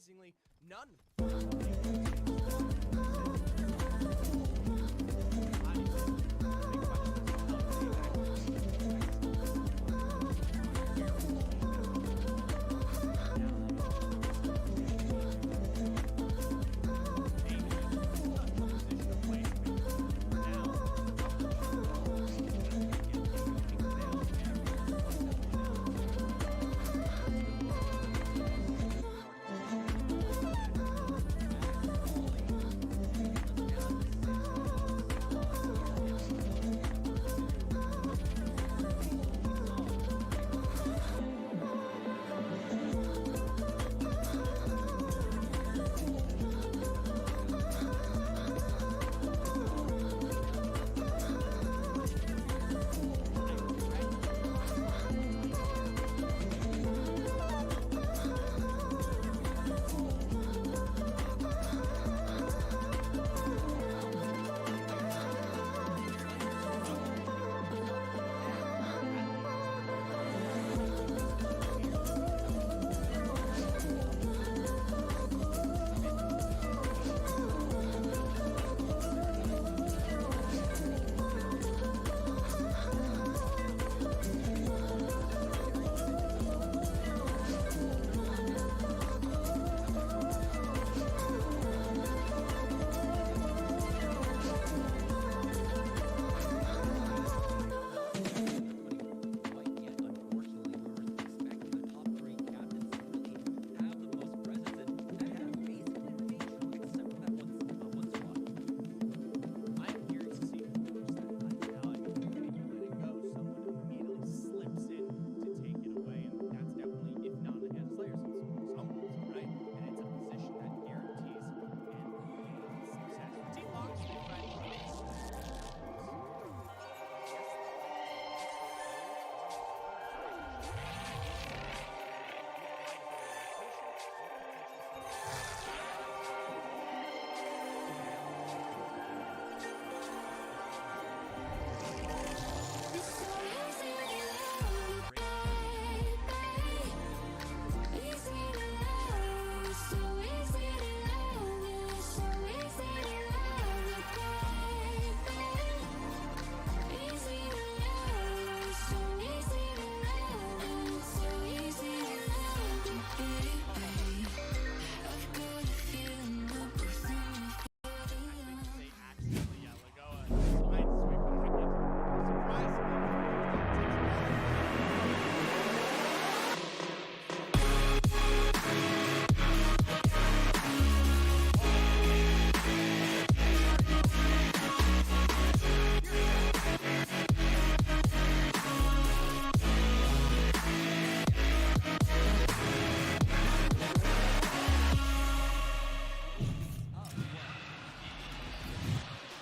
surprisingly, none.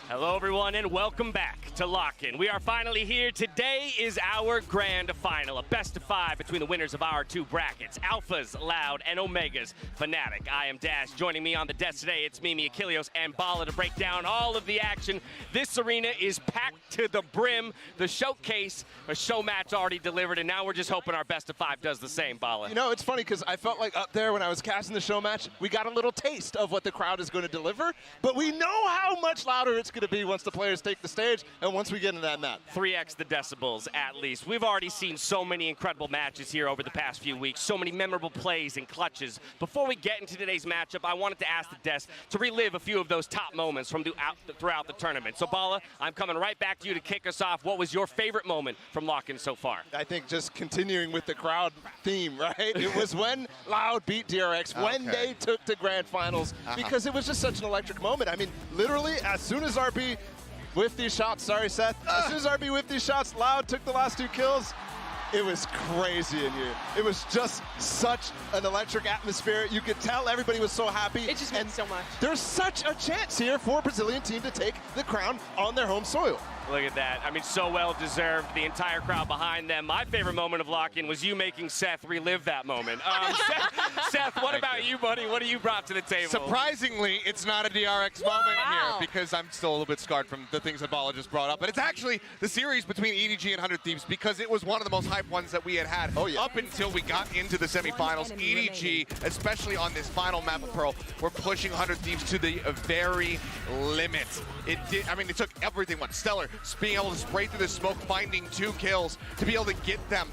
Hello everyone and welcome back to Lockin. We are finally here. Today is our grand final, a best of 5 between the winners of our 2 brackets, Alphas, Loud, and Omegas, FNATIC. I am Dash. Joining me on the desk today, it's Mimi, Achilles, and Paulo to break down all of the action. This arena is packed to the brim. The showcase, a show match already delivered, and now we're just hoping our best of 5 does the same, Paulo. You know, it's funny because I felt like up there when I was casting the show match, we got a little taste of what the crowd is going to deliver, but we know how much louder it's going to be once the players take the stage and once we get into that map. 3x the decibels at least. We've already seen so many incredible matches here over the past few weeks, so many memorable plays and clutches. Before we get into today's matchup, I wanted to ask the desk to relive a few of those top moments from throughout the tournament. So Paulo, I'm coming right back to you to kick us off. What was your favorite moment from Lockin so far? I think just continuing with the crowd theme, right? It was when Loud beat DRX, when they took to grand finals, because it was just such an electric moment. I mean, literally, as soon as RB with these shots, sorry Seth, as soon as RB with these shots, Loud took the last 2 kills, it was crazy in here. It was just such an electric atmosphere. You could tell everybody was so happy. It just meant so much. There's such a chance here for a Brazilian team to take the crown on their home soil. Look at that. I mean, so well deserved. The entire crowd behind them. My favorite moment of Lockin was you making Seth relive that moment. Seth, what about you, buddy? What have you brought to the table? Surprisingly, it's not a DRX moment here because I'm still a little bit scarred from the things that Paulo just brought up. But it's actually the series between EDG and 100 Thieves because it was one of the most hyped ones that we had up until we got into the semifinals. EDG, especially on this final map of Pearl, were pushing 100 Thieves to the very limit. It did. I mean, it took everything. Stellar being able to spray through the smoke, finding 2 kills to be able to get them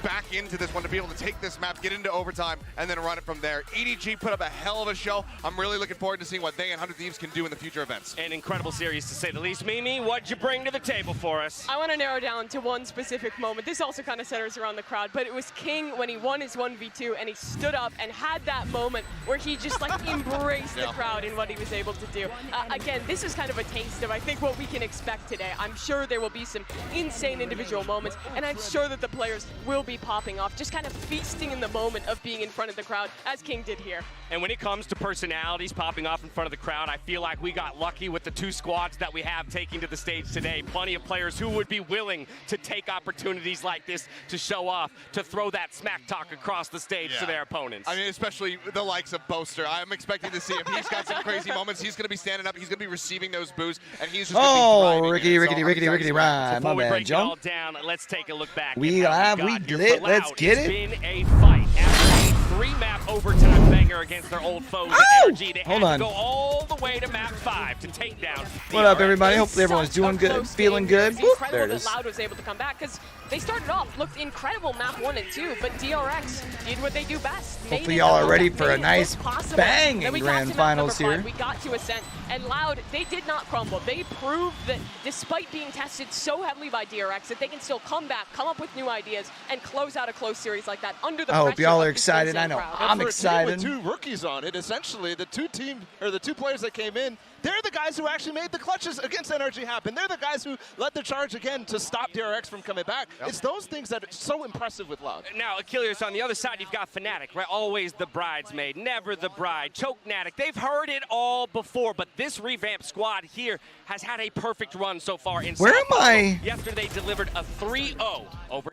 back into this one, to be able to take this map, get into overtime, and then run it from there. EDG put up a hell of a show. I'm really looking forward to seeing what they and 100 Thieves can do in the future events. An incredible series, to say the least. Mimi, what'd you bring to the table for us? I want to narrow down to one specific moment. This also kind of centers around the crowd, but it was King when he won his 1v2 and he stood up and had that moment where he just like embraced the crowd in what he was able to do. Again, this is kind of a taste of, I think, what we can expect today. I'm sure there will be some insane individual moments, and I'm sure that the players will be popping off, just kind of feasting in the moment of being in front of the crowd, as King did here. And when it comes to personalities popping off in front of the crowd, I feel like we got lucky with the 2 squads that we have taking to the stage today. Plenty of players who would be willing to take opportunities like this to show off, to throw that smack talk across the stage to their opponents. I mean, especially the likes of Boaster. I'm expecting to see him. He's got some crazy moments. He's going to be standing up. He's going to be receiving those boos, and he's just going to be rickety, right. Before My we bad, break it John. all down, let's take a look back. We lit. Let's get it. It's been a fight. After a 3-map overtime banger against their old foes at Energy, they had to go all the way to map 5 to take down. What up, everybody? Hopefully everyone's doing good, feeling good. It's There it is. that Loud was able to come back because they started off, looked incredible map 1 and 2, but DRX did what they do best. Hopefully y'all are ready for a nice bang in grand finals here. We got to Ascent, and Loud, they did not crumble. They proved that despite being tested so heavily by DRX, that they can still come back, come up with new ideas, and close out a close series like that under the I hope y'all are of this excited. I know crowd. I'm excited. With 2 rookies on it, essentially the 2 players that came in, they're the guys who actually made the clutches against Energy happen. They're the guys who led the charge again to stop DRX from coming back. It's those things that are so impressive with Loud. Now, Achilles, on the other side, you've got FNATIC, right? Always the bridesmaid, never the bride. Choke Fnatic. They've heard it all before, but this revamped squad here has had a perfect run so far in Where am I? Yesterday delivered a 3-0 over.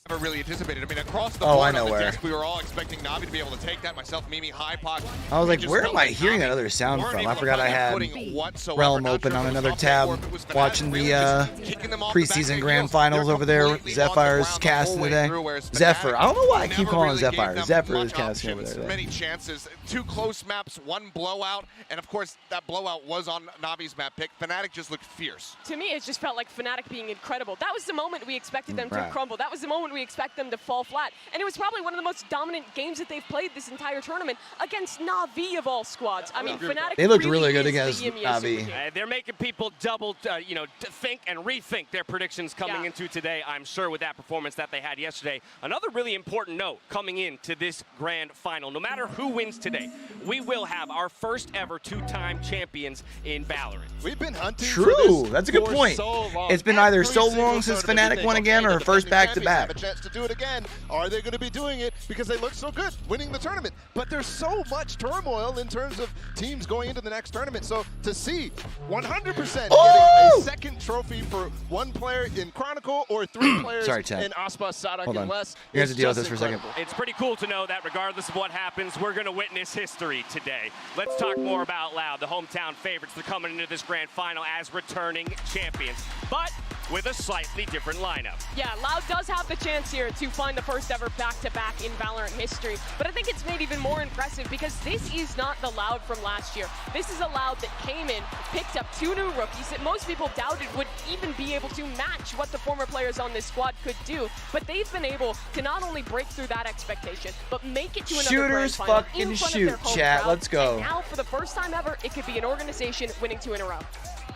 Never really anticipated. I mean, across the Oh, board I know on the where. disc, we were all expecting Navi to be able to take that. Myself, Mimi, Hypoc. I was like, just where felt am I like hearing Navi that other sound weren't from? able I to forgot find I that had footing whatsoever. Realm Not open sure on if it was another off tab, or if it was Fnatic watching really the just kicking them off preseason the back grand heels. finals They're over there. completely on the Zephyr's ground the casting whole way today. through, whereas Zephyr. Fnatic I don't know why I keep never calling really Zephyr. gave them Zephyr is much casting over options, there. Many chances. 2 close maps, 1 blowout, and of course that blowout was on Navi's map pick. Fnatic just looked fierce. To me, it just felt like Fnatic being incredible. That was the moment we expected them to Right. crumble. That was the moment we expect them to fall flat. And it was probably one of the most dominant games that they've played this entire tournament against Navi of all squads. I mean, Fnatic They looked really good is the against Yimiya Navi. super team. They're making people double, to think and rethink their predictions coming into today, I'm sure, with that performance that they had yesterday. Another really important note coming into this grand final. No matter who wins today, we will have our first ever 2-time champions in Valorant. We've been hunting True. for this That's a good for point. so long. It's been either Every so single long since tournament Fnatic we won think, again okay, or the first defending back-to-back. champions have a chance to do it again. Are they going to be doing it because they look so good winning the tournament? But there's so much turmoil in terms of teams going into the next tournament. So to see 100% getting a second trophy for 1 player in Chronicle or 3 players Sorry, Chad. in Aspas, Sadak, Hold on. and Wes, You have to is deal with just this for a second. incredible. It's pretty cool to know that regardless of what happens, we're going to witness history today. Let's talk more about Loud, the hometown favorites. They're coming into this grand final as returning champions, but with a slightly different lineup. Yeah, Loud does have the chance here to find the first ever back-to-back in Valorant history, but I think it's made even more impressive because this is not the Loud from last year. This is a Loud that came in, picked up 2 new rookies that most people doubted would even be able to match what the former players on this squad could do, but they've been able to not only break through that expectation, but make it to another grand Shooters final fucking in front shoot, of their home chat. crowd. Let's go. And now, for the first time ever, it could be an organization winning 2 in a row.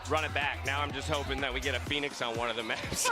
Run it back. Now I'm just hoping that we get a Phoenix on one of the maps.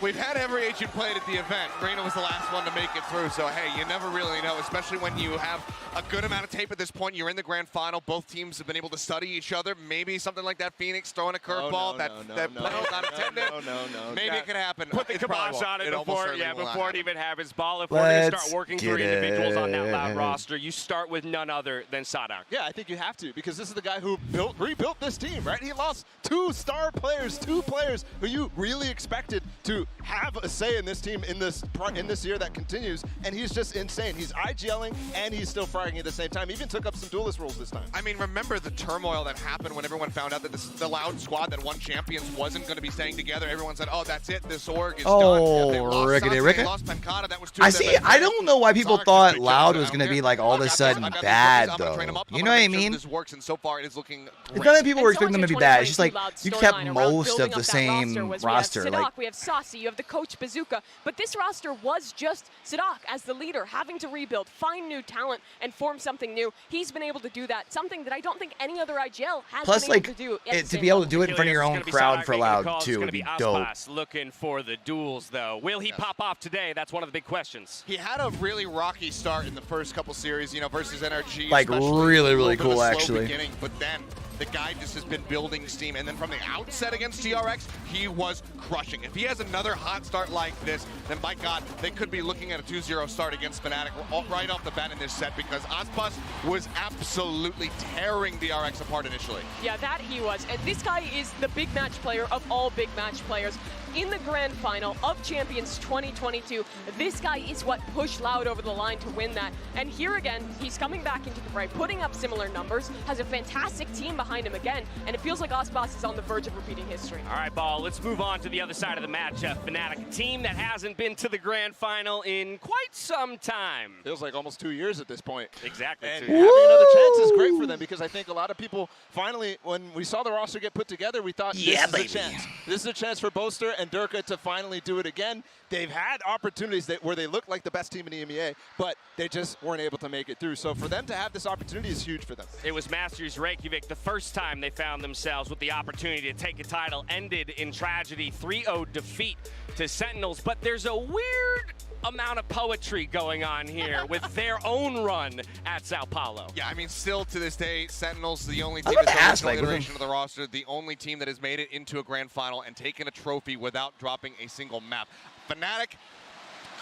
We've had every agent played at the event. Reina was the last one to make it through, so hey, you never really know, especially when you have a good amount of tape at this point. You're in the grand final. Both teams have been able to study each other. Maybe something like that Phoenix throwing a curveball that play was not intended. Maybe it could happen. Put the kibosh on it before it even happens. Ball, if we're going to start working through individuals on that Loud roster, you start with none other than Sadak. Yeah, I think you have to, because this is the guy who rebuilt this team, right? He lost 2 star players, 2 players who you really expected to have a say in this team in this year that continues, and he's just insane. He's IGLing and he's still fragging at the same time. He even took up some duelist roles this time. I mean, remember the turmoil that happened when everyone found out that the Loud squad that won Champions wasn't going to be staying together. Everyone said, "Oh, that's it. This org is done." They lost Rickety Sansa, Ricket. they lost Pancata. That was 2 I of them. see. I don't know why people Sark thought just Loud picked was it. going to I don't be care. like all of a I've got sudden these bad, I'm gonna though. train them up. You I'm know gonna what I make sure mean? This works, and so far it is looking great. It's not that people were And so expecting them much to of be bad. It's just 2022 like Loud you kept storyline around most building of the up that same was roster. We have Sidak, Like, we have Saucy, you have the coach Bazooka, but this roster was just Sidak as the leader, having to rebuild, find new talent, and form something new. He's been able to do that, something that I don't think any other IGL has plus, been able like, to do. to be able to do it in front of your own crowd for Loud too would be dope. Looking for the duels, though. Will he pop off today? That's one of the big questions. He had a really rocky start in the first couple series, versus NRG. Like, especially. really, A really little bit of a cool, slow actually. beginning, but then the guy just has been building steam, and then from the outset against TRX, he was crushing. If he has another hot start like this, then by God, they could be looking at a 2-0 start against FNATIC right off the bat in this set, because Icebox was absolutely tearing DRX apart initially. Yeah, that he was. And this guy is the big match player of all big match players. In the grand final of Champions 2022, this guy is what pushed Loud over the line to win that. And here again, he's coming back into the fray, putting up similar numbers, has a fantastic team behind him again, and it feels like Icebox is on the verge of repeating history. All right, Ball, let's move on to the other side of the matchup. FNATIC, a team that hasn't been to the grand final in quite some time. Feels like almost 2 years at this point. Exactly. And having another chance is great for them, because I think a lot of people finally, when we saw the roster get put together, we thought this is a chance. This is a chance for Boaster and Durka to finally do it again. They've had opportunities where they looked like the best team in EMEA, but they just weren't able to make it through. So for them to have this opportunity is huge for them. It was Masters Reykjavik the first time they found themselves with the opportunity to take a title, ended in tragedy, 3-0 defeat to Sentinels. But there's a weird amount of poetry going on here with their own run at Sao Paulo. Yeah, I mean, still to this day, Sentinels, the only team that's the original iteration of the roster, the only team that has made it into a grand final and taken a trophy without dropping a single map. FNATIC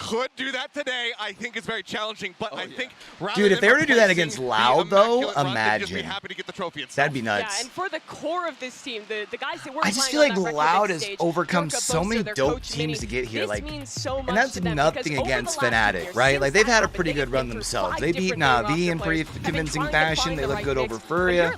could do that today. I think it's very challenging, but I think dude, if they were to do that against Loud, though, imagine. Just be happy to get the trophy itself. That'd be nuts. Yeah, and for the core of this team, the guys that were I just feel like Loud has overcome so many dope teams to get here. Like, means so much and that's to them nothing against FNATIC, right? Like, they've had a pretty good run themselves. They beat Na'Vi in pretty convincing fashion. They look good over Furia.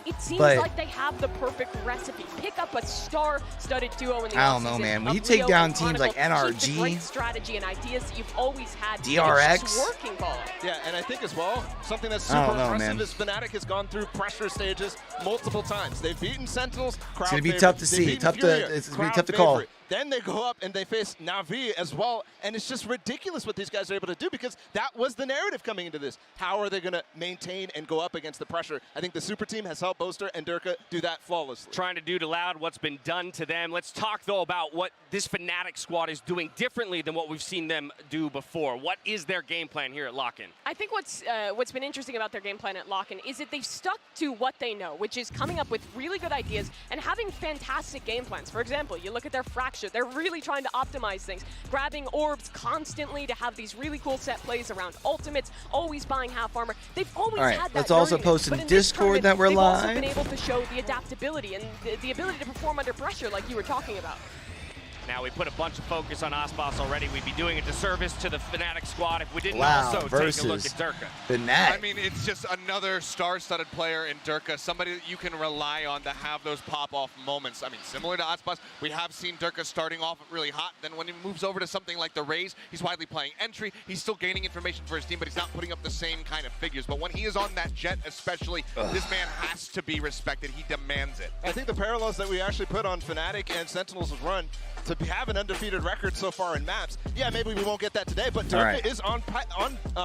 It seems like they have the perfect recipe. Pick up a star-studded duo in the I don't know, man. When you take down teams like NRG, great strategy and ideas that you've always had. DRX. It's just working, Paulo. Yeah, and I think as well, something that's super impressive is FNATIC has gone through pressure stages multiple times. They've beaten Sentinels, crowd It's gonna be favorite. tough to They've see. beaten Furia, It's gonna be crowd tough to call. favorite. Then they go up and they face Na'Vi as well, and it's just ridiculous what these guys are able to do, because that was the narrative coming into this. How are they going to maintain and go up against the pressure? I think the super team has helped Boaster and Durka do that flawlessly. Trying to do to Loud what's been done to them. Let's talk, though, about what this FNATIC squad is doing differently than what we've seen them do before. What is their game plan here at Lockin? I think what's been interesting about their game plan at Lockin is that they've stuck to what they know, which is coming up with really good ideas and having fantastic game plans. For example, you look at their Fracture. They're really trying to optimize things, grabbing orbs constantly to have these really cool set plays around ultimates, always buying half armor. They've always had that. Let's also post in Discord that we're they've live. also been able to show the adaptability and the ability to perform under pressure, like you were talking about. Now, we put a bunch of focus on Aspas already. We'd be doing a disservice to the FNATIC squad if we didn't also take a look at Durka. FNATIC. I mean, it's just another star-studded player in Durka, somebody that you can rely on to have those pop-off moments. I mean, similar to Aspas, we have seen Durka starting off really hot. Then when he moves over to something like the Raze, he's widely playing entry. He's still gaining information for his team, but he's not putting up the same kind of figures. But when he is on that jet especially, this man has to be respected. He demands it. I think the parallels that we actually put on FNATIC and Sentinels' run to have an undefeated record so far in maps. Yeah, maybe we won't get that today, but Durka is on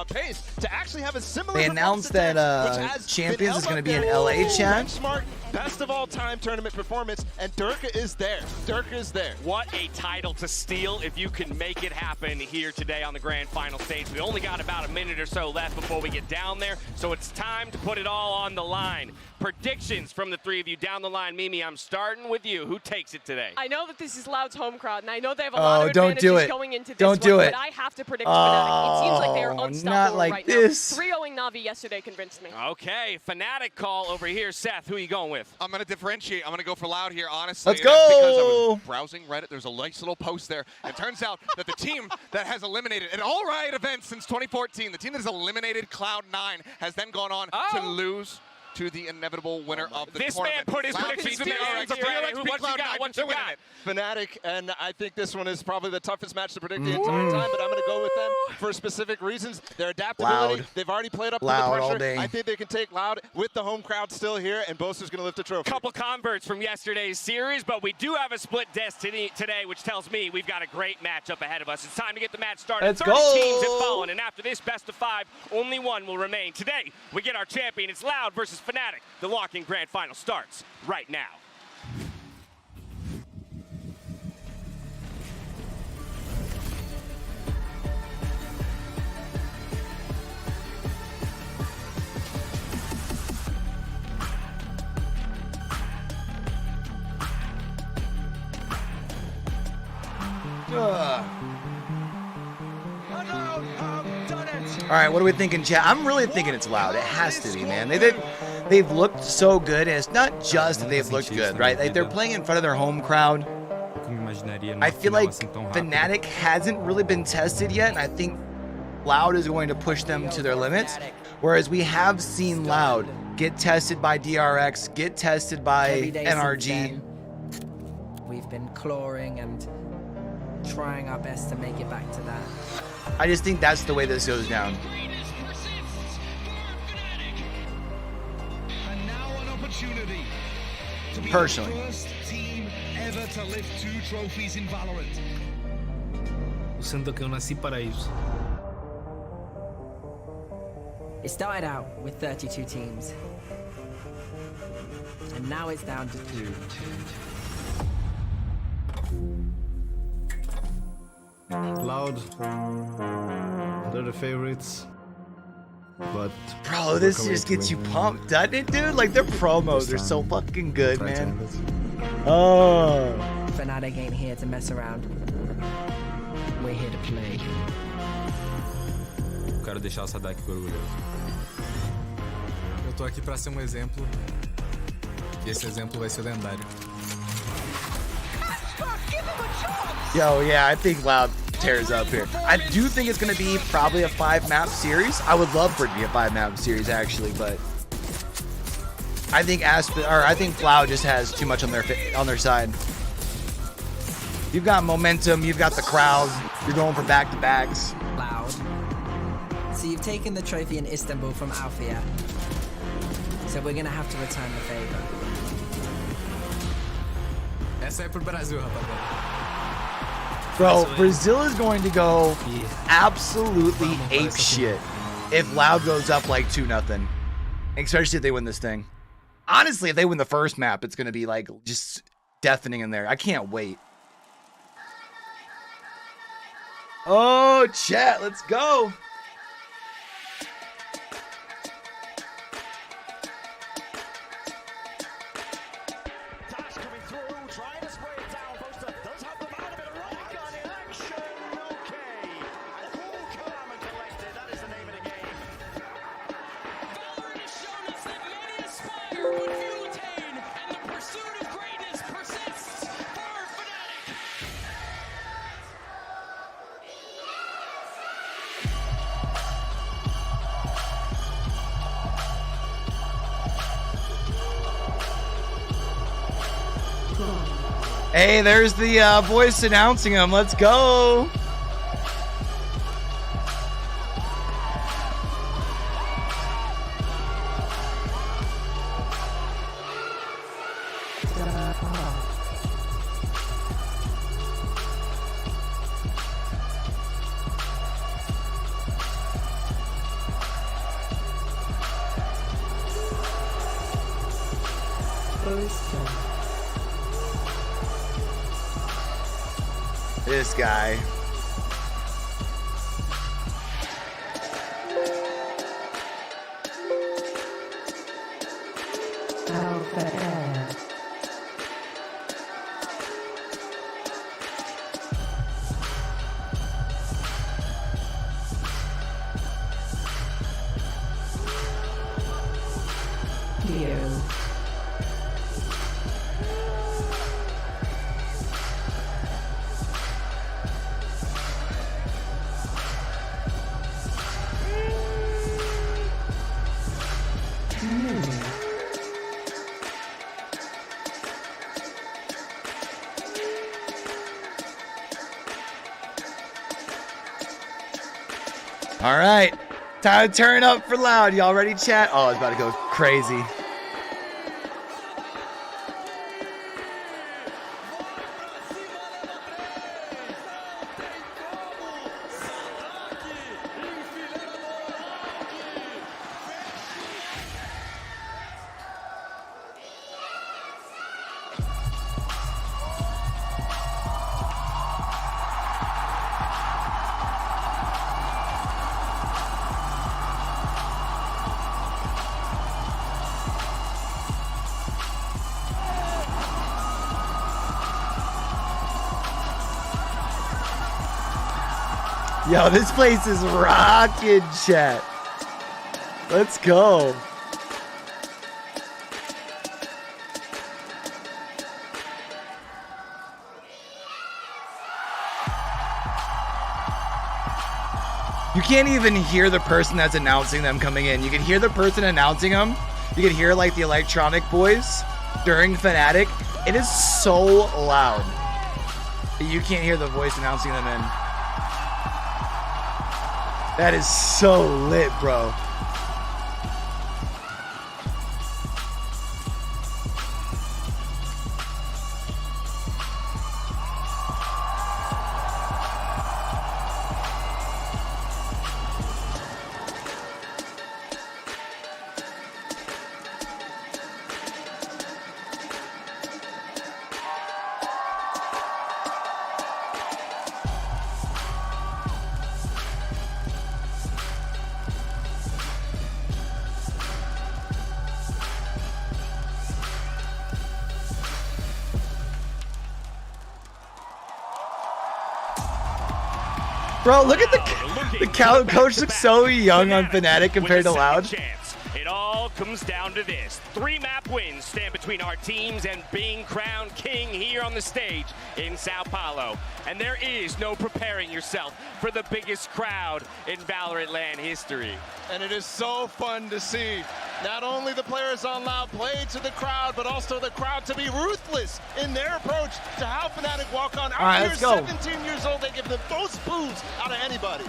pace to actually have a similar. They announced that Champions is going to be an LA chat. Benchmark best of all time tournament performance, and Durka is there. Durka is there. What a title to steal if you can make it happen here today on the grand final stage. We only got about a minute or so left before we get down there, so it's time to put it all on the line. Predictions from the three of you down the line. Mimi, I'm starting with you. Who takes it today? I know that this is Loud's home crowd, and I know they have a lot of don't do advantages it. going into this Don't do one, it. but I have to predict FNATIC. It seems like they are Oh, unstoppable not like right this. now. 3-0ing Na'Vi yesterday convinced me. Okay, FNATIC call over here. Seth, who are you going with? I'm going to differentiate. I'm going to go for Loud here, honestly. Let's and that's because I go. was browsing Reddit. There's a nice little post there. It turns out that the team that has eliminated an All Riot event since 2014, the team that has eliminated Cloud9, has then gone on to lose to the inevitable winner of the This tournament. man put his Loud predictions beats in there. DRX. DRX beat What you got? Cloud9. What you They're winning got? it. FNATIC, and I think this one is probably the toughest match to predict the entire time, but I'm going to go with them for specific reasons. Their adaptability, Loud. they've already played up to Loud the all pressure. day. I think they can take Loud with the home crowd still here, and Boaster's going to lift the trophy. Couple converts from yesterday's series, but we do have a split destiny today, which tells me we've got a great matchup ahead of us. It's time to get the match started. Let's 30 go. teams have fallen, and after this best of 5, only one will remain. Today, we get our champion. It's Loud versus FNATIC. The Lockin Grand Final starts right now. All right, what are we thinking, chat? I'm really thinking it's Loud. It has to be, man. They've looked so good, and it's not just that they've looked good, right? Like, they're playing in front of their home crowd. I feel like FNATIC hasn't really been tested yet, and I think Loud is going to push them to their limits. Whereas we have seen Loud get tested by DRX, get tested by NRG. We've been clawing and trying our best to make it back to that. I just think that's the way this goes down. And now an opportunity to be Personally. the first team ever to lift 2 trophies in Valorant. Siento que eu nasci para isso. It started out with 32 teams. And now it's down to 2. Loud. They're the favorites. But Bro, this just gets you pumped, doesn't it, dude? Like, their promos are so fucking good, man. Oh. FNATIC ain't here to mess around. We're here to play. eu quero deixar o Sadak orgulhoso. Eu tô aqui pra ser um exemplo. E esse exemplo vai ser lendário. Yo, yeah, I think Loud tears up here. I do think it's going to be probably a 5-map series. I would love for it to be a 5-map series, actually, but I think I think Loud just has too much on their side. You've got momentum, you've got the crowd, you're going for back-to-backs. Loud. So you've taken the trophy in Istanbul from Althea. So we're gonna have to return the favor. Essa é pro Brasil, rapaziada. Bro, Brazil is going to go absolutely ape shit if Loud goes up like 2-0. Especially if they win this thing. Honestly, if they win the first map, it's going to be like just deafening in there. I can't wait. Oh, chat, let's go. Hey, there's the voice announcing him. Let's go. This guy. All right, time to turn up for Loud. Y'all ready, chat? Oh, it's about to go crazy. Yo, this place is rocking, chat. Let's go. You can't even hear the person that's announcing them coming in. You can hear the person announcing them. You can hear like the electronic boys during FNATIC. It is so loud. You can't hear the voice announcing them in. That is so lit, bro. Bro, look at the coach looks so young on FNATIC compared to Loud. It all comes down to this. 3 map wins stand between our teams and being crowned king here on the stage in Sao Paulo. And there is no preparing yourself for the biggest crowd in Valorant land history. And it is so fun to see not only the players on Loud play to the crowd, but also the crowd to be ruthless in their approach to how FNATIC walk on. All right, let's go. 17 years old, they give them those boos out of anybody.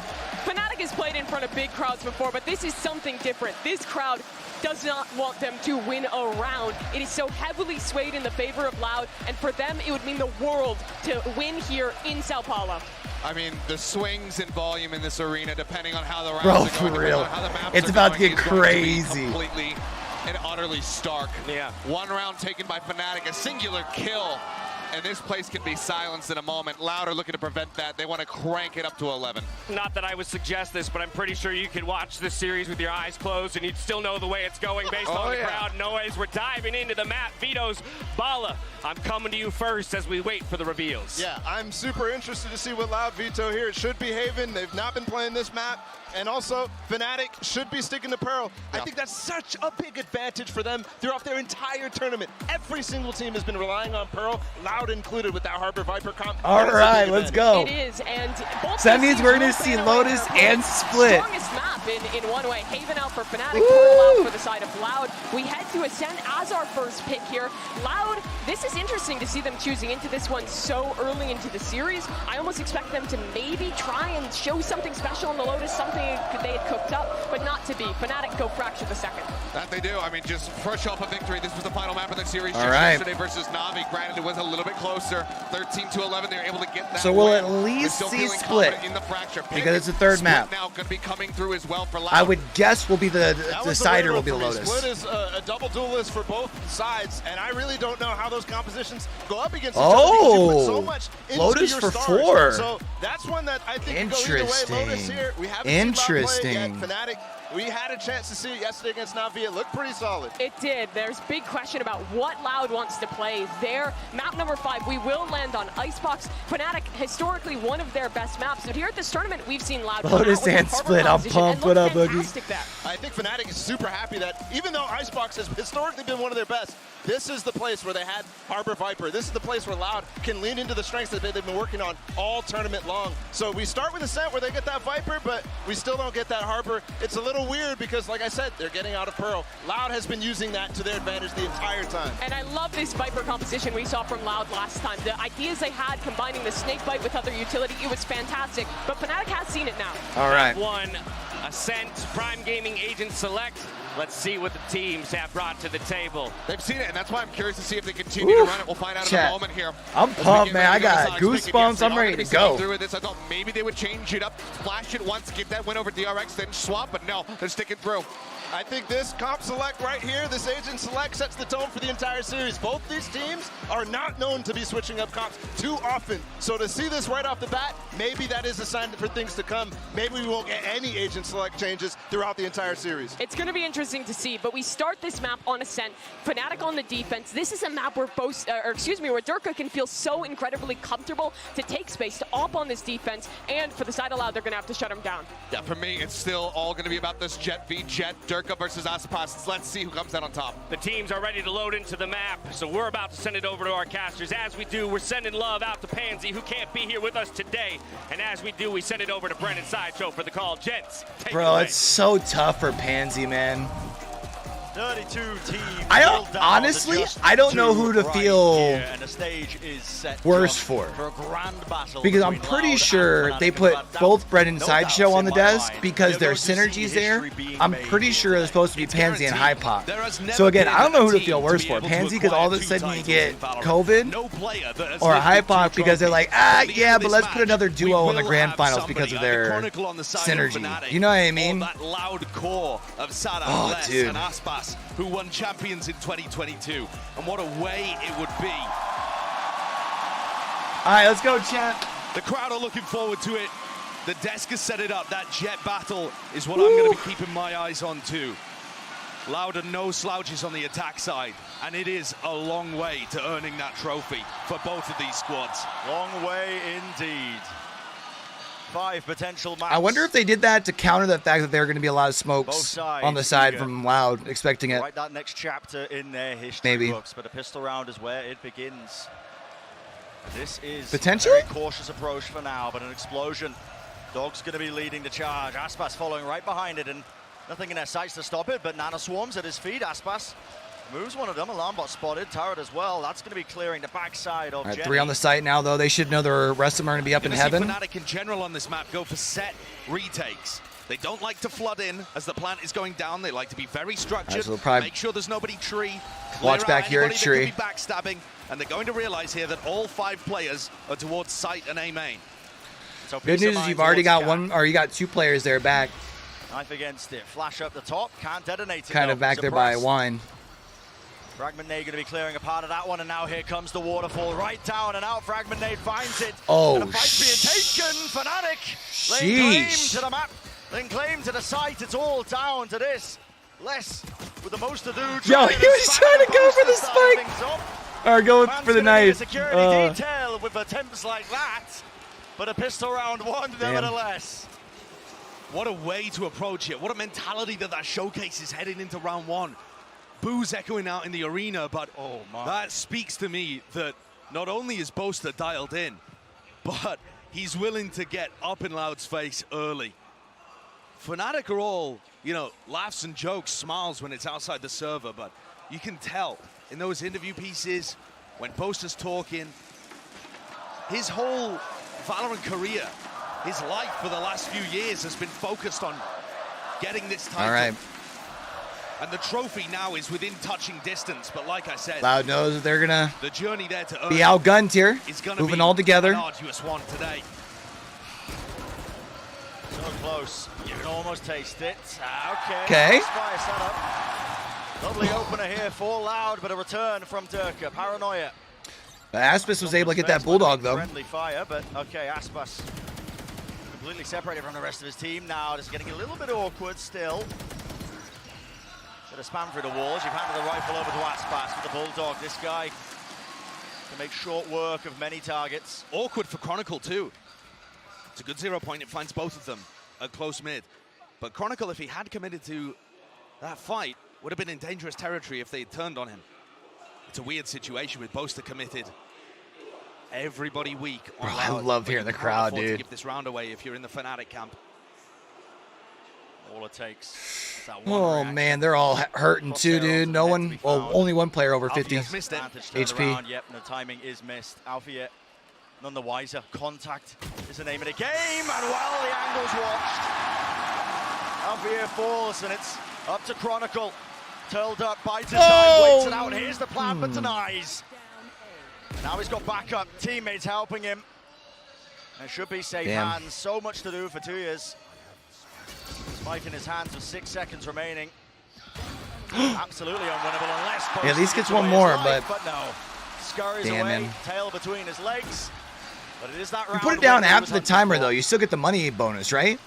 FNATIC has played in front of big crowds before, but this is something different. This crowd does not want them to win a round. It is so heavily swayed in the favor of Loud, and for them, it would mean the world to win here in Sao Paulo. I mean, the swings in volume in this arena, depending on how the rounds Bro, are for going, real. how the maps It's are about to going, get is going crazy. be completely and utterly stark. Yeah. One round taken by FNATIC, a singular kill, and this place can be silenced in a moment. Loud are looking to prevent that. They want to crank it up to 11. Not that I would suggest this, but I'm pretty sure you could watch this series with your eyes closed and you'd still know the way it's going based on the crowd noise. We're diving into the map. Vito's Bala, I'm coming to you first as we wait for the reveals. Yeah, I'm super interested to see what Loud Vito here. It should be Haven. They've not been playing this map. And also, FNATIC should be sticking to Pearl. I think that's such a big advantage for them throughout their entire tournament. Every single team has been relying on Pearl, Loud included with that Harbor Viper comp. All right, let's go. It is, and both So that means we're going to see Lotus and Split. Strongest map in one way. Haven out for FNATIC, Pearl out for the side of Loud. We head to Ascent as our first pick here. Loud, this is interesting to see them choosing into this one so early into the series. I almost expect them to maybe try and show something special in the Lotus, something they had cooked up, but not to be. FNATIC go fracture the second. That they do. I mean, just fresh off a victory. This was the final map of the series All just right. yesterday versus Na'Vi. Granted, it was a little bit closer. 13-11, they were able to get that So we'll win. at least They're still see feeling Split confident in the fracture. because it's a third Split map. now going to be coming through as well. well for Loud. I would guess will be the That was decider the will be the winner for me. Lotus. Split is a double duelist for both sides, and I really don't know how those compositions go up against each other because you put so much into Lotus your for stars. 4. So that's one that I think could go either way. Lotus here, we haven't seen Loud play it yet. FNATIC, we had a chance to see it yesterday against Navi. It looked pretty solid. It did. There's big question about what Loud wants to play. Their map number 5, we will land on Icebox. FNATIC, historically one of their best maps. But here at this tournament, we've seen Loud Lotus and Split. I'm pumped. What up, Boogie? I think FNATIC is super happy that even though Icebox has historically been one of their best, this is the place where they had Harbor Viper. This is the place where Loud can lean into the strengths that they've been working on all tournament long. So we start with Ascent where they get that Viper, but we still don't get that Harbor. It's a little weird because, like I said, they're getting out of Pearl. Loud has been using that to their advantage the entire time. And I love this Viper composition we saw from Loud last time. The ideas they had combining the snake bite with other utility, it was fantastic. But FNATIC has seen it now. All right. One, Ascent, Prime Gaming Agent Select. Let's see what the teams have brought to the table. They've seen it, and that's why I'm curious to see if they continue to run it. We'll find out in a moment here. I'm pumped, man. I got goosebumps. I'm ready to go. Through this, I thought maybe they would change it up, flash it once, get that win over DRX, then swap, but no, they're sticking through. I think this comp select right here, this agent select, sets the tone for the entire series. Both these teams are not known to be switching up comps too often. So to see this right off the bat, maybe that is a sign for things to come. Maybe we won't get any agent select changes throughout the entire series. It's going to be interesting to see, but we start this map on Ascent, FNATIC on the defense. This is a map where where Durka can feel so incredibly comfortable to take space, to op on this defense, and for the side of Loud, they're going to have to shut him down. Yeah, for me, it's still all going to be about this Jet v Jet, Durka versus Aspas. Let's see who comes out on top. The teams are ready to load into the map, so we're about to send it over to our casters. As we do, we're sending love out to Pansy, who can't be here with us today. And as we do, we send it over to Brennan Sideshow for the call. Gents, take it away. It's so tough for Pansy, man. 32 teams. Honestly, I don't know who to feel and the stage is set worse for. A grand battle because I'm pretty sure they put both Bread and Sideshow on the desk because their synergy's there. I'm pretty sure it's supposed to be Pansy and High Pop. So again, I don't know who to feel worse for. Pansy because all of a sudden you get COVID, or High Pop because they're like, yeah, but let's put another duo in the grand finals because of their synergy. You know what I mean? That loud core of Sada, Les, and Aspas, who won champions in 2022, and what a way it would be. All right, let's go, champ. The crowd are looking forward to it. The desk has set it up. That Jet battle is what I'm going to be keeping my eyes on too. Loud and no slouches on the attack side, and it is a long way to earning that trophy for both of these squads. Long way indeed. 5 potential maps. I wonder if they did that to counter the fact that there are going to be a lot of smokes on the side from Loud, expecting it. Write that next chapter in their history books, but a pistol round is where it begins. This is potential? A very cautious approach for now, but an explosion. Dog's going to be leading the charge. Aspas following right behind it, and nothing in their sights to stop it, but Nana swarms at his feet. Aspas moves one of them. Alarm bot spotted. Turret as well. That's going to be clearing the backside of Jenny. 3 on the site now, though. They should know the rest of them are going to be up in heaven. FNATIC in general on this map go for set retakes. They don't like to flood in as the plant is going down. They like to be very structured. Make sure there's nobody tree. Watch back here at tree. Be backstabbing, and they're going to realize here that all 5 players are towards site and A main. So good news is you've already got one, or you got 2 players there back. Knife against it. Flash up the top. Can't detonate it. Kind of back there by Wine. Fragment Nade going to be clearing a part of that one, and now here comes the waterfall right down and out. Fragment Nade finds it. Oh, and a fight's being taken. FNATIC laying claim to the map, laying claim to the site. It's all down to this. Les with the most ado. Yo, he was trying to go for the spike. Or go for the knife. Security detail with attempts like that, but a pistol round one nevertheless. What a way to approach it. What a mentality that showcases heading into round 1. Boos echoing out in the arena, but that speaks to me that not only is Boaster dialed in, but he's willing to get up in Loud's face early. FNATIC are all, laughs and jokes, smiles when it's outside the server, but you can tell in those interview pieces, when Boaster's talking, his whole Valorant career, his life for the last few years has been focused on getting this title. All right. And the trophy now is within touching distance, but like I said, Loud knows that they're gonna the journey there to be outgunned here, moving all together. An arduous one today. So close. You can almost taste it. Okay. Okay. Fire setup. Lovely opener here for Loud, but a return from Durka. Paranoia. Aspas was able to get that Bulldog, though. Friendly fire, but okay, Aspas completely separated from the rest of his team now. Just getting a little bit awkward still. Bit of spam through the walls. You've handed the rifle over to Aspas with the Bulldog. This guy can make short work of many targets. Awkward for Chronicle, too. It's a good 0 point. It finds both of them at close mid. But Chronicle, if he had committed to that fight, would have been in dangerous territory if they had turned on him. It's a weird situation with Boaster committed. Everybody weak. Bro, I love hearing the crowd, dude. To give this round away if you're in the FNATIC camp. All it takes is that one Oh reaction. man, they're all hurting too, dude. No one, well, only one player over 50 Alfie's missed it. HP. Around. Yep, the timing is missed. Alfie none the wiser. Contact is the name of the game, and well, the angle's watched. Alfie falls, and it's up to Chronicle. Turled up, bites his side, waits it out. Here's the plan, but denies. Now he's got backup, teammates helping him. It should be safe hands. So much to do for 2 years. Spike in his hands with 6 seconds remaining. Absolutely unwinnable unless Yeah, at least gets one more, but no. Scurries damn away, him. tail between his legs. But it is that You round put it down where he after was the timer, hunted though. for. You still get the money bonus, right?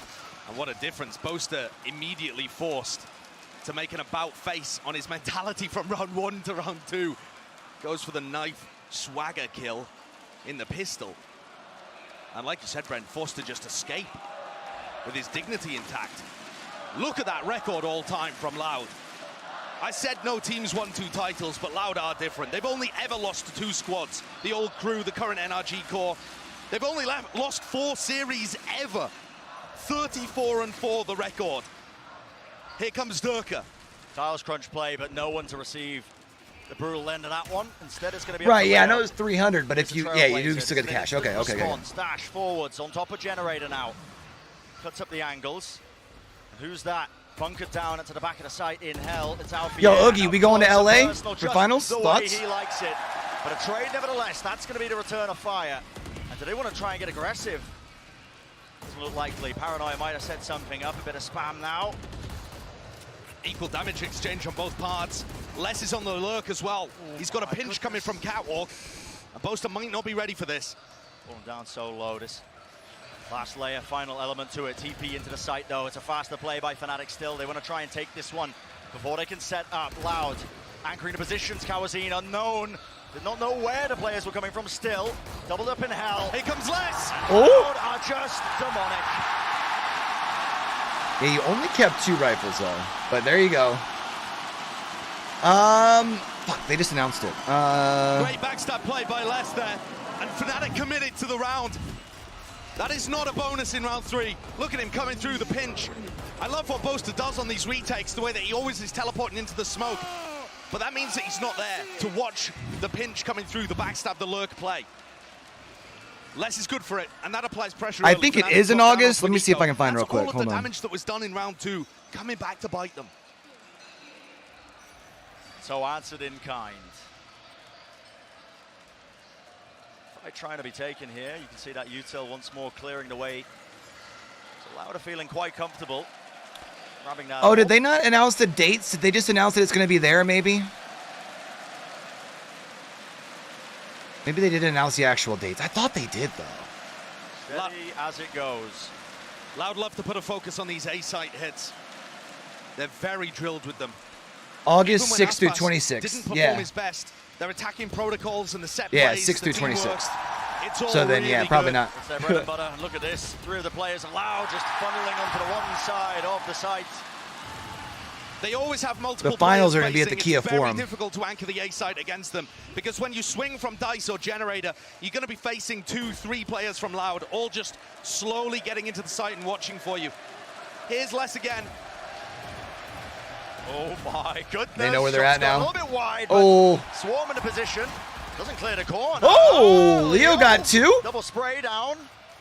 And what a difference. Boaster immediately forced to make an about face on his mentality from round 1 to round 2. Goes for the knife swagger kill in the pistol. And like you said, Brent, forced to just escape with his dignity intact. Look at that record all time from Loud. I said no teams won 2 titles, but Loud are different. They've only ever lost to 2 squads. The old crew, the current NRG core. They've only lost 4 series ever. 34-4 the record. Here comes Durka. Tiles crunch play, but no one to receive the brutal end of that one. Instead, it's going to be Right, yeah, I know it's 300, but if you, yeah, you do still get the cash. Okay, okay, okay. Dash forwards on top of Generator now. Cuts up the angles. And who's that? Bunkered down into the back of the site in hell. It's Alfie. Yo, Oogie, we going to LA for finals? The way Thoughts? he likes it. But a trade, nevertheless. That's going to be the return of fire. And do they want to try and get aggressive? Doesn't look likely. Paranoia might have set something up. A bit of spam now. Equal damage exchange on both parts. Les is on the lurk as well. He's got a pinch coming from Catwalk. And Boaster might not be ready for this. Going down so low. This last layer, final element to it. TP into the site though. It's a faster play by FNATIC still. They want to try and take this one before they can set up. Loud anchoring the positions. Kawazine unknown. Did not know where the players were coming from still. Doubled up in hell. Here comes Les. Loud are just demonic. Yeah, you only kept 2 rifles, though. But there you go. Fuck, they just announced it. Great backstab play by Les there. And FNATIC committed to the round. That is not a bonus in round 3. Look at him coming through the pinch. I love what Boaster does on these retakes, the way that he always is teleporting into the smoke. But that means that he's not there to watch the pinch coming through, the backstab, the lurk play. Les is good for it, and that applies pressure. I think it is in August. Let me see if I can find it real quick. All of Hold the on. damage that was done in round 2 coming back to bite them. So answered in kind. Fight trying to be taken here. You can see that util once more clearing the way. So Loud are feeling quite comfortable. Grabbing that. Oh, did they not announce the dates? Did they just announce that it's going to be there, maybe? Maybe they didn't announce the actual dates. I thought they did, though. Steady as it goes. Loud love to put a focus on these A-site hits. They're very drilled with them. August Even when 6th through Aspas 26th. didn't perform Yeah. his best. Their attacking protocols and the set Yeah, plays, 6th the through 26th. teamwork, it's all So then, yeah, really probably good. not. It's their bread and butter. And look at this. 3 of the players allowed, just funneling onto the one side of the site. They always have multiple The finals players are going to be at the facing. Kia It's very Forum. difficult to anchor the A site against them because when you swing from Dice or Generator, you're going to be facing 2-3 players from Loud, all just slowly getting into the site and watching for you. Here's Les again. Oh my goodness. They know where they're at Shot's gone now. A little bit wide. Oh. Swarm into position. Doesn't clear the corner. Oh, Leo got 2. Double spray down.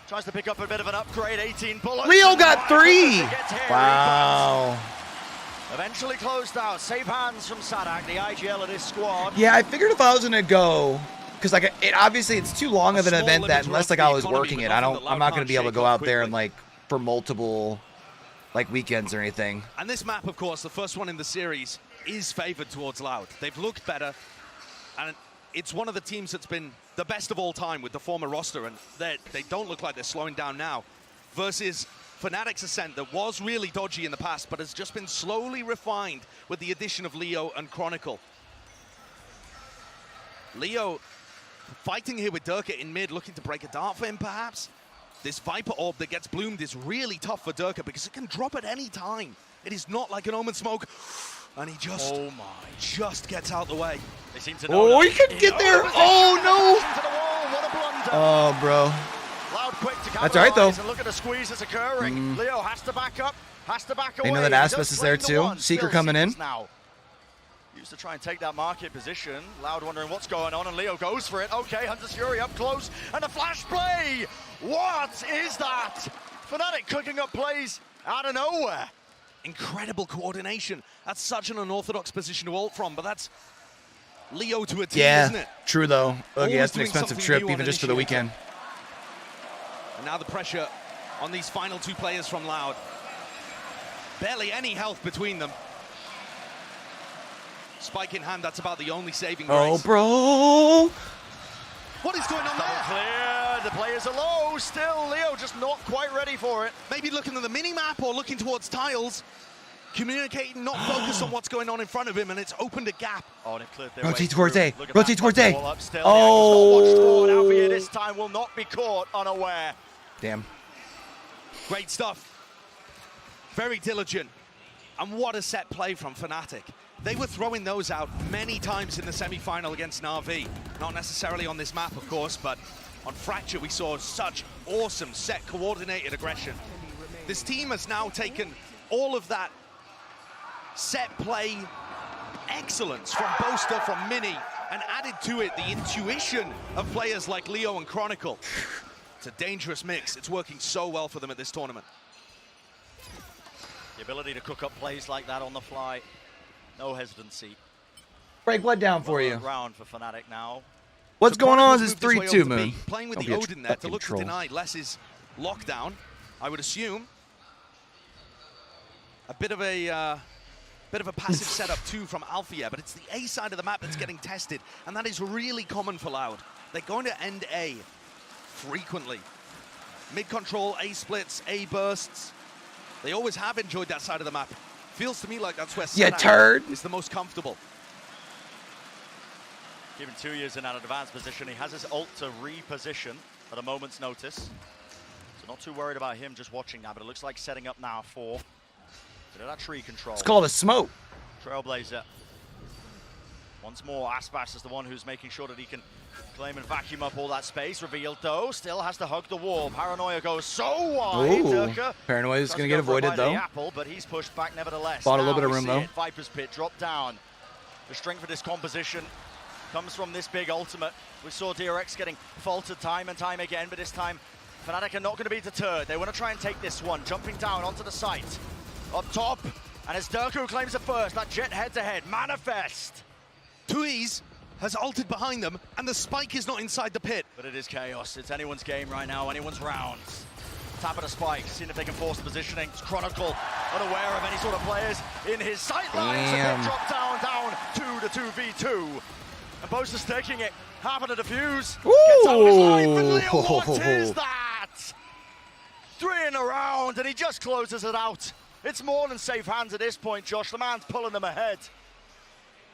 Tries to pick up a bit of an upgrade. 18 bullets. Leo got 3. Gets hit. Wow. Eventually closed out. Safe hands from Sadak, the IGL of this squad. Yeah, I figured if I was going to go, because like it obviously it's too long of an event that unless like I was working it, I'm not going to be able to go out there and like for multiple like weekends or anything. And this map, of course, the first one in the series, is favored towards Loud. They've looked better, and it's one of the teams that's been the best of all time with the former roster, and they don't look like they're slowing down now, versus FNATIC's Ascent that was really dodgy in the past, but has just been slowly refined with the addition of Leo and Chronicle. Leo fighting here with Durka in mid, looking to break a dart for him, perhaps. This Viper Orb that gets bloomed is really tough for Durka because it can drop at any time. It is not like an Omen Smoke. And he just, just gets out the way. They seem to know he couldn't get there. Oh, no. Oh, bro. Loud quick to That's all right, though. And look at the squeeze that's occurring. Leo has to back up, has to back away. They know that Aspas is there, too. Seeker coming in. Now. Used to try and take that market position. Loud wondering what's going on, and Leo goes for it. Okay, Hunter's Fury up close, and a flash play! What is that? FNATIC cooking up plays out of nowhere. Incredible coordination. That's such an unorthodox position to ult from, but that's Leo to a team, isn't it? True, though. Okay, that's an doing expensive something trip, new on even just for the Initiator. weekend. And now the pressure on these final two players from Loud. Barely any health between them. Spike in hand, that's about the only saving grace. Oh, bro. What is going on there? Clear, the players are low. Still, Leo just not quite ready for it. Maybe looking at the mini-map or looking towards tiles. Communicating, not focused on what's going on in front of him, and it's opened a gap. Oh, and it cleared their Rotate way towards through. A. Look at Rotate that, towards A. ball up still. Oh. Alfia this time will not be caught unaware. Damn. Great stuff. Very diligent. And what a set play from FNATIC. They were throwing those out many times in the semi-final against Na'Vi. Not necessarily on this map, of course, but on Fracture we saw such awesome set coordinated aggression. This team has now taken all of that set play excellence from Boaster, from Mini, and added to it the intuition of players like Leo and Chronicle. It's a dangerous mix. It's working so well for them at this tournament. The ability to cook up plays like that on the fly. No hesitancy. Break blood down for you. Round for FNATIC now. What's going on is this Moved his way 3-2 over to move. B, playing with Don't the be a Odin there to look troll. to deny Less's lockdown, I would assume. A bit of a passive setup too from Alfia, but it's the A side of the map that's getting tested, and that is really common for Loud. They're going to end A frequently. Mid control, A splits, A bursts. They always have enjoyed that side of the map. Feels to me like that's where turd is the most comfortable. Given 2 years in an advanced position, he has his ult to reposition at a moment's notice. So not too worried about him just watching now, but it looks like setting up now for bit of that tree control. It's called a smoke. Trailblazer. Once more, Aspas is the one who's making sure that he can claim and vacuum up all that space. Revealed though, still has to hug the wall. Paranoia goes so wide. Ooh. Paranoia is going to get avoided though. Apple, but he's pushed back nevertheless. Bought a little bit of room though. Viper's Pit dropped down. The strength of this composition comes from this big ultimate. We saw DRX getting faltered time and time again, but this time FNATIC are not going to be deterred. They want to try and take this one, jumping down onto the site. Up top, and as Durku claims it first, that jet head-to-head, manifest. Tuiz has ulted behind them, and the spike is not inside the pit. But it is chaos. It's anyone's game right now, anyone's rounds. Tap at a spike, seeing if they can force the positioning. It's Chronicle, unaware of any sort of players in his sight lines. Damn. Drop down, 2 to 2v2. And Boaster's taking it, having a defuse. Ooh. Gets out of his life, and Leo, what is that? 3 in a round, and he just closes it out. It's more than safe hands at this point, Josh. The man's pulling them ahead.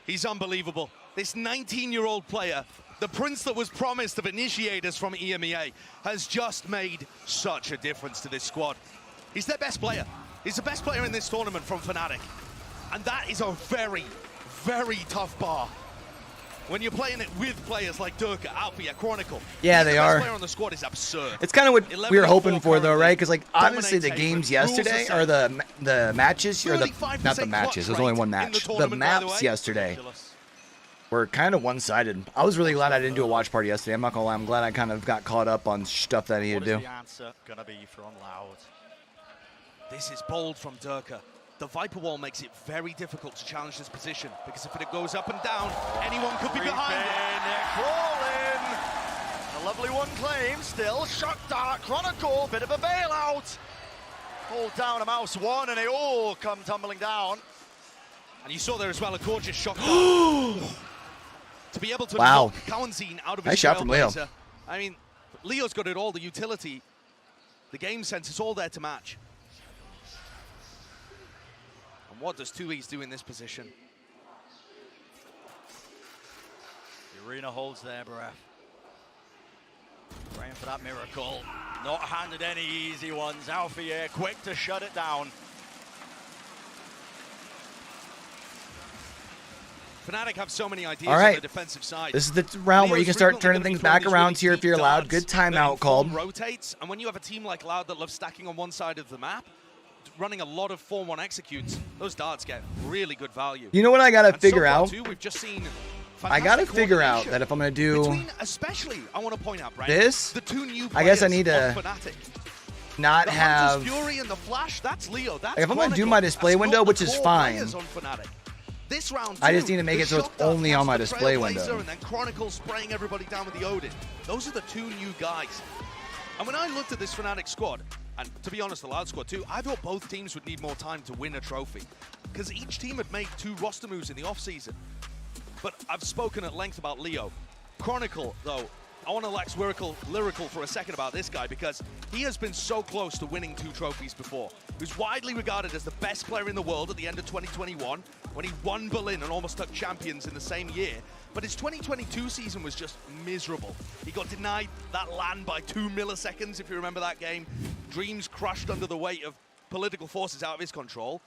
He's unbelievable. This 19-year-old player, the prince that was promised of initiators from EMEA, has just made such a difference to this squad. He's their best player. He's the best player in this tournament from FNATIC. And that is a very, very tough bar. When you're playing it with players like Durka, Alfia, Chronicle. Yeah, they the are. best player on the squad is absurd. It's kind of what we were hoping for, though, right? Because, like, honestly, the Dominates games Haven. yesterday, Rules or the matches, or the 35% not the matches. There's only one clutch rate in match. the The tournament, by the maps way. yesterday were kind of one-sided. I was really glad I didn't do a watch party yesterday. I'm not gonna lie. I'm glad I kind of got caught up on stuff that I needed to do. What is the answer gonna be from Loud? This is bold from Durka. The Viper Wall makes it very difficult to challenge this position, because if it goes up and down, anyone could be behind it. They're crawling. A lovely one claim, still shot dart. Chronicle, bit of a bailout. Hold down a mouse one, and they all come tumbling down. And you saw there as well a gorgeous shot. To be able to knock Cowanzine out of his nice shot from Leo. I mean, Leo's got it all, the utility, the game sense, it's all there to match. And what does 2Es do in this position? The arena holds their breath. Praying for that miracle. Not handed any easy ones. Alfie quick to shut it down. FNATIC have so many ideas on the defensive side. This is the round where you can start turning things back around here if you're allowed. Good timeout called. Rotates, and when you have a team like Loud that loves stacking on one side of the map, running a lot of 4-1 executes, those darts get really good value. You know what I gotta figure out? Too, we've just seen I gotta figure out that if I'm gonna do especially, I want to point out, right? This, the two new I guess I need to not the have. Fury and the Flash, that's Leo. That's Like if I'm gonna do my display window, which is fine. This round I just need to make it so it's only on my display window. And then Chronicle spraying everybody down with the Odin. Those are the two new guys. And when I looked at this FNATIC squad, and to be honest, the Loud squad too, I thought both teams would need more time to win a trophy. Because each team had made 2 roster moves in the offseason. But I've spoken at length about Leo. Chronicle, though, I want to wax lyrical for a second about this guy because he has been so close to winning 2 trophies before. He was widely regarded as the best player in the world at the end of 2021 when he won Berlin and almost took champions in the same year. But his 2022 season was just miserable. He got denied that LAN by 2 milliseconds, if you remember that game. Dreams crushed under the weight of political forces out of his control.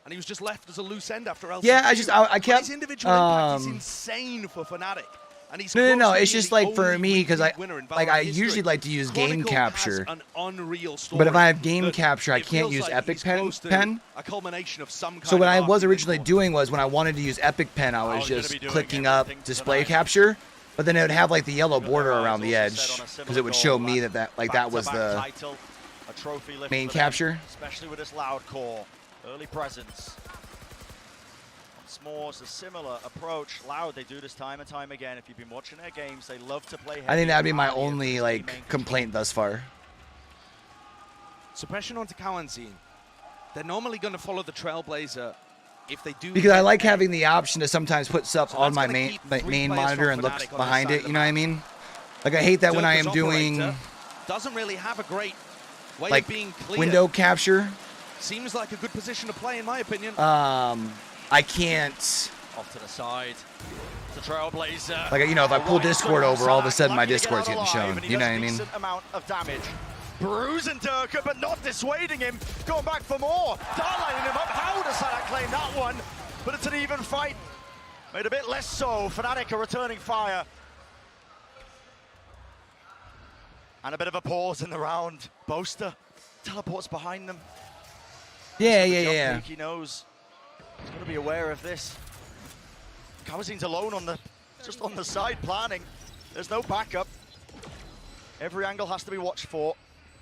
And he was just left as a loose end after LCQ. Yeah, I kept. His individual impact is insane for FNATIC. And he's No. It's just like for me because I usually like to use game capture. But if I have game capture, I can't use Epic Pen. A culmination of some kind So what of I was originally doing was when I wanted to use Epic Pen, I was just clicking up display capture, but then it would have like the yellow border around the edge because it would show me that was the main capture. Especially with this Loud core, early presence. S'mores, a similar approach. Loud, they do this time and time again. If you've been watching their games, they love to play heavy. I think that'd be my only like complaint thus far. Suppression onto Cowanzine. They're normally going to follow the Trailblazer if they do. Because I like having the option to sometimes put supps on my main monitor and look behind it. You know what I mean? Like I hate that when I am doing doesn't really have a great way like of being clear. Window capture. Seems like a good position to play in my opinion. I can't. Off to the side. The Trailblazer. Like, you know, if I pull Discord over, all of a sudden my Discord's getting shown. You know what I mean? Amount of damage. Bruising Durka, but not dissuading him. Going back for more. Darlining him up. How does that claim that one? But it's an even fight. Made a bit less so. FNATIC are returning fire. And a bit of a pause in the round. Boaster teleports behind them. Yeah. He knows. He's got to be aware of this. Cowanzine's alone just on the side planning. There's no backup. Every angle has to be watched for,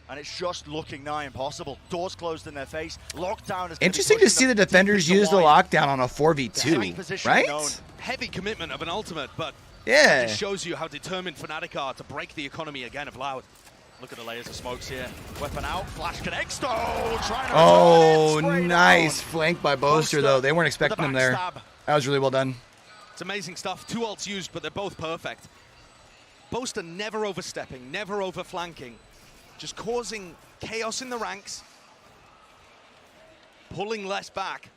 and it's just looking nigh impossible. Doors closed in their face. Lockdown is interesting to see the defenders use the lockdown on a 4v2, right? Heavy commitment of an ultimate, but yeah, it shows you how determined FNATIC are to break the economy again of Loud. Look at the layers of smokes here. Weapon out, flash connects. Trying to nice flank by Boaster though. They weren't expecting him there. That was really well done. It's amazing stuff. 2 ults used, but they're both perfect. Boaster never overstepping, never overflanking, just causing chaos in the ranks, pulling less back,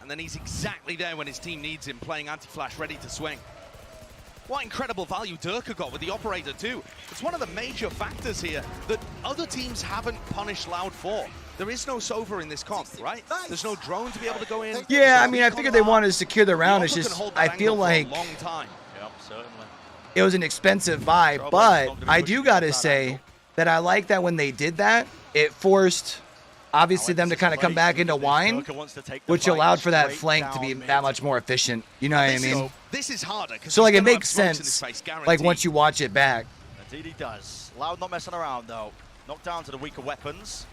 and then he's exactly there when his team needs him, playing anti-flash, ready to swing. What incredible value Durka got with the operator too. It's one of the major factors here that other teams haven't punished Loud for. There is no Sova in this comp, right? There's no drone to be able to go in. Yeah, I mean, I figured they wanted to secure the round. It's just, I feel like it was an expensive buy, but I do gotta say that I like that when they did that, it forced obviously them to kind of come back into wine, which allowed for that flank to be that much more efficient. You know what I mean? This is harder. So like it makes sense, like once you watch it back. Indeed he does. Loud not messing around though. Knocked down to the weaker weapons.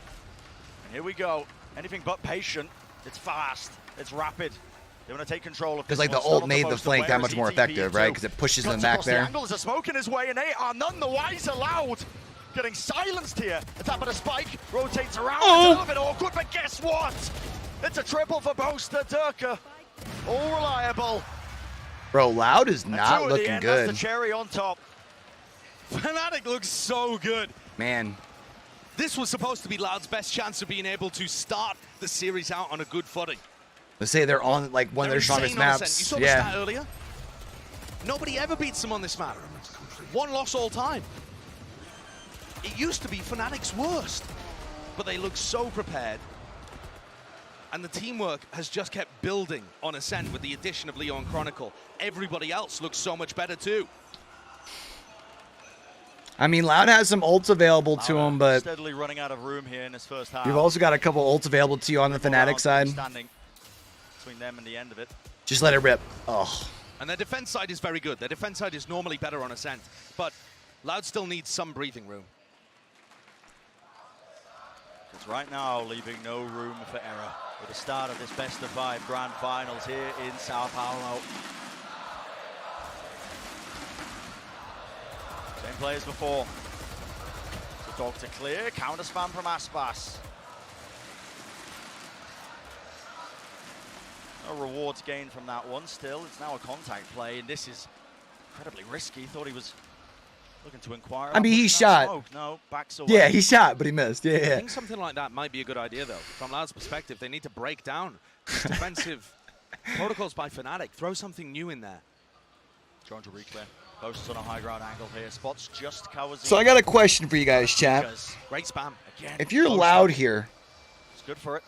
And here we go. Anything but patient. It's fast. It's rapid. They want to take control of this. Because like the ult made the flank that much more effective, right? Because it pushes them back there. The angles are smoking his way, and they are none the wiser. Loud getting silenced here. Attack with a spike, rotates around. It's a little bit awkward, but guess what? It's a triple for Boaster, Durka. All reliable. Bro, Loud is not looking good. That's the cherry on top. FNATIC looks so good. Man. This was supposed to be Loud's best chance of being able to start the series out on a good footing. Let's say they're on like one of their strongest maps. You saw the stat earlier? Nobody ever beats them on this map. One loss all time. It used to be FNATIC's worst, but they look so prepared. And the teamwork has just kept building on Ascent with the addition of Leo and Chronicle. Everybody else looks so much better too. I mean, Loud has some ults available to him, but steadily running out of room here in this first half. you've also got a couple ults available to you on the FNATIC side. Between them and the end of it. Just let it rip. Oh. And their defense side is very good. Their defense side is normally better on Ascent, but Loud still needs some breathing room. Because right now, leaving no room for error with the start of this best-of-5 grand finals here in Sao Paulo. Same play as before. So Dog to clear, counter spam from Aspas. No rewards gained from that one still. It's now a contact play, and this is incredibly risky. Thought he was looking to inquire. I mean, he shot. Smoke. No, backs away. Yeah, he shot, but he missed. Yeah, I yeah. think something like that might be a good idea, though. From Loud's perspective, they need to break down defensive protocols by FNATIC. Throw something new in there. Trying to reclear. Posts on a high ground angle here. Spots just covers. So I got a question for you guys, chat. Great spam. Again, if you're Loud here, it's good for it.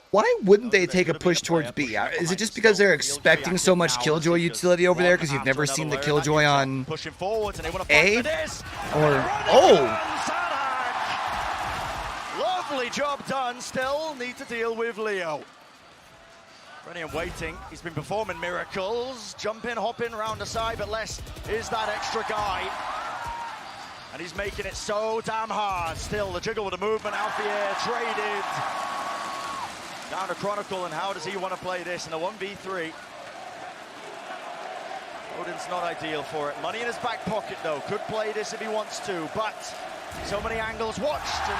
Why wouldn't they take a push towards B? Is it just because they're expecting so much Killjoy utility over there because you've never seen the Killjoy on A? Or, Lovely job done. Still need to deal with Leo. Ready and waiting. He's been performing miracles. Jumping, hopping around the side, but less is that extra guy. And he's making it so damn hard. Still, the jiggle with the movement. Alfier traded. Down to Chronicle, and how does he want to play this in a 1v3? Odin's not ideal for it. Money in his back pocket, though. Could play this if he wants to, but so many angles watched, and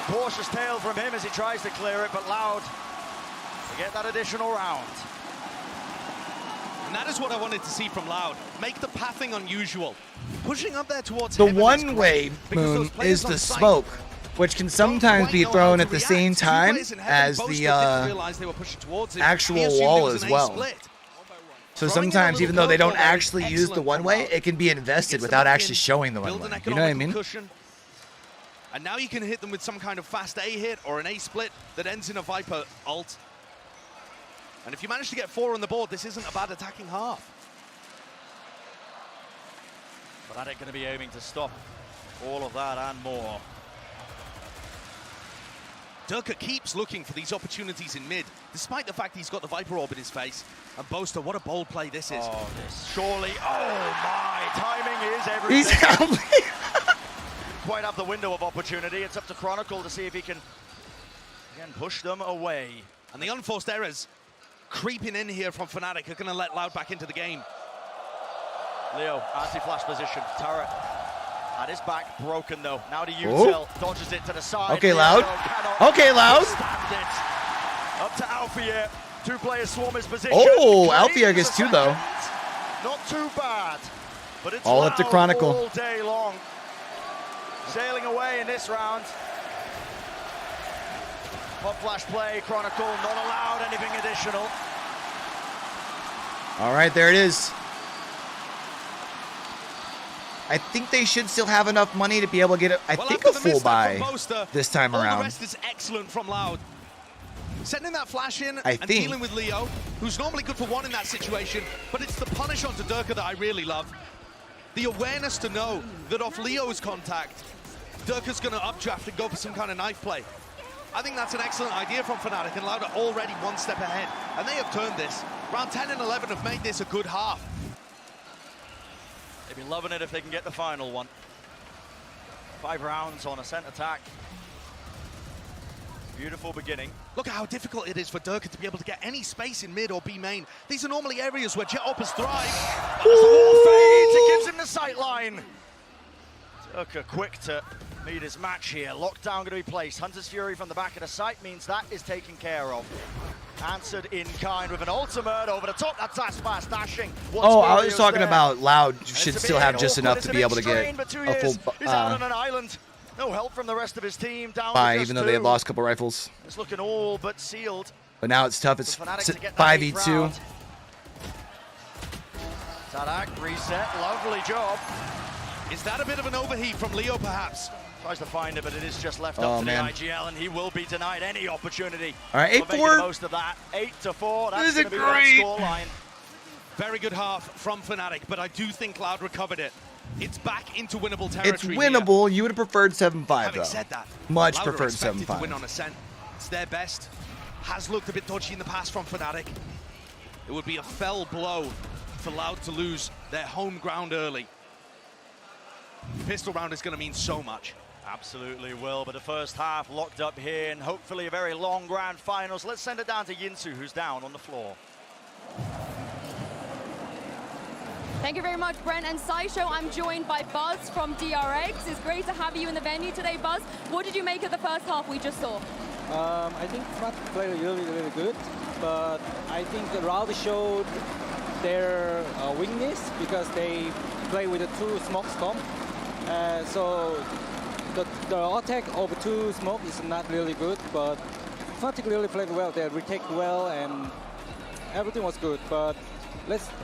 a cautious tail from him as he tries to clear it, but Loud to get that additional round. And that is what I wanted to see from Loud. Make the pathing unusual. Pushing up there towards the heaven one-way moon is the smoke, which can sometimes be thrown at the same time as the actual wall as well. So sometimes, even though they don't actually use the one-way, it can be invested without actually showing the one-way. You know what I mean? And now you can hit them with some kind of fast A hit or an A split that ends in a Viper ult. And if you manage to get 4 on the board, this isn't a bad attacking half. But are they going to be aiming to stop all of that and more? Durka keeps looking for these opportunities in mid, despite the fact he's got the Viper Orb in his face. And Boaster, what a bold play this is. Oh, this surely, oh my, timing is everything. He's Quite up the window of opportunity. It's up to Chronicle to see if he can, again, push them away. And the unforced errors creeping in here from FNATIC are going to let Loud back into the game. Leo, anti-flash position, turret. At his back, broken though. Now to Util, dodges it to the side. Okay, Loud. Okay, Loud. Up to Alfier. 2 players swarm his position. Oh, Alfier gets 2 though. Not too bad, but it's all up to Chronicle all day long. Sailing away in this round. Pop flash play, Chronicle not allowed anything additional. All right, there it is. I think they should still have enough money to be able to get a full buy this time around. All the rest is excellent from Loud. Sending that flash in and dealing with Leo, who's normally good for 1 in that situation, but it's the punish onto Durka that I really love. The awareness to know that off Leo's contact, Durka's going to updraft and go for some kind of knife play. I think that's an excellent idea from FNATIC, and Loud are already 1 step ahead. And they have turned this. Round 10 and 11 have made this a good half. They'd be loving it if they can get the final one. 5 rounds on Ascent attack. Beautiful beginning. Look at how difficult it is for Durka to be able to get any space in mid or B main. These are normally areas where jet hoppers thrive. As the wall fades, it gives him the sight line. Looker quick to meet his match here. Lockdown going to be placed. Hunter's Fury from the back of the site means that is taken care of. Answered in kind with an ultimate over the top. That's Ascent dashing. Oh, I was talking about Loud should still have just enough to be able to get a full He's out on an island. No help from the rest of his team. Down buy, even though they had lost a couple rifles. It's looking all but sealed. But now it's tough. It's 5v2. Tadak, reset. Lovely job. Is that a bit of an overheat from Leo, perhaps? Tries to find it, but it is just left up to the IGL, and he will be denied any opportunity. All right, 8-4. Most of that. 8-4. That's this is going to be great. the scoreline. Very good half from FNATIC, but I do think Cloud recovered it. It's back into winnable territory. It's winnable. Here. You would have preferred 7-5, Having though. said that, much Loud preferred expected 7-5. to win on Ascent. It's their best. Has looked a bit dodgy in the past from FNATIC. It would be a fell blow for Loud to lose their home ground early. Pistol round is going to mean so much. Absolutely will, but the first half locked up here, and hopefully a very long grand finals. Let's send it down to Yinsu, who's down on the floor. Thank you very much, Brent and Saisho. I'm joined by Buzz from DRX. It's great to have you in the venue today, Buzz. What did you make of the first half we just saw? I think FNATIC played really good, but I think the Loud showed their weakness because they play with the 2 smoke comp. So the attack of 2 smoke is not really good, but FNATIC really played well. They retake well and everything was good. But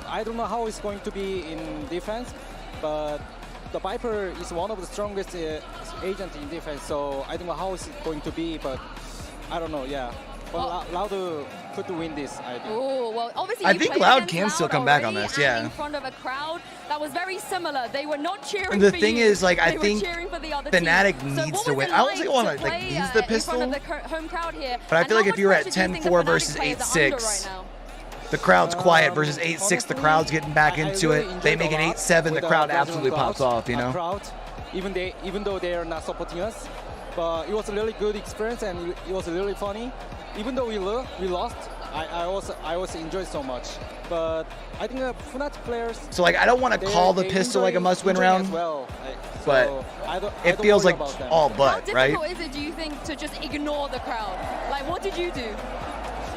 I don't know how it's going to be in defense, but the Viper is one of the strongest agents in defense. So I don't know how it's going to be, but I don't know. Yeah. But Loud could win this, I think. Oh, well, obviously I think Loud can still come back on this, yeah. In front of a crowd that was very similar. They were not cheering the for thing you. is, like, I They think were cheering for the other FNATIC team. needs So to win. I don't think I want to like play, use the in pistol, front of the home crowd here. but I And feel like how if you were much at pressure do you think the 10-4 FNATIC versus players are under 8-6, right now? the crowd's quiet versus 8-6. Honestly, The crowd's getting back into really it. They make it 8-7. The crowd absolutely pops off. You know. Crowd, even though they are not supporting us, but it was a really good experience and it was really funny. Even though we lost, I also enjoyed so much. But I think FNATIC players. So like I don't want to call the pistol like a must-win round, well, but it feels like all but, right? How difficult is it, do you think, to just ignore the crowd? Like, what did you do?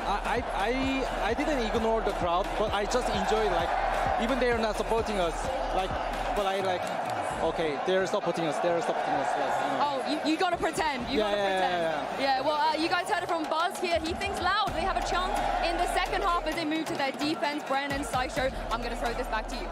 I didn't ignore the crowd, but I just enjoyed, like, even they're not supporting us, like, but I like, okay, they're supporting us, yes. Oh, you gotta pretend, you gotta pretend. Yeah, well, you guys heard it from Buzz here. He thinks Loud, they have a chance in the second half as they move to their defense. Bren and Saisho, I'm gonna throw this back to you.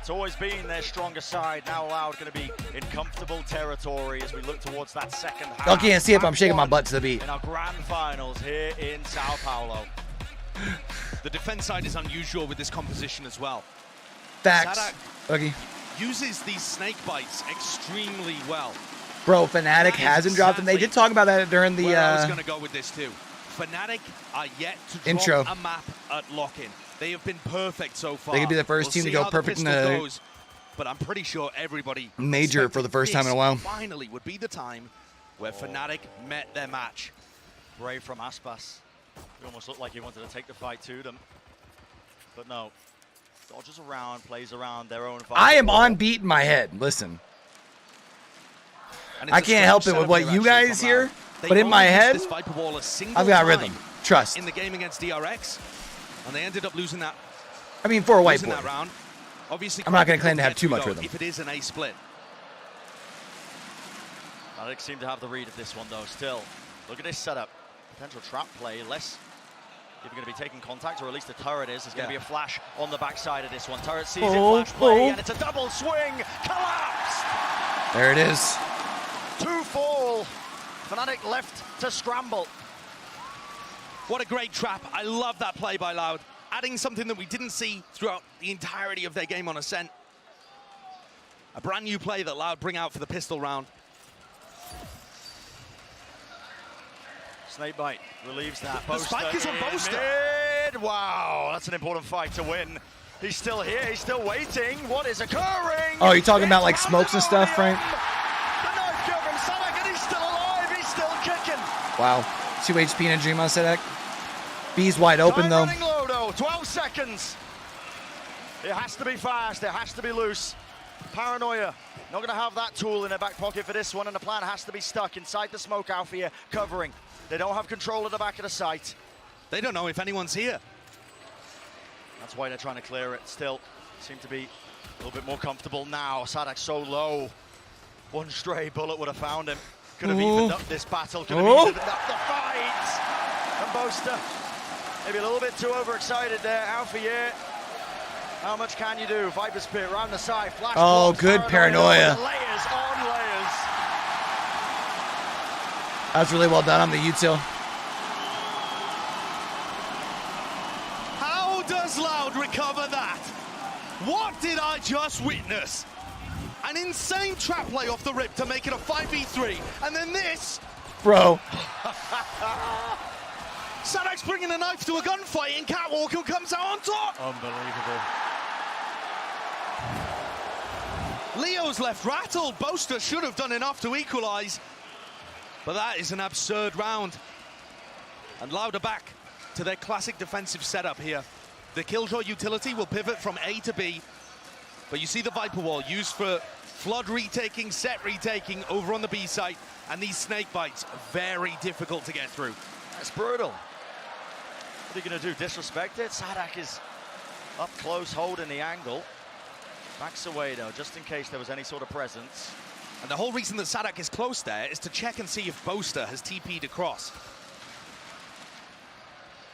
It's always been their stronger side. Now Loud going to be in comfortable territory as we look towards that second half. Y'all can't see it, but I'm shaking my butt to the beat. In our grand finals here in Sao Paulo. The defense side is unusual with this composition as well. Facts. Okay. Uses these snake bites extremely well. Bro, FNATIC hasn't dropped them. They did talk about that during the I was going to go with this too. FNATIC are yet to drop intro. a map at Lockin. They have been perfect so far. They could be the first team to go perfect in the but I'm pretty sure everybody major for the first time in a while. Finally would be the time where FNATIC met their match. Brave from Aspas. He almost looked like he wanted to take the fight to them. But no. Dodges around, plays around their own fight. I am on beat in my head. Listen. I can't help it with what you guys hear, but in my head, I've got rhythm. Trust. In the game against DRX, and they ended up losing that. I mean, for a white boy. That round. Obviously, I'm not going to claim to have too much rhythm. If it is an A split. FNATIC seem to have the read of this one, though, still. Look at this setup. Potential trap play. Less if you're going to be taking contact, or at least the turret is. There's going to be a flash on the backside of this one. Turret sees it, flash play, and it's a double swing. Collapsed! There it is. 2 fall. FNATIC left to scramble. What a great trap. I love that play by Loud. Adding something that we didn't see throughout the entirety of their game on Ascent. A brand new play that Loud bring out for the pistol round. Snakebite relieves that. The spike is on Boaster. Wow, that's an important fight to win. He's still here, he's still waiting. What is occurring? Oh, you're talking about like smokes and stuff, Frank? The knife kill from Sadak, and he's still alive, he's still kicking. Wow. 2 HP and a dream on Sadak. B's wide open though. Lodo, 12 seconds. It has to be fast, it has to be loose. Paranoia, not going to have that tool in their back pocket for this one, and the plan has to be stuck inside the smoke out here, covering. They don't have control of the back of the site. They don't know if anyone's here. That's why they're trying to clear it. Still, seem to be a little bit more comfortable now. Sadak's so low. One stray bullet would have found him. Could have evened up this battle, could have evened up the fight. And Boaster, maybe a little bit too overexcited there. Alpha, yeah. How much can you do? Viper's Pit around the side. Flash blocks, good paranoia. Layers on layers. That was really well done on the util. How does Loud recover that? What did I just witness? An insane trap play off the rip to make it a 5v3, and then this. Bro. Sadak's bringing a knife to a gunfight, and Catwalk who comes out on top. Unbelievable. Leo's left rattled. Boaster should have done enough to equalize, but that is an absurd round. And Loud are back to their classic defensive setup here. The Killjoy utility will pivot from A to B, but you see the Viper Wall used for flood retaking, set retaking over on the B site, and these snake bites, very difficult to get through. That's brutal. What are you going to do, disrespect it? Sadak is up close, holding the angle. Backs away though, just in case there was any sort of presence. And the whole reason that Sadak is close there is to check and see if Boaster has TP'd across.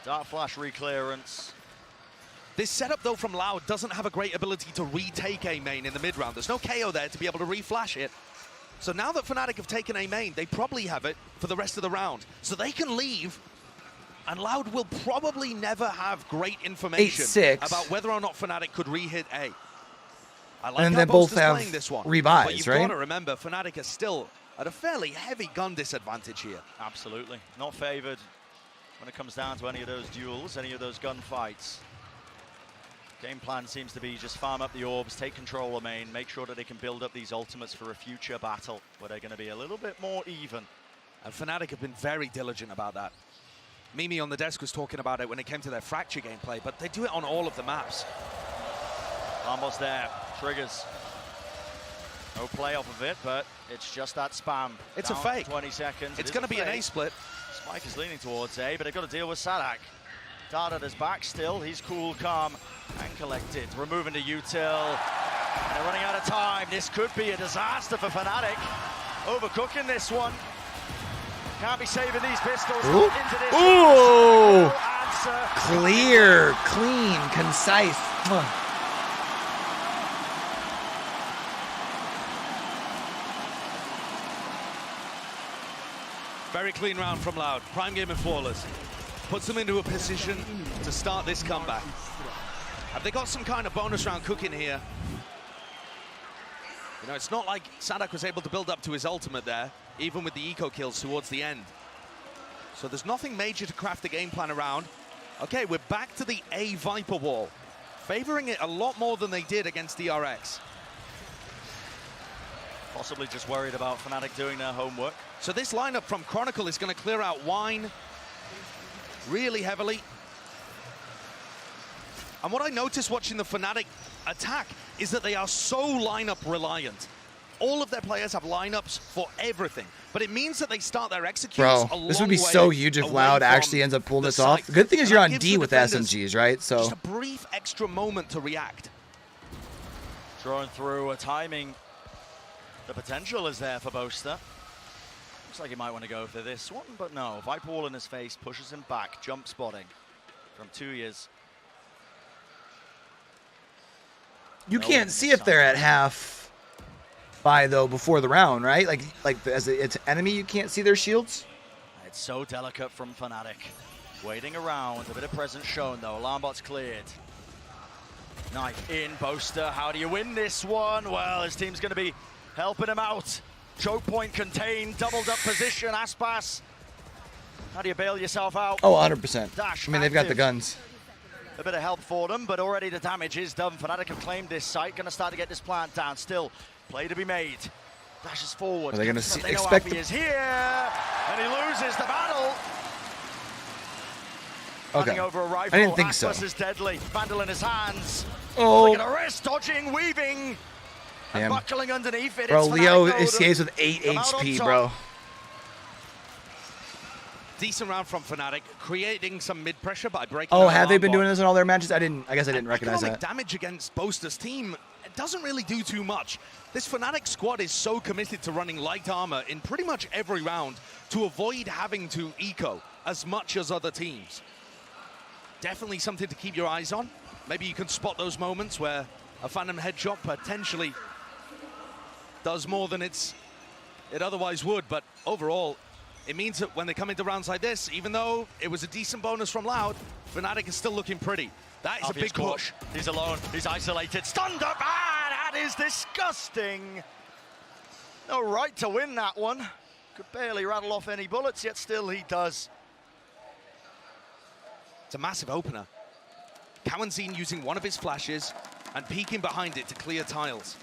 Dark Flash reclearance. This setup, though, from Loud doesn't have a great ability to retake A main in the mid-round. There's no KO there to be able to reflash it. So now that FNATIC have taken A main, they probably have it for the rest of the round. So they can leave, and Loud will probably never have great information 8-6. about whether or not FNATIC could re-hit A. I like And how they both Boaster's have playing this one. revives, but you've right? got to remember, FNATIC are still at a fairly heavy gun disadvantage here. Absolutely. Not favored when it comes down to any of those duels, any of those gunfights. Game plan seems to be just farm up the orbs, take control of main, make sure that they can build up these ultimates for a future battle where they're going to be a little bit more even. And FNATIC have been very diligent about that. Mimi on the desk was talking about it when it came to their Fracture gameplay, but they do it on all of the maps. Almost there. Triggers. No play off of it, but it's just that spam. It's Down a fake. 20 seconds. It's going to be an A split. Spike is leaning towards A, but they've got to deal with Sadak. Dart at his back still. He's cool, calm, and collected. Removing the util. And they're running out of time. This could be a disaster for FNATIC. Overcooking this one. Can't be saving these pistols. Ooh. Into this. Ooh. Answer. Clear, clean, concise. Very clean round from Loud. Prime game of Flawless. Puts them into a position to start this comeback. Have they got some kind of bonus round cooking here? You know, it's not like Sadak was able to build up to his ultimate there, even with the eco kills towards the end. So there's nothing major to craft the game plan around. Okay, we're back to the A Viper Wall, favoring it a lot more than they did against DRX. Possibly just worried about FNATIC doing their homework. So this lineup from Chronicle is going to clear out Wine really heavily. And what I noticed watching the FNATIC attack is that they are so lineup reliant. All of their players have lineups for everything, but it means that they start their executes a long This would be way so huge if away Loud from actually ends up pulling the this off. site. The good thing is And you're that on gives D the with defenders SMGs, right? So just a brief extra moment to react. Drawing through a timing. The potential is there for Boaster. Looks like he might want to go for this one, but no. Viper Wall in his face pushes him back. Jump spotting from 2 years. you can't see if they're at half by though before the round, right? Like as it's enemy, you can't see their shields. It's so delicate from FNATIC. Waiting around, a bit of presence shown though. Alarm bot's cleared. Knife in, Boaster. How do you win this one? Well, his team's going to be helping him out. Choke point contained, doubled up position. Aspas. How do you bail yourself out? Oh, 100%. Dash I mean, they've got the active. guns. A bit of help for them, but already the damage is done. FNATIC have claimed this site. Going to start to get this plant down. Still, play to be made. Dashes forward. Are they going They to know expect? Alfie is here, and he loses the battle. Running over a rifle. I didn't think so. Aspas is deadly. Vandal in his hands. Oh. Look at the wrist, dodging, weaving, and buckling underneath it. Bro, It's Leo FNATIC escapes with 8 HP, bro. Decent round from FNATIC, creating some mid-pressure by breaking. Oh, have they been doing this in all their matches? I guess I didn't recognize that. Damage against Boaster's team, it doesn't really do too much. This FNATIC squad is so committed to running light armor in pretty much every round to avoid having to eco as much as other teams. Definitely something to keep your eyes on. Maybe you can spot those moments where a Phantom headshot potentially does more than it otherwise would, but overall, it means that when they come into rounds like this, even though it was a decent bonus from Loud, FNATIC is still looking pretty. That is a big push. He's alone, he's isolated, stunned up, that is disgusting. No right to win that one. Could barely rattle off any bullets, yet still he does. It's a massive opener. Cowanzine using one of his flashes and peeking behind it to clear tiles.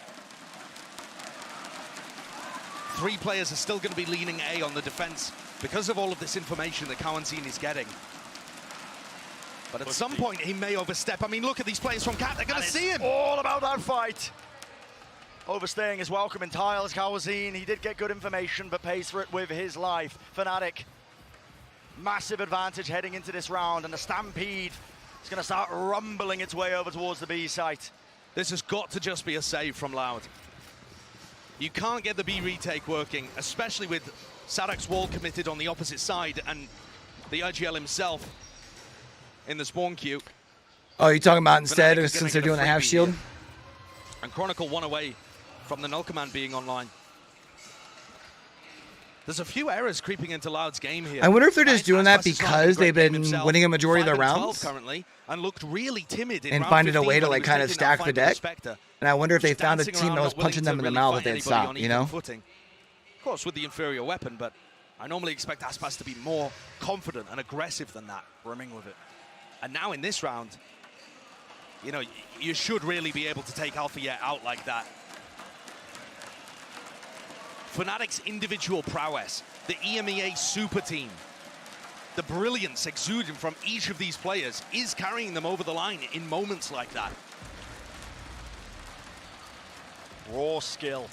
3 players are still going to be leaning A on the defense because of all of this information that Cowanzine is getting. But at some point, he may overstep. I mean, look at these players from Cat. They're going to see him. All about that fight. Overstaying his welcome in tiles. Cowanzine, he did get good information, but pays for it with his life. FNATIC, massive advantage heading into this round, and the Stampede is going to start rumbling its way over towards the B site. This has got to just be a save from Loud. You can't get the B retake working, especially with Sadak's wall committed on the opposite side and the IGL himself in the spawn queue. Oh, you're talking about instead, since they're doing a half shield? And Chronicle 1 away from the null command being online. There's a few errors creeping into Loud's game here. I wonder if they're just doing that because they've been winning a majority of their rounds currently and looked really timid in and round finding a 15 way to when like he was kind of taking stack that the fight with deck. Spectre. And I wonder if they Just found a dancing team that around, was not willing punching to them in the really mouth fight that they'd anybody stop, on you even know? footing. Of course, with the inferior weapon, but I normally expect Aspas to be more confident and aggressive than that, brimming with it. And now in this round, you know, you should really be able to take Alpha out like that. FNATIC's individual prowess, the EMEA super team, the brilliance exuding from each of these players is carrying them over the line in moments like that. Raw skill.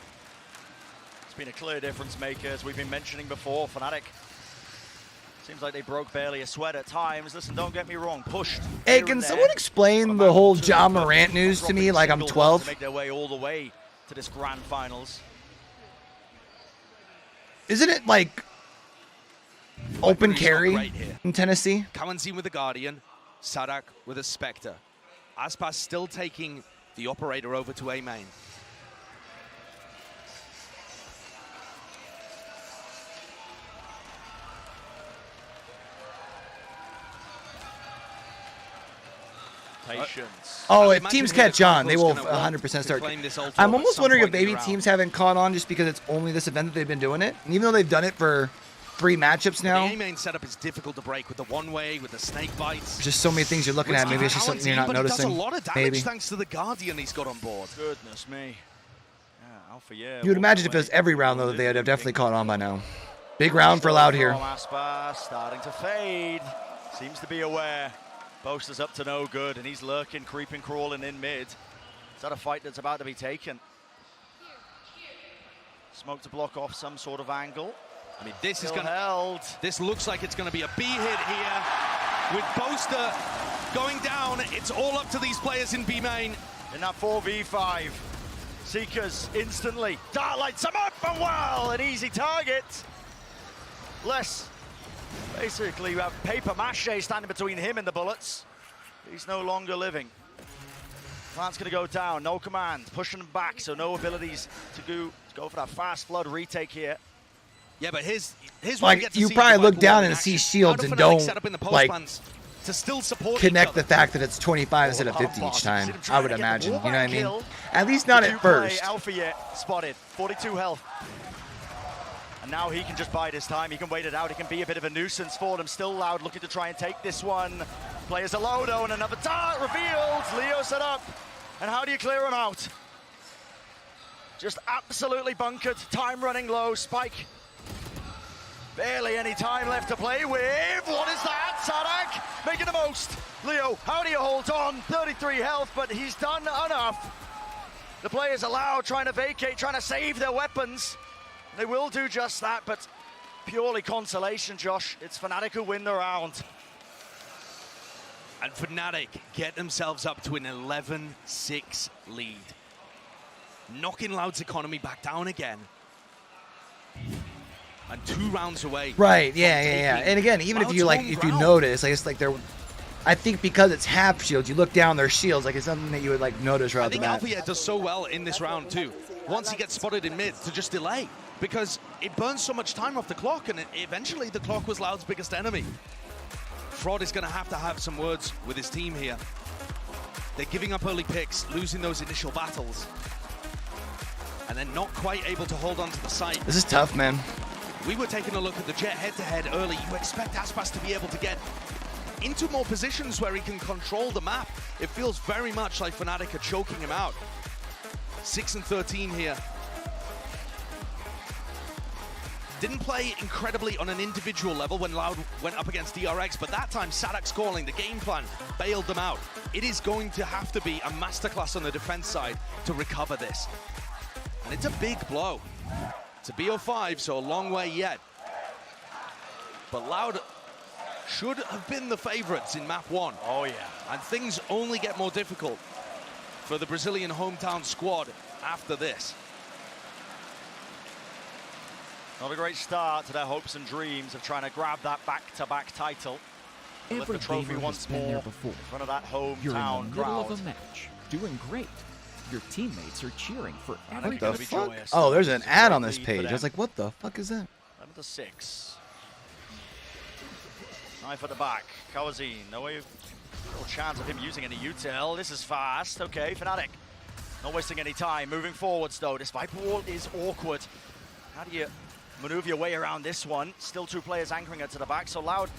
It's been a clear difference maker, as we've been mentioning before. FNATIC seems like they broke barely a sweat at times. Listen, don't get me wrong, pushed. Hey, can someone explain the whole Ja Morant news to me like I'm 12? To make their way all the way to this grand finals. Isn't it like open carry in Tennessee? Cowanzine with a Guardian, Sadak with a Spectre. Aspas still taking the operator over to A main. Patience. Oh, if teams catch on, they will 100% start. I'm almost wondering if maybe teams haven't caught on just because it's only this event that they've been doing it. And even though they've done it for 3 matchups now. The A-main setup is difficult to break with the one-way, with the snake bites. Just so many things you're looking at. Maybe it's just something you're not noticing. He does a lot of damage maybe. thanks to the Guardian he's got on board. Goodness me. Yeah, Alpha, yeah. You would imagine if it was every round, though, that they'd have definitely caught on by now. Big round for Loud here. Aspas starting to fade. Seems to be aware. Boaster's up to no good, and he's lurking, creeping, crawling in mid. Is that a fight that's about to be taken? Smoke to block off some sort of angle. I mean, this Still is going held. This looks like it's going to be a B hit here. With Boaster going down, it's all up to these players in B main. In that 4v5, Seekers instantly. Dart lights him up, and well, an easy target. Less. Basically, you have paper mache standing between him and the bullets. He's no longer living. Plant's going to go down, no command, pushing him back, so no abilities to go for that fast flood retake here. Yeah, but here's like you probably look down and see shields and don't like to still support connect the fact that it's 25 instead of 50 each time. I would imagine, you know what I mean? At least not at first. Alpha yet spotted, 42 health. And now he can just bide his time. He can wait it out. He can be a bit of a nuisance for them. Still Loud looking to try and take this one. Players are low though, and another dart revealed. Leo set up. And how do you clear him out? Just absolutely bunkered. Time running low. Spike. Barely any time left to play with. What is that? Sadak making the most. Leo, how do you hold on? 33 health, but he's done enough. The players are Loud, trying to vacate, trying to save their weapons. They will do just that, but purely consolation, Josh. It's FNATIC who win the round. And FNATIC get themselves up to an 11-6 lead. Knocking Loud's economy back down again. And 2 rounds away. Right, yeah. And again, even if you notice, I guess like I think because it's half shields, you look down their shields, like it's something that you would like notice right off the bat. I think Alpha does so well in this round too. Once he gets spotted in mid, to just delay, because it burns so much time off the clock, and eventually the clock was Loud's biggest enemy. Fraud is going to have some words with his team here. They're giving up early picks, losing those initial battles, and then not quite able to hold on to the site. This is tough, man. We were taking a look at the Jet head-to-head early. You expect Aspas to be able to get into more positions where he can control the map. It feels very much like FNATIC are choking him out. 6 and 13 here. Didn't play incredibly on an individual level when Loud went up against DRX, but that time SADAC's calling, the game plan bailed them out. It is going to have to be a masterclass on the defense side to recover this. And it's a big blow. It's a BO5, so a long way yet. But Loud should have been the favorites in map 1. Oh, yeah. And things only get more difficult for the Brazilian hometown squad after this. Not a great start to their hopes and dreams of trying to grab that back-to-back title. Lift the trophy once more in front of that hometown You're in the middle crowd. of a match, doing great. Your teammates are cheering for What the fuck? Oh, there's an ad on this page. I was like, what the fuck is that? 11-6. Knife at the back. Kawazine, no chance of him using any util. This is fast. Okay, FNATIC. Not wasting any time. Moving forwards, though. This Viper wall is awkward. How do you maneuver your way around this one? Still 2 players anchoring it to the back, so Loud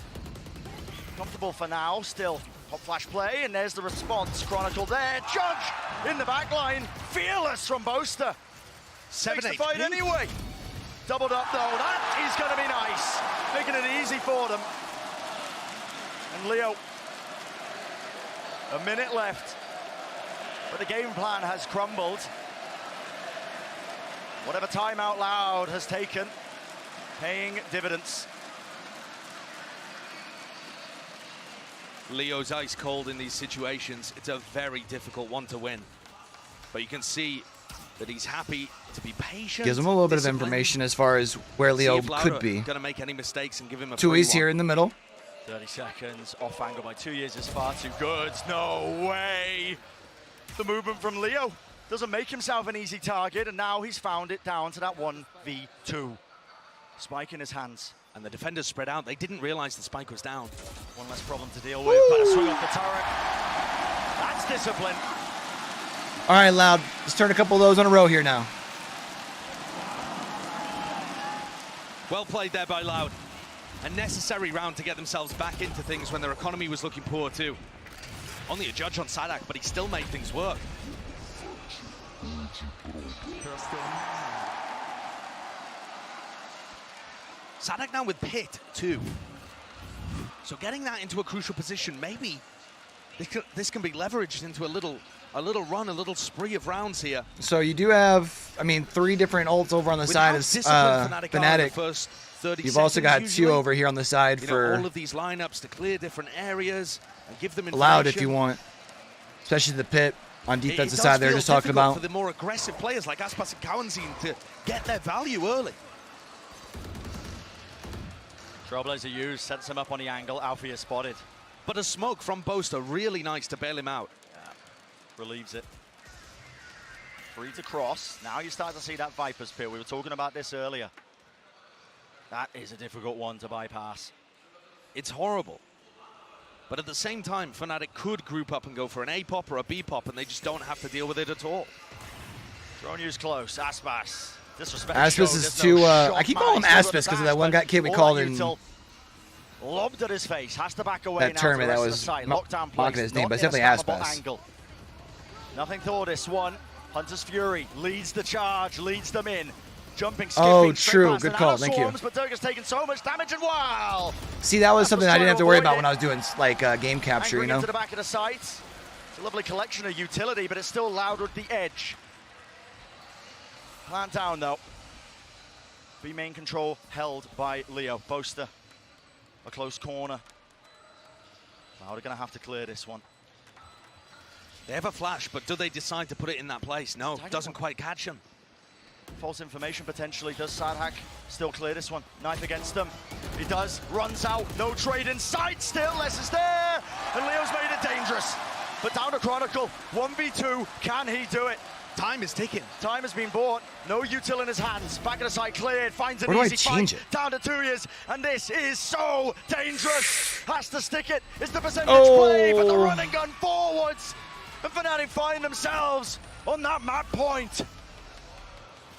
comfortable for now. Still hot flash play, and there's the response. Chronicle there. Judge in the back line. Fearless from Boaster. 7 Takes the fight anyway. Doubled up, though. That is going to be nice. Making it easy for them. And Leo, a minute left, but the game plan has crumbled. Whatever timeout Loud has taken, paying dividends. Leo's ice cold in these situations. It's a very difficult one to win. But you can see that he's happy to be patient. Gives him a little bit of information as far as where Leo could be. Gonna make any mistakes and give him a Tui's here in the middle. 30 seconds, off angle by 2 years is far too good. No way! The movement from Leo doesn't make himself an easy target, and now he's found it down to that 1v2. Spike in his hands. And the defenders spread out. They didn't realize the spike was down. One less problem to deal with. Better swing off the turret. That's discipline. All right, Loud. Let's turn a couple of those on a row here now. Well played there by Loud. A necessary round to get themselves back into things when their economy was looking poor too. Only a judge on SADAC, but he still made things work. SADAC now with Pit too. So getting that into a crucial position, maybe this can be leveraged into a little run, a little spree of rounds here. So you do have, I mean, 3 different ults over on the side of FNATIC. First 30 You've also got usually. 2 over here on the side for all of these lineups to clear different areas and give them information. Loud if you want, especially the Pit on defensive side they're just talking about. For the more aggressive players like Aspas and Kawazine to get their value early. Trailblazer used, sets him up on the angle. Alfie is spotted. But a smoke from Boaster, really nice to bail him out. Yeah, relieves it. Free to cross. Now you start to see that Viper's Pit. We were talking about this earlier. That is a difficult one to bypass. It's horrible. But at the same time, FNATIC could group up and go for an A pop or a B pop, and they just don't have to deal with it at all. Drone use close. Aspas. Disrespect. Aspas is too. I keep calling him Aspas because of that one kid we called in. Lobbed at his face. Has to back away that now tournament to the that rest was of the site. Lockdown mocking his name, but it's definitely Aspas. Angle. Nothing for this one. Hunter's Fury leads the charge, leads them in. Jumping, skipping, Oh, straight true. past Good the call. nano Thank you. swarms, but Durga's taking so much damage, and wow! See, that was something I didn't have to worry about avoid when I was doing like game capture, you Anchoring know? into the back of the site. It's a lovely collection of utility, but it's still Loud with the edge. Plant down, though. B main control held by Leo. Boaster, a close corner. Loud are going to have to clear this one. They have a flash, but do they decide to put it in that place? No, doesn't quite catch him. False information potentially. Does Sadhack still clear this one? Knife against them. He does. Runs out. No trade in sight. Still, Les is there. And Leo's made it dangerous. But down to Chronicle. 1v2. Can he do it? Time is ticking. Time has been bought. No util in his hands. Back of the side cleared. Finds an Where do I easy change fight. it? Down to 2 years. And this is so dangerous. Has to stick it. It's the percentage play. But the running gun forwards. And FNATIC find themselves on that map point.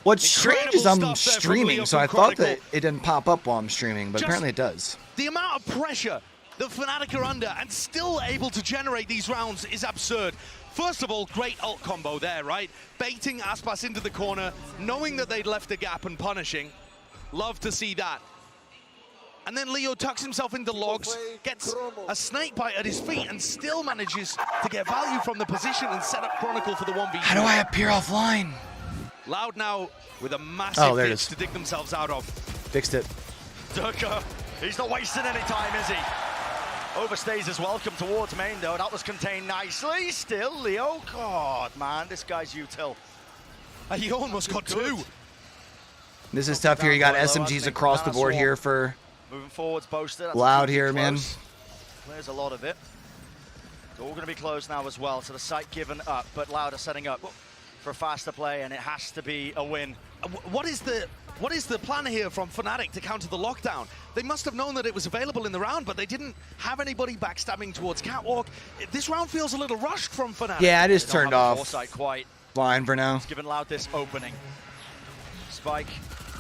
What's strange is I'm Incredible stuff there from streaming, Leo so from I thought Chronicle. that it didn't pop up while I'm streaming, but Just- apparently it does. The amount of pressure that FNATIC are under and still able to generate these rounds is absurd. First of all, great ult combo there, right? Baiting Aspas into the corner, knowing that they'd left a gap and punishing. Love to see that. And then Leo tucks himself into logs, gets a snake bite at his feet, and still manages to get value from the position and set up Chronicle for the 1v2. How do I appear offline? Loud now with a massive there it ditch is. to dig themselves out of. Fixed it. Durga, he's not wasting any time, is he? Overstays his welcome towards main, though. That was contained nicely. Still, Leo. God, man, this guy's util. He almost got two. This is tough here. You got SMGs across the board here for Moving forwards, Boaster. That's Loud a here, man. close. Clears a lot of it. It's all going to be closed now as well, so the site given up, but Loud are setting up for a faster play, and it has to be a win. What is the plan here from FNATIC to counter the lockdown? They must have known that it was available in the round, but they didn't have anybody backstabbing towards Catwalk. This round feels a little rushed from FNATIC. Yeah, I just They don't turned have the off foresight quite. line for now. It's given Loud this opening. Spike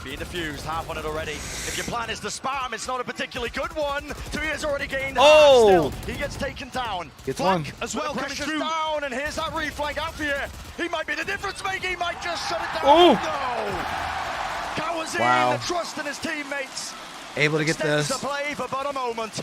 being defused, half on it already. If your plan is to spam, it's not a particularly good one. 2 years already gained. Oh! Still, he gets taken down. Gets one. As well, coming Pressure's through. down, and here's that reflank out for you. He might be the difference maker. He might just shut it down. Oh! No! Kawazin, Wow. the trust in his teammates. Able to get Extends this. the play for but a moment.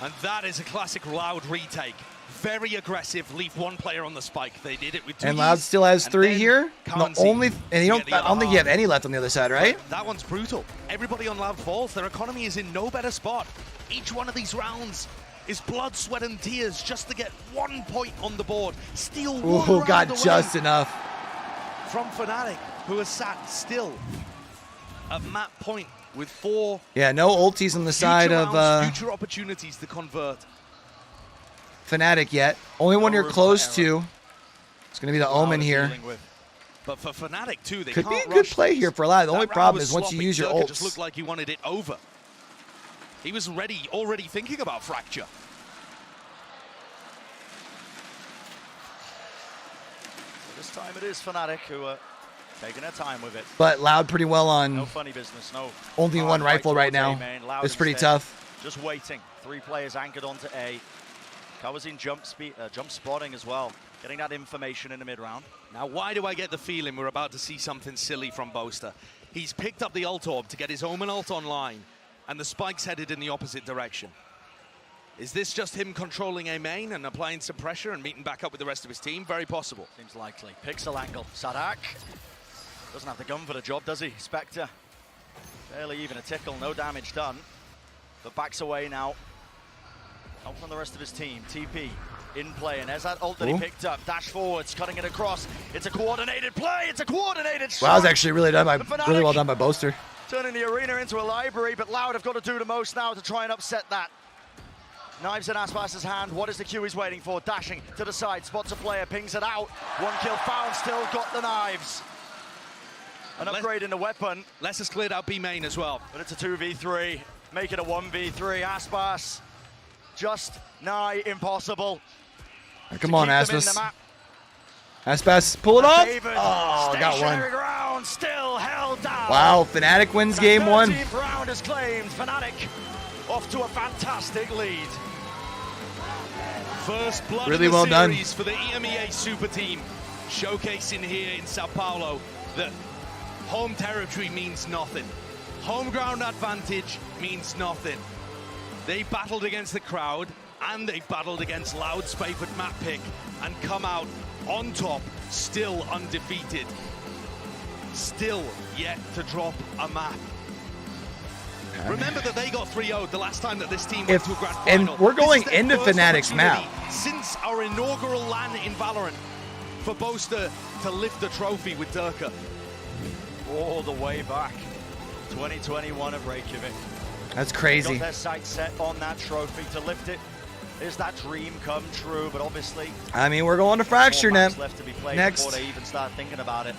And that is a classic Loud retake. Very aggressive, leave one player on the spike. They did it with two. And Loud still has 3 here. Kanzi And you don't. I don't think you have any left on the other side, right? That one's brutal. Everybody on Loud falls. Their economy is in no better spot. Each one of these rounds is blood, sweat, and tears just to get 1 point on the board. Steal one Ooh, round got away just enough. from FNATIC, who has sat still at map point with 4 Yeah, no ultis on the side future of rounds, future opportunities to convert. FNATIC yet. Only one you're close to. It's going to be the Omen here. But for FNATIC too, they Could be can't a good rush play this. here for Loud. The only That round problem was is once you sloppy. use your Durga just ults. looked like he wanted it over. He was already thinking about fracture. This time it is FNATIC who are taking their time with it. But Loud pretty well No on funny business, no. only hard one fight rifle right towards A now. main. Loud It's pretty instead, tough. Just waiting. 3 players anchored onto A. Kawazin jump spotting as well. Getting that information in the mid-round. Now, why do I get the feeling we're about to see something silly from Boaster? He's picked up the ult orb to get his Omen ult online, and the spike's headed in the opposite direction. Is this just him controlling A main and applying some pressure and meeting back up with the rest of his team? Very possible. Seems likely. Pixel angle. Sadhack doesn't have the gun for the job, does he? Spectre. Barely even a tickle. No damage done. But backs away now. Help from the rest of his team. TP in play, and there's that ult that he picked up. Dash forwards, cutting it across. It's a coordinated play. It's a coordinated shot. Wow, that was actually really well done by Boaster. Turning the arena into a library, but Loud have got to do the most now to try and upset that. Knives in Aspas's hand. What is the cue he's waiting for? Dashing to the side, spots a player, pings it out. 1 kill found, still got the knives. An upgrade in the weapon. Les has cleared out B main as well. But it's a 2v3. Make it a 1v3. Aspas just nigh impossible. Come on, Aspas. Aspas, pull it off. Oh, got one. Ground, still held down. Wow, FNATIC wins game 1. 13th round is claimed. FNATIC off to a fantastic lead. First blood Really in the well done. series for the EMEA super team. Showcasing here in Sao Paulo that home territory means nothing. Home ground advantage means nothing. They battled against the crowd, and they battled against Loud's favorite map pick, and come out on top, still undefeated. Still yet to drop a map. Remember that they got 3-0'd the last time that this team went to a grand final. And we're going into FNATIC's map. Since our inaugural LAN in Valorant for Boaster to lift the trophy with Durka. All the way back, 2021 at Reykjavik. That's crazy. Got their sights set on that trophy to lift it. Is that dream come true? But obviously, I mean, we're going to Fracture next next. before they even start thinking about it.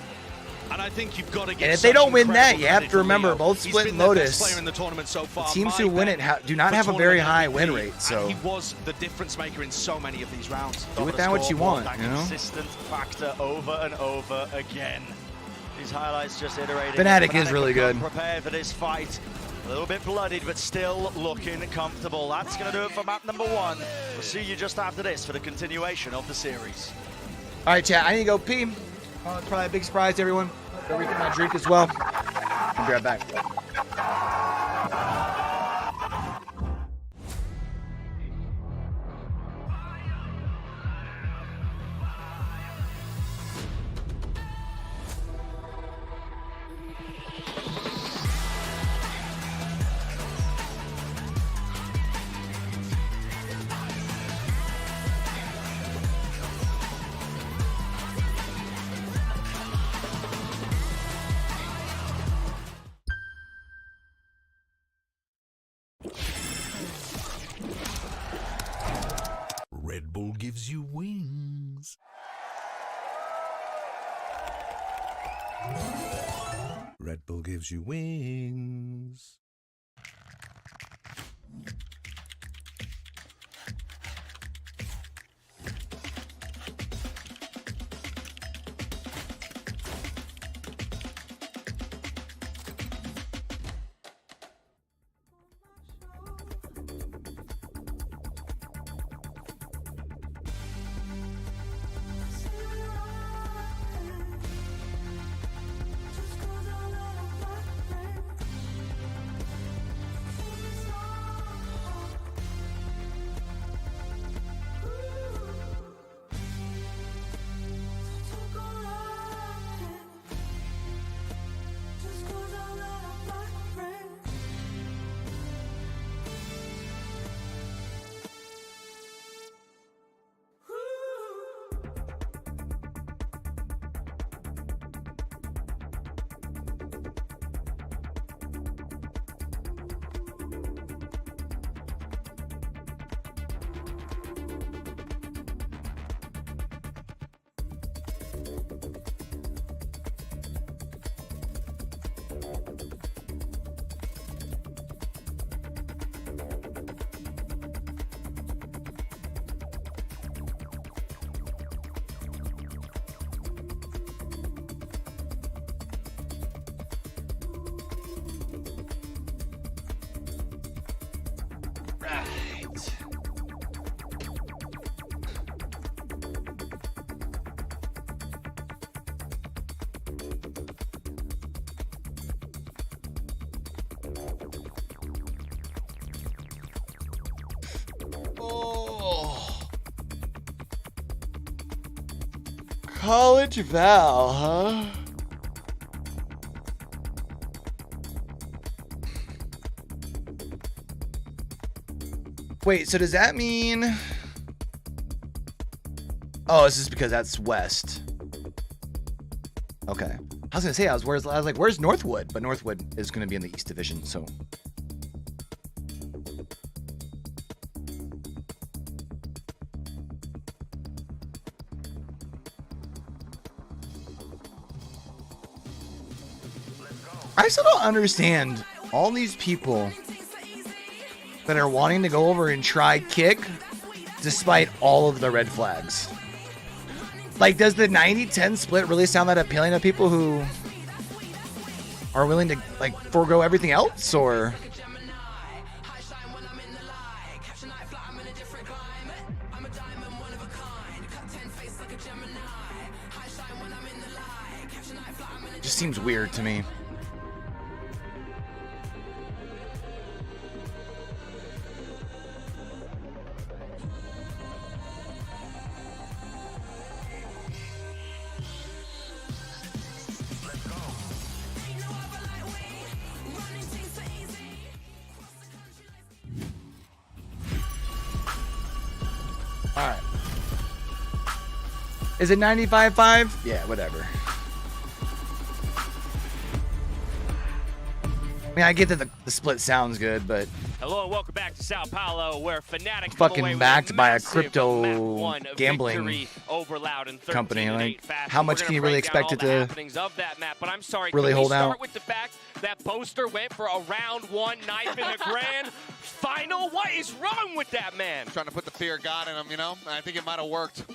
And I think you've got to get. And if they don't win that, you have to remember both Split and Lotus. The teams who win it do not have a very high win rate. So he was the difference maker in so many of these rounds. Do with that what you want, that you know. Consistent factor over and over again. These highlights just iterating. FNATIC is really good. Prepared for this fight. A little bit bloodied, but still looking comfortable. That's going to do it for map number 1. We'll see you just after this for the continuation of the series. All right, chat. I need to go pee. It's probably a big surprise to everyone. Go get my drink as well. I'll be right back. Red Bull gives you wings. Red Bull gives you wings. College Val, huh? Wait, so does that mean... Oh, this is because that's west. Okay. I was gonna say, I was like, where's Northwood? But Northwood is gonna be in the East Division, so... I still don't understand all these people that are wanting to go over and try kick despite all of the red flags. Like, does the 90-10 split really sound that appealing to people who are willing to, like, forego everything else, or... Just seems weird to me. All right. Is it 95.5? Yeah, whatever. I mean, I get that the split sounds good, but hello and welcome back to Sao Paulo, where FNATIC fucking backed by a crypto gambling over Loud in company. Like, how much can you really expect it to of that map? But I'm sorry, really hold out? Start with the fact that Boaster went for a round one knife in the grand final. What is wrong with that man? Trying to put the fear of God in him, you know? I think it might have worked.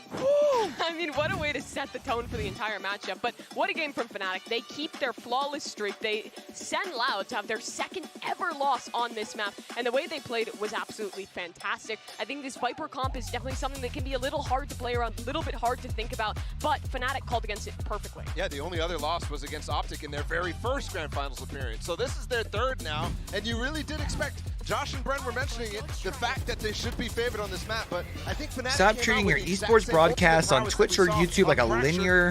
I mean, what a way to set the tone for the entire matchup. But what a game from FNATIC. They keep their flawless streak. They send Loud to have their second ever loss on this map. And the way they played it was absolutely fantastic. I think this Viper comp is definitely something that can be a little hard to play around, a little bit hard to think about. But FNATIC called against it perfectly. Yeah, the only other loss was against Optic in their very first Grand Finals appearance. So this is their third now. And you really did expect, Josh and Bren were mentioning it, the fact that they should be favored on this map. But I think FNATIC stop treating your esports broadcast on Twitch or YouTube like a linear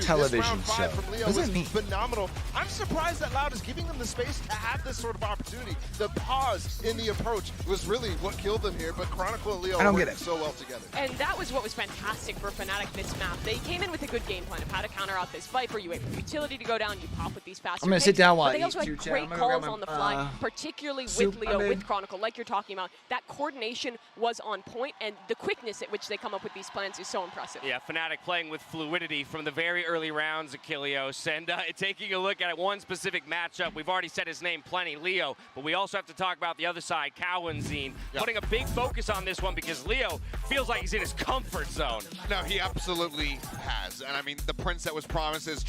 television show. What does that mean? Phenomenal. I'm surprised that Loud is giving them the space to have this sort of opportunity. The pause in the approach was really what killed them here, but Chronicle and Leo worked so well together. And that was what was fantastic for FNATIC this map. They came in with a good game plan of how to counter out this Viper. You wait for utility to go down, you pop with these faster I'm going to sit down while I They also had great calls on the fly, particularly with Leo, with Chronicle, like you're talking about. That coordination was on point, and the quickness at which they come up with these plans is so impressive. Yeah, FNATIC playing with fluidity from the very early rounds, Achilleos. And taking a look at one specific matchup, we've already said his name plenty, Leo, but we also have to talk about the other side, Cowanzine, putting a big focus on this one because Leo feels like he's in his comfort zone. No, he absolutely has. And I mean, the prince that was promised, as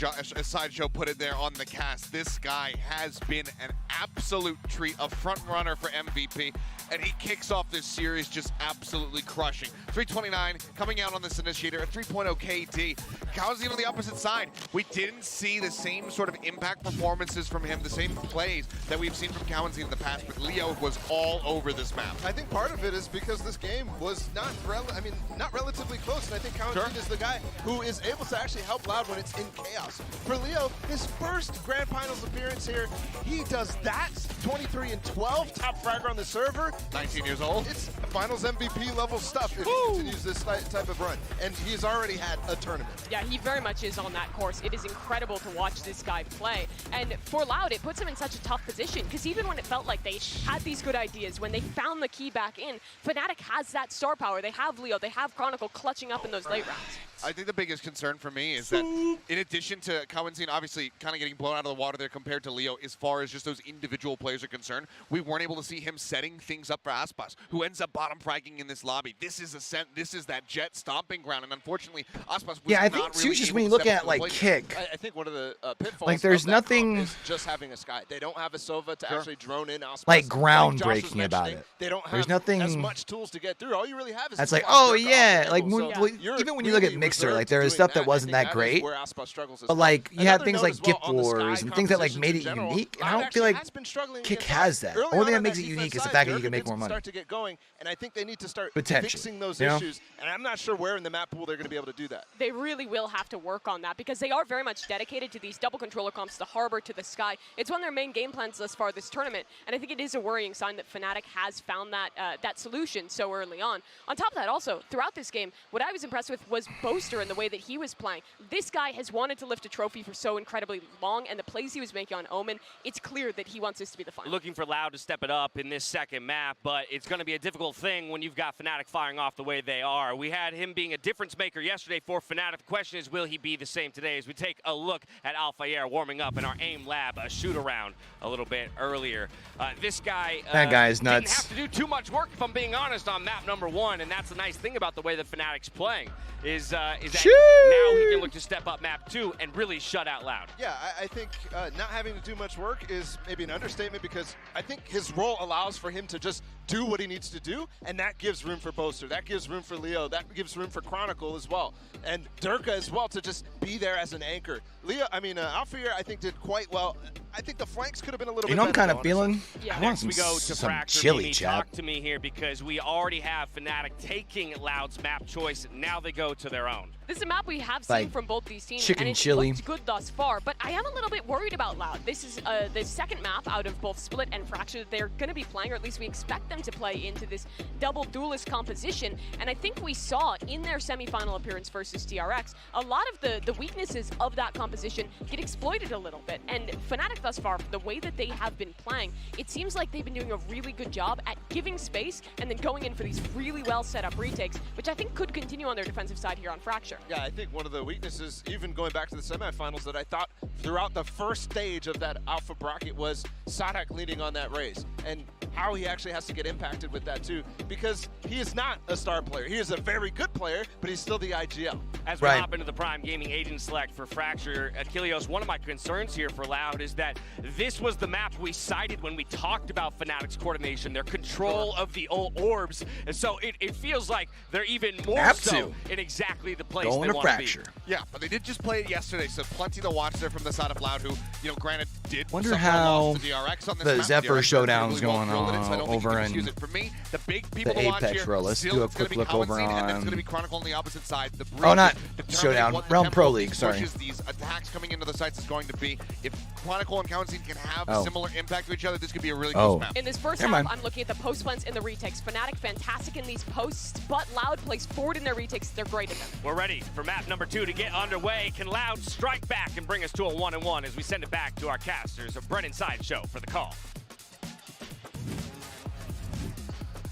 Sideshow put it there on the cast, this guy has been an absolute treat, a front runner for MVP, and he kicks off this series just absolutely crushing. 329 coming out on this initiator, a 3.0 KD. Cowanzine on the opposite side. We didn't see the same sort of impact performances from him, the same plays that we've seen from Cowanzine in the past, but Leo was all over this map. I think part of it is because this game was not relatively close, and I think Cowanzine is the guy who is able to actually help Loud when it's in chaos. For Leo, his first Grand Finals appearance here, he does that. 23-12, top fragger on the server. 19 years old. It's Finals MVP level stuff if he continues this type of run, and he's already had a tournament. Yeah, he very much is on that course. It is incredible to watch this guy play. And for Loud, it puts him in such a tough position, because even when it felt like they had these good ideas, when they found the key back in, FNATIC has that star power. They have Leo, they have Chronicle clutching up in those late rounds. I think the biggest concern for me is that in addition to Cowanzine obviously kind of getting blown out of the water there compared to Leo, as far as just those individual players are concerned, we weren't able to see him setting things up for Aspas, who ends up bottom fragging in this lobby. This is Ascent, this is that Jet stomping ground, and unfortunately, Aspas was I think too, just when you look at like Kick, I think one of the pitfalls like there's nothing is just having a Sky. They don't have a Sova to actually drone in Aspas. like groundbreaking about it. They don't have there's nothing as much tools to get through. All you really have is that's like, oh yeah, like even when you look at Mixer, like there is stuff that wasn't that great, but like you had things like Gift Wars and things that like made it unique, and I don't feel like Kick has that. The only thing that makes it unique is the fact that you can make more money. Start to get going, and I think they need to start Potentially, fixing those you know? issues, and I'm not sure where in the map pool they're going to be able to do that. They really will have to work on that, because they are very much dedicated to these double controller comps, the Harbor to the Sky. It's one of their main game plans thus far this tournament, and I think it is a worrying sign that FNATIC has found that that solution so early on. On top of that, also, throughout this game, what I was impressed with was Boaster and the way that he was playing. This guy has wanted to lift a trophy for so incredibly long, and the plays he was making on Omen, it's clear that he wants this to be the final. Looking for Loud to step it up in this second map, but it's going to be a difficult thing when you've got FNATIC firing off the way they are. We had him being a difference maker yesterday for FNATIC. The question is, will he be the same today? As we take a look at Alphayer warming up in our AIM lab, a shoot-around a little bit earlier. This guy that guy is nuts. Didn't have to do too much work, if I'm being honest, on map number 1, and that's the nice thing about the way that FNATIC's playing, is that now he can look to step up map 2 and really shut out Loud. Yeah, I think not having to do much work is maybe an understatement, because I think his role allows for him to just do what he needs to do, and that gives room for Boaster, that gives room for Leo, that gives room for Chronicle as well, and Durka as well to just be there as an anchor. Alfir, I think, did quite well. I think the flanks could have been a little bit better. I'm kind of feeling. Yeah. I want Next we go to some Fracture. chili, Mimi, chat. talk to me here because we already have FNATIC taking Loud's map choice. Now they go to their own. This is a map we have seen Like from both these teams, chicken and it's chili. looked good thus far, but I am a little bit worried about Loud. This is the second map out of both Split and Fracture that they're going to be playing, or at least we expect them to play into this double duelist composition, and I think we saw in their semifinal appearance versus DRX, a lot of the weaknesses of that composition get exploited a little bit, and FNATIC thus far, the way that they have been playing, it seems like they've been doing a really good job at giving space and then going in for these really well set up retakes, which I think could continue on their defensive side here on Fracture. Yeah, I think one of the weaknesses, even going back to the semifinals, that I thought throughout the first stage of that alpha bracket was Sadak leading on that race, and how he actually has to get impacted with that too, because he is not a star player. He is a very good player, but he's still the IGL. As we hop into the Prime Gaming agent select for Fracture, Achilleos, one of my concerns here for Loud is that this was the map we cited when we talked about FNATIC's coordination, their control of the orbs, and so it feels like they're even more so in exactly the place they want to be. Yeah, but they did just play it yesterday, so plenty to watch there from the side of Loud, who, you know, granted did. Wonder how the DRX on this the map. Zephyr DRX showdown's really going won't it, so I on don't think you over can in excuse it. For me, the big people the to watch Apex here, row. Let's still do a it's gonna quick be look over Coliseum, and then it's on. going to be Chronicle on the opposite side. The Oh, not determining showdown. what the Realm tempo Pro League, sorry. pushes these attacks coming into the sites is going to be. If Chronicle and Coliseum can have similar impact to each other, this could be a really close map. In this first half, I'm looking at the post plants and the retakes. FNATIC fantastic in these posts, but Loud plays forward in their retakes. They're great at them. We're ready for map number 2 to get underway. Can Loud strike back and bring us to a 1-1 as we send it back to our casters of Brennan Sideshow for the call?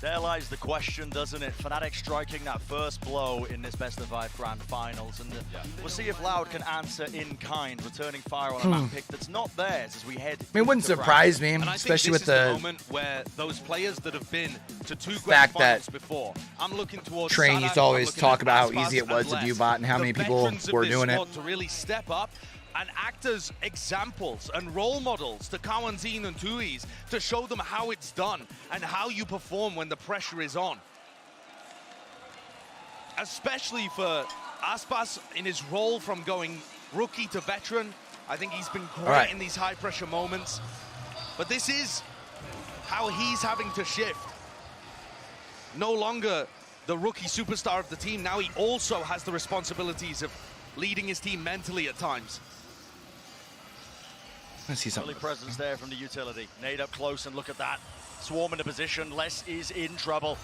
There lies the question, doesn't it? FNATIC striking that first blow in this best-of-5 grand finals, and we'll see if Loud can answer in kind, returning fire on a map pick that's not theirs as we head. I mean, it wouldn't surprise me, and I especially think with this is the moment where those players that have been to 2 grand fact finals that before. I'm looking towards Train Sadak, used to always I'm looking talk at about how Aspas easy it was to and do Les. bot and how many The people veterans of were this doing it. squad to really step up and act as examples and role models to Kawanzin and Tuis to show them how it's done and how you perform when the pressure is on. Especially for Aspas in his role from going rookie to veteran. I think he's been great in these high pressure moments. But this is how he's having to shift. No longer the rookie superstar of the team, now he also has the responsibilities of leading his team mentally at times. I see something. Early presence there from the utility. Nade up close and look at that. Swarm into position. Les is in trouble.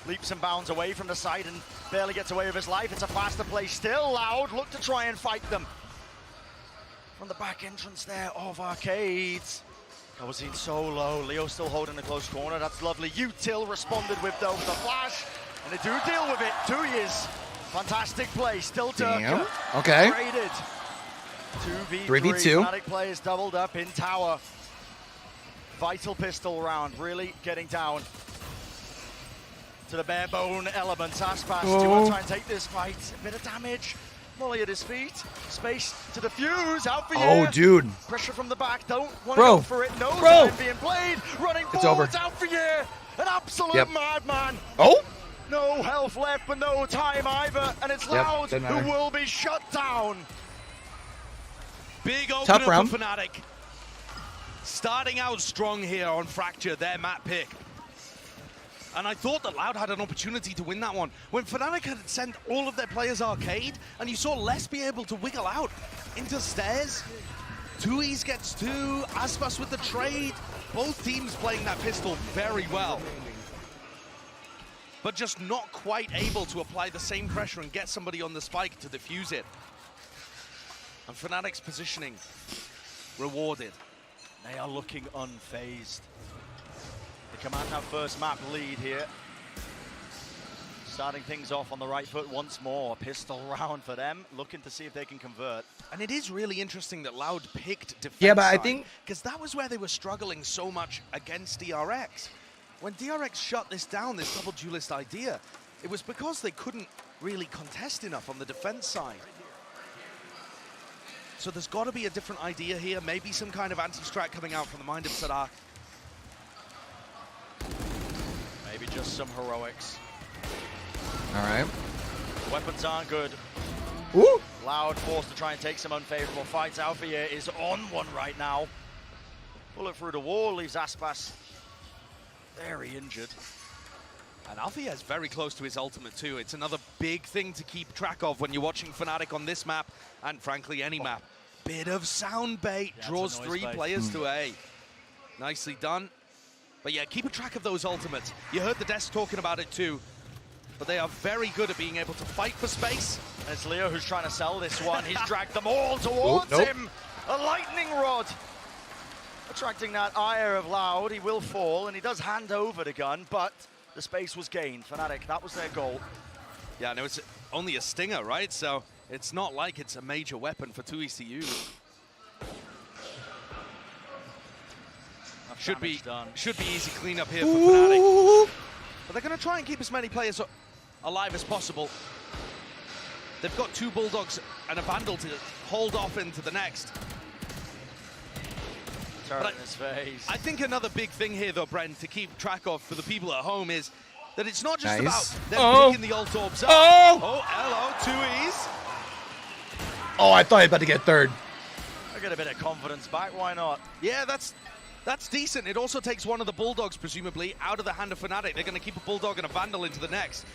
Leaps and bounds away from the side and barely gets away with his life. It's a faster play still. Loud look to try and fight them. From the back entrance there of Arcades. I was seen so low. Leo still holding the close corner. That's lovely. Util responded with though the flash. And they do deal with it. 2 years. Fantastic play. Still Durka. Okay. Raided. 2v3. 3v2. FNATIC players doubled up in tower. Vital pistol round. Really getting down to the bare bone elements. Aspas, do you want to try and take this fight? A bit of damage. Molly at his feet. Space to defuse. Out for you. Oh, dude. Pressure from the back. Don't want to go for it. No time being played. Running forwards. Out for you. An absolute madman. Oh. No health left, but no time either. And it's Loud who will be shut down. Big opener for FNATIC. Starting out strong here on Fracture, their map pick. And I thought that Loud had an opportunity to win that one. When FNATIC had sent all of their players arcade, and you saw Les be able to wiggle out into stairs. Tuis gets 2, Aspas with the trade. Both teams playing that pistol very well. But just not quite able to apply the same pressure and get somebody on the spike to defuse it. And FNATIC's positioning rewarded. They are looking unfazed. The Command have first map lead here. Starting things off on the right foot once more. A pistol round for them, looking to see if they can convert. And it is really interesting that Loud picked defense. Yeah, but I think because that was where they were struggling so much against DRX. When DRX shut this down, this double duelist idea, it was because they couldn't really contest enough on the defense side. So there's got to be a different idea here, maybe some kind of anti-strat coming out from the mind of Sadak. some heroics. All right. Weapons aren't good. Ooh. Loud forced to try and take some unfavorable fights. Alfia is on one right now. Bullet through the wall leaves Aspas very injured. And Alfia is very close to his ultimate too. It's another big thing to keep track of when you're watching FNATIC on this map, and frankly any map. Bit of sound bait, draws 3 players to A. Nicely done. But yeah, keep a track of those ultimates. You heard the desk talking about it too, but they are very good at being able to fight for space. And it's Leo who's trying to sell this one. He's dragged them all towards him. A lightning rod. Attracting that ire of Loud. He will fall, and he does hand over the gun, but the space was gained. FNATIC, that was their goal. Yeah, no, it's only a stinger, right? So it's not like it's a major weapon for 2ECU. Should be easy cleanup here for FNATIC. But they're going to try and keep as many players alive as possible. They've got 2 Bulldogs and a Vandal to hold off into the next. Turret in his face. I think another big thing here, though, Brent, to keep track of for the people at home is that it's not just about them picking the ult orbs up. Oh, hello, 2Es. Oh, I thought he was about to get 3rd. I get a bit of confidence back, why not? Yeah, that's decent. It also takes one of the Bulldogs, presumably, out of the hand of FNATIC. They're going to keep a Bulldog and a Vandal into the next.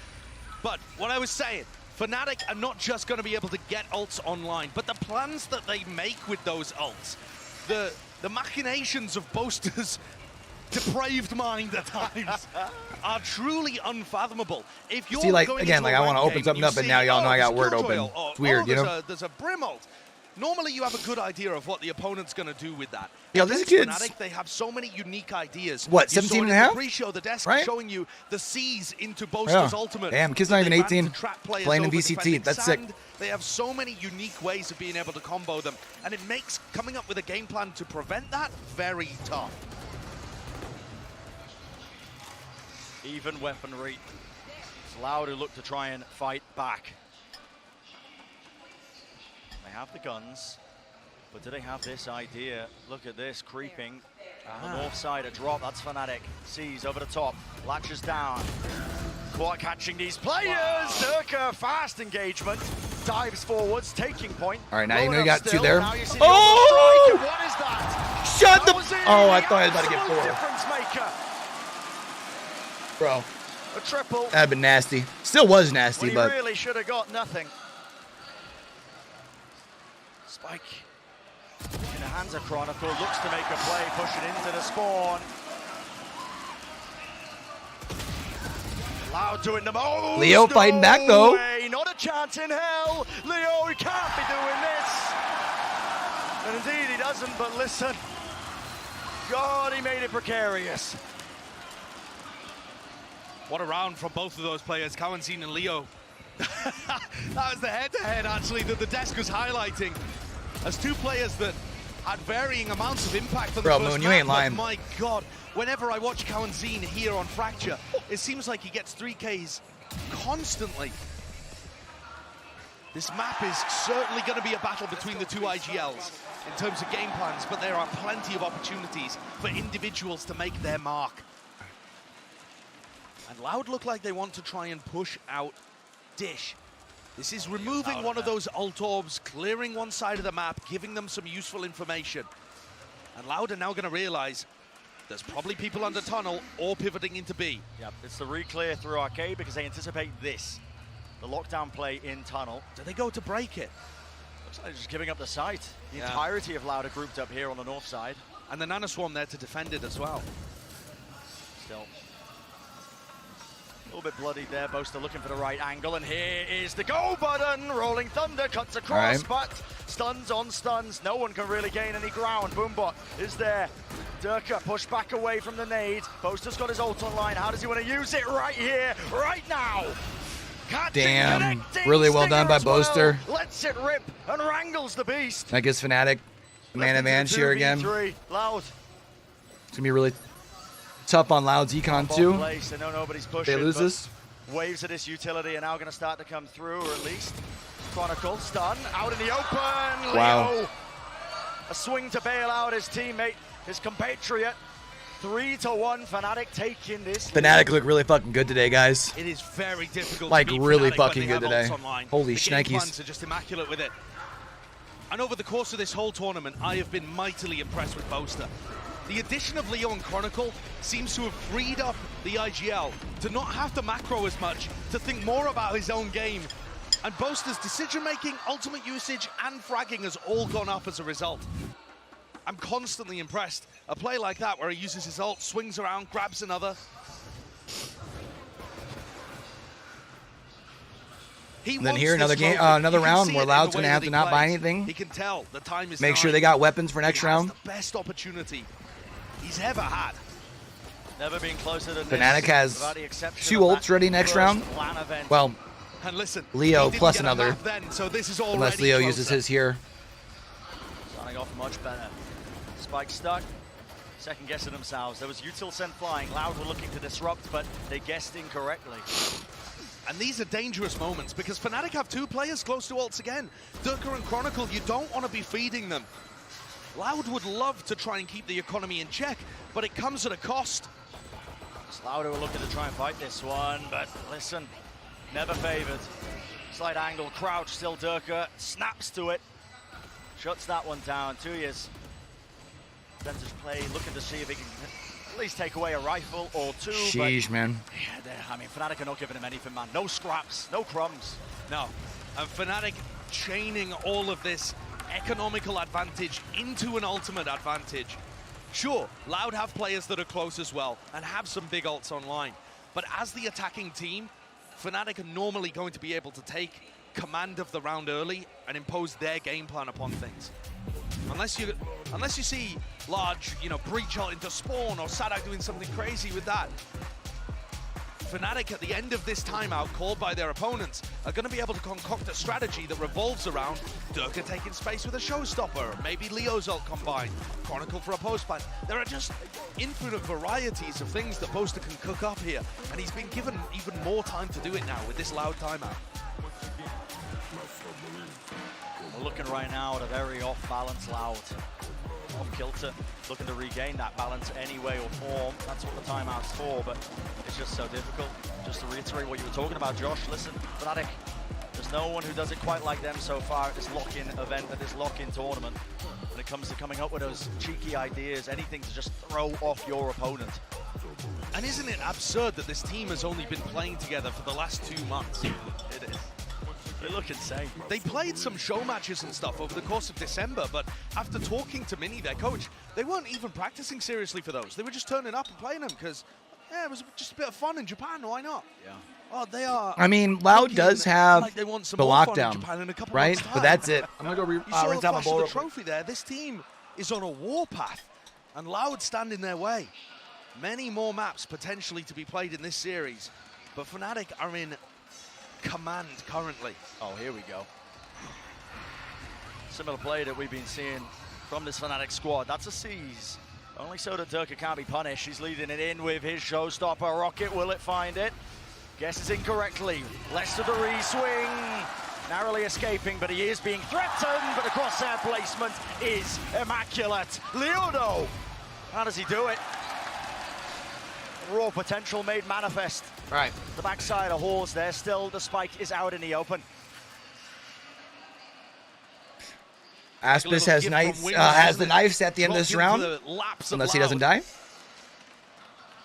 But what I was saying, FNATIC are not just going to be able to get ults online, but the plans that they make with those ults, the machinations of Boaster's depraved mind at times are truly unfathomable. If you're See, like, going again, into like a I want to rank open game, something you up, and see, now y'all know I got word there's open. Killjoy, It's weird, you know? There's a Brim ult. Normally you have a good idea of what the opponent's going to do with that. Yo, this kid's... FNATIC, they have so many unique ideas. What, You 17 saw and it a in half? the pre-show, the desk Right? showing you the C's into Boaster's ultimate. Damn, kid's not even They plan 18. to trap players Playing in over VCT. defending That's sand. sick. They have so many unique ways of being able to combo them, and it makes coming up with a game plan to prevent that very tough. Even weaponry. It's Loud who look to try and fight back. They have the guns, but do they have this idea? Look at this, creeping on the north side, a drop, that's FNATIC. Sees over the top, latches down. Caught catching these players! Durka, fast engagement, dives forwards, taking point. All right, now you know you got still. 2 there. Now you see the Oh! strike, and what is that? Shut the... That was it, Oh, I the thought I was about to get 4. difference maker. Bro, A triple. that'd been nasty. Still was nasty, Well, but... he really should have got nothing. Spike in the hands of Chronicle, looks to make a play, pushing into the spawn. Loud doing the most. Leo fighting back, though. Way, not a chance in hell. Leo, he can't be doing this. And indeed he doesn't, but listen. God, he made it precarious. What a round from both of those players, Kawanzin and Leo. That was the head-to-head, actually, that the desk was highlighting as 2 players that had varying amounts of impact on the first Moon, you map, ain't lying. but my God, whenever I watch Kawanzin here on Fracture, it seems like he gets 3Ks constantly. This map is certainly going to be a battle between the 2 IGLs in terms of game plans, but there are plenty of opportunities for individuals to make their mark. And Loud look like they want to try and push out Dish. This is removing one of those ult orbs, clearing one side of the map, giving them some useful information. And Loud are now going to realize there's probably people under tunnel or pivoting into B. Yep, it's the re-clear through Arcade because they anticipate this. The lockdown play in tunnel. Do they go to break it? Looks like they're just giving up the site. The entirety of Loud are grouped up here on the north side. And the Nano Swarm there to defend it as well. Still a little bit bloodied there. Boaster looking for the right angle, and here is the go button. Rolling Thunder cuts across, but stuns on stuns. No one can really gain any ground. Boombot is there. Durka pushed back away from the nade. Boaster's got his ult online. How does he want to use it? Right here, right now. Damn, really well done by Boaster. Lets it rip and wrangles the beast. That gives FNATIC man advantage here again. Loud. It's gonna be really tough on Loud's econ too. Place, and nobody's pushing, they lose this. Waves of this utility are now going to start to come through, or at least Chronicle stun out in the open. Wow. Leo, a swing to bail out his teammate, his compatriot. 3-1, Fnatic taking this. FNATIC look really fucking good today, guys. It is very difficult like to beat really Fnatic fucking when they good have today. ults online. Holy the game shnikes. plans are just immaculate with it. And over the course of this whole tournament, I have been mightily impressed with Boaster. The addition of Leo and Chronicle seems to have freed up the IGL to not have to macro as much, to think more about his own game. And Boaster's decision-making, ultimate usage, and fragging has all gone up as a result. I'm constantly impressed. A play like that where he uses his ult, swings around, grabs another. And then here another game, another round where Loud's gonna have to not buy anything. He can tell the time is Make sure they got weapons for next round. The best opportunity he's ever had. Never been closer than FNATIC has this, 2 ults ready next round. Well, and listen, Leo plus another. Then, so this is unless Leo uses his here. Starting off much better. Spike stuck. Second guessing themselves. There was util sent flying. Loud were looking to disrupt, but they guessed incorrectly. And these are dangerous moments because Fnatic have 2 players close to ults again. Durka and Chronicle, you don't want to be feeding them. Loud would love to try and keep the economy in check, but it comes at a cost. Loud were looking to try and fight this one, but listen, never favored. Slight angle, crouch, still Durka, snaps to it. Shuts that one down. 2 years. Advantage play, looking to see if he can at least take away a rifle or 2. Sheesh, man. Yeah, I mean, Fnatic are not giving him anything, man. No scraps, no crumbs. No, and Fnatic chaining all of this economical advantage into an ultimate advantage. Sure, Loud have players that are close as well and have some big ults online, but as the attacking team, Fnatic are normally going to be able to take command of the round early and impose their game plan upon things. Unless you see large, breach ult into spawn or Sadak doing something crazy with that. Fnatic at the end of this timeout called by their opponents are going to be able to concoct a strategy that revolves around Durka taking space with a showstopper, maybe Leo's ult combined, Chronicle for a post plant. There are just infinite varieties of things that Boaster can cook up here, and he's been given even more time to do it now with this Loud timeout. We're looking right now at a very off-balance Loud. Off kilter, looking to regain that balance any way or form. That's what the timeout's for, but it's just so difficult. Just to reiterate what you were talking about, Josh, listen, Fnatic, there's no one who does it quite like them so far at this lock-in event, at this lock-in tournament. When it comes to coming up with those cheeky ideas, anything to just throw off your opponent. And isn't it absurd that this team has only been playing together for the last 2 months? It is. They look insane. They played some show matches and stuff over the course of December, but after talking to Mini, their coach, they weren't even practicing seriously for those. They were just turning up and playing them because, yeah, it was just a bit of fun in Japan. Why not? Yeah. Oh, they are. I mean, Loud does have like they want some the more fun in lockdown, Japan in a couple right? months' time. But that's it. I'm gonna go You saw rinse a out my flash bowl. of the trophy there. This team is on a warpath, and Loud stand in their way. Many more maps potentially to be played in this series, but Fnatic are in command currently. Oh, here we go. Similar play that we've been seeing from this Fnatic squad. That's a seize. Only so that Durka can't be punished. He's leading it in with his showstopper rocket. Will it find it? Guesses incorrectly. Less to the re-swing. Narrowly escaping, but he is being threatened. But the crosshair placement is immaculate. Leono, how does he do it? Raw potential made manifest. Right. The backside of Horse there. Still, the spike is out in the open. Aspis has the knife at the end of this round, unless he doesn't die.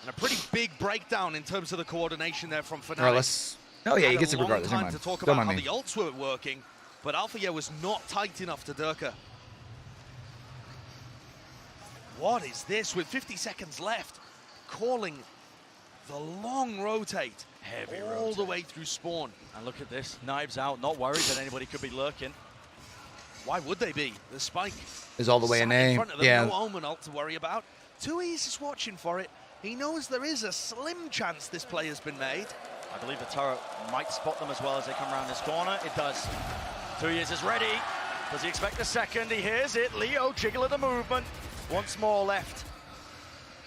And a pretty big breakdown in terms of the coordination there from Fnatic. Or less. Oh yeah, he gets it regardless. Never mind. To talk Don't about mind how me. the ults were working, but Alpha was not tight enough to Durka. What is this with 50 seconds left? Calling the long rotate. Heavy all rotate. the way through spawn. And look at this, knives out, not worried that anybody could be lurking. Why would they be? The spike Is all the way in A. front of them, Yeah. no Omen ult to worry about. 2E's just watching for it. He knows there is a slim chance this play has been made. I believe the turret might spot them as well as they come around this corner. It does. 2 years is ready. Does he expect a second? He hears it. Leo jiggling the movement. Once more left.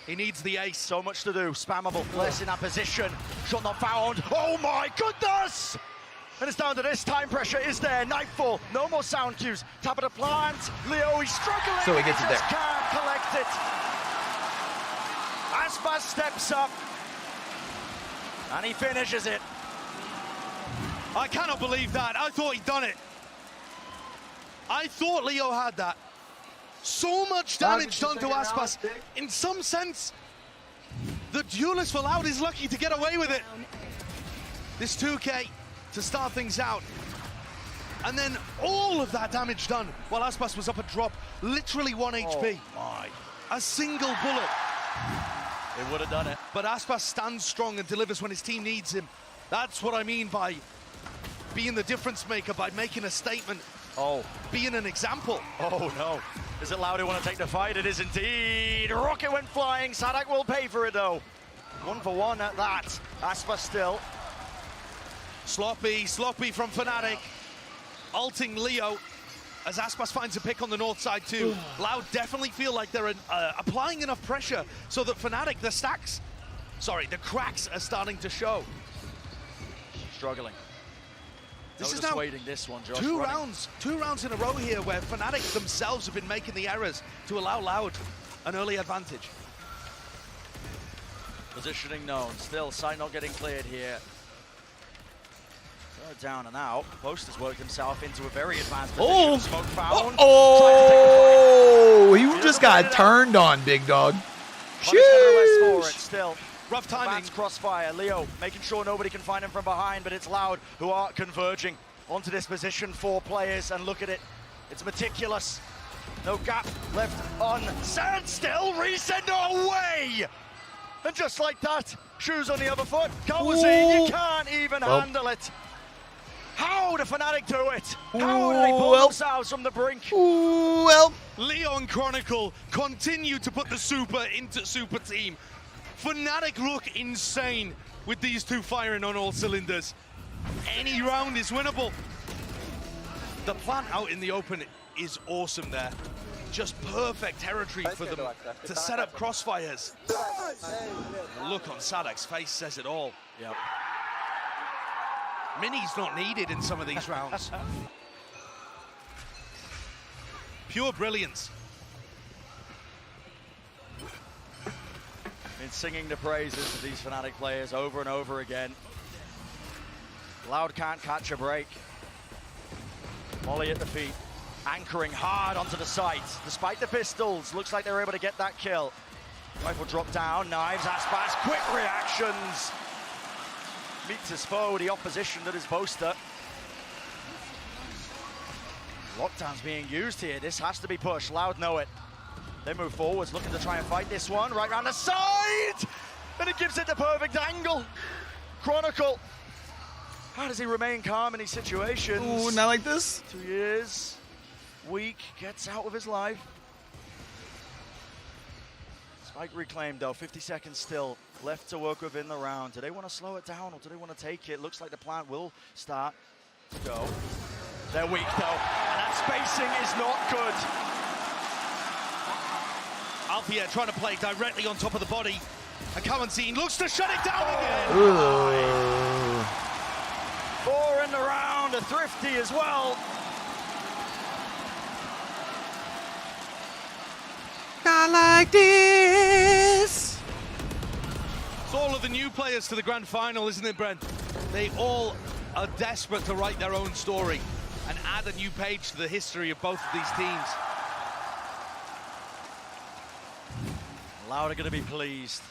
He needs the ace. So much to do. Spammable. Less in that position. Shot not found. Oh my goodness! And it's down to this. Time pressure is there. Nightfall. No more sound cues. Top of the plant. Leo, he's struggling. So he gets it just there. Can't collect it. Aspas steps up. And he finishes it. I cannot believe that. I thought he'd done it. I thought Leo had that. So much damage done to Aspas. In some sense, the duelist for Loud is lucky to get away with it. This 2K to start things out. And then all of that damage done while Aspas was up a drop. Literally 1 HP. My. A single bullet. It would have done it. But Aspas stands strong and delivers when his team needs him. That's what I mean by being the difference maker, by making a statement. Oh. Being an example. Oh no. Is it Loud who want to take the fight? It is indeed. Rocket went flying. Sadak will pay for it though. 1 for 1 at that. Aspas still. Sloppy from FNATIC. Ulting Leo as Aspas finds a pick on the north side too. Loud definitely feel like they're applying enough pressure so that FNATIC, the cracks are starting to show. Struggling. This is just now waiting this one, Josh. two rounds in a row here where FNATIC themselves have been making the errors to allow Loud an early advantage. Positioning known. Still, sight not getting cleared here. Down and out. Post has worked himself into a very advanced position. Smoke found. Oh, he just got turned on, big dog. Sheesh. For it still. Rough timing. Advanced crossfire. Leo making sure nobody can find him from behind, but it's Loud who are converging onto this position. 4 players, and look at it. It's meticulous. No gap left on Sand. Still resend away. And just like that, shoes on the other foot. Kawazine, you can't even handle it. How do FNATIC do it? How do they pull themselves from the brink? Leon Chronicle continue to put the super into super team. FNATIC look insane with these two firing on all cylinders. Any round is winnable. The plant out in the open is awesome there. Just perfect territory for them to set up crossfires. The look on Sadak's face says it all. Yep. Mini's not needed in some of these rounds. Pure brilliance. Been singing the praises of these FNATIC players over and over again. Loud can't catch a break. Molly at the feet, anchoring hard onto the site. Despite the pistols, looks like they're able to get that kill. Rifle drop down, knives, Aspas, quick reactions. Meets his foe, the opposition that is Boaster. Lockdown's being used here. This has to be pushed. Loud know it. They move forwards, looking to try and fight this one. Right round the side! And it gives it the perfect angle. Chronicle. How does he remain calm in these situations? Ooh, not like this. 2 years. Weak, gets out of his life. Spike reclaimed though, 50 seconds still left to work with in the round. Do they want to slow it down or do they want to take it? Looks like the plant will start to go. They're weak though, and that spacing is not good. Althea trying to play directly on top of the body. And Kawazine looks to shut it down again. Ooh. 4 in the round, a thrifty as well. Not like this. It's all of the new players to the grand final, isn't it, Brent? They all are desperate to write their own story and add a new page to the history of both of these teams. Loud are going to be pleased.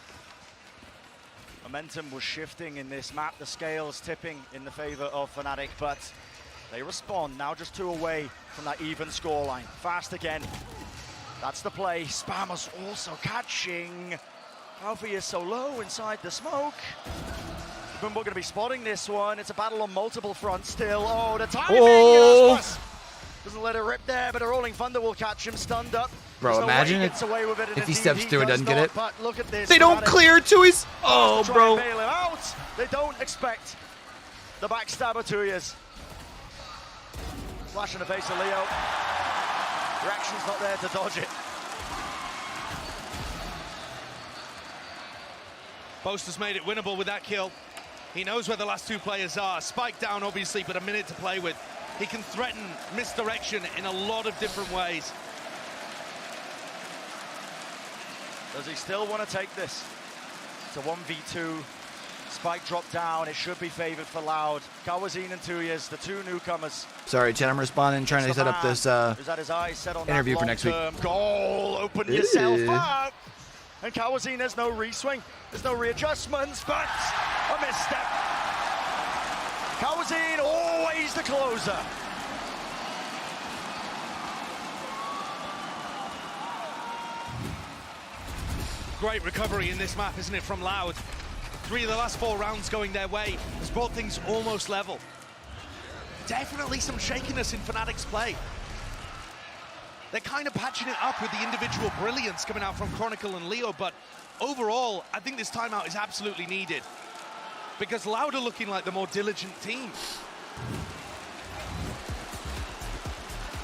Momentum was shifting in this map, the scales tipping in the favor of FNATIC, but they respond, now just 2 away from that even scoreline. Fast again. That's the play. Spammers also catching. Alfie is so low inside the smoke. Bumbo going to be spotting this one. It's a battle on multiple fronts still. Oh, the timing! Yes, doesn't let it rip there, but a Rolling Thunder will catch him stunned up. Bro, imagine if he steps through and doesn't get it. But look at this. They don't clear too. He's bro. Bail him out. They don't expect the backstabber 2 years. Flash in the face of Leo. Reaction's not there to dodge it. Boaster's made it winnable with that kill. He knows where the last 2 players are. Spike down, obviously, but a minute to play with. He can threaten misdirection in a lot of different ways. Does he still want to take this? It's a 1v2. Spike dropped down. It should be favored for Loud. Kawazine and Tuyas, the two newcomers. Sorry, Chet, I'm responding, trying to set up this who's had his eyes set on interview for next week. Goal, open yourself up. And Kawazine, there's no reswing. There's no readjustments, but a misstep. Kawazine, always the closer. Great recovery in this map, isn't it, from Loud? 3 of the last 4 rounds going their way has brought things almost level. Definitely some shakiness in FNATIC's play. They're kind of patching it up with the individual brilliance coming out from Chronicle and Leo, but overall, I think this timeout is absolutely needed because Loud are looking like the more diligent team.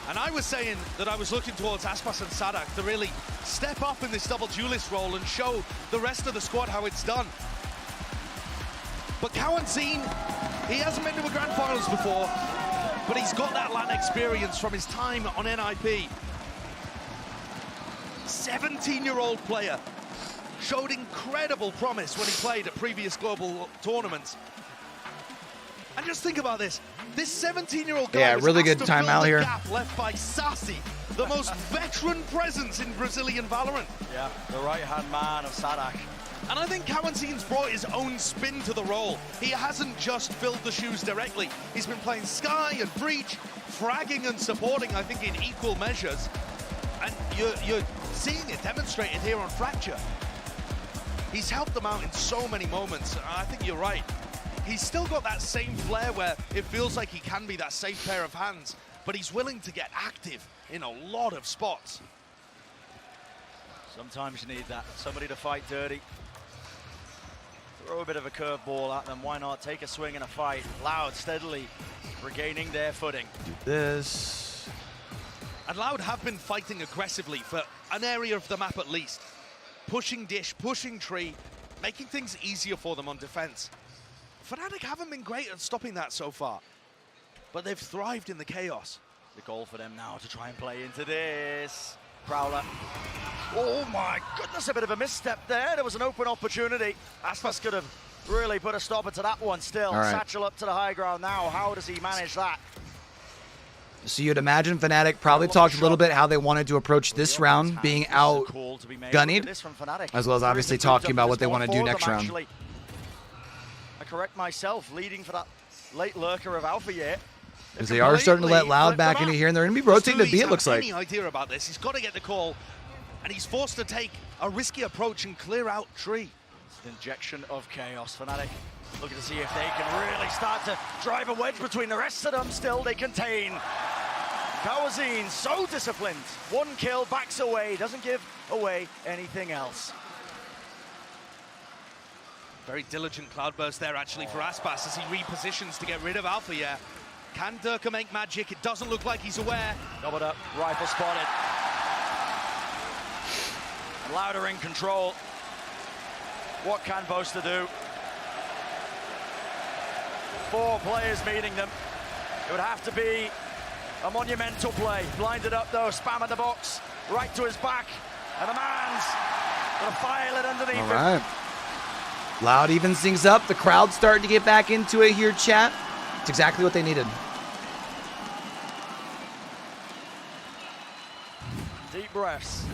And I was saying that I was looking towards Aspas and Sadak to really step up in this double duelist role and show the rest of the squad how it's done. But Kawazine, he hasn't been to a grand finals before, but he's got that LAN experience from his time on NIP. 17-year-old player, showed incredible promise when he played at previous global tournaments. And just think about this. This 17-year-old guy was really good asked to fill timeout the here. gap left by Sassy, the most veteran presence in Brazilian Valorant. Yeah, the right-hand man of Sadak. And I think Kawazine's brought his own spin to the role. He hasn't just filled the shoes directly. He's been playing Sky and Breach, fragging and supporting, I think, in equal measures. And you're seeing it demonstrated here on Fracture. He's helped them out in so many moments. I think you're right. He's still got that same flair where it feels like he can be that safe pair of hands, but he's willing to get active in a lot of spots. Sometimes you need that, somebody to fight dirty. Throw a bit of a curveball at them, why not? Take a swing in a fight. Loud steadily regaining their footing. Do this. And Loud have been fighting aggressively for an area of the map at least. Pushing dish, pushing tree, making things easier for them on defense. FNATIC haven't been great at stopping that so far, but they've thrived in the chaos. The goal for them now to try and play into this. Prowler. Oh my goodness, a bit of a misstep there. There was an open opportunity. Aspas could have really put a stopper to that one still. All right. Satchel up to the high ground now. How does he manage that? So you'd imagine FNATIC probably talked a little bit how they wanted to approach this round, being out gunnied, as well as obviously talking about what they want to do next round. I correct myself, leading for that late lurker of Alpha yet. Because they are starting to let Loud back into here, and they're going to be rotating to B, it looks like. Any idea about this? He's got to get the call, and he's forced to take a risky approach and clear out tree. Injection of chaos. FNATIC looking to see if they can really start to drive a wedge between the rest of them. Still, they contain. Kawazine, so disciplined. 1 kill, backs away, doesn't give away anything else. Very diligent cloudburst there, actually, for Aspas as he repositions to get rid of Alpha, yeah. Can Durka make magic? It doesn't look like he's aware. Doubled up, rifle spotted. Louder in control. What can Boaster do? 4 players meeting them. It would have to be a monumental play. Blinded up though, spamming the box, right to his back. And the man's gonna file it underneath him. All right. Loud evens things up. The crowd's starting to get back into it here, chat. It's exactly what they needed. Deep breaths.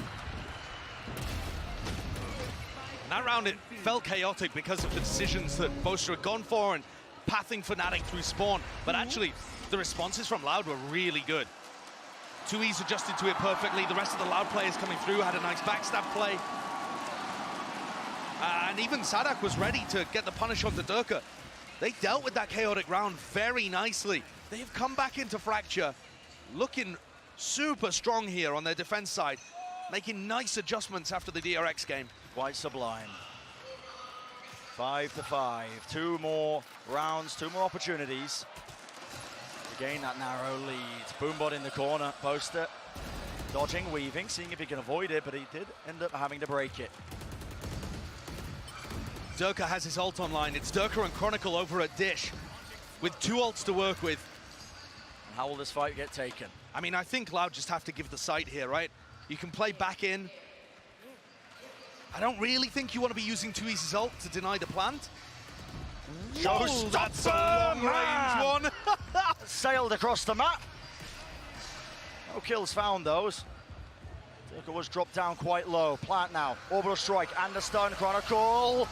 That round, it felt chaotic because of the decisions that Boaster had gone for and pathing FNATIC through spawn. But actually, the responses from Loud were really good. 2E's adjusted to it perfectly. The rest of the Loud players coming through had a nice backstab play. And even Sadak was ready to get the punish onto Durka. They dealt with that chaotic round very nicely. They've come back into Fracture, looking super strong here on their defense side, making nice adjustments after the DRX game. Quite sublime. 5-5. 2 more rounds, 2 more opportunities to gain that narrow lead. Boombot in the corner. Boaster dodging, weaving, seeing if he can avoid it, but he did end up having to break it. Durka has his ult online. It's Durka and Chronicle over at Dish with 2 ults to work with. And how will this fight get taken? I mean, I think Loud just have to give the site here, right? You can play back in. I don't really think you want to be using 2E's ult to deny the plant. Whoa, That's a long-range one. Sailed across the map. No kills found, those. Durka was dropped down quite low. Plant now. Orbital strike and the stun. Chronicle.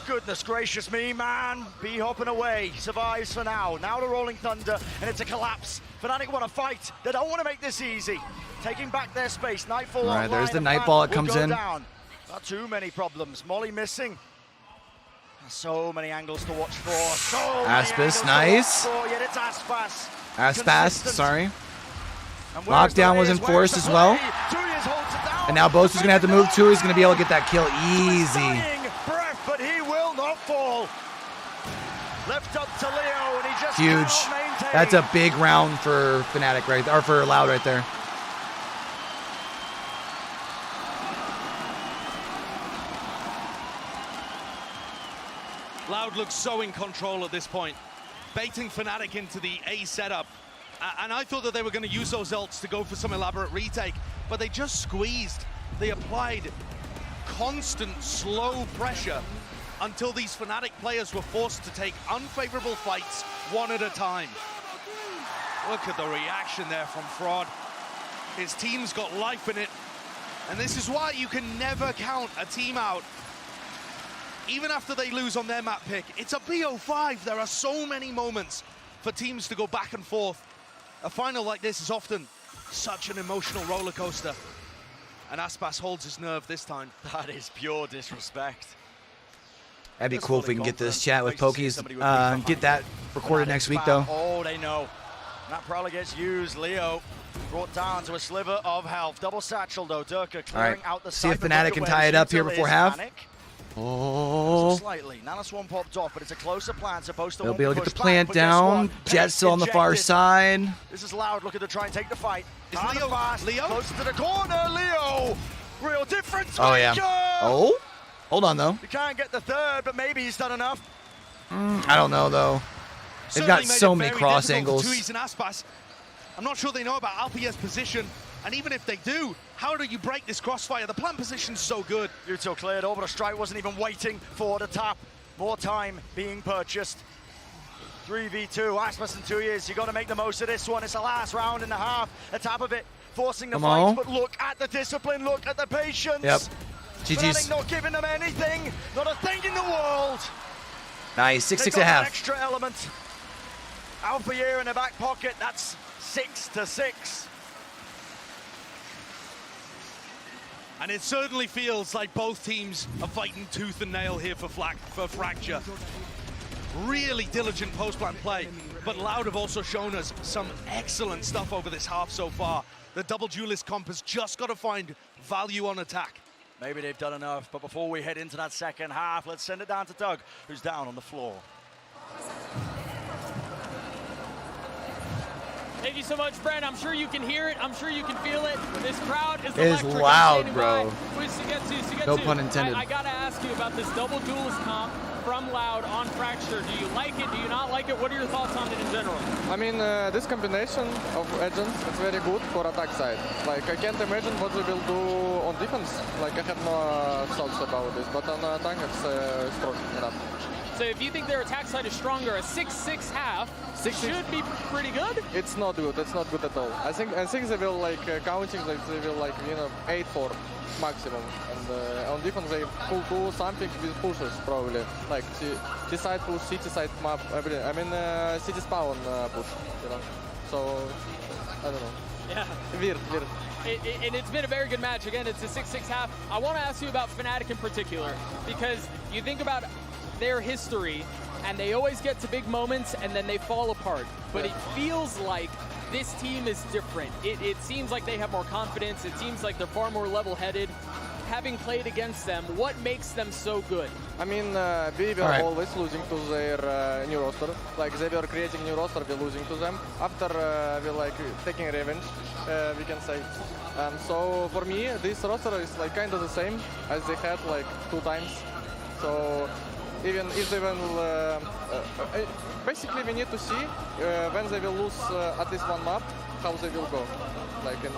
Goodness gracious me, man. B hopping away. Survives for now. Now the Rolling Thunder, and it's a collapse. FNATIC want to fight. They don't want to make this easy. Taking back their space. Nightfall All right, online. there's the and Nightfall. Plant It comes will go in. Down. Not too many problems. Molly missing. So many angles to watch for. So Aspas, many nice. angles to watch for, yet it's Aspas. Aspas, Consistent. sorry. And where's the Lockdown was Rays? enforced Where's as the well. play? 2E's holds it down. And now Boaster's going to have to move too. He's going to be able to get that kill easy. Dying breath, but he will not fall. Left up to Leo, and he just Huge. cannot maintain. That's a big round for FNATIC right there, or for Loud right there. Loud looks so in control at this point, baiting FNATIC into the A setup. And I thought that they were going to use those ults to go for some elaborate retake, but they just squeezed. They applied constant, slow pressure until these FNATIC players were forced to take unfavorable fights one at a time. Look at the reaction there from Fraud. His team's got life in it, and this is why you can never count a team out. Even after they lose on their map pick, it's a BO5. There are so many moments for teams to go back and forth. A final like this is often such an emotional roller coaster. And Aspas holds his nerve this time. That is pure disrespect. That'd be cool if we can get this chat with Pokies. Get that recorded next week, though. Oh, they know. That probably gets used. Leo brought down to a sliver of health. Double satchel, though. Durka clearing out the See if side. FNATIC can tie it up here before half. Oh. Slightly. Nanoswarm popped off, but it's a closer plan. Supposed to They'll be able to get the push plant back, but guess down. what? Jet still on the far Injected. side. This is Loud looking to try and take the fight. Is Hard Leo and fast, Leo? closer to the corner. Leo, real difference. Oh, yeah. maker! Oh? Hold on, though. You can't get the third, but maybe he's done enough. I don't know, though. They've Certainly got made so it many very cross difficult for angles. 2E's and Aspas. I'm not sure they know about Alpia's position, and even if they do, how do you break this crossfire? The plant position's so good. Util cleared over. The strike wasn't even waiting for the tap. More time being purchased. 3v2, Aspas in 2 years. You got to make the most of this one. It's the last round and a half. The top of it, forcing the Come fight. on. But look at the discipline. Look at the patience. Yep. FNATIC GG's. not giving them anything. Not a thing in the world. Nice. They 6-6 got and a that half. extra element. Alpha Year in the back pocket. That's 6-6. And it certainly feels like both teams are fighting tooth and nail here for Fracture. Really diligent post-plant play, but Loud have also shown us some excellent stuff over this half so far. The double duelist comp has just got to find value on attack. Maybe they've done enough, but before we head into that second half, let's send it down to Doug, who's down on the floor. Thank you so much, Brent. I'm sure you can hear it. I'm sure you can feel it. This crowd is It is electric. loud, I'm bro. standing by. No pun intended. I gotta ask you about this double duelist comp from Loud on Fracture. Do you like it? Do you not like it? What are your thoughts on it in general? I mean, this combination of agents is very good for attack side. Like, I can't imagine what they will do on defense. Like, I have no thoughts about this, but on attack it's strong enough. So if you think their attack side is stronger, a 6-6 half should be pretty good? It's not good. It's not good at all. I think they will like counting, like they will like 8-4 maximum. And on defense they could do something with pushes probably, like T side push, city side map, everything. I mean city spawn push, you know. So I don't know. Yeah. Weird. And it's been a very good match. Again, it's a 6-6 half. I want to ask you about FNATIC in particular, because you think about their history, and they always get to big moments and then they fall apart. But it feels like this team is different. It seems like they have more confidence. It seems like they're far more level-headed. Having played against them, what makes them so good? I mean, we were always losing to their new roster. Like, they were creating new roster, we're losing to them. After we're like taking revenge, we can say. So for me, this roster is like kind of the same as they had like 2 times. So even if they will, basically we need to see when they will lose at least one map, how they will go, like in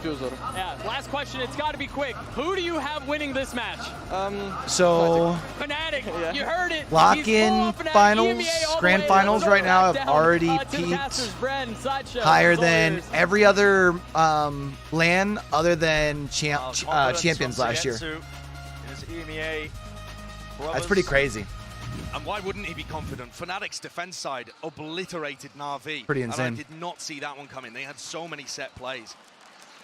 Fuser. Yeah, last question, it's got to be quick. Who do you have winning this match? So FNATIC, you heard it. Lock-in finals, grand finals right now have already peaked higher than every other LAN other than champions last year. That's pretty crazy. And why wouldn't he be confident? FNATIC's defense side obliterated Na'Vi. Pretty insane. And I did not see that one coming. They had so many set plays.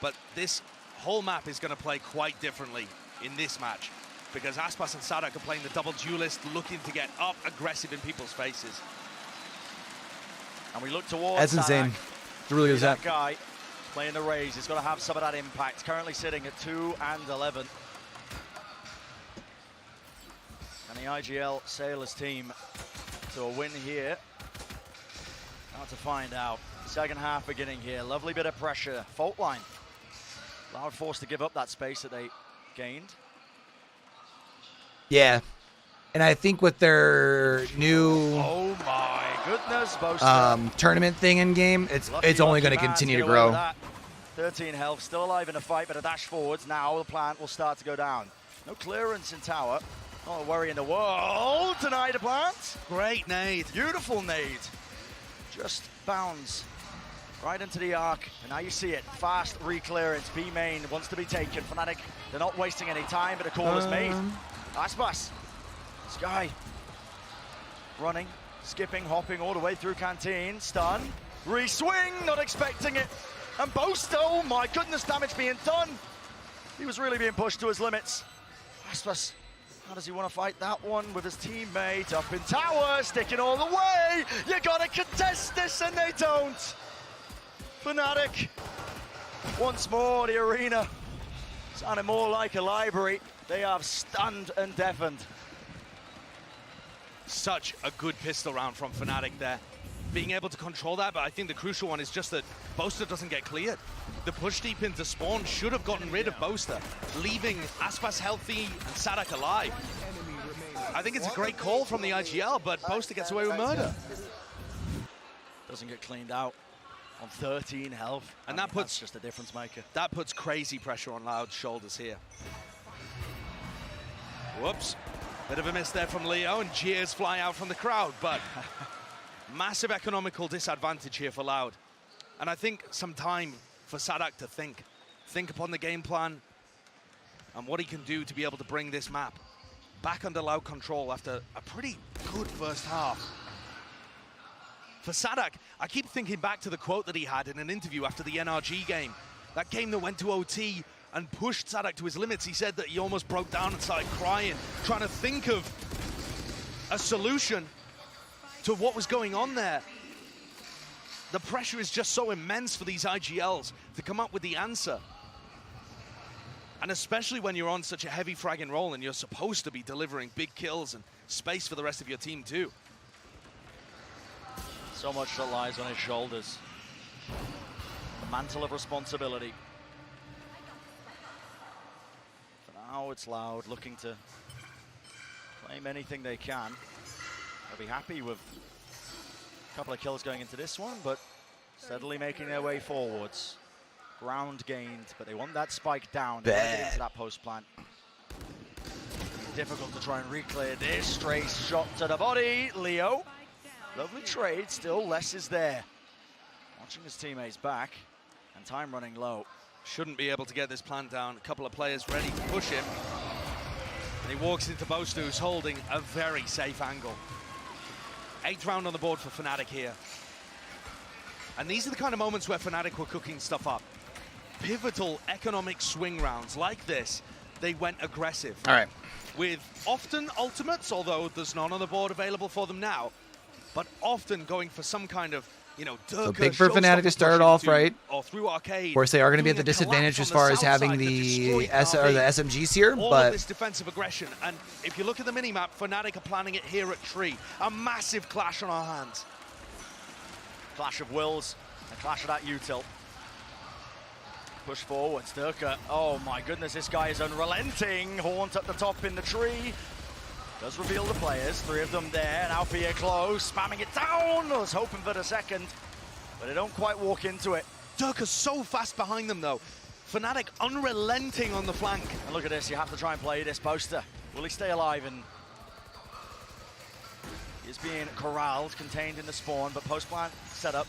But this whole map is going to play quite differently in this match because Aspas and Sadak are playing the double duelist, looking to get up aggressive in people's faces. And we look towards That's insane. It's a really good that set. guy playing the Raze. He's got to have some of that impact. Currently sitting at 2 and 11. And the IGL Sailors team to a win here. Now to find out. Second half beginning here. Lovely bit of pressure. Fault line. Loud forced to give up that space that they gained. Yeah. And I think with their new Oh my goodness, tournament thing in game, it's only going to continue to grow. 13 health, still alive in a fight, but a dash forwards. Now the plant will start to go down. No clearance in tower. Not a worry in the world. Denied a plant. Great nade. Beautiful nade. Just bounds right into the arc. And now you see it. Fast re-clearance. B main wants to be taken. FNATIC, they're not wasting any time, but a call is made. Icebox. Sky. Running, skipping, hopping all the way through Canteen. Stun. Re-swing. Not expecting it. And Boaster. Oh my goodness, damage being done. He was really being pushed to his limits. Icebox. How does he want to fight that one with his teammate up in tower, sticking all the way? You gotta contest this, and they don't. FNATIC, once more, the arena sounded more like a library. They have stunned and deafened. Such a good pistol round from FNATIC there. Being able to control that, but I think the crucial one is just that Boaster doesn't get cleared. The push deep into spawn should have gotten rid of Boaster, leaving Aspas healthy and Sadak alive. I think it's a great call from the IGL, but Boaster gets away with murder. Doesn't get cleaned out on 13 health. And that puts that's just a difference maker. That puts crazy pressure on Loud's shoulders here. Whoops. Bit of a miss there from Leo, and jeers fly out from the crowd, but massive economical disadvantage here for Loud. And I think some time for Sadak to think upon the game plan and what he can do to be able to bring this map back under Loud control after a pretty good first half. For Sadak, I keep thinking back to the quote that he had in an interview after the NRG game. That game that went to OT and pushed Sadak to his limits. He said that he almost broke down and started crying, trying to think of a solution to what was going on there. The pressure is just so immense for these IGLs to come up with the answer. And especially when you're on such a heavy fragging roll and you're supposed to be delivering big kills and space for the rest of your team too. So much that lies on his shoulders. The mantle of responsibility. For now it's Loud looking to claim anything they can. They'll be happy with a couple of kills going into this one, but steadily making their way forwards. Ground gained, but they want that spike down. They want to get into that post plant. Difficult to try and re-clear this. Stray shot to the body. Leo. Lovely trade. Still, less is there. Watching his teammates back, and time running low. Shouldn't be able to get this plant down. A couple of players ready to push him. And he walks into Boaster, who's holding a very safe angle. 8th round on the board for FNATIC here. And these are the kind of moments where FNATIC were cooking stuff up. Pivotal economic swing rounds like this, they went aggressive. All right. With often ultimates, although there's none on the board available for them now, but often going for some kind of, you know, So big for FNATIC to start off, right? Or through arcade. Of course, they are going to be at the disadvantage as far as having the SMGs here, all but of this defensive aggression. And if you look at the minimap, FNATIC are planning it here at Tree. A massive clash on our hands. Clash of wills, a clash of that util. Push forward, Sturka. Oh my goodness, this guy is unrelenting. Haunt at the top in the tree. Does reveal the players, 3 of them there, and Alfia close, spamming it down. I was hoping for the second, but they don't quite walk into it. Durka's so fast behind them though. FNATIC unrelenting on the flank. And look at this, you have to try and play this poster. Will he stay alive? And he's being corralled, contained in the spawn, but post-plant setup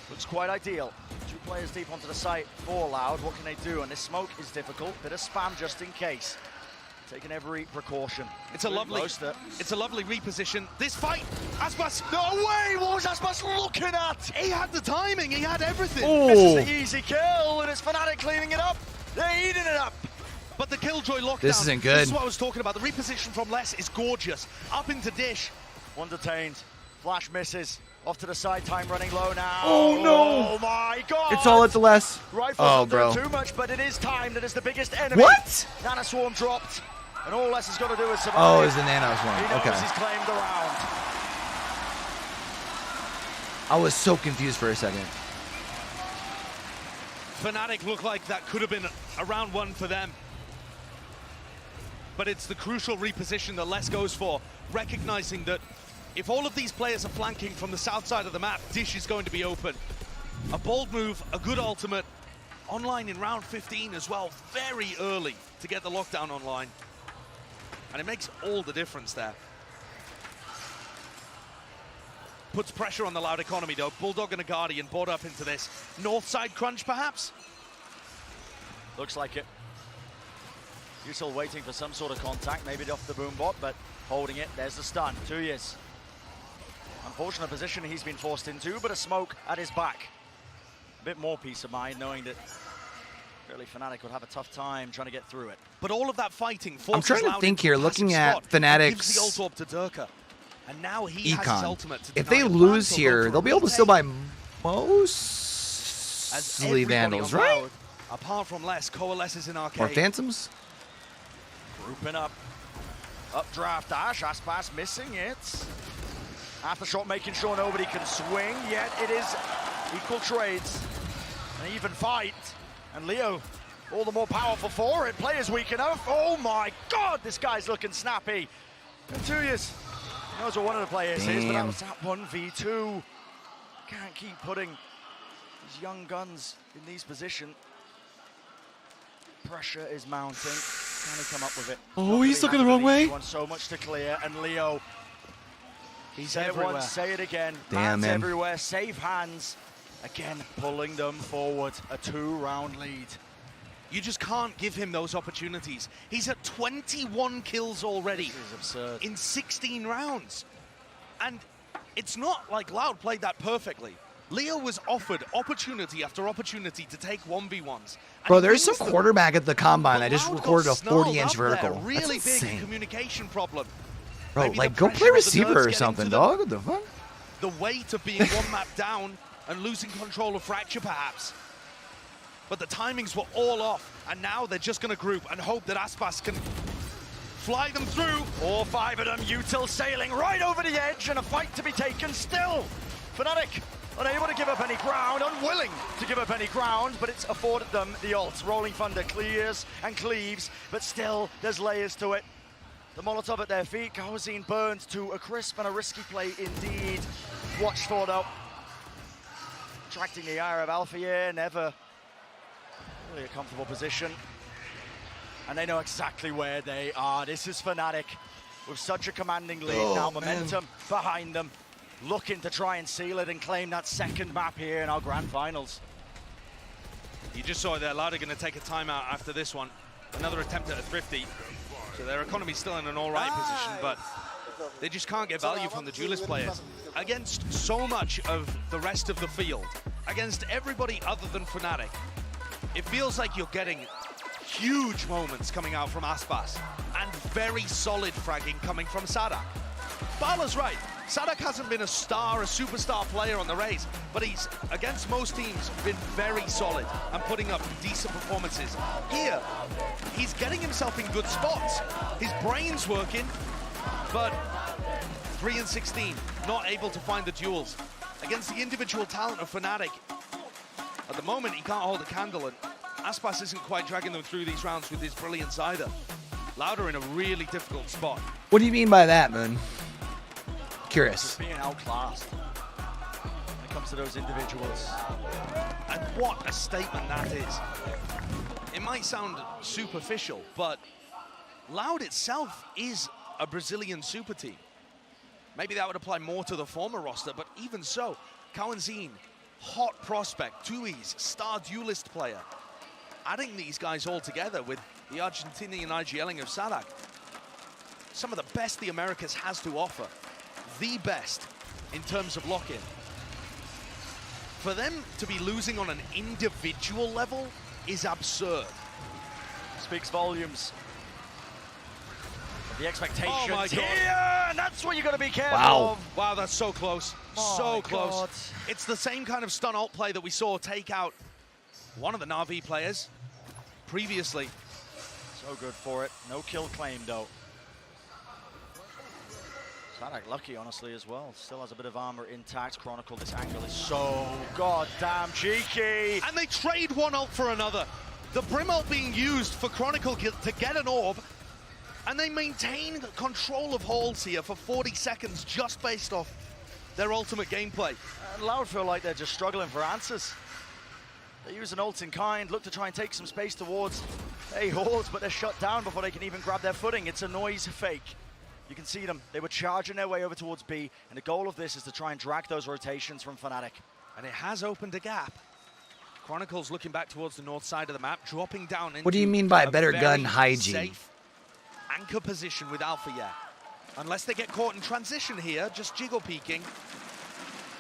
looks quite ideal. 2 players deep onto the site for Loud. What can they do? And this smoke is difficult. Bit of spam just in case. Taking every precaution. It's a lovely reposition. This fight, Aspas, no way! What was Aspas looking at? He had the timing, he had everything. This is the easy kill, and it's FNATIC cleaning it up. They're eating it up. But the Killjoy lockdown, this isn't good. This is what I was talking about. The reposition from Les is gorgeous. Up into dish. One detained. Flash misses. Off to the side, time running low now. Oh no! Oh my god! It's all at the less. Rifles don't do too much, but it is time that is the biggest enemy. What? Nana Swarm dropped, and all Les has got to do is survive. Oh, it's the Nano Swarm. He knows Okay. he's claimed the round. I was so confused for a second. FNATIC looked like that could have been a round 1 for them. But it's the crucial reposition that Les goes for, recognizing that if all of these players are flanking from the south side of the map, Dish is going to be open. A bold move, a good ultimate. Online in round 15 as well, very early to get the lockdown online. And it makes all the difference there. Puts pressure on the Loud economy though. Bulldog and a Guardian brought up into this. North side crunch perhaps? Looks like it. You're still waiting for some sort of contact, maybe off the boom bot, but holding it. There's the stun. 2 years. Unfortunate position he's been forced into, but a smoke at his back. A bit more peace of mind knowing that really FNATIC would have a tough time trying to get through it. But all of that fighting I'm trying to think here, looking at FNATIC's gives the ult to Durka. And now he has his ultimate to if they deny lose advance, here, they'll be able to still buy mostly Vandals, right? Apart from Les, coalesces in arcade. Or Phantoms? Grouping up. Updraft dash, Aspas missing it. Aftershock making sure nobody can swing, yet it is equal trades. An even fight. And Leo, all the more powerful for it. Players weak enough. Oh my god, this guy's looking snappy. And 2 years. He knows what one of the players is, but that was that 1v2. Can't keep putting these young guns in these positions. Pressure is mounting. Can he come up with it? Oh, he's looking the wrong way. Wants so much to clear, and Leo. He's say everywhere. It once, say it again. Damn, man. Everywhere. Save hands. Again, pulling them forward. A 2-round lead. You just can't give him those opportunities. He's at 21 kills already. This is absurd. In 16 rounds. And it's not like Loud played that perfectly. Leo was offered opportunity after opportunity to take 1v1s. Bro, there's some quarterback at the combine. I just recorded a 40-inch vertical. Really That's insane. big communication problem. Bro, Maybe like, the go pressure play of the receiver nerves or getting something, to them. dog. What the fuck? The weight of being one map down and losing control of Fracture, perhaps. But the timings were all off, and now they're just going to group and hope that Aspas can fly them through. 4 or 5 of them, Util sailing right over the edge, and a fight to be taken still. FNATIC unable to give up any ground, unwilling to give up any ground, but it's afforded them the ult. Rolling Thunder clears and cleaves, but still there's layers to it. The Molotov at their feet, Gaozine burned to a crisp and a risky play indeed. Watched for though. Attracting the ire of Alfia, never really a comfortable position. And they know exactly where they are. This is FNATIC with such a commanding lead. Now momentum behind them. Looking to try and seal it and claim that second map here in our grand finals. You just saw it there, Loud are going to take a timeout after this one. Another attempt at a thrifty. So their economy's still in an all right position, but they just can't get value from the duelist players. Against so much of the rest of the field, against everybody other than FNATIC, it feels like you're getting huge moments coming out from Aspas and very solid fragging coming from Sadak. Paulo's right. Sadak hasn't been a superstar player on the race, but he's, against most teams, been very solid and putting up decent performances. Here, he's getting himself in good spots. His brain's working, but 3 and 16, not able to find the duels. Against the individual talent of FNATIC, at the moment, he can't hold a candle, and Aspas isn't quite dragging them through these rounds with his brilliance either. Loud are in a really difficult spot. What do you mean by that, Moon? Curious. Just being outclassed when it comes to those individuals. And what a statement that is. It might sound superficial, but Loud itself is a Brazilian super team. Maybe that would apply more to the former roster, but even so, Kawanzine, hot prospect, 2Es, star duelist player. Adding these guys all together with the Argentinian IGLing of Sadak, some of the best the Americas has to offer, the best in terms of lock-in. For them to be losing on an individual level is absurd. Speaks volumes. The expectations oh my here, God. and that's what you got to be careful of. Wow, that's so close. Oh so close. God. It's the same kind of stun ult play that we saw take out one of the Na'Vi players previously. So good for it. No kill claim, though. Sadak lucky, honestly, as well. Still has a bit of armor intact. Chronicle, this angle is so goddamn cheeky. And they trade one ult for another. The Brim ult being used for Chronicle to get an orb, and they maintain control of halls here for 40 seconds just based off their ultimate gameplay. And Loud feel like they're just struggling for answers. They use an ult in kind, look to try and take some space towards halls, but they're shut down before they can even grab their footing. It's a noise fake. You can see them. They were charging their way over towards B, and the goal of this is to try and drag those rotations from FNATIC. And it has opened a gap. Chronicle's looking back towards the north side of the map, dropping down into What do you mean by better gun hygiene? Safe anchor position with Alpha yet. Unless they get caught in transition here, just jiggle peeking,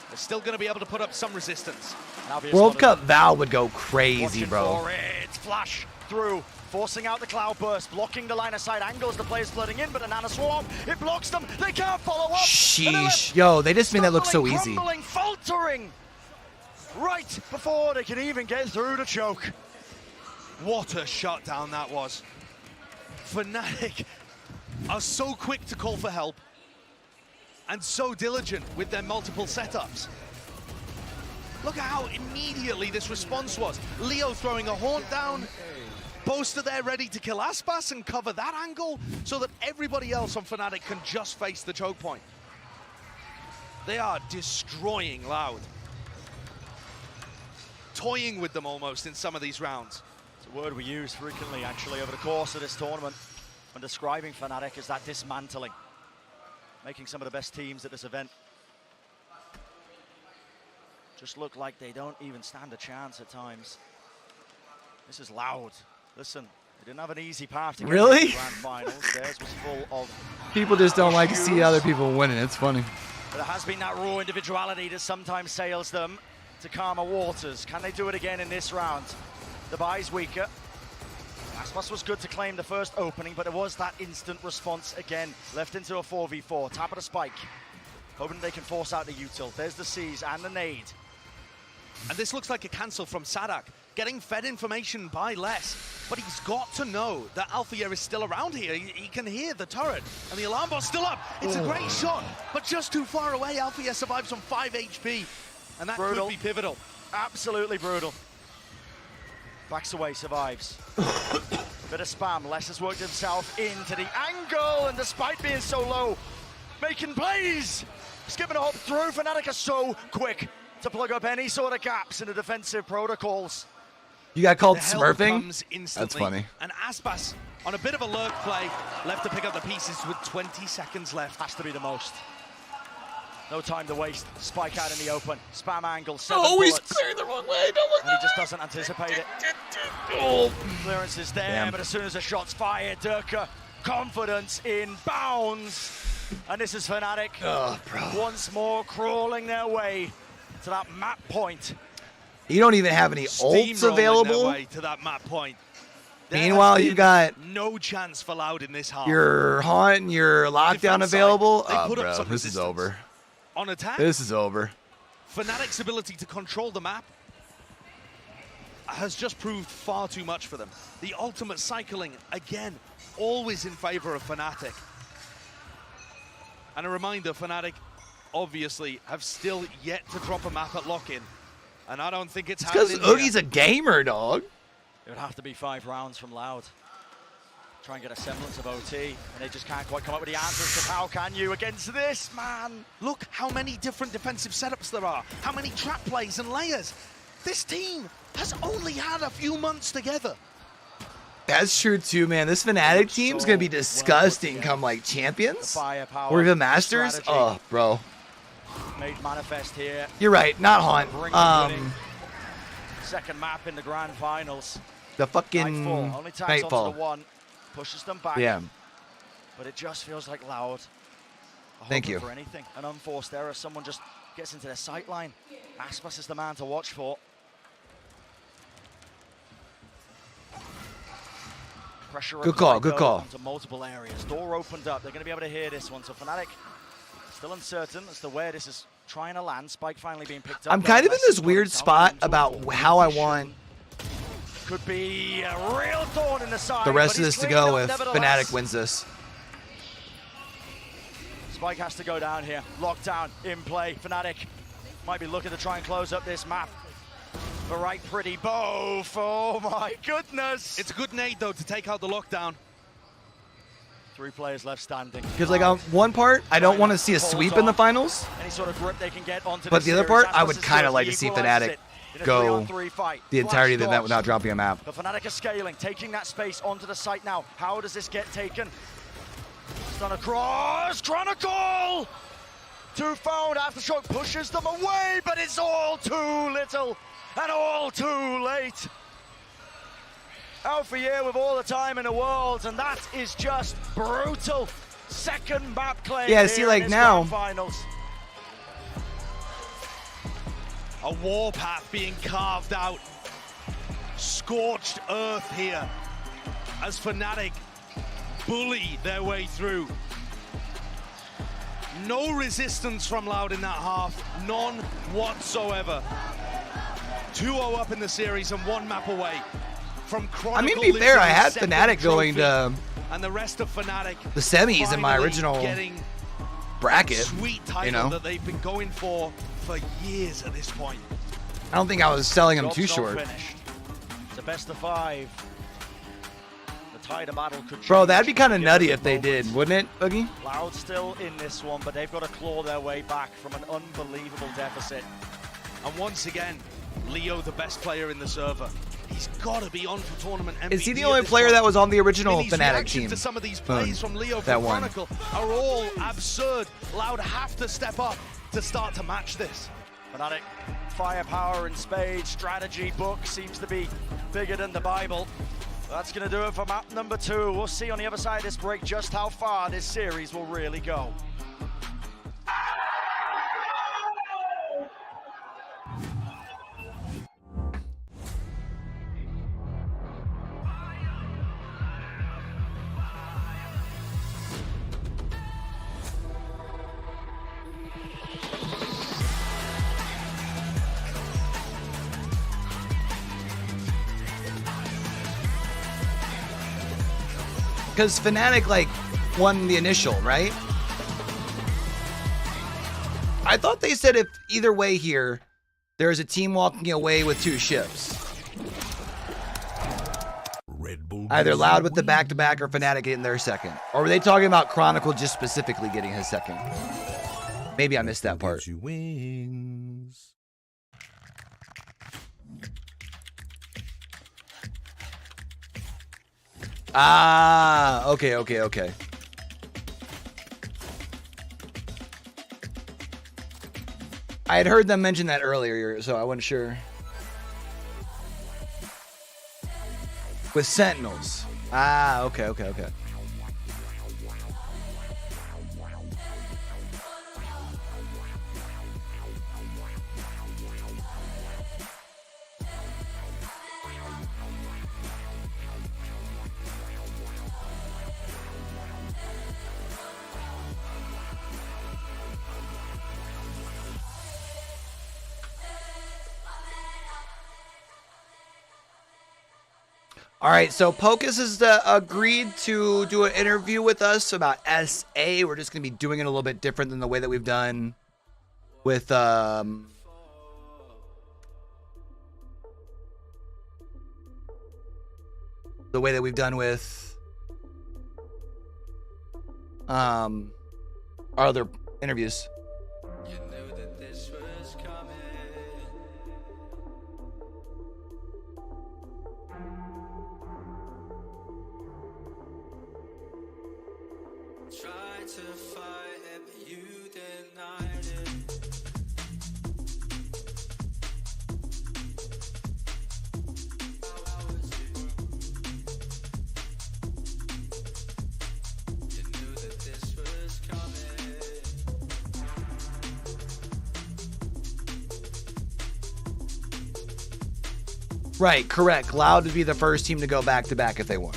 they're still going to be able to put up some resistance. World Cup Val would go crazy, bro. For it. Flash through, forcing out the cloud burst, blocking the line of sight angles. The players flooding in, but a Nana Swarm, it blocks them. They can't follow up. Sheesh. Yo, they just made that look so easy. Crumbling, faltering, right before they can even get through the choke. What a shutdown that was. FNATIC are so quick to call for help and so diligent with their multiple setups. Look at how immediately this response was. Leo throwing a haunt down, Boaster there ready to kill Aspas and cover that angle so that everybody else on FNATIC can just face the choke point. They are destroying Loud. Toying with them almost in some of these rounds. It's a word we use frequently, actually, over the course of this tournament when describing FNATIC as that dismantling, making some of the best teams at this event just look like they don't even stand a chance at times. This is Loud. Listen, they didn't have an easy path to get to the grand finals. Theirs was full of People just don't like to see other people winning. It's funny. But there has been that raw individuality that sometimes sails them to calmer waters. Can they do it again in this round? The buy's weaker. Aspas was good to claim the first opening, but it was that instant response again. Left into a 4v4, tap of the spike. Hoping they can force out the util. There's the C's and the nade. And this looks like a cancel from Sadak, getting fed information by less. But he's got to know that Althea is still around here. He can hear the turret, and the alarm bot's still up. It's a great shot, but just too far away. Althea survives on 5 HP, and that could be pivotal. Absolutely brutal. Backs away, survives. Bit of spam. Les has worked himself into the angle, and despite being so low, making plays. Skipping a hop through. FNATIC are so quick to plug up any sort of gaps in the defensive protocols. You got called The help smurfing? comes instantly. That's funny. And Aspas, on a bit of a lurk play, left to pick up the pieces with 20 seconds left. Has to be the most. No time to waste. Spike out in the open. Spam angle. 7 Oh, he's bullets. clearing the wrong way. Don't look And he just doesn't anticipate it. Oh. Clearance is there, Damn. but as soon as the shot's fired, Durka, confidence in bounds. And this is FNATIC once more crawling their way to that map point. You don't even have any ults Steamrolling available. their way to that map point. There Meanwhile, has you been got no chance for Loud in this half. your haunt and your lockdown Defense side, available. they Oh, put up bro, some this is over. On attack, This is over. FNATIC's ability to control the map has just proved far too much for them. The ultimate cycling, again, always in favor of FNATIC. And a reminder, FNATIC obviously have still yet to drop a map at Lockin. And I don't think it's It's because happening Oogie's a gamer, dog. It would have to be 5 rounds from Loud. Try and get a semblance of OT, and they just can't quite come up with the answers. So how can you against this, man? Look how many different defensive setups there are. How many trap plays and layers. This team has only had a few months together. That's true too, man. This Fnatic team's gonna be disgusting come like champions or even masters. Oh, bro. Made manifest here. You're right, not Haunt. Second map in the grand finals. The fucking Nightfall. Only tags Nightfall. onto the one, pushes them back. Yeah. But it just feels like Loud. Thank you. For anything, an unforced error. Someone just gets into their sight line. Aspas is the man to watch for. Pressure. Good call. Good call. Onto multiple areas. Door opened up. They're going to be able to hear this one. So FNATIC still uncertain as to where this is trying to land. Spike finally being picked up. I'm kind of in this weird spot about how I want could be a real thorn in the side. the rest of this to go if FNATIC wins this. Spike has to go down here. Lockdown in play. FNATIC might be looking to try and close up this map. But right, pretty both. Oh my goodness. It's a good nade though to take out the lockdown. 3 players left standing. Because like on one part, I don't want to see a sweep in the finals. Any sort of grip they can get onto But the other part, I would kind of like to see FNATIC go the entirety of the event without dropping a map. The FNATIC are scaling, taking that space onto the site now. How does this get taken? Stun across, Chronicle! 2 found, Aftershock pushes them away, but it's all too little and all too late. Alpha Year with all the time in the world, and that is just brutal. Second map claim. Yeah, see, like now. Finals. A warpath being carved out. Scorched earth here as FNATIC bully their way through. No resistance from Loud in that half, none whatsoever. 2-0 up in the series and 1 map away from Chronicle. I mean, to be fair, I had FNATIC going to and the rest of FNATIC the semis in my original bracket. Sweet title, you know, that they've been going for years at this point. I don't think I was selling them too short. Finished. It's a best of 5. The tide of battle could change. Bro, that'd be kind of nutty if they did, wouldn't it, Boogie? Loud still in this one, but they've got to claw their way back from an unbelievable deficit. And once again, Leo, the best player in the server. He's got to be on for tournament MVP. Is he the only player that was on the original FNATIC team? To some of these plays from Leo from Chronicle are all absurd. Loud have to step up to start to match this. FNATIC, firepower in spades, strategy book seems to be bigger than the Bible. That's going to do it for map number 2. We'll see on the other side of this break just how far this series will really go. Because FNATIC like won the initial, right? I thought they said if either way here, there's a team walking away with 2 ships. Either Loud with the back-to-back or FNATIC getting their second. Or were they talking about Chronicle just specifically getting his second? Maybe I missed that part. Ah, okay. I had heard them mention that earlier, so I wasn't sure. With Sentinels. Ah, okay. All right, so Pocus has agreed to do an interview with us about SA. We're just going to be doing it a little bit different than the way that we've done with the way that we've done with our other interviews. Try to fight it, but you denied it. You knew that this was coming. Right, correct. Loud would be the first team to go back-to-back if they won.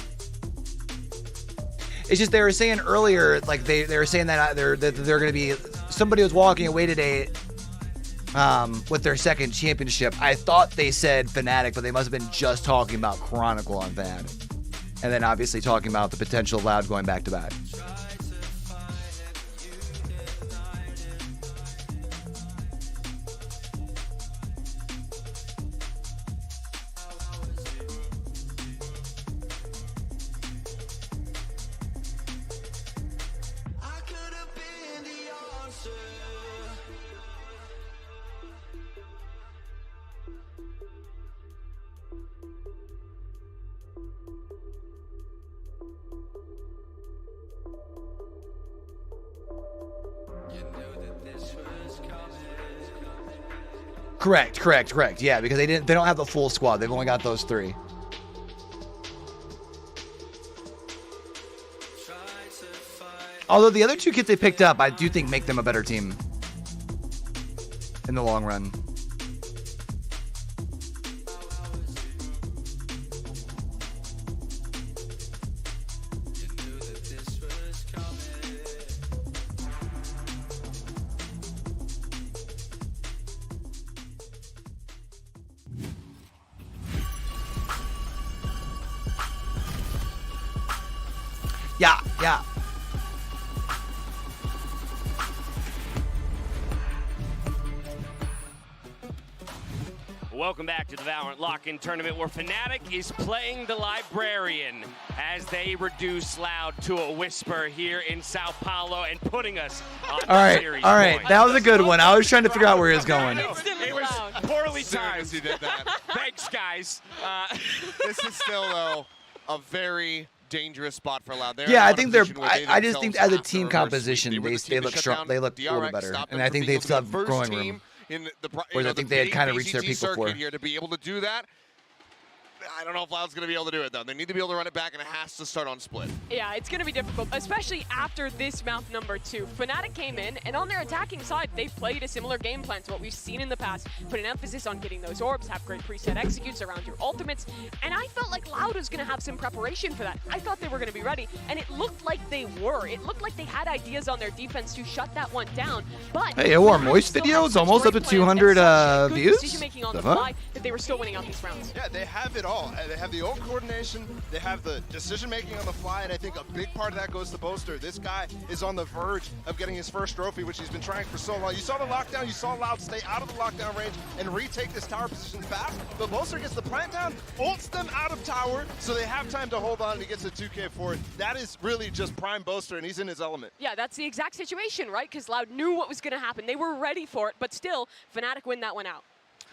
It's just they were saying earlier, like they were saying that they're going to be, somebody was walking away today with their second championship. I thought they said FNATIC, but they must have been just talking about Chronicle on FNATIC. And then obviously talking about the potential of Loud going back-to-back. Correct. Yeah, because they don't have the full squad. They've only got those 3. Although the other 2 kids they picked up, I do think make them a better team in the long run. Yeah. Welcome back to the Valorant Lock-In tournament where FNATIC is playing the Librarian as they reduce Loud to a whisper here in Sao Paulo and putting us on the series all right. point. That was a good one. I was trying to figure out where he was going. It was poorly timed. He did that. Thanks, guys. This is still, though, a very dangerous spot for Loud. Yeah, I think they're. I just think as a team composition, they look strong. They look a little bit better, and I think they still have growing room. Whereas I think they had kind of reached their peak before. Here to be able to do that. I don't know if Loud's going to be able to do it, though. They need to be able to run it back, and it has to start on split. Yeah, it's going to be difficult, especially after this map number 2. FNATIC came in, and on their attacking side, they played a similar game plan to what we've seen in the past. Put an emphasis on getting those orbs, have great preset executes around your ultimates, and I felt like Loud was going to have some preparation for that. I thought they were going to be ready, and it looked like they were. It looked like they had ideas on their defense to shut that one down, but... Hey, our Moist video is almost up to 200 views? Decision-making on the fly, that they were still winning out these rounds. Yeah, they have it all. They have the ult coordination, they have the decision-making on the fly, and I think a big part of that goes to Boaster. This guy is on the verge of getting his first trophy, which he's been trying for so long. You saw the lockdown, you saw Loud stay out of the lockdown range and retake this tower position fast, but Boaster gets the plant down, ults them out of tower, so they have time to hold on, and he gets a 2K for it. That is really just prime Boaster, and he's in his element. Yeah, that's the exact situation, right? Because Loud knew what was going to happen. They were ready for it, but still, FNATIC win that one out.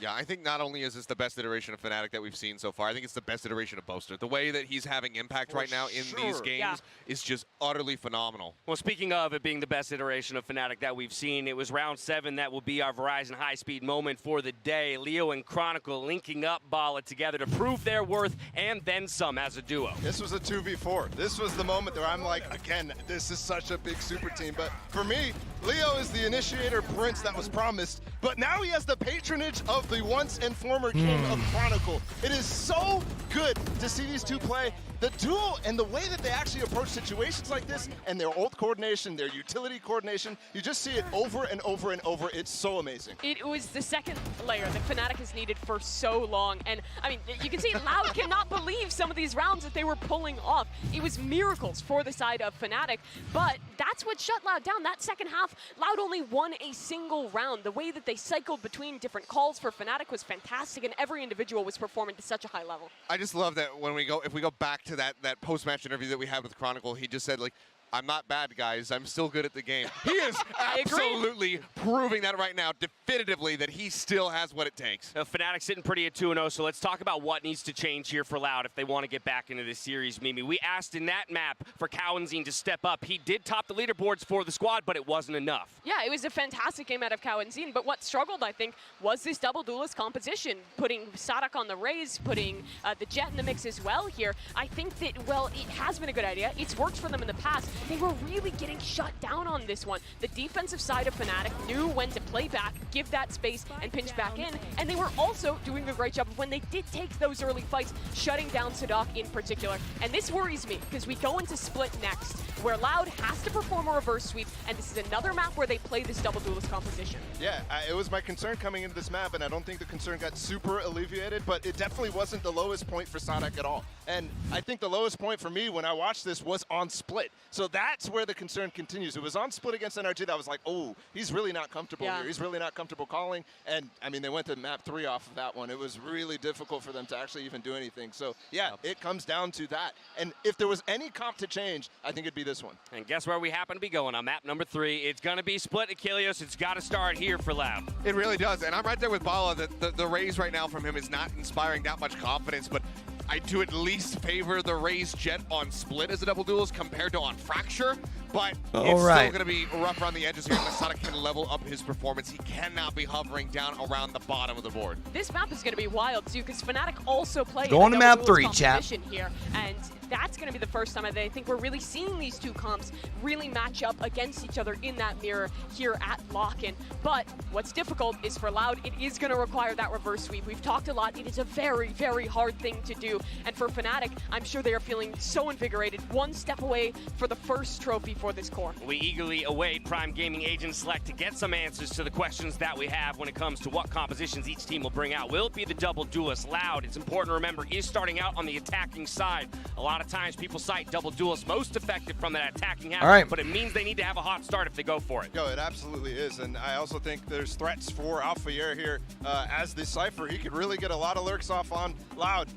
Yeah, I think not only is this the best iteration of FNATIC that we've seen so far, I think it's the best iteration of Boaster. The way that he's having impact right now in these games is just utterly phenomenal. Well, speaking of it being the best iteration of FNATIC that we've seen, it was round 7 that will be our Verizon high-speed moment for the day. Leo and Chronicle linking up Bala together to prove their worth and then some as a duo. This was a 2v4. This was the moment where I'm like, again, this is such a big super team. But for me, Leo is the initiator prince that was promised, but now he has the patronage of the once and former king of Chronicle. It is so good to see these two play. The duel and the way that they actually approach situations like this and their ult coordination, their utility coordination, you just see it over and over and over. It's so amazing. It was the second layer that FNATIC has needed for so long. And, I mean, you can see Loud cannot believe some of these rounds that they were pulling off. It was miracles for the side of FNATIC, but that's what shut Loud down. That second half, Loud only won a single round. The way that they cycled between different calls for FNATIC was fantastic, and every individual was performing to such a high level. I just love that when we go, if we go back to that post-match interview that we had with Chronicle, he just said, like, I'm not bad, guys. I'm still good at the game. He is absolutely proving that right now, definitively, that he still has what it takes. Fnatic sitting pretty at 2-0, so let's talk about what needs to change here for Loud if they want to get back into this series, Mimi. We asked in that map for Cowanzine to step up. He did top the leaderboards for the squad, but it wasn't enough. Yeah, it was a fantastic game out of Cowanzine, but what struggled, I think, was this double duelist composition, putting Sadak on the Raze, putting the Jet in the mix as well here. I think that, well, it has been a good idea. It's worked for them in the past. They were really getting shut down on this one. The defensive side of Fnatic knew when to play back, give that space, and pinch back in, and they were also doing a great job of when they did take those early fights, shutting down Sadak in particular. And this worries me, because we go into Split next, where Loud has to perform a reverse sweep, and this is another map where they play this double duelist composition. Yeah, it was my concern coming into this map, and I don't think the concern got super alleviated, but it definitely wasn't the lowest point for Sadak at all. And I think the lowest point for me when I watched this was on Split. So that's where the concern continues. It was on Split against NRG that was like, oh, he's really not comfortable here. He's really not comfortable calling. And, I mean, they went to map 3 off of that one. It was really difficult for them to actually even do anything. So, yeah, it comes down to that. And if there was any comp to change, I think it'd be this one. And guess where we happen to be going on map number 3? It's going to be Split Achilles. It's got to start here for Loud. It really does. And I'm right there with Paulo. The Raze right now from him is not inspiring that much confidence, but I do at least favor the Raze Jet on Split as a double duelist compared to on Fracture, but it's still going to be rough around the edges here unless Sonic can level up his performance. He cannot be hovering down around the bottom of the board. This map is going to be wild too, because Fnatic also play going to map 3, chat. Here, and that's going to be the first time I think we're really seeing these two comps really match up against each other in that mirror here at Lockin. But what's difficult is for Loud, it is going to require that reverse sweep. We've talked a lot. It is a very, very hard thing to do. And for Fnatic, I'm sure they are feeling so invigorated, one step away for the first trophy for this core. We eagerly await Prime Gaming Agent Select to get some answers to the questions that we have when it comes to what compositions each team will bring out. Will it be the double duelist? Loud, it's important to remember, is starting out on the attacking side. A lot of times people cite double duelist most effective from that attacking half, but it means they need to have a hot start if they go for it. Yo, it absolutely is, and I also think there's threats for Alpha Year here as the Cypher. He could really get a lot of lurks off on Loud,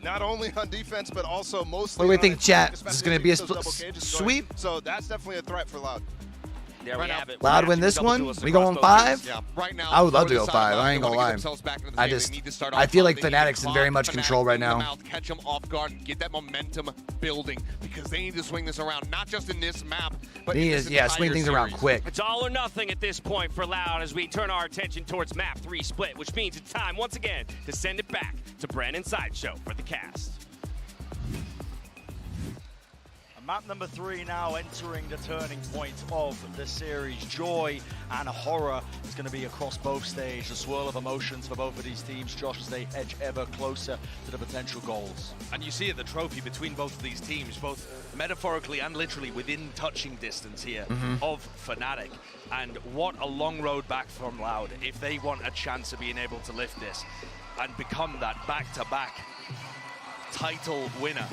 not only on defense, but also mostly what do we on think, chat? attack, This is going to be a sweep? So that's definitely a threat for Loud. There we have it. Loud win this one? We going 5? Yeah, right now, I would love to go 5. I ain't gonna lie. I feel like Fnatic's in very much control right now. Catch them off guard and get that momentum building because they need to swing this around, not just in this map, but in this entire swing things around quick. It's all or nothing at this point for Loud as we turn our attention towards map 3 Split, which means it's time once again to send it back to Brandon Sideshow for the cast. Map number 3 now entering the turning point of the series. Joy and horror is going to be across both stages. A swirl of emotions for both of these teams, Josh, as they edge ever closer to the potential goals. And you see it, the trophy between both of these teams, both metaphorically and literally within touching distance here of Fnatic. And what a long road back from Loud if they want a chance of being able to lift this and become that back-to-back title winner.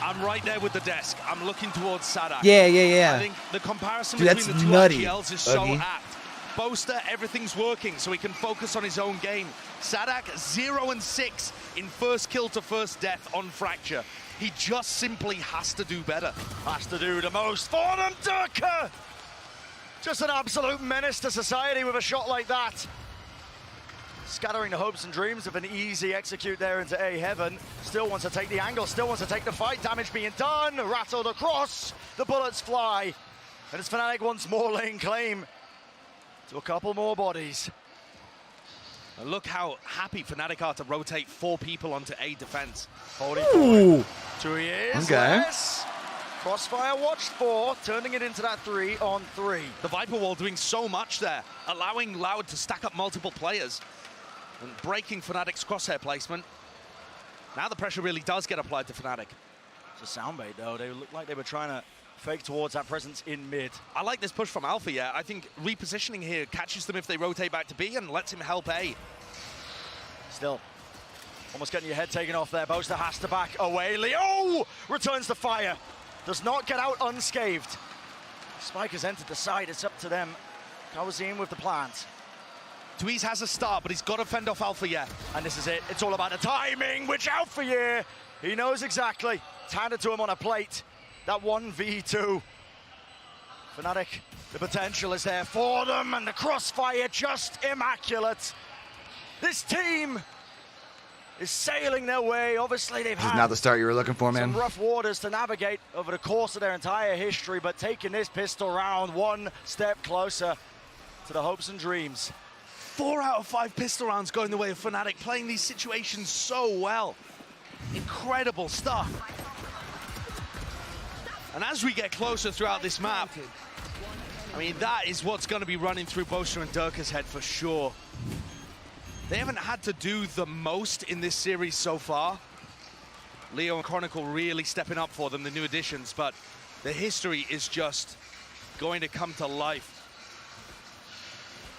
I'm right there with the desk. I'm looking towards Sadak. Yeah. I think the comparison Dude, between the two nutty, RGLs is so apt. Boaster, everything's working, so he can focus on his own game. Sadak, 0-6 in first kill to first death on Fracture. He just simply has to do better. Has to do the most for them, Durka! Just an absolute menace to society with a shot like that. Scattering the hopes and dreams of an easy execute there into A heaven. Still wants to take the angle, still wants to take the fight. Damage being done, rattled across. The bullets fly. And it's Fnatic once more laying claim to a couple more bodies. And look how happy Fnatic are to rotate 4 people onto A defense. Holding forward. 2 years. Okay. Crossfire watched 4, turning it into that 3-on-3. The Viper Wall doing so much there, allowing Loud to stack up multiple players and breaking Fnatic's crosshair placement. Now the pressure really does get applied to Fnatic. It's a soundbait though. They looked like they were trying to fake towards that presence in mid. I like this push from Alpha, yeah. I think repositioning here catches them if they rotate back to B and lets him help A. Still, almost getting your head taken off there. Boaster has to back away. Leo returns the fire. Does not get out unscathed. Spike has entered the side. It's up to them. Cowanzine with the plant. Dweez has a start, but he's got to fend off Alpha Year. And this is it. It's all about the timing, which Alpha Year, he knows exactly. It's handed to him on a plate. that 1v2. FNATIC, the potential is there for them, and the crossfire just immaculate. This team is sailing their way. Obviously, they've This is had not the start you were looking for, man. some rough waters to navigate over the course of their entire history, but taking this pistol round one step closer to the hopes and dreams. 4 out of 5 pistol rounds going the way of FNATIC, playing these situations so well. Incredible stuff. And as we get closer throughout this map, I mean, that is what's going to be running through Boaster and Durka's head for sure. They haven't had to do the most in this series so far. Leo and Chronicle really stepping up for them, the new additions, but the history is just going to come to life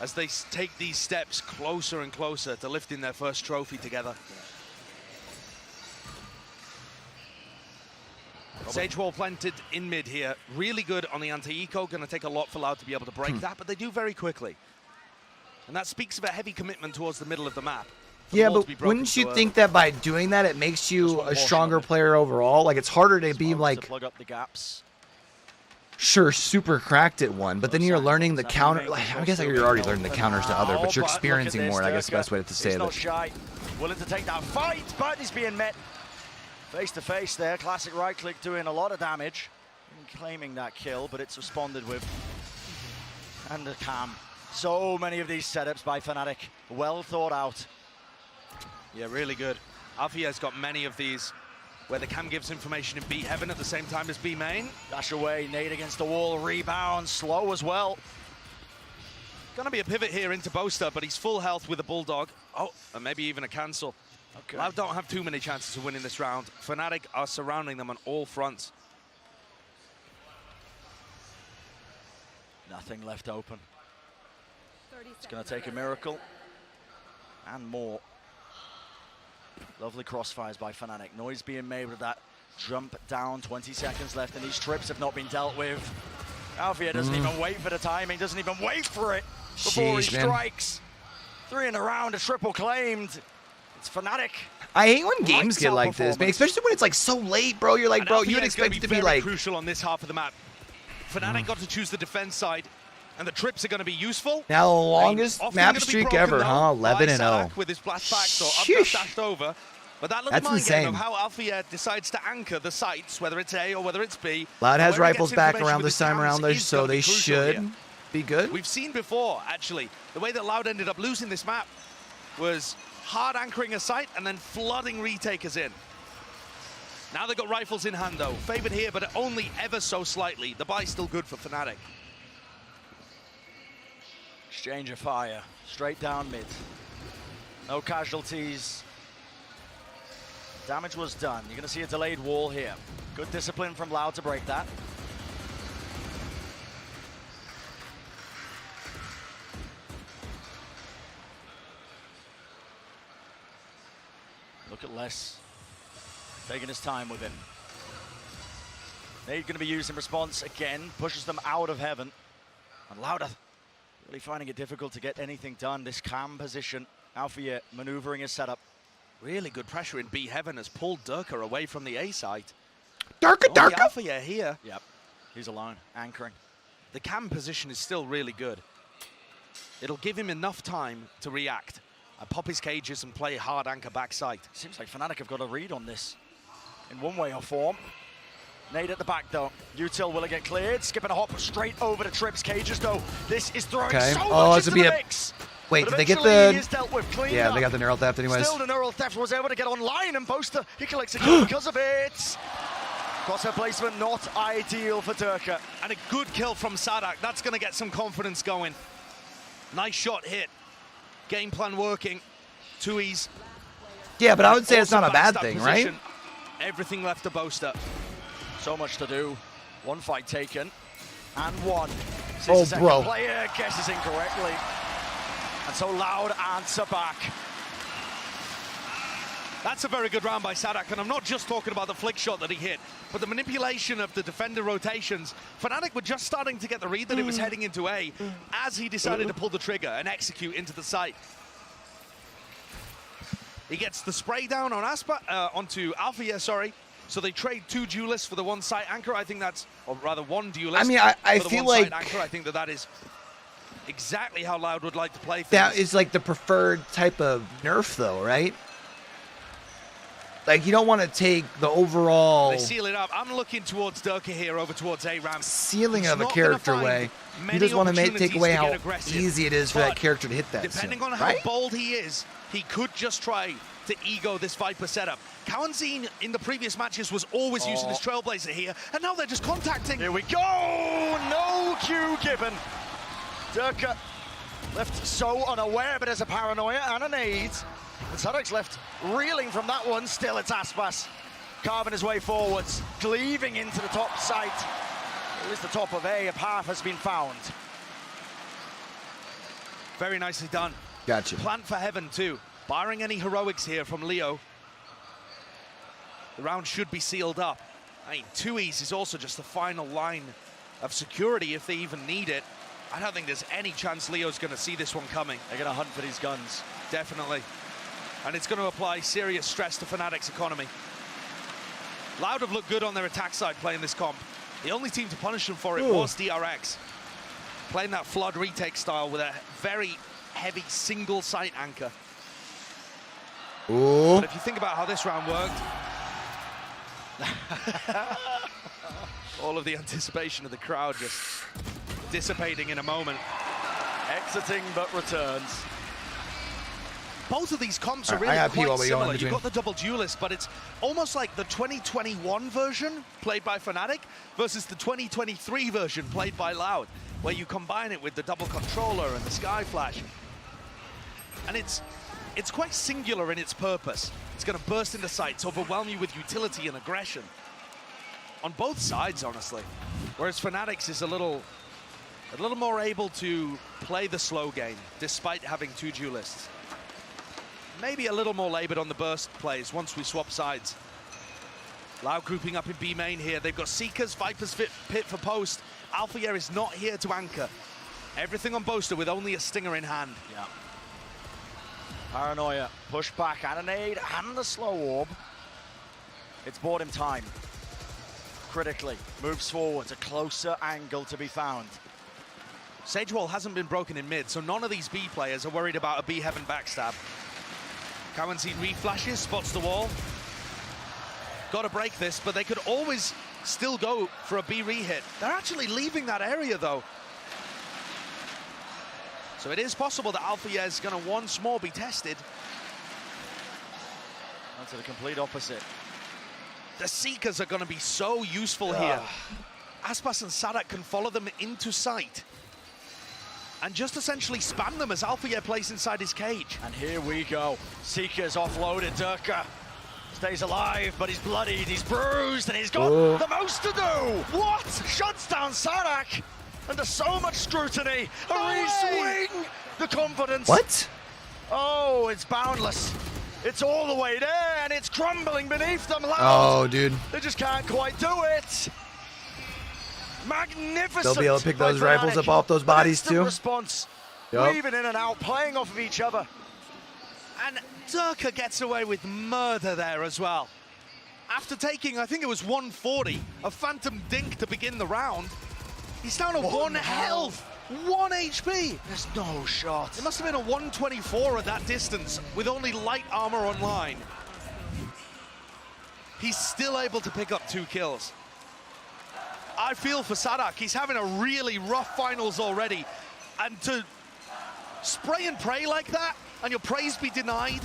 as they take these steps closer and closer to lifting their first trophy together. Sage wall planted in mid here. Really good on the anti-eco. Going to take a lot for Loud to be able to break that, but they do very quickly. And that speaks of a heavy commitment towards the middle of the map. Yeah, but wouldn't you think that by doing that, it makes you a stronger player overall? Like, it's harder to be, like, plug up the gaps. Sure, super cracked at one, but then you're learning the counter. Like, I guess you're already learning the counters to other, but you're experiencing more, I guess the best way to say He's it. not shy, willing to take that fight, but he's being met face to face there. Classic right click doing a lot of damage. Claiming that kill, but it's responded with. And the cam. So many of these setups by FNATIC. Well thought out. Yeah, really good. Alfia's got many of these where the cam gives information in B heaven at the same time as B main. Dash away, nade against the wall, rebound, slow as well. Gonna be a pivot here into Boaster, but he's full health with a Bulldog. Oh, and maybe even a cancel. Okay. Loud don't have too many chances of winning this round. FNATIC are surrounding them on all fronts. Nothing left open. It's gonna take a miracle. And more. Lovely crossfires by FNATIC. Noise being made with that jump down. 20 seconds left, and these trips have not been dealt with. Alfia doesn't even wait for the timing, doesn't even wait for it before he strikes. 3 in a round, a triple claimed. It's FNATIC. I hate when games get like this, man, especially when it's like so late, bro. You're like, bro, you would expect it to be like crucial on this half of the map. FNATIC got to choose the defense side, and the trips are going to be useful. now the longest map streak ever, huh? 11-0. With his blast back, so up dashed over. But that little That's mind game of insane. how Alfia decides to anchor the sites, whether it's A or whether it's B. Loud has Where he rifles gets back information around with this his time cams around there, is so gonna be they crucial should here. be good. We've seen before, actually, the way that Loud ended up losing this map was hard anchoring a site and then flooding retakers in. Now they've got rifles in hand, though. Favored here, but only ever so slightly. The buy's still good for FNATIC. Exchange of fire, straight down mid. No casualties. Damage was done. You're going to see a delayed wall here. Good discipline from Loud to break that. Look at Les. Taking his time with him. They're going to be used in response again. Pushes them out of heaven. And Loud really finding it difficult to get anything done. This cam position. Alfia maneuvering his setup. Really good pressure in B heaven has pulled Durka away from the A site. Durka! Alfia here. Yep, he's alone, anchoring. The cam position is still really good. It'll give him enough time to react. Pop his cages and play hard anchor backside. Seems like FNATIC have got a read on this in one way or form. Nade at the back though. Util will it get cleared? Skipping a hop straight over to Trips cages though. This is throwing so much into the mix. Wait, did they get the... the... Yeah, they got the neural theft anyways. Still the neural theft was able to get online, and Boaster, he collects a kill because of it. Crosshair placement not ideal for Durka. And a good kill from Sadak. That's going to get some confidence going. Nice shot hit. Game plan working. 2Es. Yeah, but I would say it's Also not a bad backstab thing, position. right? Everything left to Boaster. So much to do. One fight taken. And one. Oh, bro. Player guesses incorrectly. And so Loud answer back. That's a very good round by Sadak, and I'm not just talking about the flick shot that he hit, but the manipulation of the defender rotations. FNATIC were just starting to get the read that it was heading into A as he decided to pull the trigger and execute into the site. He gets the spray down on onto Alfia, So they trade 2 duelists for the 1 site anchor. I think that's, or rather 1 duelist. I mean, I for the feel 1 like site anchor. I think that is exactly how Loud would like to play things. that is like the preferred type of nerf, though, right? Like, you don't want to take the overall They seal it up. I'm looking towards Durka here, over towards A-Ram. ceiling He's of a not gonna character find way. You many just want to take opportunities away to how get aggressive. easy it is for But that character to hit that. depending soon, on how right? bold he is, he could just try to ego this Viper setup. Kawanzine in the previous matches was always using his Trailblazer here, and now they're just contacting. Here we go! No cue given. Durka left so unaware, but there's a paranoia and a nade. And Sadok's left reeling from that one. Still, it's Aspas carving his way forwards, cleaving into the top site. At least the top of A, a path has been found. Very nicely done. Gotcha. Plant for heaven, too. Barring any heroics here from Leo, the round should be sealed up. I mean, 2Es is also just the final line of security if they even need it. I don't think there's any chance Leo's going to see this one coming. They're going to hunt for these guns. Definitely. And it's going to apply serious stress to FNATIC's economy. Loud have looked good on their attack side playing this comp. The only team to punish them for it was DRX. Playing that flood retake style with a very heavy single site anchor. Ooh. But if you think about how this round worked, all of the anticipation of the crowd just dissipating in a moment. Exiting but returns. Both of these comps are I really got quite people going similar. in You've between. got the double duelist, but it's almost like the 2021 version played by FNATIC versus the 2023 version played by Loud, where you combine it with the double controller and the Sky Flash. And it's quite singular in its purpose. It's going to burst into sights, overwhelm you with utility and aggression. On both sides, honestly. Whereas FNATIC's is a little more able to play the slow game, despite having 2 duelists. Maybe a little more labored on the burst plays once we swap sides. Loud grouping up in B main here. They've got Seekers, Vipers pit for post. Alpha is not here to anchor. Everything on Boaster with only a stinger in hand. Yeah. Paranoia, push back, and a nade, and the slow orb. It's bought him time. Critically, moves forwards, a closer angle to be found. Sage wall hasn't been broken in mid, so none of these B players are worried about a B heaven backstab. Kawanzine reflashes, spots the wall. Got to break this, but they could always still go for a B re-hit. They're actually leaving that area, though. So it is possible that Alpha is going to once more be tested. And to the complete opposite. The Seekers are going to be so useful here. Aspas and Sadak can follow them into sight and just essentially spam them as Alpha plays inside his cage. And here we go. Seekers offloaded. Durka stays alive, but he's bloodied, he's bruised, and he's got the most to do. What? Shuts down Sadak under so much scrutiny. A re-swing. The confidence. What? Oh, it's boundless. It's all the way there, and it's crumbling beneath them. Loud. Oh, dude. They just can't quite do it. Magnificent. They'll be able to pick those by rifles FNATIC. up off those bodies, Instant too. Response. Yup. Weaving in and out, playing off of each other. And Durka gets away with murder there as well. After taking, I think it was 140, a Phantom Dink to begin the round, he's down to 1 health, 1 HP. There's no shot. It must have been a 124 at that distance with only light armor online. He's still able to pick up 2 kills. I feel for Sadak. He's having a really rough finals already. And to spray and pray like that, and your praise be denied,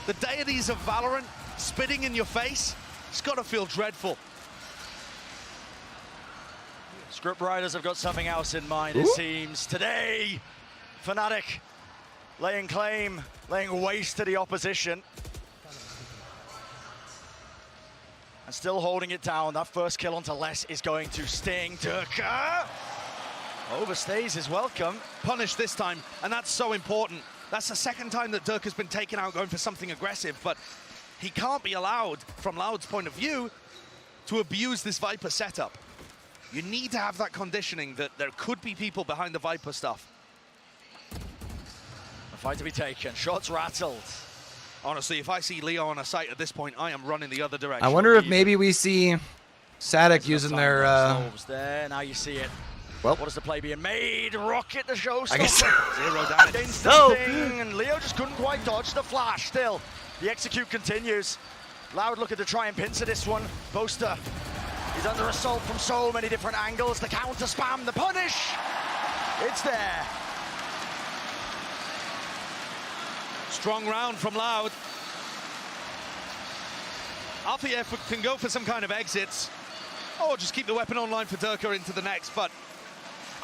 the deities of Valorant spitting in your face, it's got to feel dreadful. Scriptwriters have got something else in mind, it seems. Today, FNATIC laying claim, laying waste to the opposition. And still holding it down. That first kill onto Les is going to sting. Durka overstays his welcome. Punished this time, and that's so important. That's the second time that Durka's been taken out going for something aggressive, but he can't be allowed, from Loud's point of view, to abuse this Viper setup. You need to have that conditioning that there could be people behind the Viper stuff. A fight to be taken. Shots rattled. Honestly, if I see Leo on a site at this point, I am running the other direction. I wonder if maybe we see FNATIC using their... there, now you see it. Well, what is the play being made? Rocket the show. I guess. 0 damage. And Leo just couldn't quite dodge the flash. Still, the execute continues. Loud looking to try and pincer this one. Boaster, he's under assault from so many different angles. The counter spam, the punish. It's there. Strong round from Loud. Alfie can go for some kind of exits, or just keep the weapon online for Durka into the next, but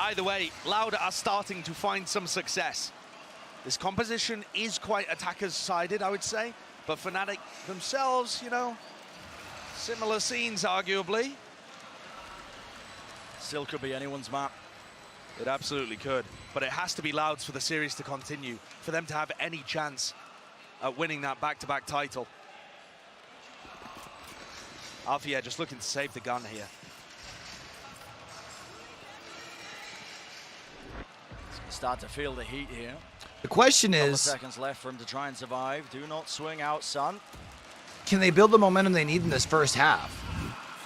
either way, Loud are starting to find some success. This composition is quite attackers-sided, I would say, but FNATIC themselves, you know, similar scenes, arguably. Still could be anyone's map. It absolutely could, but it has to be Loud's for the series to continue, for them to have any chance at winning that back-to-back title. Alfie just looking to save the gun here. Start to feel the heat here. The question is, seconds left for him to try and survive. Do not swing out, son. can they build the momentum they need in this first half?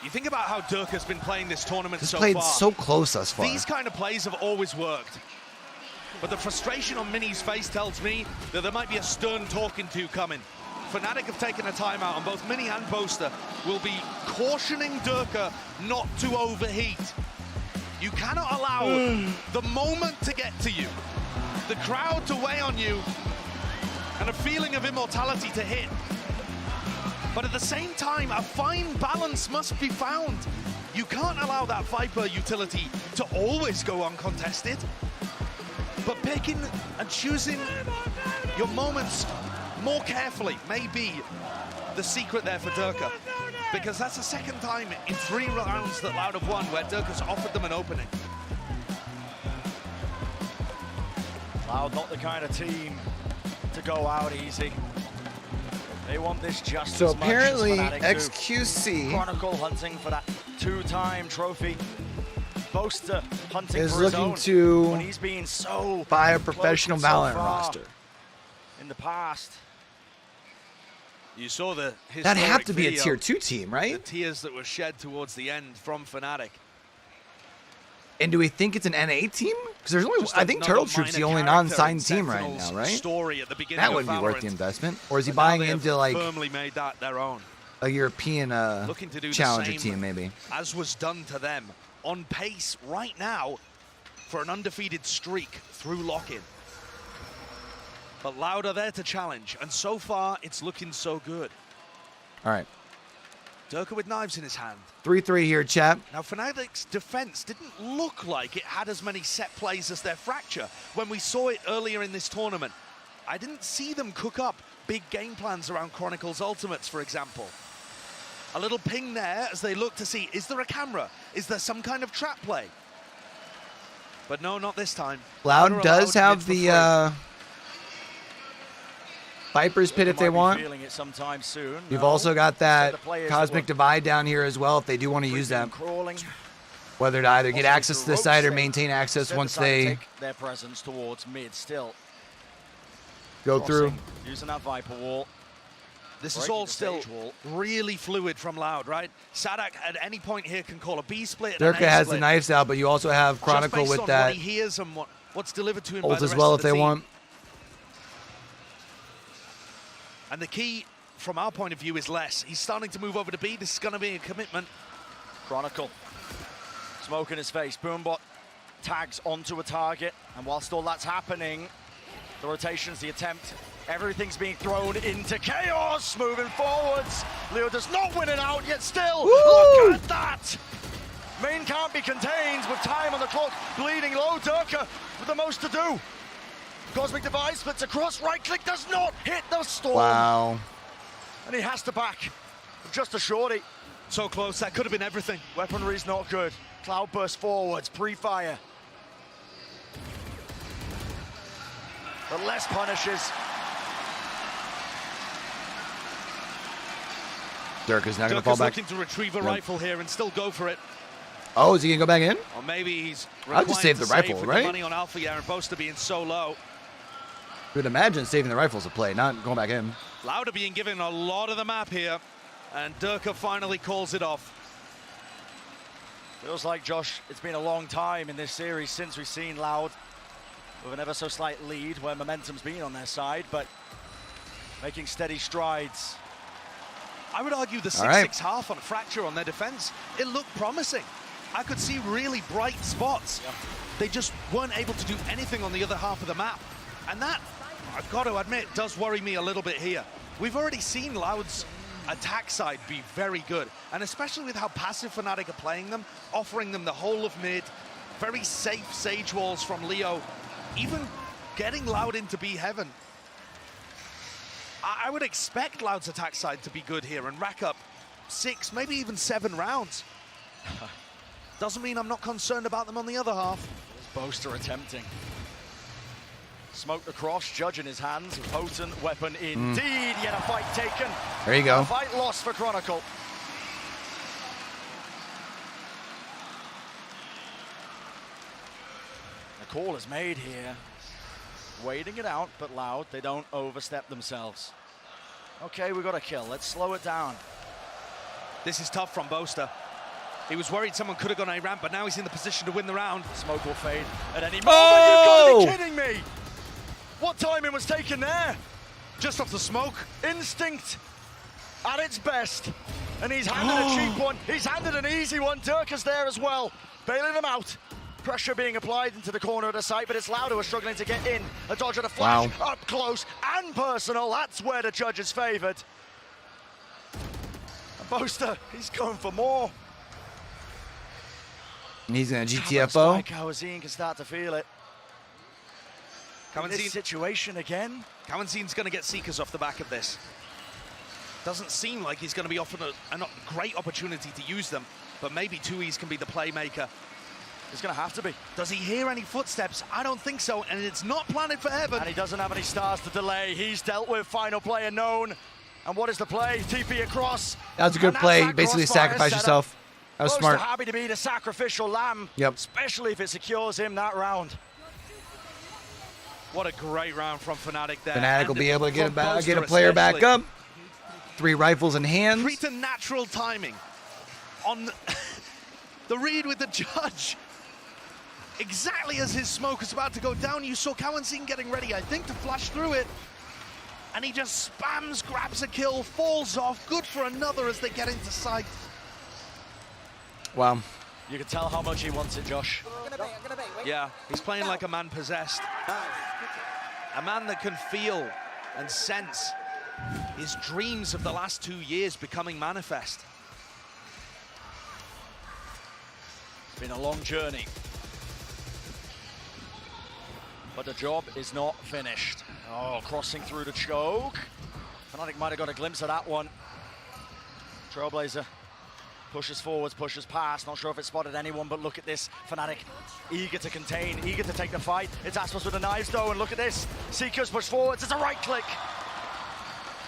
You think about how Durka's been playing this tournament so played far. so close thus far. These kind of plays have always worked. But the frustration on Mini's face tells me that there might be a stern talking to coming. FNATIC have taken a timeout, and both Mini and Boaster will be cautioning Durka not to overheat. You cannot allow the moment to get to you, the crowd to weigh on you, and a feeling of immortality to hit. But at the same time, a fine balance must be found. You can't allow that Viper utility to always go uncontested. But picking and choosing your moments more carefully may be the secret there for Durka. Because that's the second time in 3 rounds that Loud have won where Durka's offered them an opening. Loud not the kind of team to go out easy. They want this just So as much apparently as FNATIC do. XQC Chronicle hunting for that 2-time trophy. Boaster hunting is for his looking own to when he's been so buy a professional so Valorant far roster. in the past. You saw the That have to be a video, tier 2 team, right? The tears that were shed towards the end from FNATIC. And do we think it's an NA team? Because there's only, Just I think another Turtle Troop's the minor only character non-signed in team right Sentinel's now, right? story at the beginning That of wouldn't be worth Valorant. the investment. Or is he But now buying they have into like firmly made that their own. a European Looking to do challenger the same team, maybe? As was done to them, on pace right now for an undefeated streak through Lockin. But Loud are there to challenge, and so far it's looking so good. All right. Durka with knives in his hand. 3-3 here, chat. Now, FNATIC's defense didn't look like it had as many set plays as their Fracture when we saw it earlier in this tournament. I didn't see them cook up big game plans around Chronicle's ultimates, for example. A little ping there as they look to see, is there a camera? Is there some kind of trap play? But no, not this time. Loud does have the Viper's Pit if they want. Feeling it sometime soon. You've No. also got that So the players Cosmic were Divide down here as well if they do want to use that. crawling. Whether to either get Possibly access to the site or rotate. maintain access Instead once decided to they take their presence towards mid still. go through. Crossing, using that Viper wall. This is Breaking all the still stage wall. really fluid from Loud, right? Sadak at any point here can call a B split. Durka an A has the split. knives out, but you also have Just Chronicle based with on that what he hears and what's delivered to him by ult the as rest well of if the they team. want. And the key from our point of view is less. He's starting to move over to B. This is going to be a commitment. Chronicle. Smoke in his face. Boombot tags onto a target. And whilst all that's happening, the rotations, the attempt, everything's being thrown into chaos. Moving forwards. Leo does not win it out, yet still, look at that. Main can't be contained with time on the clock. Bleeding low. Durka with the most to do. Cosmic Device splits across. Right click does not hit the storm. Wow. And he has to back. Just a shorty. So close. That could have been everything. Weaponry's not good. Cloudburst forwards. Pre-fire. But less punishes. Durka's not going to Durka's fall back. looking to retrieve a Yep. rifle here and still go for it. Oh, is he going to go back in? Or maybe he's I'll just save the required to rifle, with right? The money on Alpha Air and Boaster being so low. would imagine saving the rifles a play, not going back in. Loud are being given a lot of the map here, and Durka finally calls it off. Feels like, Josh, it's been a long time in this series since we've seen Loud with an ever so slight lead where momentum's been on their side, but making steady strides. I would argue the 6-6 half on Fracture on their defense, it looked promising. I could see really bright spots. Yeah. They just weren't able to do anything on the other half of the map. And that, I've got to admit, does worry me a little bit here. We've already seen Loud's attack side be very good, and especially with how passive Fnatic are playing them, offering them the whole of mid, very safe Sage walls from Leo, even getting Loud into B Heaven. I would expect Loud's attack side to be good here and rack up 6, maybe even 7 rounds. Doesn't mean I'm not concerned about them on the other half. Boaster attempting. Smoked across, Judge in his hands, potent weapon indeed, yet a fight taken. There you go. A fight lost for Chronicle. The call is made here. Waiting it out, but Loud, they don't overstep themselves. Okay, we got a kill, let's slow it down. This is tough from Boaster. He was worried someone could have gone A-ramp, but now he's in the position to win the round. Smoke will fade at any moment. Oh! You've got to be kidding me! What timing was taken there? Just off the smoke. Instinct at its best. And he's handed a cheap one. He's handed an easy one. Durka's there as well, bailing him out. Pressure being applied into the corner of the site, but it's Loud who are struggling to get in. A dodge and a flash, up close and personal. That's where the judge is favored. And Boaster, he's going for more. And he's going to GTFO. Kawazine can start to feel it. In this situation again. Kawanzin's going to get Seekers off the back of this. Doesn't seem like he's going to be offered a great opportunity to use them, but maybe 2Es can be the playmaker. It's going to have to be. Does he hear any footsteps? I don't think so, and it's not planted for Heaven. And he doesn't have any stars to delay. He's dealt with final player known. And what is the play? TP across. That was a good play. Basically sacrifice yourself. That was smart. Happy to be the sacrificial lamb. Yep. Especially if it secures him that round. What a great round from Fnatic there. Fnatic will be able to get a player back up. 3 rifles in hand. Preternatural timing on the read with the judge. Exactly as his smoke was about to go down, you saw Kawazine getting ready, I think, to flash through it. And he just spams, grabs a kill, falls off. Good for another as they get into sight. Wow. You can tell how much he wants it, Josh. Yeah, he's playing like a man possessed. A man that can feel and sense his dreams of the last 2 years becoming manifest. It's been a long journey. But the job is not finished. Oh, crossing through the choke. Fnatic might have got a glimpse of that one. Trailblazer pushes forwards, pushes past. Not sure if it spotted anyone, but look at this. Fnatic eager to contain, eager to take the fight. It's Aspas with the knives though, and look at this. Seekers push forwards, it's a right click.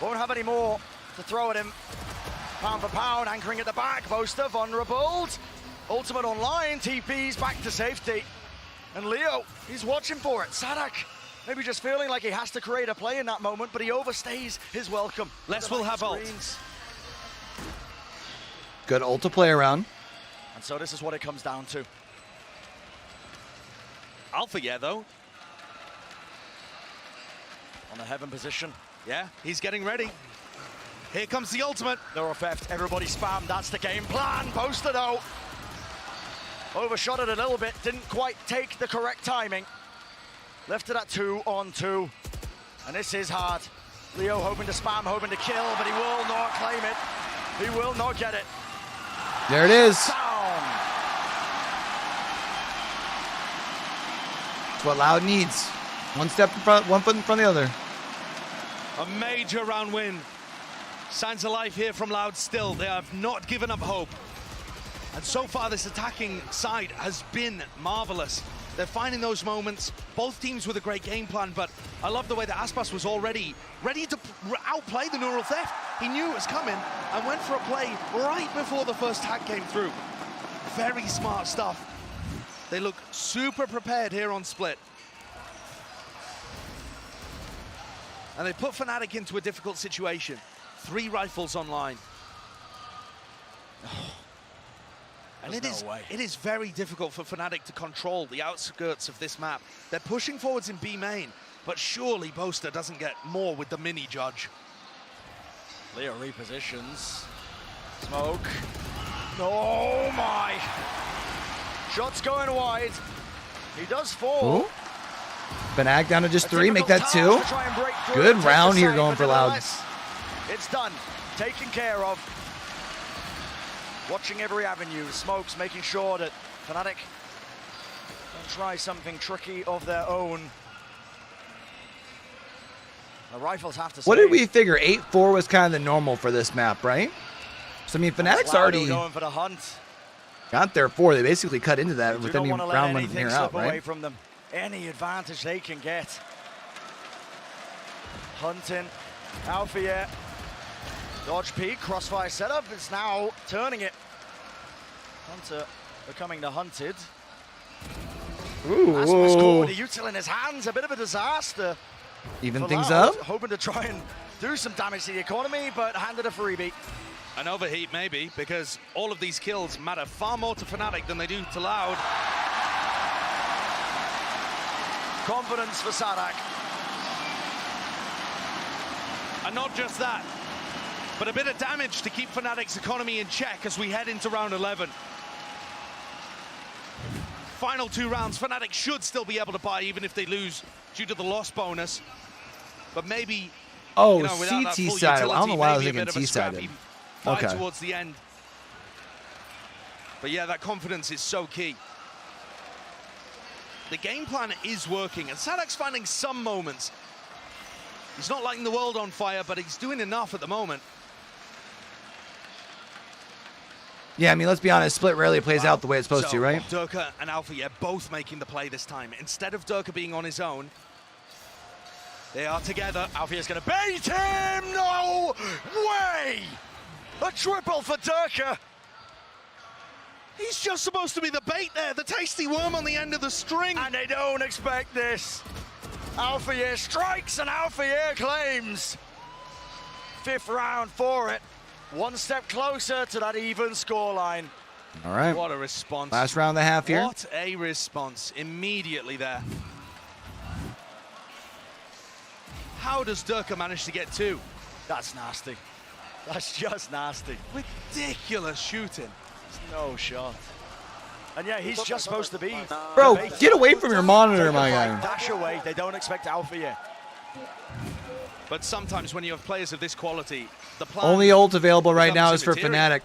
Won't have any more to throw at him. Pound for pound, anchoring at the back. Boaster vulnerable. Ultimate online, TP's back to safety. And Leo, he's watching for it. Sadak, maybe just feeling like he has to create a play in that moment, but he overstays his welcome. Les will have ult. Good ult to play around. And so this is what it comes down to. Alpha, yeah, though. On the Heaven position. Yeah, he's getting ready. Here comes the ultimate. Neuro theft, everybody spam, that's the game plan. Boaster though. Overshot it a little bit, didn't quite take the correct timing. Left it at 2-on-2. And this is hard. Leo hoping to spam, hoping to kill, but he will not claim it. He will not get it. There it is. Down. That's what Loud needs. One step in front, one foot in front of the other. A major round win. Signs of life here from Loud still. They have not given up hope. And so far, this attacking side has been marvelous. They're finding those moments, both teams with a great game plan, but I love the way that Aspas was already ready to outplay the neural theft. He knew it was coming and went for a play right before the first hack came through. Very smart stuff. They look super prepared here on Split. And they put FNATIC into a difficult situation. 3 rifles online. And it is very difficult for FNATIC to control the outskirts of this map. They're pushing forwards in B main, but surely Boaster doesn't get more with the mini judge. Leo repositions. Smoke. Oh my! Shots going wide. He does fall. Ooh. FNATIC down to just 3, make that 2. Good round here going for Loud. It's done. Taken care of. Watching every avenue. Smokes making sure that FNATIC can try something tricky of their own. The rifles have to. What did we figure? 8-4 was kind of the normal for this map, right? So I mean, FNATIC's already going for the hunt. got their 4. They basically cut into that with any round one from here out, away right? from them. Any advantage they can get. Hunting. Alfia. Dodge peek. Crossfire setup. It's now turning it. Hunter becoming the hunted. Ooh. Aspas caught with the util in his hands. A bit of a disaster. Even things up. Hoping to try and do some damage to the economy, but handed a freebie. An overheat maybe, because all of these kills matter far more to FNATIC than they do to Loud. Confidence for Sadak. And not just that, but a bit of damage to keep FNATIC's economy in check as we head into round 11. Final 2 rounds, FNATIC should still be able to buy even if they lose due to the loss bonus. But maybe, oh, you know, without that full CT side. I utility, don't know why I was maybe a thinking bit of a T-sided. scrappy fight Okay. towards the end. But yeah, that confidence is so key. The game plan is working, and Sadak's finding some moments. He's not lighting the world on fire, but he's doing enough at the moment. Yeah, I mean, let's be honest, Split rarely plays out the way it's supposed to, right? Durka and Alpha, yeah, both making the play this time. Instead of Durka being on his own, they are together. Alfia's going to bait him! No way! A triple for Durka. He's just supposed to be the bait there, the tasty worm on the end of the string. And they don't expect this. Alfia strikes and Alfia claims. 5th round for it. 1 step closer to that even scoreline. All right. What a response. Last round and a half here. What a response immediately there. How does Durka manage to get 2? That's nasty. That's just nasty. Ridiculous shooting. No shot. And yeah, he's just supposed to be. Bro, get away from your monitor, my guy. Dash away. They don't expect Alfia. But sometimes when you have players of this quality, the plan Only ult available right now becomes is for immaterial. FNATIC.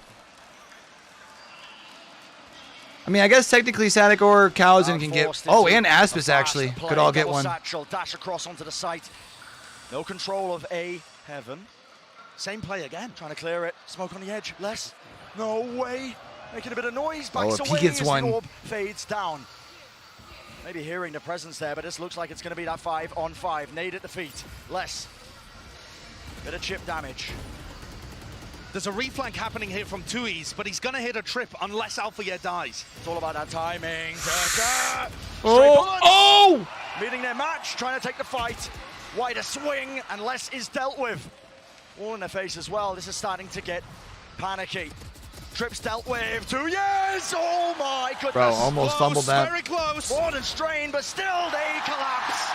I mean, I guess technically Sadak or Cowzen can get. Oh, and Aspas actually could all get one. Satchel, dash across onto the site. No control of A Heaven. Same play again. Trying to clear it. Smoke on the edge. Less. No way. Making a bit of noise. Oh, Backs if away he gets as one. the orb fades down. Maybe hearing the presence there, but this looks like it's going to be that 5-on-5. Nade at the feet. Less. Bit of chip damage. There's a reflank happening here from 2Es, but he's going to hit a trip unless Alfia dies. It's all about that timing. Durka. Oh! Meeting their match, trying to take the fight. Wider swing, and Less is dealt with. All in their face as well. This is starting to get panicky. Trips dealt with. 2 years! Oh my goodness! Bro, almost fumbled that. Very close. More than strained, but still they collapse.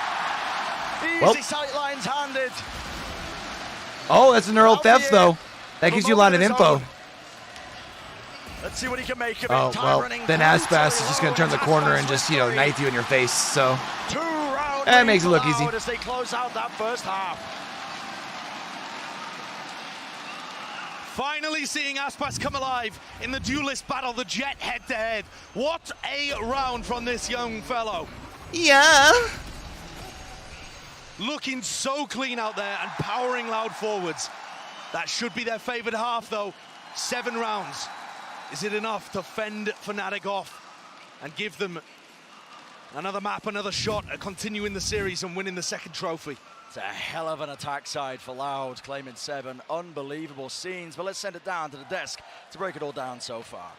Easy Well. sightlines handed. Oh, that's a neural theft, though. That gives you a lot of info. Let's see what he can make of it. Oh, well, running then Aspas is just going to turn the corner and just, you know, knife you in your face, so. 2-round That makes it look lead easy. as they close out that first half. Finally seeing Aspas come alive in the duelist battle, the Jet head-to-head. What a round from this young fellow. Yeah. Looking so clean out there and powering Loud forwards. That should be their favored half, though. 7 rounds. Is it enough to fend FNATIC off and give them another map, another shot at continuing the series and winning the 2nd trophy? It's a hell of an attack side for Loud, claiming 7. Unbelievable scenes, but let's send it down to the desk to break it all down so far.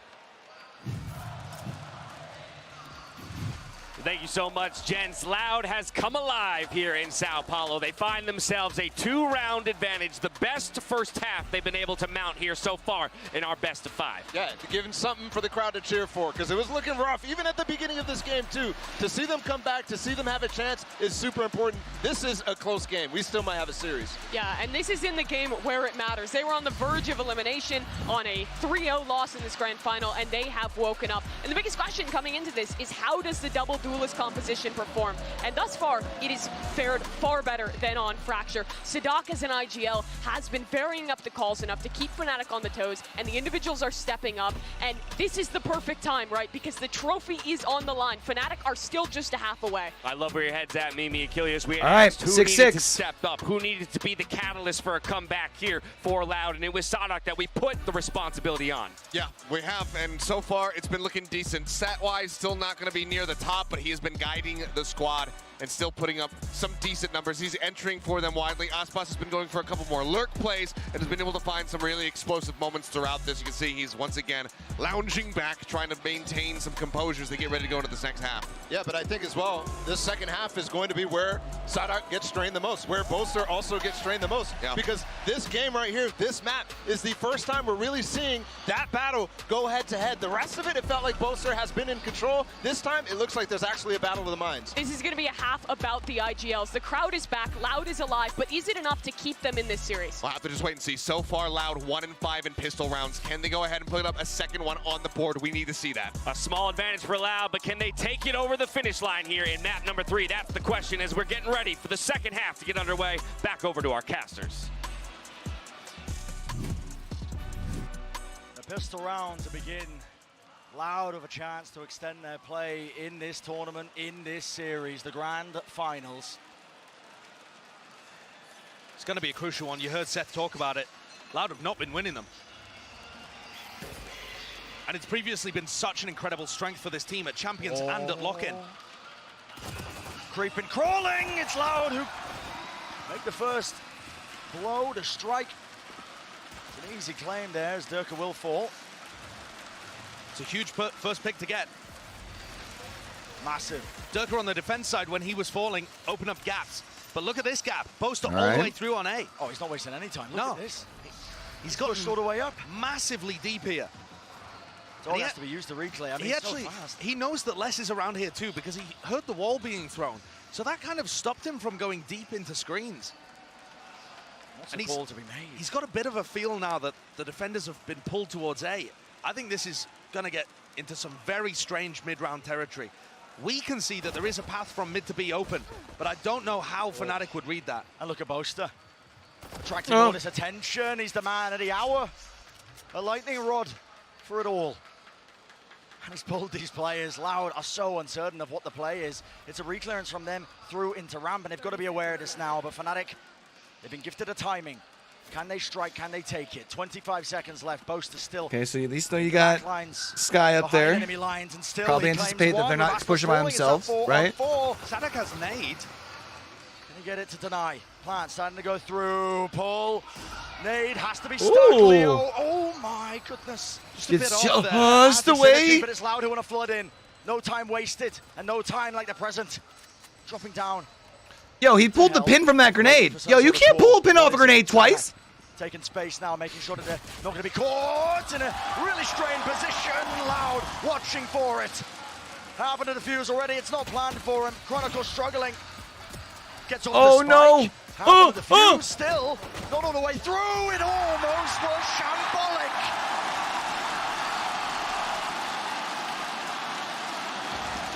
Thank you so much, gents. Loud has come alive here in Sao Paulo. They find themselves a 2-round advantage, the best first half they've been able to mount here so far in our best of 5. Yeah, giving something for the crowd to cheer for, because it was looking rough, even at the beginning of this game, too. To see them come back, to see them have a chance is super important. This is a close game. We still might have a series. Yeah, and this is in the game where it matters. They were on the verge of elimination on a 3-0 loss in this grand final, and they have woken up. And the biggest question coming into this is, how does the double duelist composition perform? And thus far, it has fared far better than on Fracture. Sadak as an IGL has been varying up the calls enough to keep FNATIC on the toes, and the individuals are stepping up. And this is the perfect time, right? Because the trophy is on the line. FNATIC are still just a half away. I love where your head's at, Mimi Achilles. We All right, asked who 6-6. needed to step up, who needed to be the catalyst for a comeback here for Loud, and it was Sadak that we put the responsibility on. Yeah, we have, and so far it's been looking decent. Stat-wise, still not going to be near the top, but he has been guiding the squad and still putting up some decent numbers. He's entering for them widely. Aspas has been going for a couple more lurk plays and has been able to find some really explosive moments throughout this. You can see he's once again lounging back, trying to maintain some composure as they get ready to go into this next half. Yeah, but I think as well, this second half is going to be where Sadak gets strained the most, where Boaster also gets strained the most. Yeah. Because this game right here, this map, is the first time we're really seeing that battle go head-to-head. The rest of it felt like Boaster has been in control. This time, it looks like there's actually a battle of the minds. This is going to be a half about the IGLs. The crowd is back, Loud is alive, but is it enough to keep them in this series? We'll have to just wait and see. So far, Loud 1-5 in pistol rounds. Can they go ahead and put up a second one on the board? We need to see that. A small advantage for Loud, but can they take it over the finish line here in map number 3? That's the question as we're getting ready for the second half to get underway. Back over to our casters. The pistol round to begin. Loud of a chance to extend their play in this tournament, in this series, the grand finals. It's going to be a crucial one. You heard Seth talk about it. Loud have not been winning them. And it's previously been such an incredible strength for this team at Champions and at Lockin. Creeping, crawling, it's Loud who make the first blow to strike. It's an easy claim there as Durka will fall. It's a huge first pick to get. Massive. Durka on the defense side, when he was falling, opened up gaps. But look at this gap. Boaster all right. the way through on A. Oh, he's not wasting any time. Look at this. He's got pushed all the way up. Massively deep here. It all has to be used to replay. I mean, he actually, so fast. he knows that Les is around here too because he heard the wall being thrown. So that kind of stopped him from going deep into screens. What's the call to be made? He's got a bit of a feel now that the defenders have been pulled towards A. I think this is going to get into some very strange mid-round territory. We can see that there is a path from mid to B open, but I don't know how FNATIC would read that. And look at Boaster. Attracting all this attention. He's the man of the hour. A lightning rod for it all. And he's pulled these players. Loud are so uncertain of what the play is. It's a reclearance from them through into ramp, and they've got to be aware of this now. But FNATIC, they've been gifted a timing. Can they strike? Can they take it? 25 seconds left. Boaster still. Okay, so at least though you got Sky up there. Enemy lines, and still probably anticipate that they're not pushing by themselves, right? Sadak has nade. Can he get it to deny? Plant starting to go through. Pull. Nade has to be stuck. Ooh. Leo. Oh my goodness. Just a bit It's off there. just away. But it's Loud who want to flood in. No time wasted, and no time like the present. Dropping down. Yo, he pulled the pin from that grenade. Yo, you can't pull a pin off a grenade twice. Taking space now, making sure that they're not going to be caught in a really strained position. Loud watching for it. Happened to the fuse already. It's not planned for him. Chronicle struggling. Gets off the spike. No. Happened to the fuse still. Not all the way through. It almost was shambolic.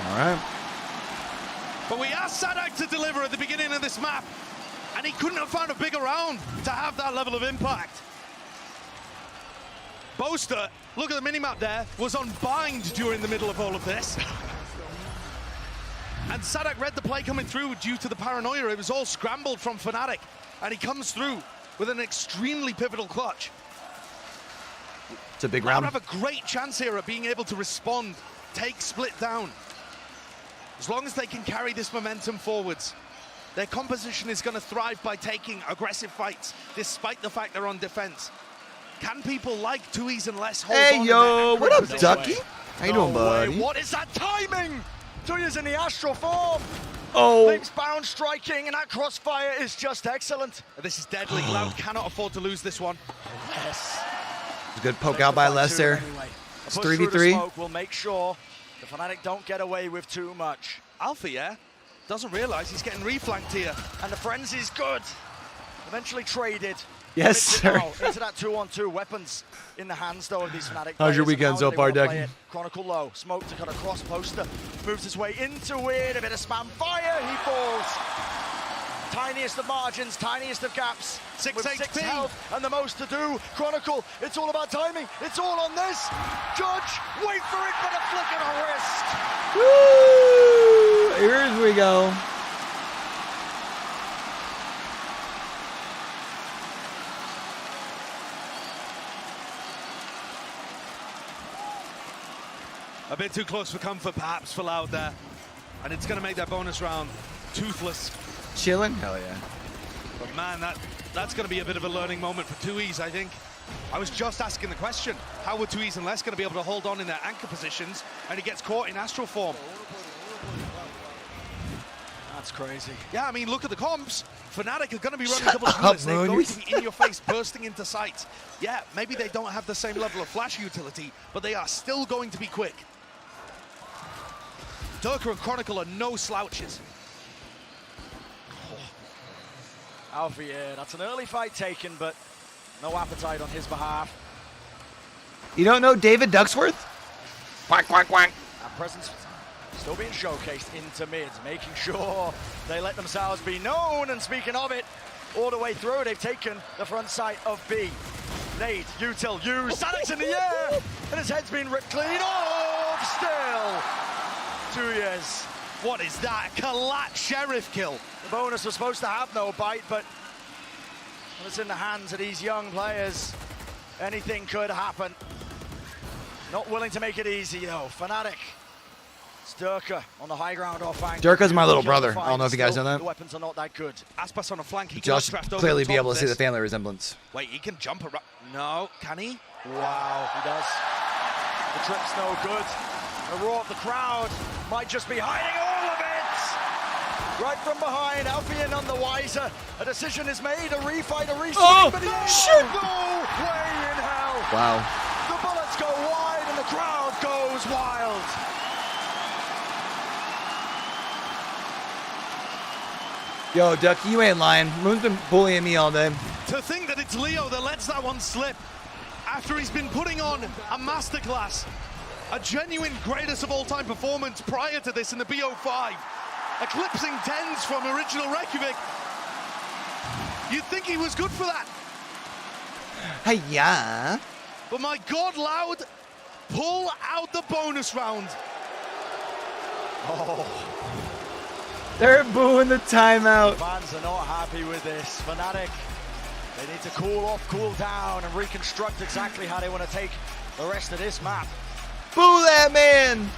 All right. But we asked Sadak to deliver at the beginning of this map, and he couldn't have found a bigger round to have that level of impact. Boaster, look at the minimap there, was on bind during the middle of all of this. And Sadak read the play coming through due to the paranoia. It was all scrambled from FNATIC, and he comes through with an extremely pivotal clutch. It's a big round. Have a great chance here at being able to respond, take split down. As long as they can carry this momentum forwards, their composition is going to thrive by taking aggressive fights, despite the fact they're on defense. Can people like Tui's and Les hold on? Hey, yo, what up, No Ducky? way. How you doing, No way. buddy? What is that timing? Tuya's in the astral form. Oh. Link's bound striking, and that crossfire is just excellent. This is deadly. Loud cannot afford to lose this one. Yes. Good poke out by Les there. Anyway. It's A push through the 3v3. smoke will make sure the Fnatic don't get away with too much. Alpha, yeah, doesn't realize he's getting reflanked here. And the frenzy's good. Eventually traded. Yes, sir. Now into that 2-on-2. Weapons in the hands, though, of these Fnatic How's your players, and weekend how so they far, wanna Doug? play it. Chronicle low. Smoke to cut across. Poster moves his way into it. A bit of spam fire. He falls. Tiniest of margins, tiniest of gaps. 6 with 6 HP. health and the most to do. Chronicle, it's all about timing. It's all on this. Judge, wait for it, but a flick of a wrist. Woo! Here we go. A bit too close for comfort, perhaps, for Loud there. And it's going to make that bonus round toothless. Chilling? Hell yeah. But man, that's going to be a bit of a learning moment for 2Es, I think. I was just asking the question, how were 2Es and Les going to be able to hold on in their anchor positions, and he gets caught in astral form? That's crazy. Yeah, I mean, look at the comps. Fnatic are going to be running Shut double up, splits. They're Moon. going to be in your face, bursting into sight. Yeah, maybe they don't have the same level of flash utility, but they are still going to be quick. Durka and Chronicle are no slouches. Alpha, yeah, that's an early fight taken, but no appetite on his behalf. You don't know David Ducksworth? Quack, quack, quack. That presence still being showcased into mids, making sure they let themselves be known. And speaking of it, all the way through, they've taken the front side of B. Nade, util, use, Static's in the air, and his head's been ripped clean off still. 2 years. What is that? Collat Sheriff kill. The bonus was supposed to have no bite, but when it's in the hands of these young players, anything could happen. Not willing to make it easy, though. Fnatic. It's Durka on the high ground off flank. Durka's my little brother. I don't know if you guys know The that. weapons are not that good. Aspas on a flank. He Josh can should clearly be able to see the family resemblance. Wait, he can jump around. No, can he? Wow, he does. The trip's no good. The roar of the crowd might just be hiding all of it. Right from behind, Alfie none the wiser. A decision is made, a refight, a reswing, but he shit. No way in hell. Wow. The bullets go wide and the crowd goes wild. Yo, Ducky, you ain't lying. Moon's been bullying me all day. To think that it's Leo that lets that one slip after he's been putting on a masterclass, a genuine greatest of all time performance prior to this in the BO5, eclipsing 10s from original Reykjavik. You'd think he was good for that. Hiya. But my God, Loud, pull out the bonus round. Oh. They're booing the timeout. Fans are not happy with this. Fnatic, they need to cool off, cool down, and reconstruct exactly how they want to take the rest of this map. Boo that man.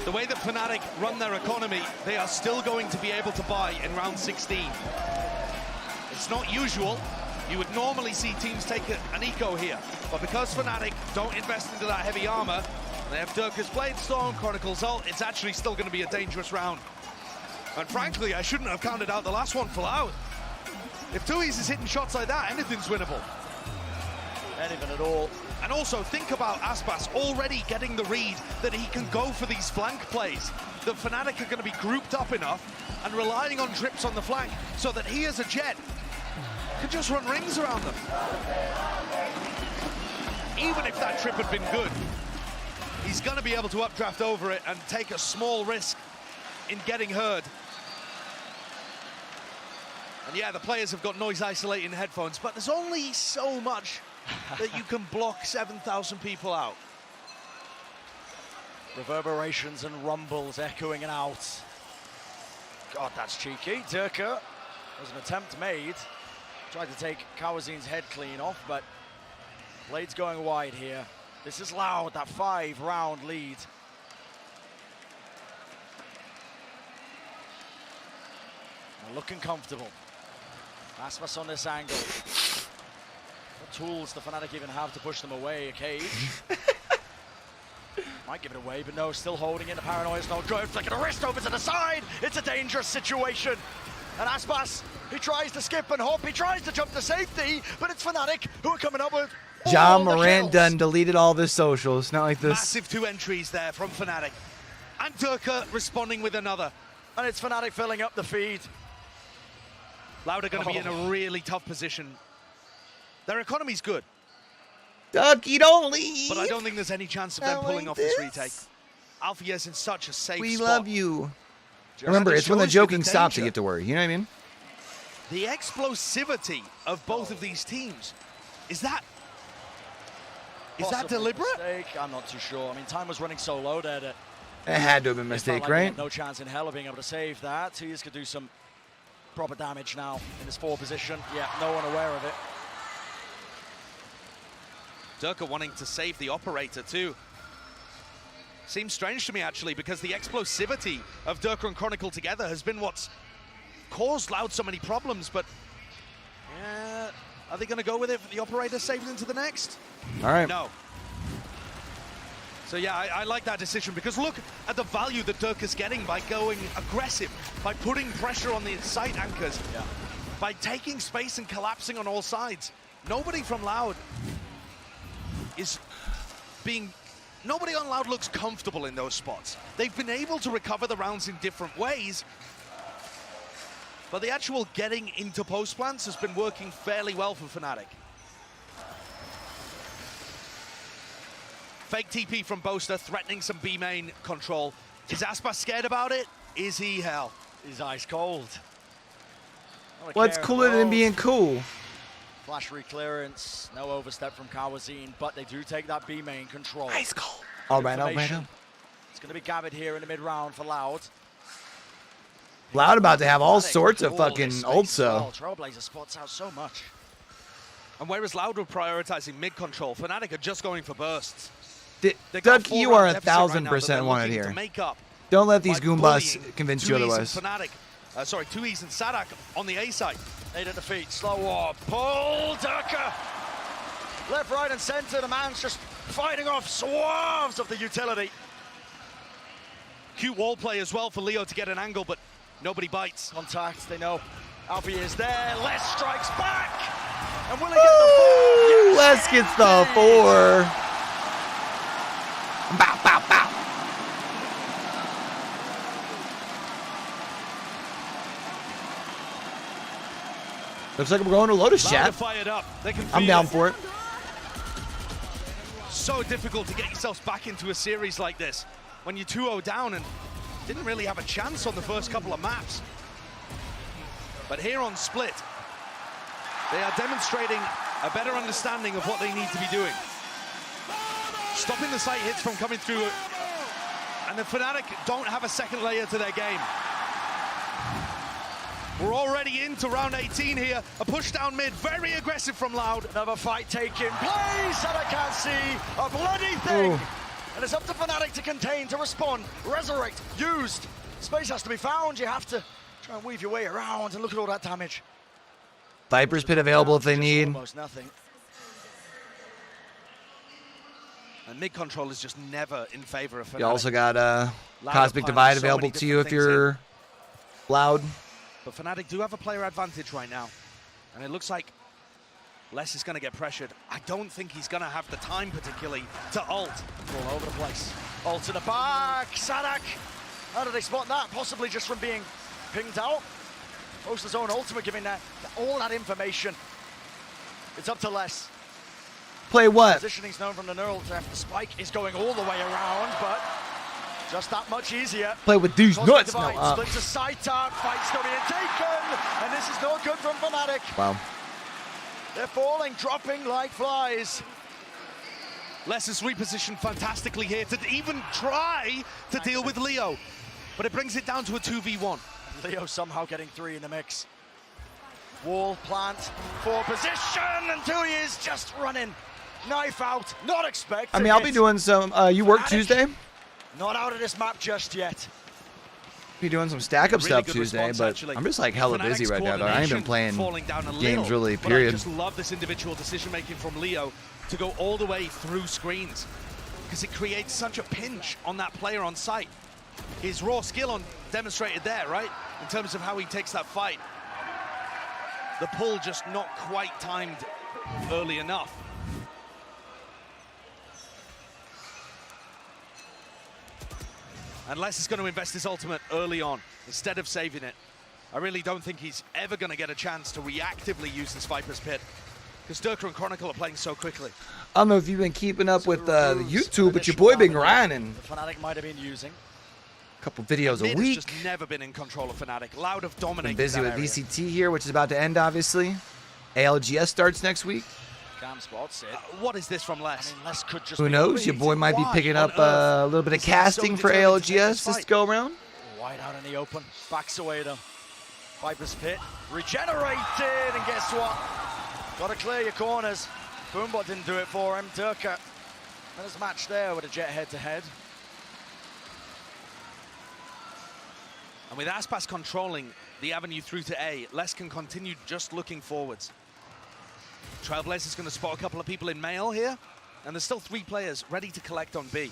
The way that Fnatic run their economy, they are still going to be able to buy in round 16. It's not usual. You would normally see teams take an eco here, but because Fnatic don't invest into that heavy armor, they have Durka's Blade Storm, Chronicle's ult, it's actually still going to be a dangerous round. And frankly, I shouldn't have counted out the last one for Loud. If 2Es is hitting shots like that, anything's winnable. Anything at all. And also think about Aspas already getting the read that he can go for these flank plays. The Fnatic are going to be grouped up enough and relying on trips on the flank so that he as a Jet can just run rings around them. Even if that trip had been good, he's going to be able to updraft over it and take a small risk in getting heard. And yeah, the players have got noise isolating headphones, but there's only so much that you can block 7,000 people out. Reverberations and rumbles echoing out. God, that's cheeky. Durka, was an attempt made. Tried to take Kawazin's head clean off, but Blade's going wide here. This is Loud, that 5-round lead. They're looking comfortable. Aspas on this angle. What tools the Fnatic even have to push them away? A cage. Might give it away, but no, still holding it. The paranoia's no good. Flicking a wrist over to the side. It's a dangerous situation. And Aspas, he tries to skip and hop. He tries to jump to safety, but it's FNATIC who are coming up with John Morant done deleted all of his socials. Not like this. Massive 2 entries there from FNATIC. And Durka responding with another. And it's FNATIC filling up the feed. Loud are going to be in a really tough position. Their economy's good. Ducky, don't leave. But I don't think there's any chance of them pulling off this retake. Alpha's in such a safe We spot. love you. Remember, it's when the joking stops that you get to worry. You know what I mean? The explosivity of both of these teams. Is that deliberate? Mistake? I'm not too sure. I mean, time was running so low there that It had to have been a mistake, like he right? had no chance in hell of being able to save that. Tears could do some proper damage now in this 4 position. Yeah, no one aware of it. Durka wanting to save the operator too. Seems strange to me actually, because the explosivity of Durka and Chronicle together has been what's caused Loud so many problems, but yeah, are they going to go with it for the operator saving into the next? All right. No. So yeah, I like that decision, because look at the value that Durka's getting by going aggressive, by putting pressure on the site anchors, by taking space and collapsing on all sides. Nobody from Loud is being... Nobody on Loud looks comfortable in those spots. They've been able to recover the rounds in different ways, but the actual getting into post plants has been working fairly well for FNATIC. Fake TP from Boaster, threatening some B main control. Is Aspas scared about it? Is he? Hell, he's ice cold. What's cooler than being cool? Flash re-clearance, no overstep from Kawazine, but they do take that B main control. Ice cold. All right, all right. It's going to be gathered here in the mid-round for Loud. Loud about to have all sorts of fucking ults, well. Trailblazer spots out so much. And whereas Loud were prioritizing mid control, FNATIC are just going for bursts. Duck, you are 1,000% wanted here. Don't let these Goombas convince you otherwise. FNATIC, sorry, 2Es and Sadak on the A side. 8 at the feet, slow warp, pull, Durka! Left, right, and center, the man's just fighting off swaths of the utility. Cute wall play as well for Leo to get an angle, but nobody bites. Contact, they know. Alfie is there, Les strikes back! And will he get the 4? Les gets the 4. Bow, bow, bow. Looks like we're going to Lotus, chat. Fired up. They can I'm down for it. So difficult to get yourselves back into a series like this when you're 2-0 down and didn't really have a chance on the first couple of maps. But here on Split, they are demonstrating a better understanding of what they need to be doing. Stopping the site hits from coming through, and the FNATIC don't have a second layer to their game. We're already into round 18 here. A push down mid, very aggressive from Loud. Another fight taking place, and I can't see a bloody thing. Ooh. And it's up to FNATIC to contain, to respond, resurrect, used. Space has to be found. You have to try and weave your way around, and look at all that damage. Viper's Pit available if they need. Almost nothing. And mid control is just never in favor of FNATIC. You also got Cosmic Divide available to you if you're Loud. But FNATIC do have a player advantage right now. And it looks like Les is going to get pressured. I don't think he's going to have the time, particularly, to ult. All over the place. Ult to the back. Sadak. How did they spot that? Possibly just from being pinged out. Boaster's own ultimate giving that all that information. It's up to Les. Play what? Positioning's known from the neural theft. The spike is going all the way around, but just that much easier. Play with these nuts. No, splits a side tap, fight's still being taken, and this is not good from FNATIC. Wow. They're falling, dropping like flies. Les is repositioned fantastically here to even try to deal with Leo, but it brings it down to a 2v1. Leo somehow getting 3 in the mix. Wall, plant, 4 position, and 2 is just running. Knife out, not expected. I mean, I'll be doing some, you work Tuesday? Not out of this map just yet. Be doing some stack up stuff Tuesday, but actually. I'm just like hella busy right now, though. I ain't been playing games really, period. I just love this individual decision making from Leo to go all the way through screens. because it creates such a pinch on that player on site. His raw skill demonstrated there, right? In terms of how he takes that fight. The pull just not quite timed early enough. Unless he's going to invest his ultimate early on instead of saving it. I really don't think he's ever going to get a chance to reactively use this Viper's Pit, because Durka and Chronicle are playing so quickly. I don't know if you've been keeping up with the YouTube, but your boy been grinding. FNATIC might have been using. A couple videos a week. Just never been in control of FNATIC. Loud have dominated. Been busy with area. VCT here, which is about to end, obviously. ALGS starts next week. Cam spots it. What is this from Les? I mean, Les could just Who knows? Your boy might be picking up a little bit of casting for ALGS this go around. Wide out in the open. Backs away though. Viper's Pit regenerated, and guess what? Got to clear your corners. Boombot didn't do it for him. Durka. There's a match there with a Jet head-to-head. And with Aspas controlling the avenue through to A, Les can continue just looking forwards. Trailblazer's going to spot a couple of people in mail here, and there's still 3 players ready to collect on B.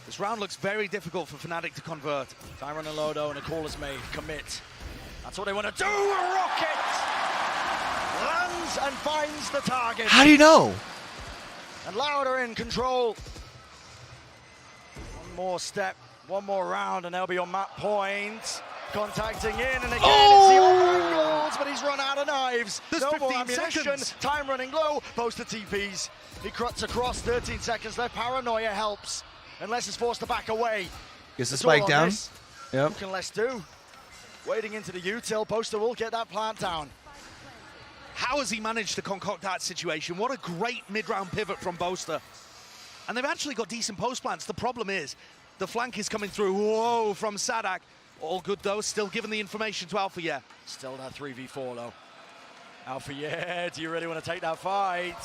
This round looks very difficult for FNATIC to convert. Tyron and Lodo, and a call is made. Commit. That's what they want to do. A rocket lands and finds the target. How do you know? And Louder in control. One more step, one more round, and they'll be on map point. Contacting in, and again it's the old angles, but he's run out of knives. There's no 15 more ammunition. seconds. Time running low. Boaster TPs. He cuts across. 13 seconds left. Paranoia helps, unless it's forced to back away. Gets the It's all spike on down. this. Yep. What can Les do? Wading into the util. Boaster will get that plant down. How has he managed to concoct that situation? What a great mid-round pivot from Boaster. And they've actually got decent post plants. The problem is the flank is coming through. Whoa, from Sadak. All good though, still giving the information to Alpha, yeah. Still that 3v4 though. Alpha, yeah, do you really want to take that fight?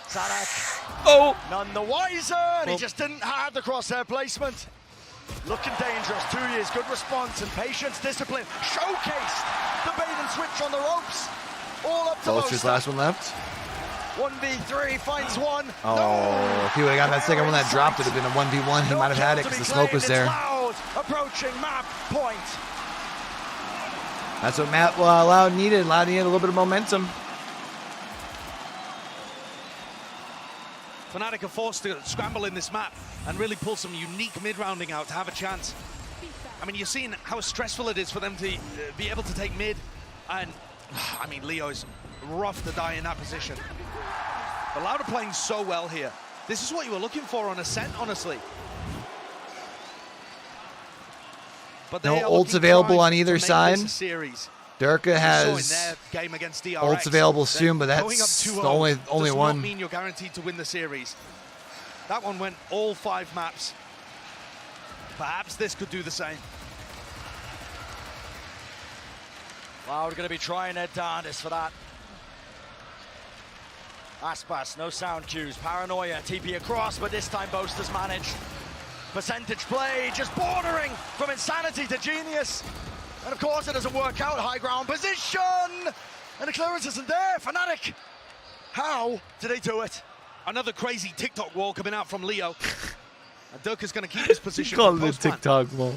Sadak, none the wiser, and he just didn't have the crosshair placement. Looking dangerous, 2 years, good response and patience, discipline. Showcased the bait and switch on the ropes. All up to Boaster's Boaster. last one left. 1v3, finds one. Oh, if he would have gotten that second one that dropped, it would have been a 1v1. He might have had it because the smoke was there. Loud, approaching map point. That's what Loud needed. Loud needed a little bit of momentum. FNATIC are forced to scramble in this map and really pull some unique mid-rounding out to have a chance. I mean, you're seeing how stressful it is for them to be able to take mid, and I mean, Leo is rough to die in that position. But Loud are playing so well here. This is what you were looking for on Ascent, honestly. But No ults available on either side. Durka has game against DRX. ults available soon, but that's the only does one. Not mean you're guaranteed to win the series. That one went all 5 maps. Perhaps this could do the same. Loud going to be trying their darndest for that. Aspas, no sound cues. Paranoia, TP across, but this time Boaster's managed. Percentage play, just bordering from insanity to genius. And of course it doesn't work out. High ground position! And the clearance isn't there. FNATIC, how did they do it? Another crazy TikTok wall coming out from Leo. And Durka's going to keep his position. Call it a TikTok wall.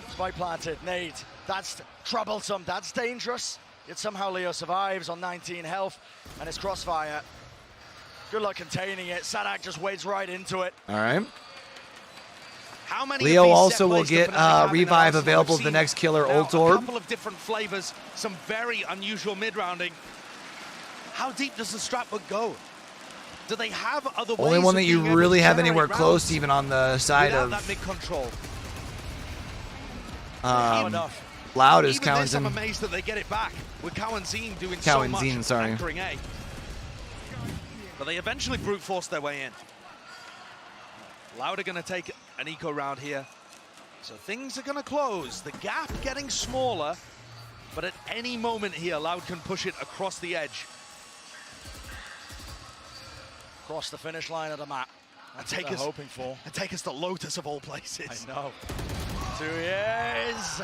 Spike planted, Nate. That's troublesome, that's dangerous. Yet somehow Leo survives on 19 health, and it's crossfire. Good luck containing it. Sadak just wades right into it. All right. How many Leo of these also set will plays do get FNATIC have in their revive arsenal? available We've to the seen next killer now ult orb. A couple of different flavors, some very unusual mid-rounding. How deep does the strap book go? Do they have other ways Only one of that you being able really to have generate anywhere rounds close, even on the side without of that mid-control? Loud is Even this, I'm Cowan. amazed that they get it back with Cowan Zine doing Cowan so much Zine, sorry. anchoring A. But they eventually brute force their way in. Loud are going to take an eco round here. So things are going to close. The gap getting smaller, but at any moment here, Loud can push it across the edge. Across the finish line of the map. That's take what they're us hoping for. And take us to Lotus of all places. I know. 2 years.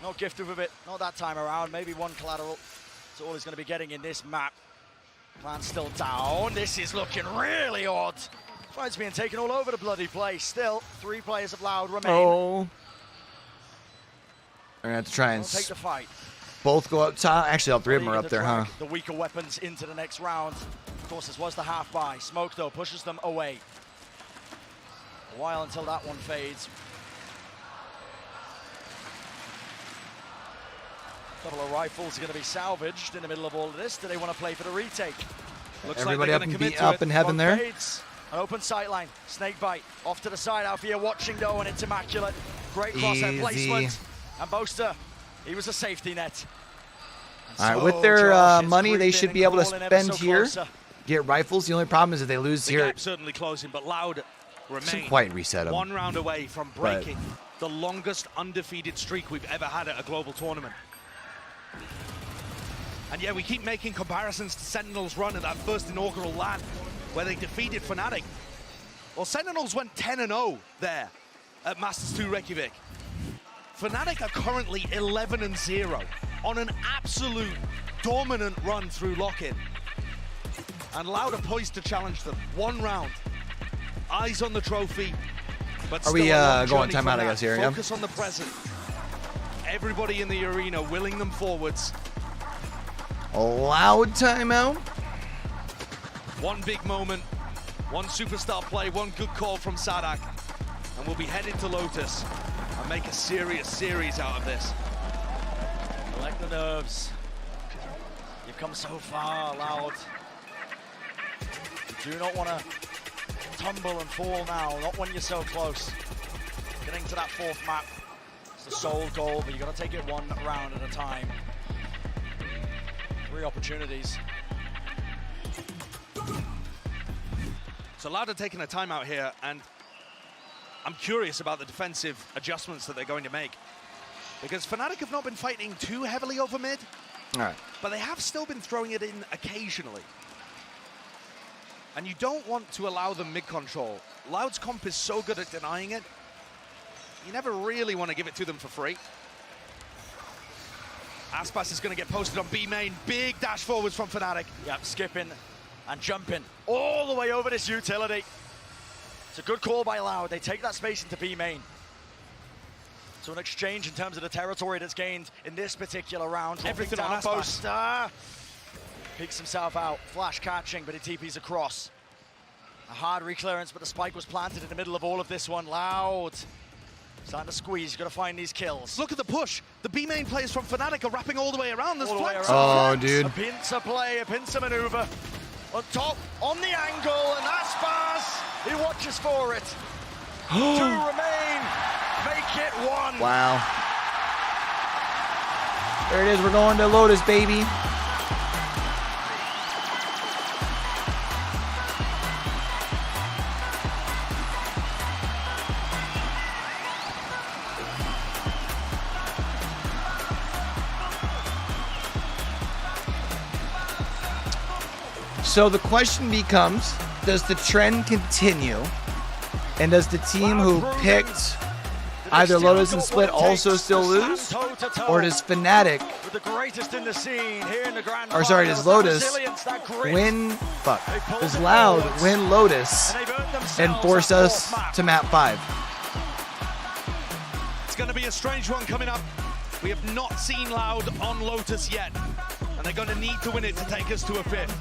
Not gifted with it, not that time around. Maybe one collateral. That's all he's going to be getting in this map. Plan's still down. This is looking really odd. Fight's being taken all over the bloody place. Still, 3 players of Loud remain. Oh. They're gonna have to try and Take the fight. both go up top. Actually, all 3 of them are up there, huh? The weaker weapons into the next round. Of course, this was the half buy. Smoke, though, pushes them away. A while until that one fades. A couple of rifles are going to be salvaged in the middle of all of this. Do they want to play for the retake? Looks everybody up in heaven there. Fades. An open sightline. Snake bite. Off to the side. Alfia watching, though, and it's immaculate. Great crosshair placement. And Boaster, he was a safety net. All right, with their money, they should be able to spend here, get rifles. The only problem is if they lose The here, gap's certainly closing, but Loud remain doesn't quite reset them. 1 round away from breaking the longest undefeated streak we've ever had at a global tournament. And yeah, we keep making comparisons to Sentinel's run at that first inaugural LAN where they defeated FNATIC. Well, Sentinels went 10-0 there at Masters 2 Reykjavik. FNATIC are currently 11-0 on an absolute dominant run through Lockin. And Loud are poised to challenge them. 1 round. Eyes on the trophy. But Are we going journey timeout, I guess, here, yeah? Focus on the present. Everybody in the arena willing them forwards. A Loud timeout. 1 big moment, 1 superstar play, 1 good call from Sadak. And we'll be headed to Lotus and make a serious series out of this. Collect the nerves. You've come so far, Loud. You do not want to tumble and fall now, not when you're so close. Getting to that 4th map. It's the sole goal, but you've got to take it 1 round at a time. 3 opportunities. So Loud are taking a timeout here, and I'm curious about the defensive adjustments that they're going to make. Because FNATIC have not been fighting too heavily over mid, All right. but they have still been throwing it in occasionally. And you don't want to allow them mid control. Loud's comp is so good at denying it, you never really want to give it to them for free. Aspas is going to get posted on B main. Big dash forwards from FNATIC. Yep, skipping and jumping all the way over this utility. It's a good call by Loud. They take that space into B main. So an exchange in terms of the territory that's gained in this particular round. Everything on post. Peeks himself out. Flash catching, but he TPs across. A hard reclearance, but the spike was planted in the middle of all of this one. Loud. Starting to squeeze. You've got to find these kills. Look at the push. The B main players from FNATIC are wrapping all the way around. There's flanks. Oh, dude. A pincer play, a pincer maneuver. On top, on the angle, and Aspas, he watches for it. 2 remain, make it 1. Wow. There it is. We're going to Lotus, baby. So the question becomes, does the trend continue? And does the team who picked either Lotus and Split also still lose? Or does FNATIC, With the greatest in the scene here in the grand or sorry, does Lotus win, does Loud win Lotus and force us to map 5? It's going to be a strange one coming up. We have not seen Loud on Lotus yet, and they're going to need to win it to take us to a 5th.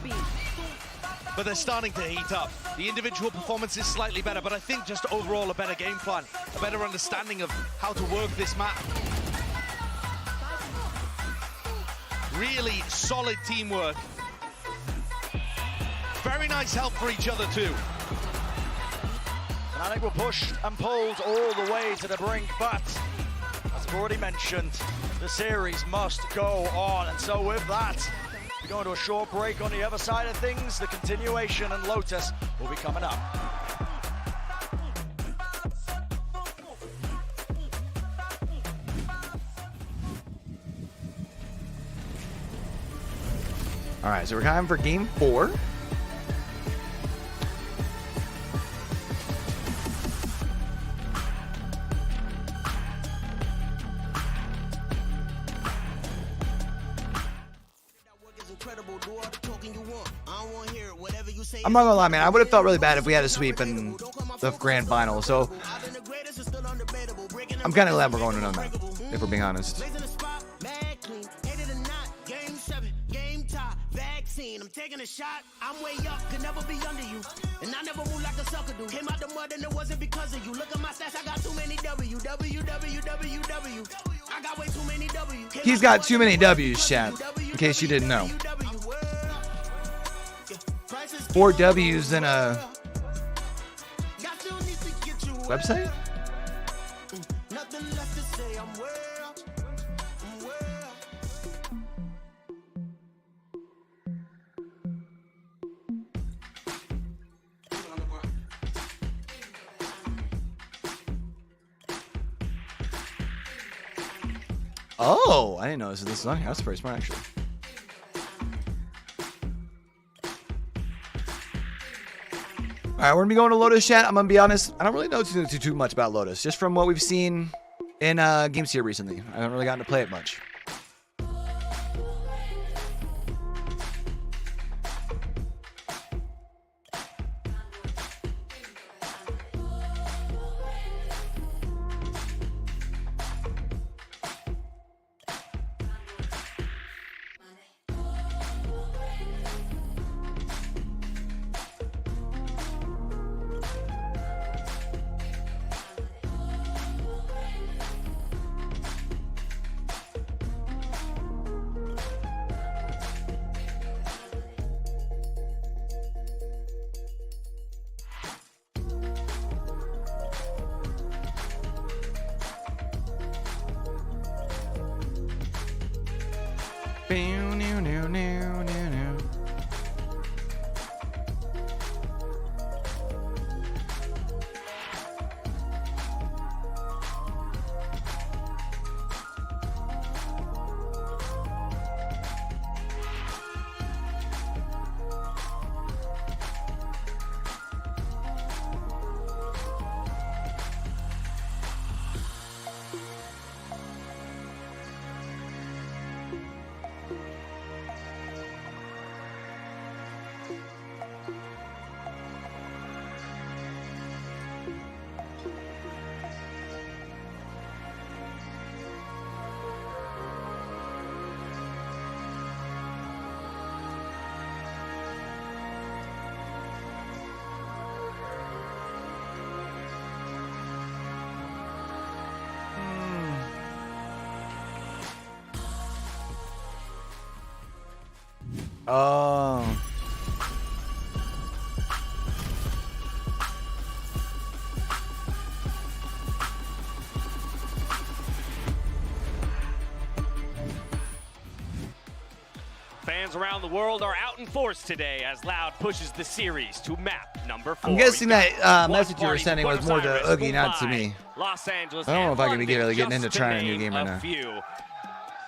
But they're starting to heat up. The individual performance is slightly better, but I think just overall a better game plan, a better understanding of how to work this map. Really solid teamwork. Very nice help for each other too. FNATIC were pushed and pulled all the way to the brink, but as I've already mentioned, the series must go on, and so with that, we're going to a short break. On the other side of things, the continuation and Lotus will be coming up. All right, so we're time for game 4. Incredible, do all the talking you want. I don't want to hear it, whatever you I'm not gonna lie, man. I would have felt really bad if we had a sweep in the grand final. So I'm kind of glad we're going to another map, if we're being honest. I'm taking a shot. I'm way up, could never be under you. And I never move like a sucker do. Came out the mud and it wasn't because of you. Look at my stats, I got too many W. I got way too many W. He's got too many W's, chat, in case you didn't know. 4 W's in a website? Nothing left to say, I'm well. Oh, I didn't know this is on here. That's pretty smart, actually. All right, we're gonna be going to Lotus, chat. I'm gonna be honest. I don't really know too much about Lotus, just from what we've seen in games here recently. I haven't really gotten to play it much. Oh. Fans around the world are out in force today as Loud pushes the series to map number 4. I'm guessing that message you were sending was more to Oogie, not to me. Los Angeles I don't know if I can be London, getting into just to trying a new name game right a now. few.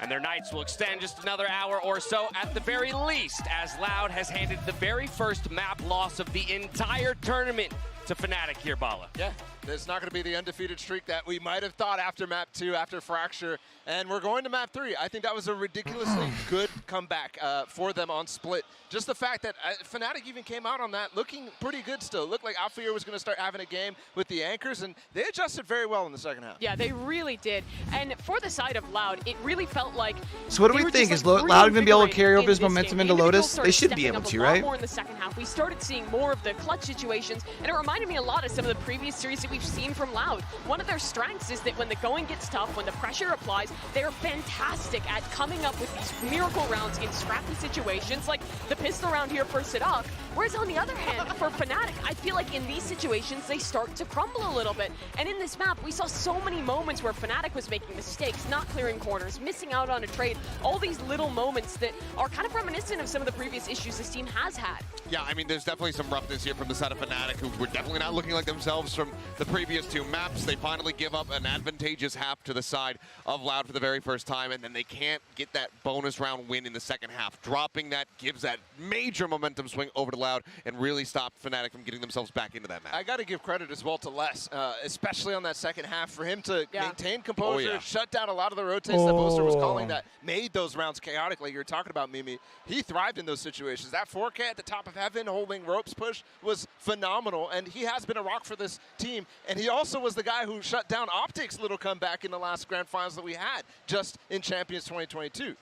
And their nights will extend just another hour or so at the very least, as Loud has handed the very first map loss of the entire tournament to FNATIC here, Bala. Yeah, it's not going to be the undefeated streak that we might have thought after map 2, after Fracture, and we're going to map 3. I think that was a ridiculously good comeback for them on split. Just the fact that FNATIC even came out on that looking pretty good still. It looked like Alfear was going to start having a game with the anchors, and they adjusted very well in the second half. Yeah, they really did. And for the side of Loud, it really felt like... So what do we think? Is Loud going to be able to carry over his momentum into Lotus? They should be able to, right? More in the second half. We started seeing more of the clutch situations, and it reminded me a lot of some of the previous series that we've seen from Loud. One of their strengths is that when the going gets tough, when the pressure applies, they're fantastic at coming up with these miracle rounds in scrappy situations, like the pistol round here for Sadak. Whereas on the other hand, for FNATIC, I feel like in these situations, they start to crumble a little bit. And in this map, we saw so many moments where FNATIC was making mistakes, not clearing corners, missing out on a trade, all these little moments that are kind of reminiscent of some of the previous issues this team has had. Yeah, I mean, there's definitely some roughness here from the side of FNATIC, who were definitely not looking like themselves from the previous 2 maps. They finally give up an advantageous half to the side of Loud for the very first time, and then they can't get that bonus round win in the second half. Dropping that gives that major momentum swing over to Loud and really stop FNATIC from getting themselves back into that match. I got to give credit as well to Les, especially on that second half, for him to maintain composure, shut down a lot of the rotates that Boaster was calling that made those rounds chaotic, like you were talking about, Mimi. He thrived in those situations. That 4K at the top of Heaven, 7 holding ropes push was phenomenal, and he has been a rock for this team. And he also was the guy who shut down Optic's little comeback in the last Grand Finals that we had just in Champions 2022.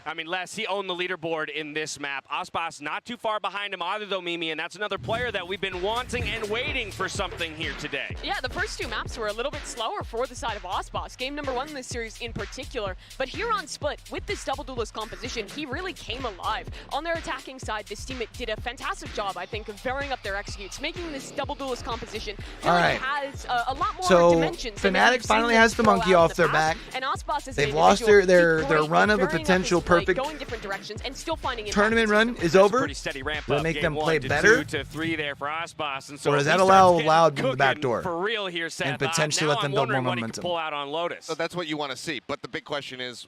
I mean, Les, he owned the leaderboard in this map. Aspas not too far behind him either, though, Mimi, and that's another player that we've been wanting and waiting for something here today. Yeah, the first 2 maps were a little bit slower for the side of Aspas. Game number 1 in this series in particular. But here on Split, with this double duelist composition, he really came alive. On their attacking side, this team did a fantastic job, I think, of varying up their executes, making this double duelist composition feel like it has a lot more dimensions. FNATIC finally has the monkey off their back. And Aspas is They've lost their run of a potential perfect going different directions and still finding tournament run is over. Pretty steady ramp Will up. it make them Game play 1 to better? 2 to 3 there for Aspas, and so or does he that allow starts Loud getting in the back cooking door? For real here, Seth. And potentially now let them I'm build more wondering what he momentum. could pull out on Lotus. So that's what you want to see, but the big question is,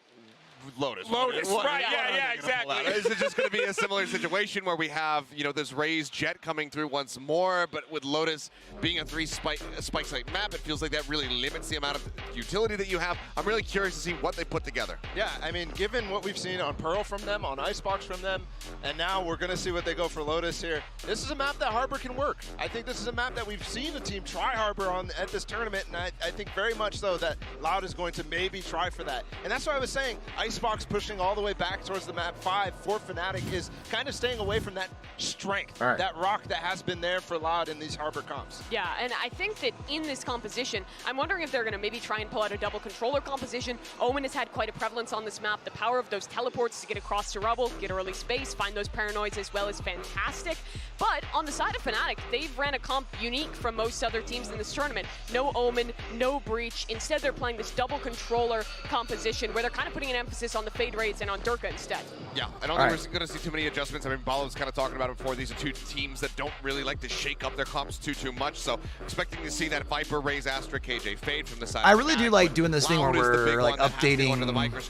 Lotus, right? Yeah, exactly. Is it just going to be a similar situation where we have, you know, this raised jet coming through once more, but with Lotus being a 3 spike site map, it feels like that really limits the amount of utility that you have. I'm really curious to see what they put together. Yeah, I mean, given what we've seen on Pearl from them, on Icebox from them, and now we're going to see what they go for Lotus here. This is a map that Harbor can work. I think this is a map that we've seen a team try Harbor on at this tournament, and I think very much so that Loud is going to maybe try for that. And that's why I was saying Icebox pushing all the way back towards the map 5 for FNATIC is kind of staying away from that strength, that rock that has been there for Loud in these Harbor comps. Yeah, and I think that in this composition, I'm wondering if they're going to maybe try and pull out a double controller composition. Omen has had quite a prevalence on this map. The power of those teleports to get across to Rubble, get early space, find those paranoids as well is fantastic. But on the side of FNATIC, they've ran a comp unique from most other teams in this tournament. No Omen, no Breach. Instead, they're playing this double controller composition where they're kind of putting an emphasis on the fade raids and on Durka instead. Yeah, I don't think we're going to see too many adjustments. I mean, Paulo was kind of talking about it before. These are 2 teams that don't really like to shake up their comps too much, so expecting to see that Viper, Raze, Astra, KJ fade from the side. I really do like doing this thing where we're like updating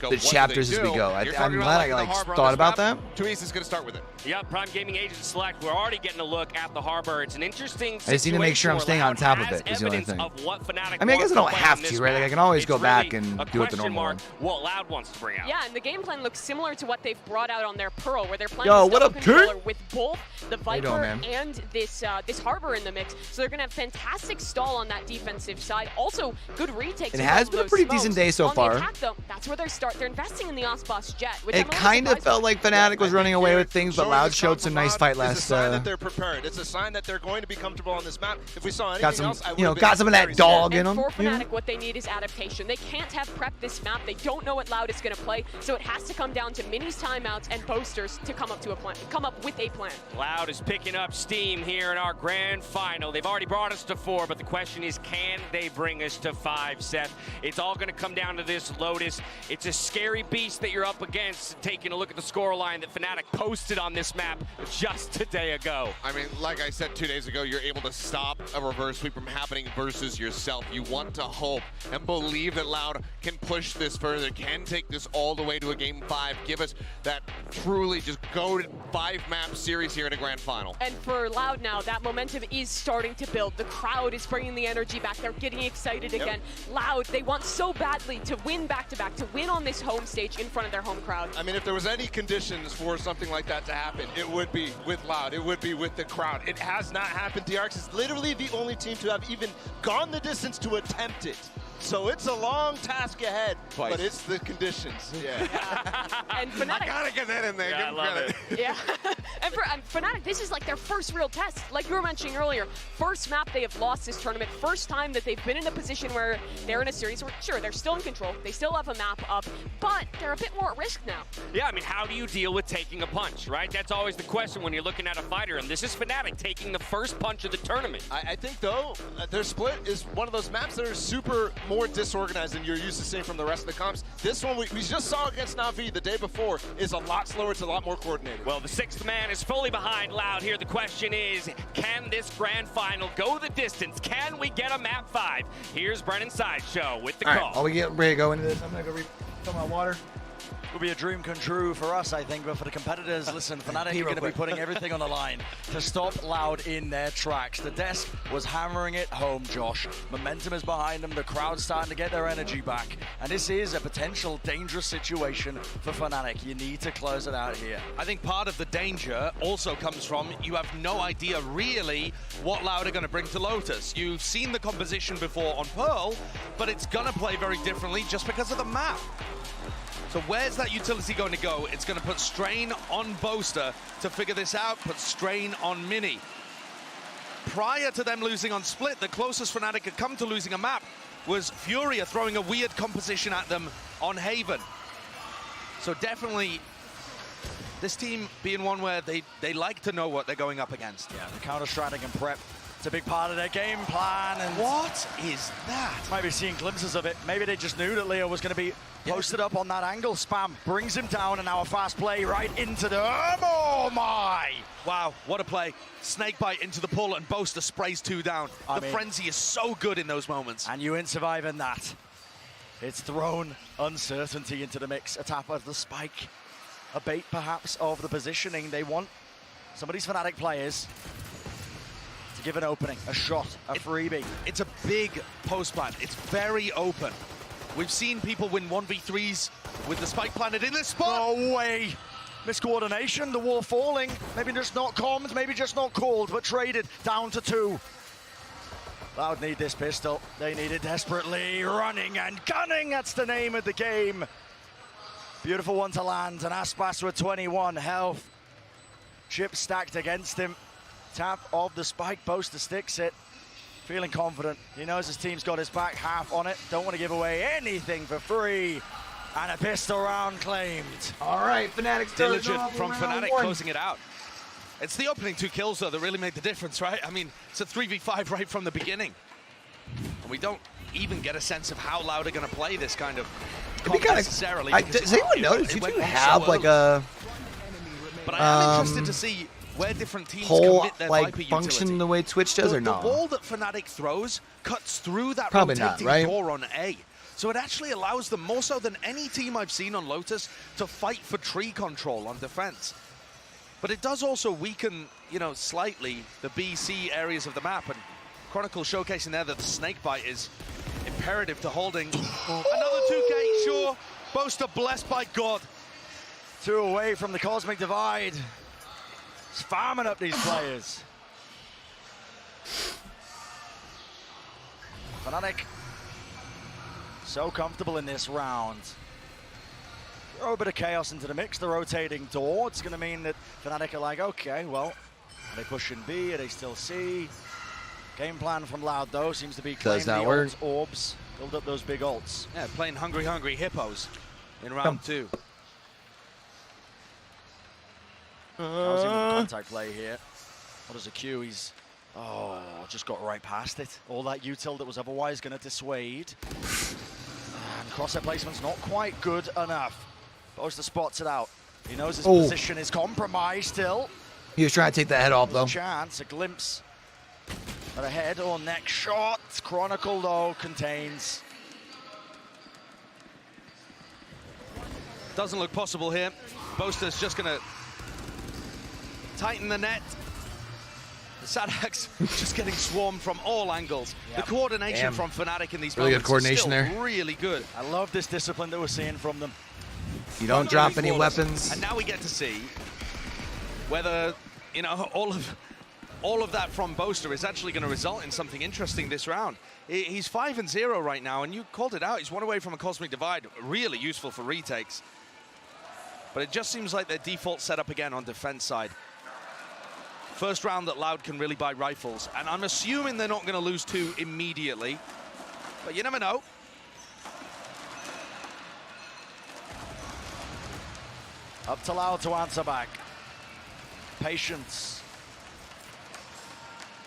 the chapters as we go. I'm glad I thought about that. Tuis is going to start with it. Yeah, Prime Gaming Agent Select. We're already getting a look at the Harbor. It's an interesting situation. I just need to make sure I'm staying on top of it. Is the only thing. I mean, I guess I don't have to, right? Like I can always go back and do it the normal one. What Loud wants to bring out. Yeah, and the game plan looks similar to what they've brought out on their Pearl, where they're playing this what double up, controller Kurt? with both the Viper man? and this Harbor in the mix. So they're going to have fantastic stall on that defensive side. Also, good retakes. It has been a pretty decent day so far. On the attack, though, that's where they're investing in the Aspas jet. Which It kind of felt like FNATIC was running away with things, but Loud showed some nice fight last. It's a sign that they're prepared. It's a sign that they're going to be comfortable on this map. If we saw anything else, I would got some of that dog in them. For FNATIC, what they need is adaptation. They can't have prepped this map. They don't know what Loud is going to play, so it has to come down to minis, timeouts, and posters to come up with a plan. Loud is picking up steam here in our grand final. They've already brought us to 4, but the question is, can they bring us to 5, Seth? It's all going to come down to this Lotus. It's a scary beast that you're up against, taking a look at the scoreline that FNATIC posted on this map just a day ago. I mean, like I said 2 days ago, you're able to stop a reverse sweep from happening versus yourself. You want to hope and believe that Loud can push this further, can take this all the way to a game 5, give us that truly just goated 5-map series here in a grand final. And for Loud now, that momentum is starting to build. The crowd is bringing the energy back. They're getting excited again. Loud, they want so badly to win back-to-back, to win on this home stage in front of their home crowd. I mean, if there was any conditions for something like that to happen, it would be with Loud. It would be with the crowd. It has not happened. DRX is literally the only team to have even gone the distance to attempt it. So it's a long task ahead, but it's the conditions. Yeah. And FNATIC, I gotta get that in there. Yeah, Give I love credit. it. Yeah. And for FNATIC, this is like their first real test. Like you were mentioning earlier, first map they have lost this tournament. First time that they've been in a position where they're in a series where, sure, they're still in control. They still have a map up, but they're a bit more at risk now. Yeah, I mean, how do you deal with taking a punch, right? That's always the question when you're looking at a fighter, and this is FNATIC taking the first punch of the tournament. I think, though, their split is one of those maps that are super more disorganized than you're used to seeing from the rest of the comps. This one we just saw against Na'Vi the day before is a lot slower. It's a lot more coordinated. Well, the 6th man is fully behind Loud here. The question is, can this grand final go the distance? Can we get a map 5? Here's Brennan Sideshow with the call. While we get ready to go into this, I'm going to go refill my water. Would be a dream come true for us, I think, but for the competitors, listen, FNATIC are going to be putting everything on the line to stop Loud in their tracks. The desk was hammering it home, Josh. Momentum is behind them, the crowd's starting to get their energy back, and this is a potential dangerous situation for FNATIC. You need to close it out here. I think part of the danger also comes from you have no idea really what Loud are going to bring to Lotus. You've seen the composition before on Pearl, but it's going to play very differently just because of the map. So where's that utility going to go? It's going to put strain on Boaster to figure this out, put strain on Mini. Prior to them losing on Split, the closest FNATIC had come to losing a map was Furia throwing a weird composition at them on Haven. So definitely this team being one where they like to know what they're going up against. Yeah, the counter-strategy and prep. It's a big part of their game plan. And what is that? Might be seeing glimpses of it. Maybe they just knew that Leo was going to be posted up on that angle. Spam brings him down, and now a fast play right into the... Oh my! Wow, what a play. Snakebite into the pull, and Boaster sprays 2 down. The frenzy is so good in those moments. And you ain't surviving that. It's thrown uncertainty into the mix. A tap of the spike. A bait, perhaps, of the positioning. They want some of these FNATIC players to give an opening, a shot, a freebie. It's a big post plant. It's very open. We've seen people win 1v3s with the spike planted in this spot. No way. Miscoordination, the wall falling. Maybe just not commed, maybe just not called, but traded down to 2. Loud need this pistol. They need it desperately. Running and gunning, that's the name of the game. Beautiful one to land, and Aspas with 21 health. Chip stacked against him. Tap of the spike, Boaster sticks it. Feeling confident. He knows his team's got his back, half on it. Don't want to give away anything for free. And a pistol round claimed. All right, FNATIC diligent from FNATIC closing it out. It's the opening 2 kills, though, that really made the difference, right? I mean, it's a 3v5 right from the beginning. And we don't even get a sense of how Loud are going to play this kind of necessarily. Does anyone notice you do have like a... But I am interested to see where different teams whole commit their like Viper function utility. the way Twitch does, or The not? wall that FNATIC throws cuts through that Probably not, rotating right? door on A. So it actually allows them, more so than any team I've seen on Lotus, to fight for tree control on defense. But it does also weaken, you know, slightly the BC areas of the map. And Chronicle showcasing there that the snakebite is imperative to holding. Another 2K, sure. Boaster blessed by God. 2 away from the Cosmic Divide. It's farming up these players. FNATIC so comfortable in this round. Throw a bit of chaos into the mix. The rotating door, it's going to mean that FNATIC are like, okay, well, are they pushing B? Are they still C? Game plan from Loud, though, seems to be claim the ult orbs, build up those big ults. Yeah, playing hungry hippos in round 2. How's he with the contact play here? What is a Q? He's, just got right past it. All that util that was otherwise going to dissuade. And crosshair placement's not quite good enough. Boaster spots it out. He knows his position is compromised still. He was trying to take that head off, though. Chance, a glimpse at a head or neck shot. Chronicle, though, contains. Doesn't look possible here. Boaster's just going to tighten the net. The Sadak's just getting swarmed from all angles. Yep. The coordination from FNATIC in these really moments good coordination is still there. Really good. I love this discipline that we're seeing from them. You don't drop any weapons. And now we get to see whether, you know, all of that from Boaster is actually going to result in something interesting this round. He's 5-0 right now, and you called it out. He's 1 away from a Cosmic Divide, really useful for retakes. But it just seems like their default setup again on defense side. First round that Loud can really buy rifles, and I'm assuming they're not going to lose 2 immediately, but you never know. Up to Loud to answer back. Patience.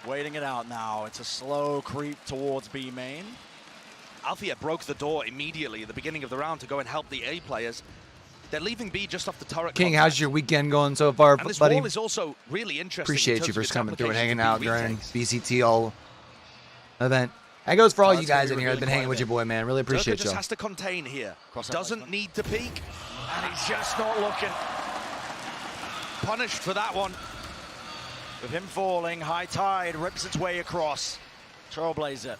Waiting it out now. It's a slow creep towards B main. Althea broke the door immediately at the beginning of the round to go and help the A players. They're leaving B just off the turret. King, how's your weekend going so far, and this buddy? wall is also really interesting. Appreciate you for coming through and hanging out during VCT all event. That goes for all you guys in here. I've been hanging with your boy, man. Really appreciate you. Just has to contain here. Doesn't need to peek. And he's just not looking. Punished for that one. With him falling, High Tide rips its way across. Trailblazer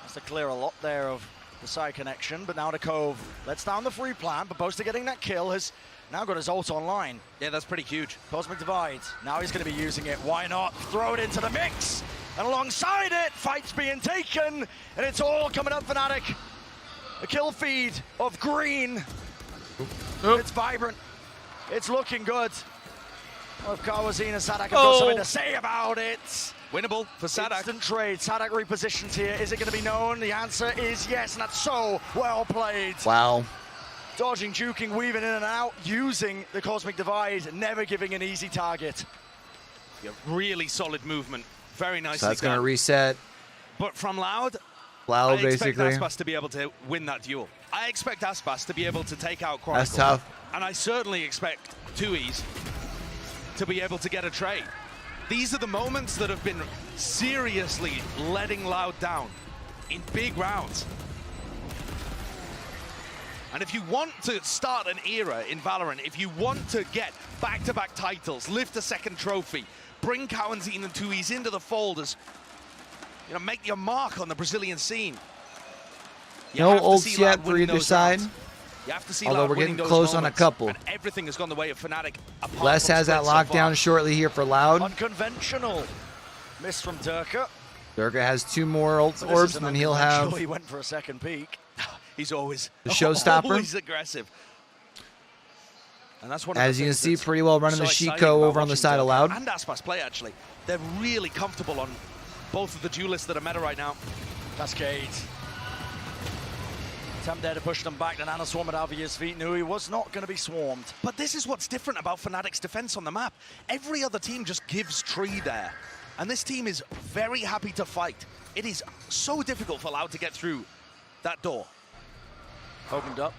has to clear a lot there of the side connection, but now the Cove lets down the free plant, but Boaster getting that kill has now got his ult online. Yeah, that's pretty huge. Cosmic Divide, now he's going to be using it. Why not throw it into the mix? And alongside it, fights being taken, and it's all coming up FNATIC. A kill feed of green. It's vibrant. It's looking good. Well, if Kawazine and Sadak have got something to say about it. Winnable for Sadak. Instant trade. Sadak repositions here. Is it going to be known? The answer is yes, and that's so well played. Wow. Dodging, juking, weaving in and out, using the Cosmic Divide, never giving an easy target. Yeah, really solid movement. Very nicely So that's done. going to reset. But from Loud, Loud, I basically. expect Aspas to be able to win that duel. I expect Aspas to be able to take out Chronicle. That's tough. And I certainly expect 2Es to be able to get a trade. These are the moments that have been seriously letting Loud down in big rounds. And if you want to start an era in Valorant, if you want to get back-to-back titles, lift a second trophy, bring Kawazine and 2Es into the fold as, you know, make your mark on the Brazilian scene. You No have to ults see Loud yet for winning either those side. rounds. You have to see Although Loud we're winning getting those close on a moments, couple. and everything has gone the way of FNATIC. apart Les from has that Split so lockdown far. shortly here for Loud. Unconventional. Miss from Durka. Durka has 2 more ult But this orbs, is and an then he'll unconventional. have He went for a second peek. He's always the showstopper. Always aggressive. And that's one of As the you can things see, that's pretty well running so the exciting Shiko about over on the watching side of Durka Loud. And Aspas play, actually. They're really comfortable on both of the duelists that are meta right now. Cascade. Attempt there to push them back. The Nano Swarm at Alvia's feet knew he was not going to be swarmed. But this is what's different about FNATIC's defense on the map. Every other team just gives tree there. And this team is very happy to fight. It is so difficult for Loud to get through that door. Opened up.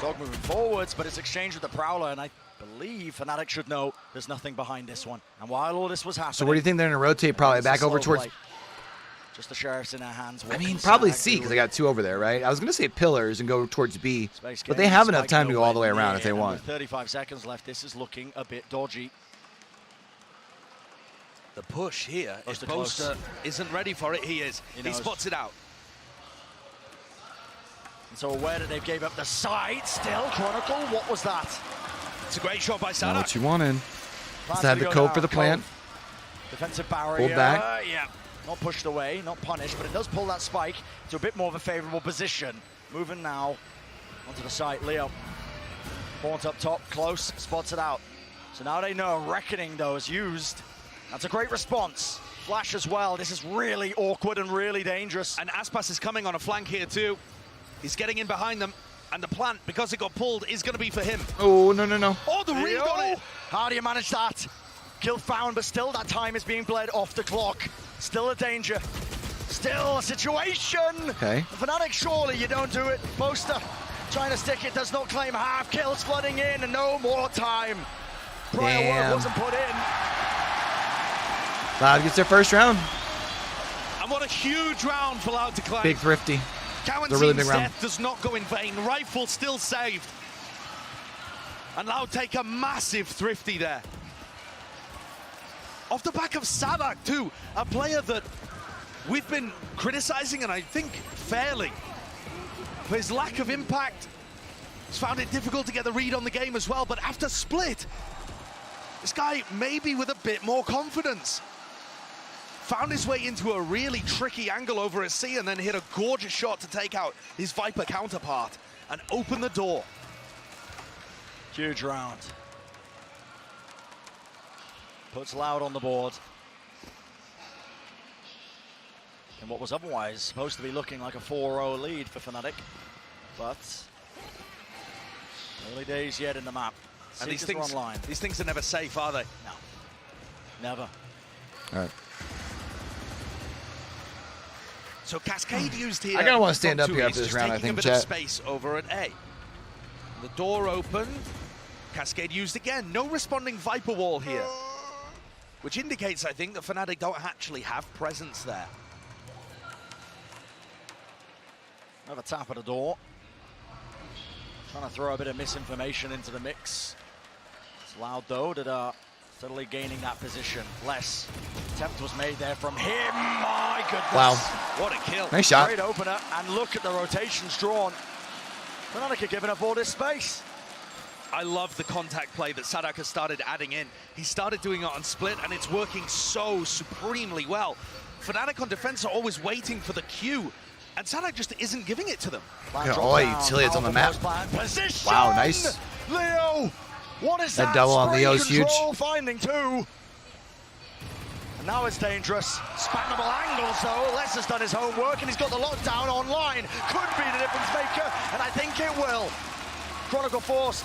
Dog moving forwards, but it's exchanged with the Prowler, and I believe FNATIC should know there's nothing behind this one. And while all this was happening... So what do you think they're going to rotate probably it's a back over slow towards... play. Just the Sheriff's in their hands. I mean, probably C, because they got 2 over there, right? I was going to say pillars and go towards B, but they have enough time to go all the way around if they want. With 35 seconds left, this is looking a bit dodgy. The push here, if Boaster close. Boaster isn't ready for it, he is. He He knows. spots it out. And so aware that they've gave up the side still. Chronicle, what was that? It's a great shot by Not Sadak. what you wanted. Plans Just had to the go code down. for the plant. Defensive barrier. Pulled back. Yeah. Not pushed away, not punished, but it does pull that spike to a bit more of a favorable position. Moving now onto the site. Leo. Horns up top, close, spots it out. So now they know Reckoning, though, is used. That's a great response. Flash as well. This is really awkward and really dangerous. And Aspas is coming on a flank here too. He's getting in behind them. And the plant, because it got pulled, is going to be for him. Oh, no, no, no. Oh, the read on it. How do you manage that? Kill found, but still that time is being bled off the clock. Still a danger. Still a situation. Okay. FNATIC, surely you don't do it. Boaster trying to stick it, does not claim half. Kills flooding in and no more time. Prior Damn. work wasn't put in. Loud gets their first round. And what a huge round for Loud to claim. Big thrifty. Kawanzin's It's a really big round. death does not go in vain. Rifle still saved. And Loud take a massive thrifty there. Off the back of Sadak too, a player that we've been criticizing, and I think fairly, for his lack of impact. He's found it difficult to get the read on the game as well, but after Split, this guy maybe with a bit more confidence. Found his way into a really tricky angle over a C and then hit a gorgeous shot to take out his Viper counterpart and open the door. Huge round. Puts Loud on the board. And what was otherwise supposed to be looking like a 4-0 lead for FNATIC. But early days yet in the map. And these Seekers are things, online. these things are never safe, are they? No. Never. All right. So Cascade used here. I kinda wanna stand from up here Tui's, after this just round, I taking think, a bit of chat. space over at A. The door opened. Cascade used again. No responding Viper wall here. Which indicates, I think, that FNATIC don't actually have presence there. Another tap at the door. Trying to throw a bit of misinformation into the mix. It's Loud though that are steadily gaining that position. Less attempt was made there from him. My goodness. Wow. What a kill. Nice shot. Great opener, and look at the rotations drawn. FNATIC are giving up all this space. I love the contact play that Sadak has started adding in. He started doing it on split, and it's working so supremely well. FNATIC on defense are always waiting for the cue, and Sadak just isn't giving it to them. Yeah, oh, utilities on the map. Wow, nice. Leo, what is that? That double on Spray Leo's control huge. Finding two. And now it's dangerous. Spammable angles though. Les has done his homework and he's got the lockdown online. Could be the difference maker, and I think it will. Chronicle forced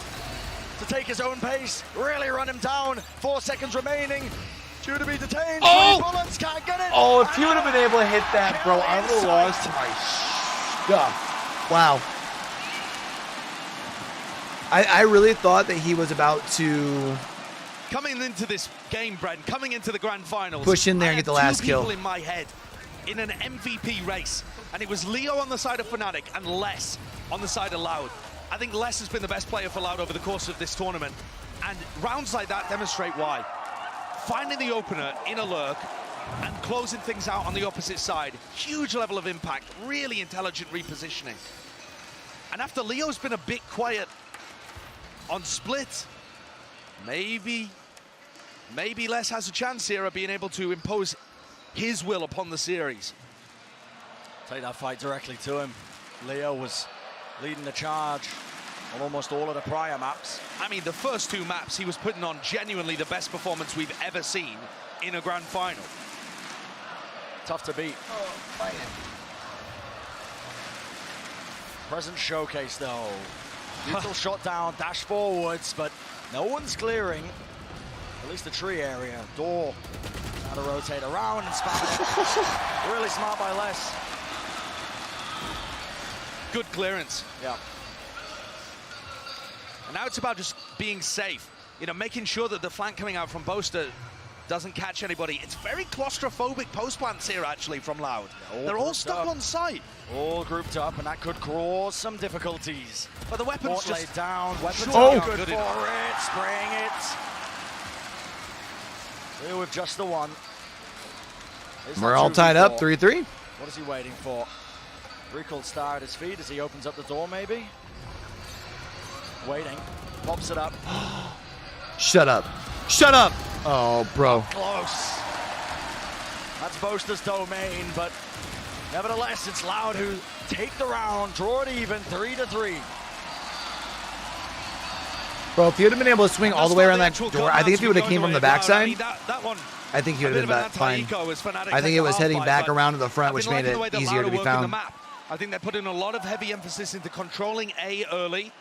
to take his own pace, really run him down. 4 seconds remaining. Due to be detained. Oh! 3 bullets, can't get it. Oh, if you would have been able to hit that, bro, I would have lost my stuff. Wow. I really thought that he was about to Coming into this game, Brent, coming into the grand finals, push in there and get the last kill. Two people in my head in an MVP race, and it was Leo on the side of FNATIC and Les on the side of Loud. I think Les has been the best player for Loud over the course of this tournament, and rounds like that demonstrate why. Finding the opener in a lurk and closing things out on the opposite side, huge level of impact, really intelligent repositioning. And after Leo's been a bit quiet on split, maybe Les has a chance here of being able to impose his will upon the series. Take that fight directly to him. Leo was leading the charge on almost all of the prior maps. I mean, the first 2 maps, he was putting on genuinely the best performance we've ever seen in a grand final. Tough to beat. Present showcase though. Neutral shot down, dash forwards, but no one's clearing. At least the tree area. Door. How to rotate around and spam it. Really smart by Les. Good clearance. Yeah. And now it's about just being safe. You know, making sure that the flank coming out from Boaster doesn't catch anybody. It's very claustrophobic post plants here, actually, from Loud. They're all stuck on site. All grouped up, and that could cause some difficulties. But the weapons Port just laid down. Weapons Oh. are good for it. Spraying it. Here with just the one. Is We're that all 2v4? tied up, 3-3. What is he waiting for? Recall star at his feet as he opens up the door, maybe? Waiting. Pops it up. Shut up. Shut up. Oh, bro. Close. That's Boaster's domain, but nevertheless, it's Loud who take the round, draw it even, 3-3. Bro, if you'd have been able to swing all the way around that door, I think if he would have came from the backside, that one, I think he would have been fine. I think it was heading back around to the front, which made it easier to be found. I think they're putting a lot of heavy emphasis into controlling A early,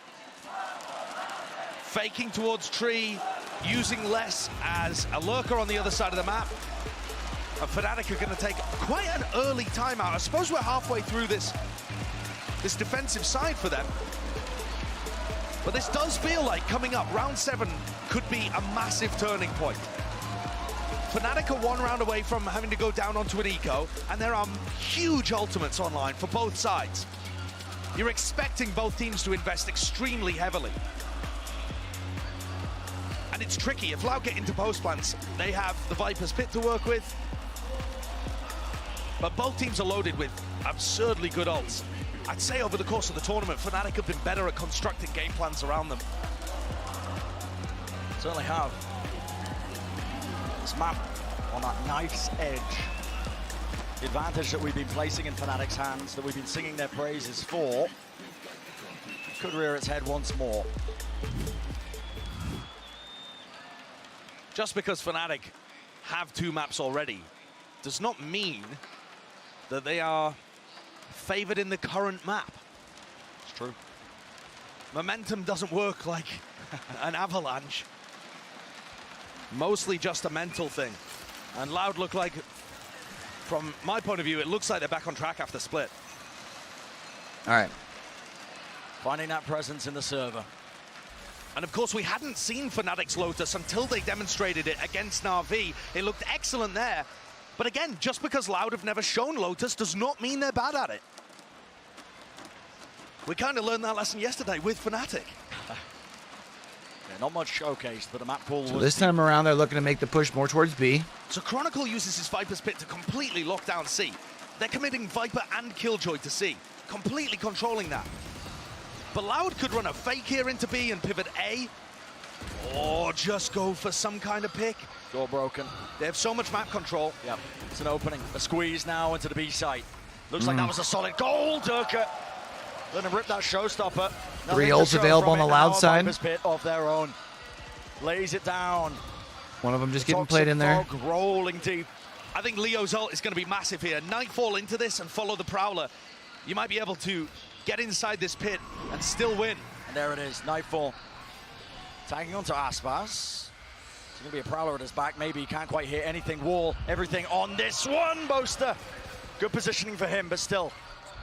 faking towards tree, using Les as a lurker on the other side of the map. And FNATIC are going to take quite an early timeout. I suppose we're halfway through this defensive side for them. But this does feel like coming up, round 7 could be a massive turning point. FNATIC are 1 round away from having to go down onto an eco, and there are huge ultimates online for both sides. You're expecting both teams to invest extremely heavily. And it's tricky. If Loud get into post plants, they have the Viper's pit to work with. But both teams are loaded with absurdly good ults. I'd say over the course of the tournament, FNATIC have been better at constructing game plans around them. Certainly have. This map on that knife's edge. The advantage that we've been placing in FNATIC's hands, that we've been singing their praises for, could rear its head once more. Just because FNATIC have 2 maps already does not mean that they are favored in the current map. It's true. Momentum doesn't work like an avalanche. Mostly just a mental thing. And Loud look like, from my point of view, it looks like they're back on track after split. All right. Finding that presence in the server. And of course, we hadn't seen FNATIC's Lotus until they demonstrated it against Na'Vi. It looked excellent there. But again, just because Loud have never shown Lotus does not mean they're bad at it. We kind of learned that lesson yesterday with FNATIC. Yeah, not much showcased, but the map pool So was this time around, they're looking to make the push more towards B. So Chronicle uses his Viper's Pit to completely lock down C. They're committing Viper and Killjoy to C, completely controlling that. But Loud could run a fake here into B and pivot A, or just go for some kind of pick. door broken. They have so much map control. Yep, it's an opening. A squeeze now into the B site. Looks like that was a solid goal, Durka. Let him rip that showstopper. 3 ults available on the Loud side. Viper's Pit of their own. Lays it down. One of them just getting played in there. Fog rolling deep. I think Leo's ult is going to be massive here. Nightfall into this and follow the Prowler. You might be able to get inside this pit and still win. And there it is, Nightfall. Tagging onto Aspas. It's going to be a Prowler at his back. Maybe he can't quite hit anything. Wall, everything on this one, Boaster. Good positioning for him, but still.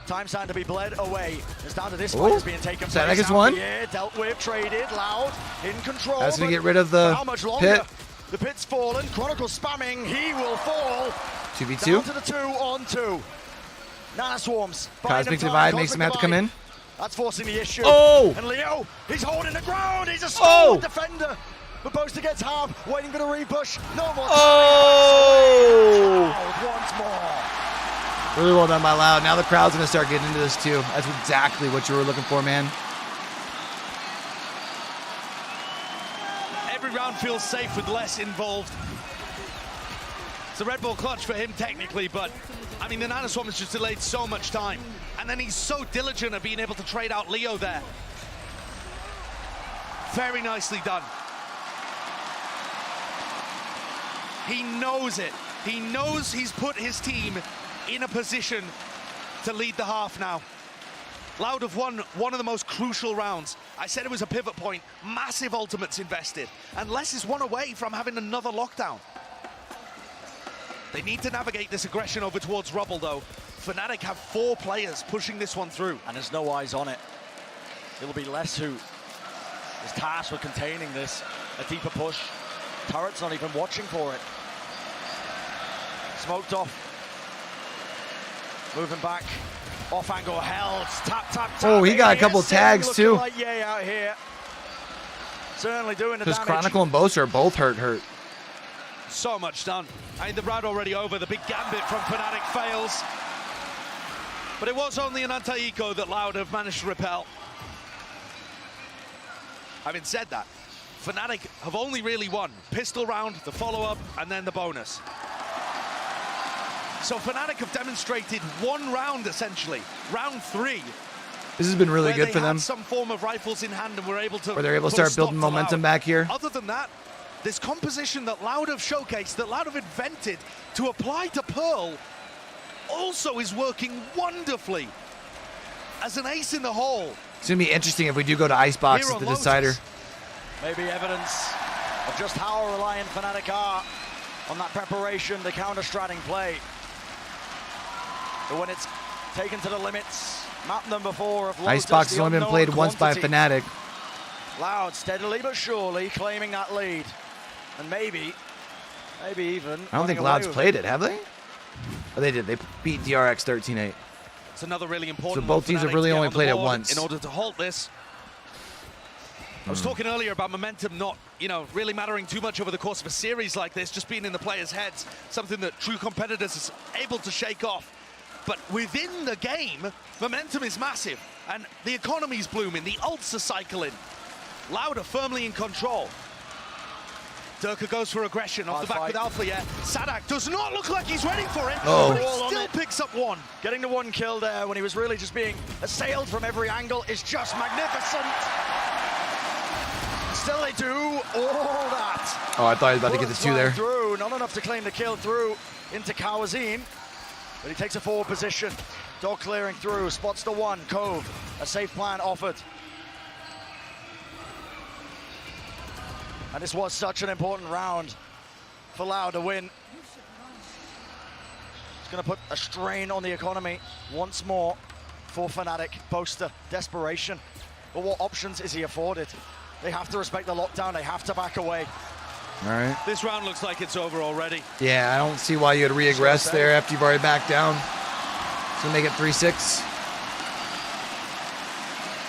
Time's time to be bled away. It's down to this fight is being taken place. FNATIC is one. Yeah, dealt with, traded, Loud, in control. That's going to get rid of the how much longer? pit. The pit's fallen. Chronicle spamming. He will fall. 2v2. Down to the 2-on-2. Nana Swarms. Cosmic Divide makes him have to come in. That's forcing the issue. Oh! And Leo, he's holding the ground. He's a strong defender. But Boaster gets half, waiting for the repush. No more time. Oh! Once more. Really well done by Loud. Now the crowd's going to start getting into this too. That's exactly what you were looking for, man. Every round feels safe with less involved. It's a Red Bull clutch for him technically, but I mean the Nana Swarm has just delayed so much time. And then he's so diligent at being able to trade out Leo there. Very nicely done. He knows it. He knows he's put his team in a position to lead the half now. Loud have won one of the most crucial rounds. I said it was a pivot point, massive ultimates invested, and Les is one away from having another lockdown. They need to navigate this aggression over towards Rubble though. FNATIC have 4 players pushing this one through. And there's no eyes on it. It'll be Les who is tasked with containing this. A deeper push. Turret's not even watching for it. Smoked off. Moving back. Off angle held. Tap, tap, tap. Oh, he got a couple tags too. Like yay out here. Certainly doing the Because damage. Chronicle and Boaster are both hurt. So much done. I mean, the round already over. The big gambit from FNATIC fails. But it was only an anti-eco that Loud have managed to repel. Having said that, FNATIC have only really won pistol round, the follow-up, and then the bonus. So FNATIC have demonstrated one round, essentially, round 3. This has been really good for them. Some form of rifles in hand and were able to. Where they're able to start building momentum back here. Other than that, this composition that Loud have showcased, that Loud have invented to apply to Pearl, also is working wonderfully as an ace in the hole. It's going to be interesting if we do go to Icebox at the decider. Maybe evidence of just how reliant FNATIC are on that preparation, the counter-stratting play. But when it's taken to the limits, map number 4 of Lotus, Icebox has only been played once by FNATIC. Loud steadily but surely claiming that lead. And maybe even... I don't think Loud's played it, have they? Oh, they did. They beat DRX 13-8. It's another really important. So both teams have really only played it once. In order to halt this. I was talking earlier about momentum not, really mattering too much over the course of a series like this, just being in the players' heads, something that true competitors are able to shake off. But within the game, momentum is massive, and the economy's blooming, the ults are cycling. Loud are firmly in control. Durka goes for aggression off the back with Alpha, yeah. Sadak does not look like he's ready for it, but he still picks up one. Getting the one kill there when he was really just being assailed from every angle is just magnificent. Still they do all that. Oh, I thought he was about to get the 2 there. Through, not enough to claim the kill through into Kawazine. But he takes a forward position. Dog clearing through, spots the 1, Cove. A safe plan offered. And this was such an important round for Loud to win. It's going to put a strain on the economy once more for FNATIC. Boaster, desperation. But what options is he afforded? They have to respect the lockdown. They have to back away. All right. This round looks like it's over already. Yeah, I don't see why you'd re-aggress there after you've already backed down. It's going to make it 3-6.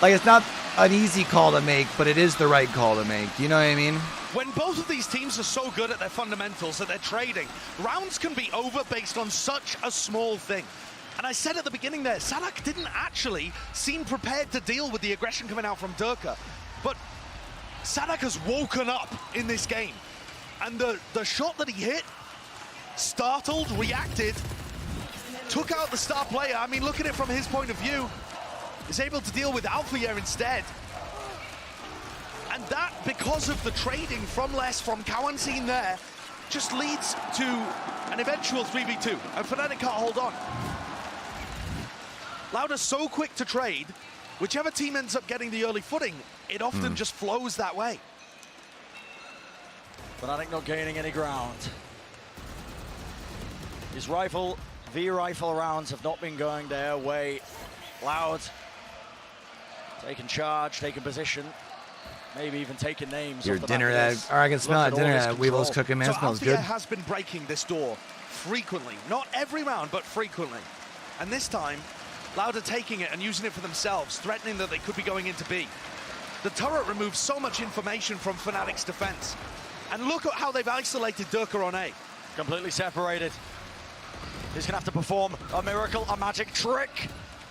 like it's not an easy call to make, but it is the right call to make. You know what I mean? When both of these teams are so good at their fundamentals, at their trading, rounds can be over based on such a small thing. And I said at the beginning there, SADAC didn't actually seem prepared to deal with the aggression coming out from Durka. But SADAC has woken up in this game. And the shot that he hit, startled, reacted, took out the star player. I mean, look at it from his point of view. Is able to deal with Alpha here instead. And that, because of the trading from Les, from Kawanseen there, just leads to an eventual 3v2. And FNATIC can't hold on. Loud are so quick to trade, whichever team ends up getting the early footing, it often just flows that way. FNATIC not gaining any ground. His rifle, V-rifle rounds have not been going their way. Loud taking charge, taking position, maybe even taking names. Your dinner that, or I can smell it. Dinner that Weevil's cooking, man. So It smells Althea good. has been breaking this door frequently, not every round, but frequently. And this time, Loud are taking it and using it for themselves, threatening that they could be going into B. The turret removes so much information from FNATIC's defense. And look at how they've isolated Durka on A. Completely separated. He's gonna have to perform a miracle, a magic trick.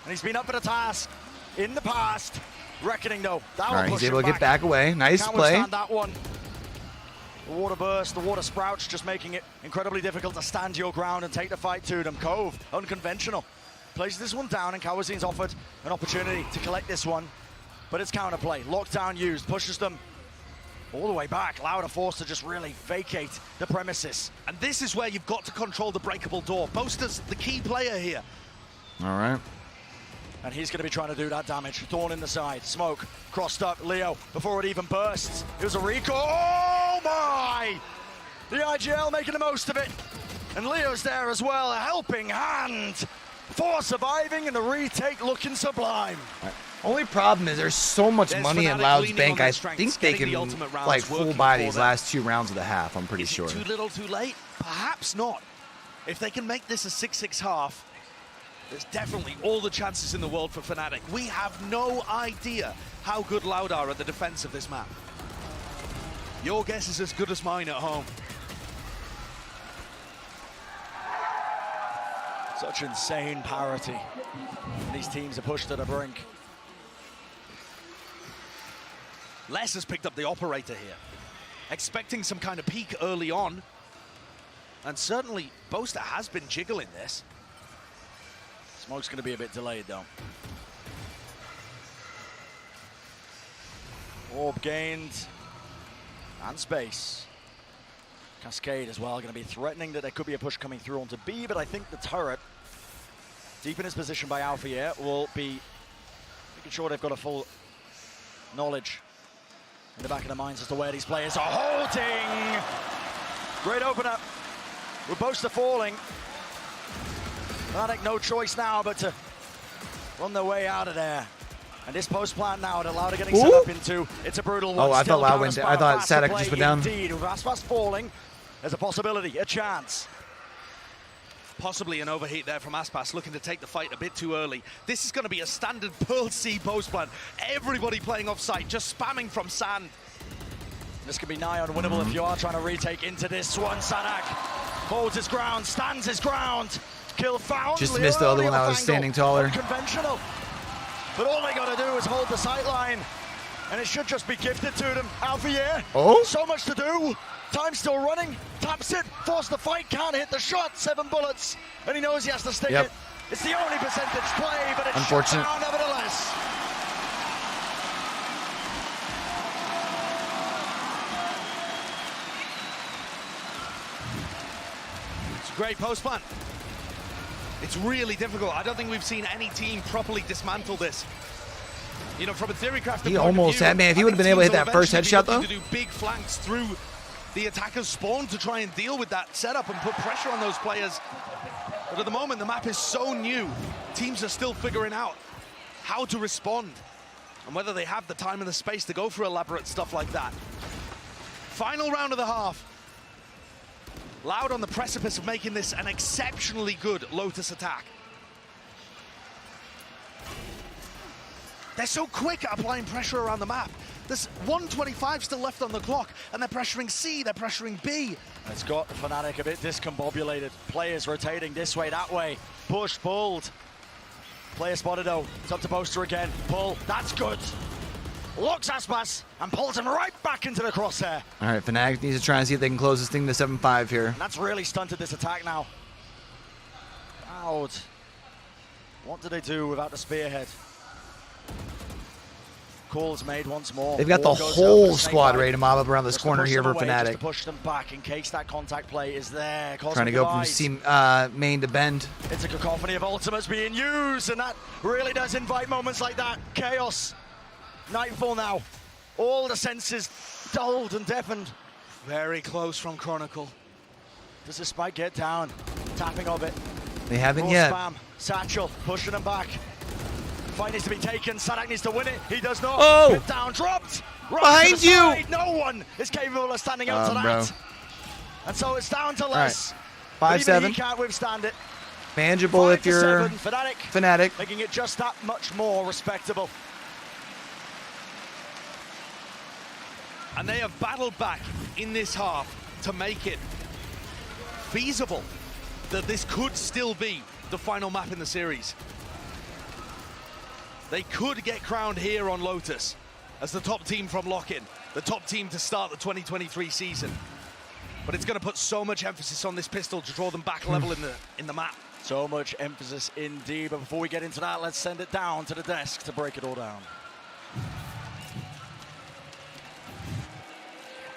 And he's been up for the task in the past. Reckoning though, that All right, he's able to get back away. Nice Can't play. withstand that one. The water burst, the water sprouts, just making it incredibly difficult to stand your ground and take the fight to them. Cove, unconventional. Plays this one down, and Kawazin's offered an opportunity to collect this one. But it's counterplay. Lockdown used, pushes them all the way back. Loud are forced to just really vacate the premises. And this is where you've got to control the breakable door. Boaster's the key player here. All right. And he's going to be trying to do that damage. Thorn in the side. Smoke crossed up. Leo, before it even bursts. It was a recall. Oh my! The IGL making the most of it. And Leo's there as well. A helping hand for surviving, and the retake looking sublime. Only problem is there's so much money in Loud's bank. I think they can like full buy these last 2 rounds of the half. I'm pretty sure. Too little, too late? Perhaps not. If they can make this a 6-6 half, there's definitely all the chances in the world for FNATIC. We have no idea how good Loud are at the defense of this map. Your guess is as good as mine at home. Such insane parity. These teams are pushed to the brink. Les has picked up the operator here, expecting some kind of peak early on. And certainly, Boaster has been jiggling this. Smoke's going to be a bit delayed, though. Orb gained. And space. Cascade as well, going to be threatening that there could be a push coming through onto B, but I think the turret, deep in his position by Alpha here, will be making sure they've got a full knowledge in the back of their minds as to where these players are holding. Great opener. With Boaster falling. FNATIC no choice now but to run their way out of there. And this post plant now that Loud are getting set up into, it's a brutal one. Oh, I thought Loud went down. I thought SADAC just went down. Indeed, with Aspas falling, there's a possibility, a chance. Possibly an overheat there from Aspas, looking to take the fight a bit too early. This is going to be a standard Pearl C post plant. Everybody playing off site, just spamming from sand. This could be nigh unwinnable if you are trying to retake into this one. SADAC holds his ground, stands his ground. Kill found. Just missed the other one. I was standing taller. Conventional. But all they got to do is hold the sight line. And it should just be gifted to them. Alpha, oh? So much to do. Time still running. Taps it. Force the fight. Can't hit the shot. 7 bullets. And he knows he has to stick it. It's the only percentage play, but it's unfortunate. Shut down nevertheless. It's a great post plant. It's really difficult. I don't think we've seen any team properly dismantle this. You know, from a theorycraft, he almost had, man. If he would have been able to hit that first headshot, though. To do big flanks through the attacker's spawn to try and deal with that setup and put pressure on those players. But at the moment, the map is so new. Teams are still figuring out how to respond and whether they have the time and the space to go for elaborate stuff like that. Final round of the half. Loud on the precipice of making this an exceptionally good Lotus attack. They're so quick at applying pressure around the map. There's 125 still left on the clock, and they're pressuring C, they're pressuring B. It's got FNATIC a bit discombobulated. Players rotating this way, that way. Pushed, pulled. Player spotted though. It's up to Boaster again. Pull. That's good. Locks Aspas and pulls him right back into the crosshair. All right, FNATIC needs to try and see if they can close this thing to 7-5 here. And that's really stunted this attack now. Out. What do they do without the spearhead? Calls made once more. They've got the whole squad ready to mob up around this corner here for FNATIC. Just to push them back in case that contact play is there. Trying to go from C main to bend. It's a cacophony of ultimates being used, and that really does invite moments like that. Chaos. Nightfall now. All the senses dulled and deafened. Very close from Chronicle. Does the spike get down? Tapping of it. They haven't More yet. Spam. Satchel pushing him back. Fight needs to be taken. Sadak needs to win it. He does not. Oh! Rip down, dropped. Right Behind to the you! side. No one is capable of standing up to that. Bro. And so it's down to less. Right. 5-7. He can't withstand it. Manageable if you're FNATIC. Making it just that much more respectable. And they have battled back in this half to make it feasible that this could still be the final map in the series. They could get crowned here on Lotus as the top team from Lockin, the top team to start the 2023 season. But it's going to put so much emphasis on this pistol to draw them back level in the map. So much emphasis indeed. But before we get into that, let's send it down to the desk to break it all down.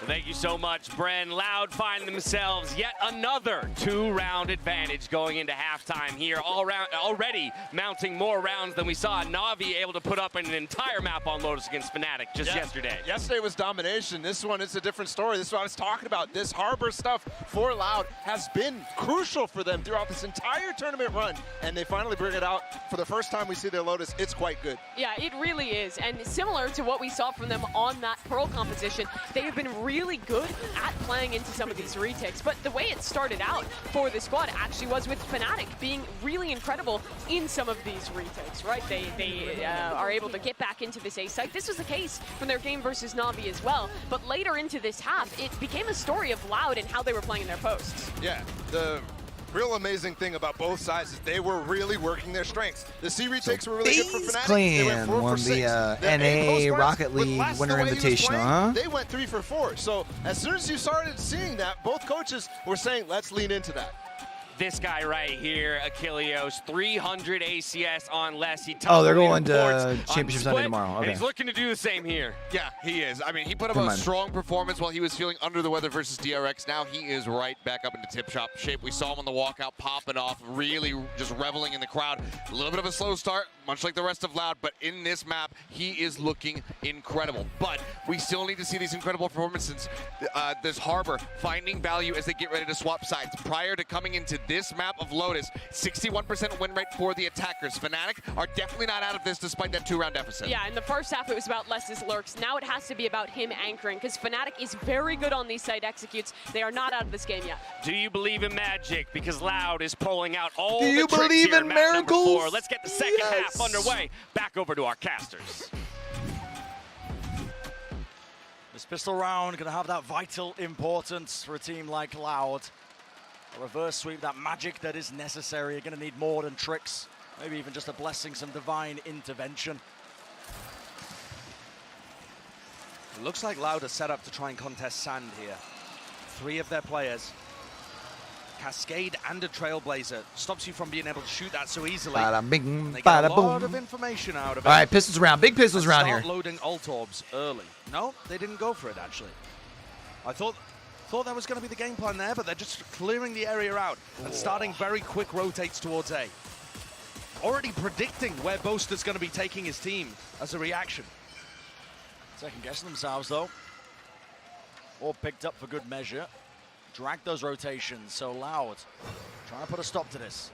Thank you so much, Bren. Loud find themselves yet another 2-round advantage going into halftime here. Already mounting more rounds than we saw Na'Vi able to put up in an entire map on Lotus against FNATIC just yesterday. Yesterday was domination. This one is a different story. This is what I was talking about. This Harbor stuff for Loud has been crucial for them throughout this entire tournament run. And they finally bring it out. For the first time we see their Lotus, it's quite good. Yeah, it really is. And similar to what we saw from them on that Pearl competition, they have been really good at playing into some of these retakes. But the way it started out for the squad actually was with FNATIC being really incredible in some of these retakes, right? They are able to get back into this A site. This was the case from their game versus Na'Vi as well. But later into this half, it became a story of Loud and how they were playing in their posts. Yeah, the real amazing thing about both sides is they were really working their strengths. The C retakes were really good for FNATIC. Clan won the NA Rocket League Winter Invitational, huh? They went 3 for 4. So as soon as you started seeing that, both coaches were saying, let's lean into that. This guy right here, Achilleos, 300 ACS on less. He they're going to Championship Sunday tomorrow. Okay. And he's looking to do the same here. Yeah, he is. I mean, he put up a strong performance while he was feeling under the weather versus DRX. Now he is right back up into tip-top shape. We saw him on the walkout popping off, really just reveling in the crowd. A little bit of a slow start, much like the rest of Loud, but in this map, he is looking incredible. But we still need to see these incredible performances. This Harbor finding value as they get ready to swap sides. Prior to coming into this map of Lotus, 61% win rate for the attackers. FNATIC are definitely not out of this despite that 2-round deficit. Yeah, in the first half it was about Les's lurks. Now it has to be about him anchoring because FNATIC is very good on these side executes. They are not out of this game yet. Do you believe in magic? Because Loud is pulling out all the Do you tricks believe here in map miracles? number 4. Let's get the second half underway. Back over to our casters. This pistol round going to have that vital importance for a team like Loud. A reverse sweep, that magic that is necessary. You're going to need more than tricks. Maybe even just a blessing, some divine intervention. It looks like Loud are set up to try and contest Sand here. 3 of their players. Cascade and a Trailblazer stops you from being able to shoot that so easily. Bada bing, they get a bada lot boom. of information out of it. All right, pistols round. Big pistols round here. Start loading ult orbs early. No, they didn't go for it, actually. I thought that was going to be the game plan there, but they're just clearing the area out and starting very quick rotates towards A. Already predicting where Boaster's going to be taking his team as a reaction. Second guessing themselves, though. All picked up for good measure. Drag those rotations, so Loud. Trying to put a stop to this.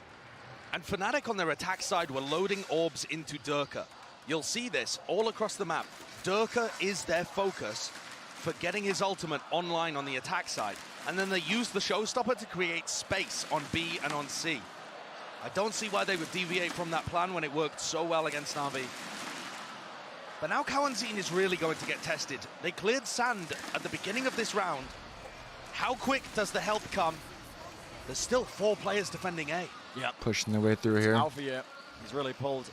And FNATIC on their attack side were loading orbs into Durka. You'll see this all across the map. Durka is their focus for getting his ultimate online on the attack side. And then they use the showstopper to create space on B and on C. I don't see why they would deviate from that plan when it worked so well against Na'Vi. But now Kawanzin is really going to get tested. They cleared sand at the beginning of this round. How quick does the help come? There's still 4 players defending A. Yeah. Pushing their way through here. Alfia, he's really pulled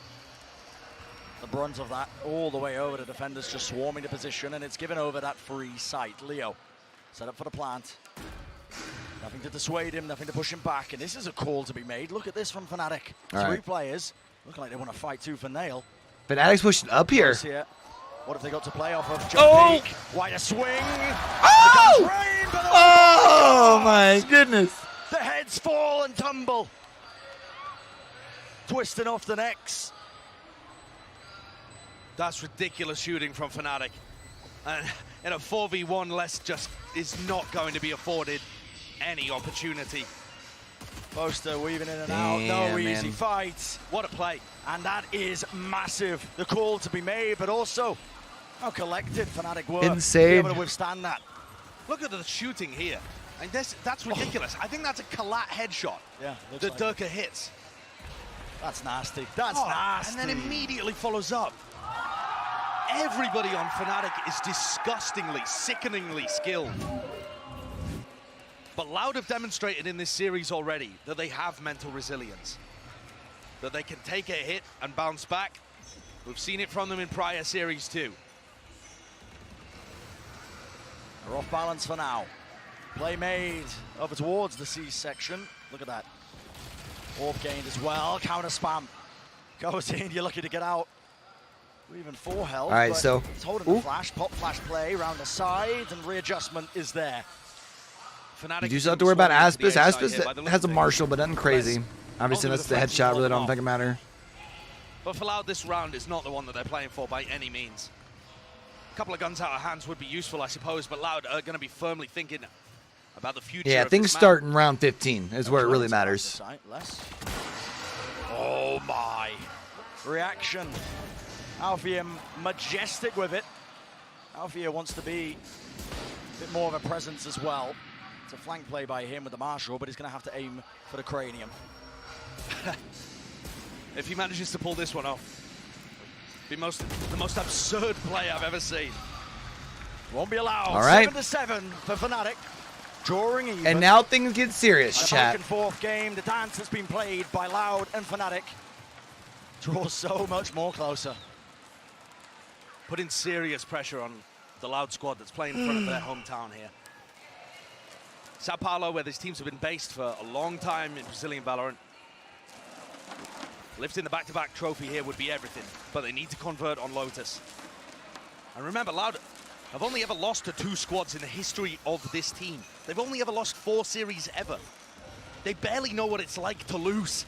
the brunt of that all the way over to defenders just swarming the position, and it's given over that free site. Leo set up for the plant. Nothing to dissuade him, nothing to push him back, and this is a call to be made. Look at this from FNATIC. All 3 right. players looking like they want to fight tooth and nail. FNATIC's pushing up here. What have they got to play off of? Oh! Jump peek, wire swing. Oh! Rain, but Oh my goodness. the heads fall and tumble. Twisting off the necks. That's ridiculous shooting from FNATIC. And in a 4v1, Les just is not going to be afforded any opportunity. Poster weaving in and out, no easy man. fight. What a play. And that is massive. The call to be made, but also how collected FNATIC were Insane. to be able to withstand that. Look at the shooting here. And that's ridiculous. I think that's a Kalat headshot Yeah, that Durka hits. That's nasty. That's nasty. And then immediately follows up. Everybody on FNATIC is disgustingly, sickeningly skilled. But Loud have demonstrated in this series already that they have mental resilience. That they can take a hit and bounce back. We've seen it from them in prior series too. They're off balance for now. Play made over towards the C section. Look at that. Orb gained as well. Counter spam. Goes in, you're lucky to get out. Even 4 health. All right, so it's holding the flash, pop flash play around the side, and readjustment is there. You do still have to worry about Aspis. Aspis has a Marshall, but nothing crazy. Obviously, that's the headshot. Really don't think it matter. But for Loud, this round is not the one that they're playing for by any means. A couple of guns out of hands would be useful, I suppose, but Loud are going to be firmly thinking about the future. Yeah, of things this map. start in round 15 is where it really matters. Oh my. Reaction. Alfia majestic with it. Alfia wants to be a bit more of a presence as well. It's a flank play by him with the Marshall, but he's going to have to aim for the cranium. If he manages to pull this one off, the most absurd play I've ever seen. Won't be allowed. All right. 7-7 for FNATIC. Drawing even. And now things get serious, And a chat. broken 4th game. The dance that's been played by Loud and FNATIC draws so much more closer. Putting serious pressure on the Loud squad that's playing in front of their hometown here. Sao Paulo, where these teams have been based for a long time in Brazilian Valorant. Lifting the back-to-back trophy here would be everything, but they need to convert on Lotus. And remember, Loud have only ever lost to 2 squads in the history of this team. They've only ever lost 4 series ever. They barely know what it's like to lose.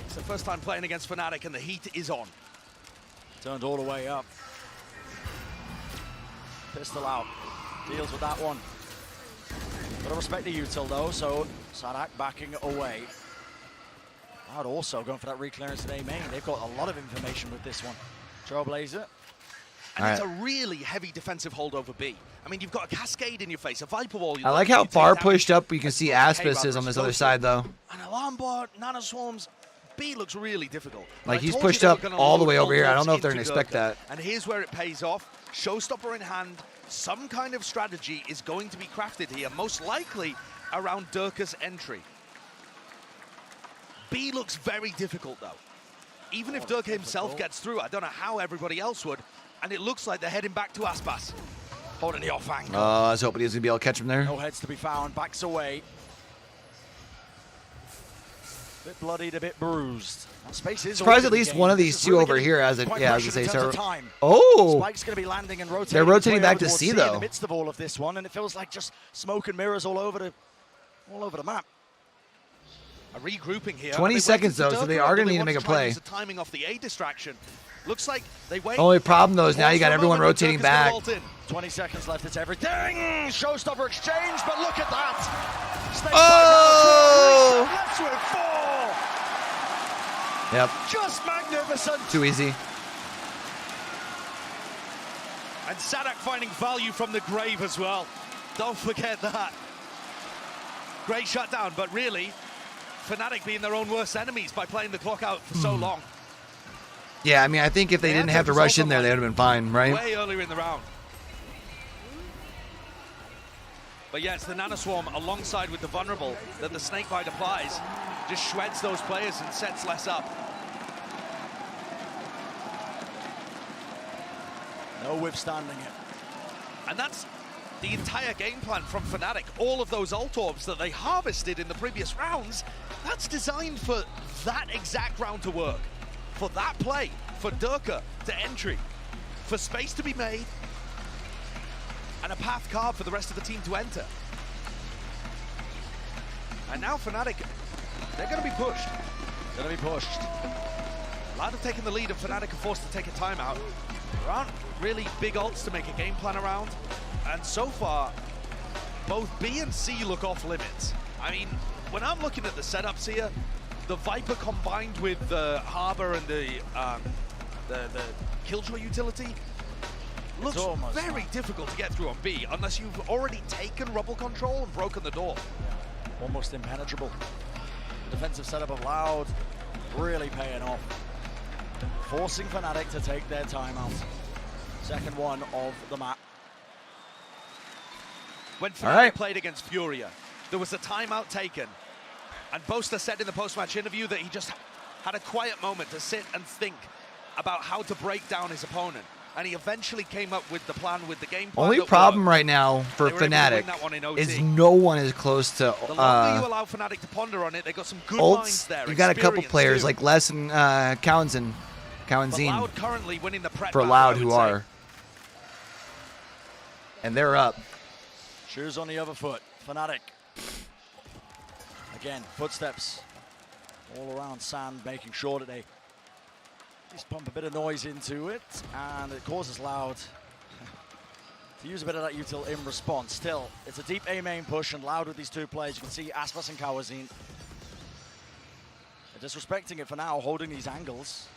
It's the first time playing against FNATIC, and the heat is on. Turned all the way up. Pistol out. Deals with that one. Gotta respect the util though, so Sadak backing away. Loud also going for that reclearance in A main. They've got a lot of information with this one. Trailblazer. And it's a really heavy defensive hold over B. I mean, you've got a cascade in your face, a Viper wall. I like how far pushed up you can see Aspis is on this other side, though. An alarm bot, nano swarms. B looks really difficult. Like, he's pushed up all the way over here. I don't know if they're going to expect that. And here's where it pays off. Showstopper in hand. Some kind of strategy is going to be crafted here, most likely around Durka's entry. B looks very difficult, though. Even if Durka himself gets through, I don't know how everybody else would. And it looks like they're heading back to Aspas. Holding the off angle. I was hoping he was going to be able to catch him there. No heads to be found. Backs away. Bit bloodied, a bit bruised. That space is Surprised at least one of these two over here as it, yeah, I was going to say. So, Spike's going to be landing and rotating. They're rotating back to towards C, in though. the midst of all of this one, and it feels like just smoke and mirrors all over the map. A regrouping here. 20 seconds, though, so they are going to need to make a play. Timing off the A distraction. Looks like they wait. The only problem, though, is now you got everyone rotating back. 20 seconds left, it's everything. Showstopper exchange, but look at that. Oh! Left with 4. Yep. Just magnificent. Too easy. And Sadak finding value from the grave as well. Don't forget that. Great shutdown, but really, FNATIC being their own worst enemies by playing the clock out for so long. Yeah, I mean, I think if they didn't have to rush in there, they would have been fine, right? Way earlier in the round. But yeah, it's the Nano Swarm alongside with the Vulnerable that the Snakebite applies. Just shreds those players and sets less up. No withstanding it. And that's the entire game plan from FNATIC. All of those ult orbs that they harvested in the previous rounds, that's designed for that exact round to work. For that play, for Durka to entry, for space to be made, and a path carved for the rest of the team to enter. And now FNATIC, they're going to be pushed. Going to be pushed. Loud have taken the lead and FNATIC are forced to take a timeout. There aren't really big ults to make a game plan around. And so far, both B and C look off limits. I mean, when I'm looking at the setups here, the Viper combined with the Harbor and the Killjoy utility looks very difficult to get through on B unless you've already taken rubble control and broken the door. Almost impenetrable. Defensive setup of Loud really paying off. Forcing FNATIC to take their timeout. Second one of the map. When FNATIC played against Furia, there was a timeout taken. And Boaster said in the post-match interview that he just had a quiet moment to sit and think about how to break down his opponent. And he eventually came up with the plan, with the game plan. Only problem right now for FNATIC is no one is close to the longer you allow FNATIC to ponder on it, they got some good ults. lines there. You got a couple players like Les and Cowanzin Loud currently winning the prep for Loud who are. And they're up. Shoes on the other foot. FNATIC. Again, footsteps all around sand, making sure that they just pump a bit of noise into it, and it causes Loud to use a bit of that util in response. Still, it's a deep A main push, and Loud with these two players. You can see Aspas and Kawazin. They're disrespecting it for now, holding these angles.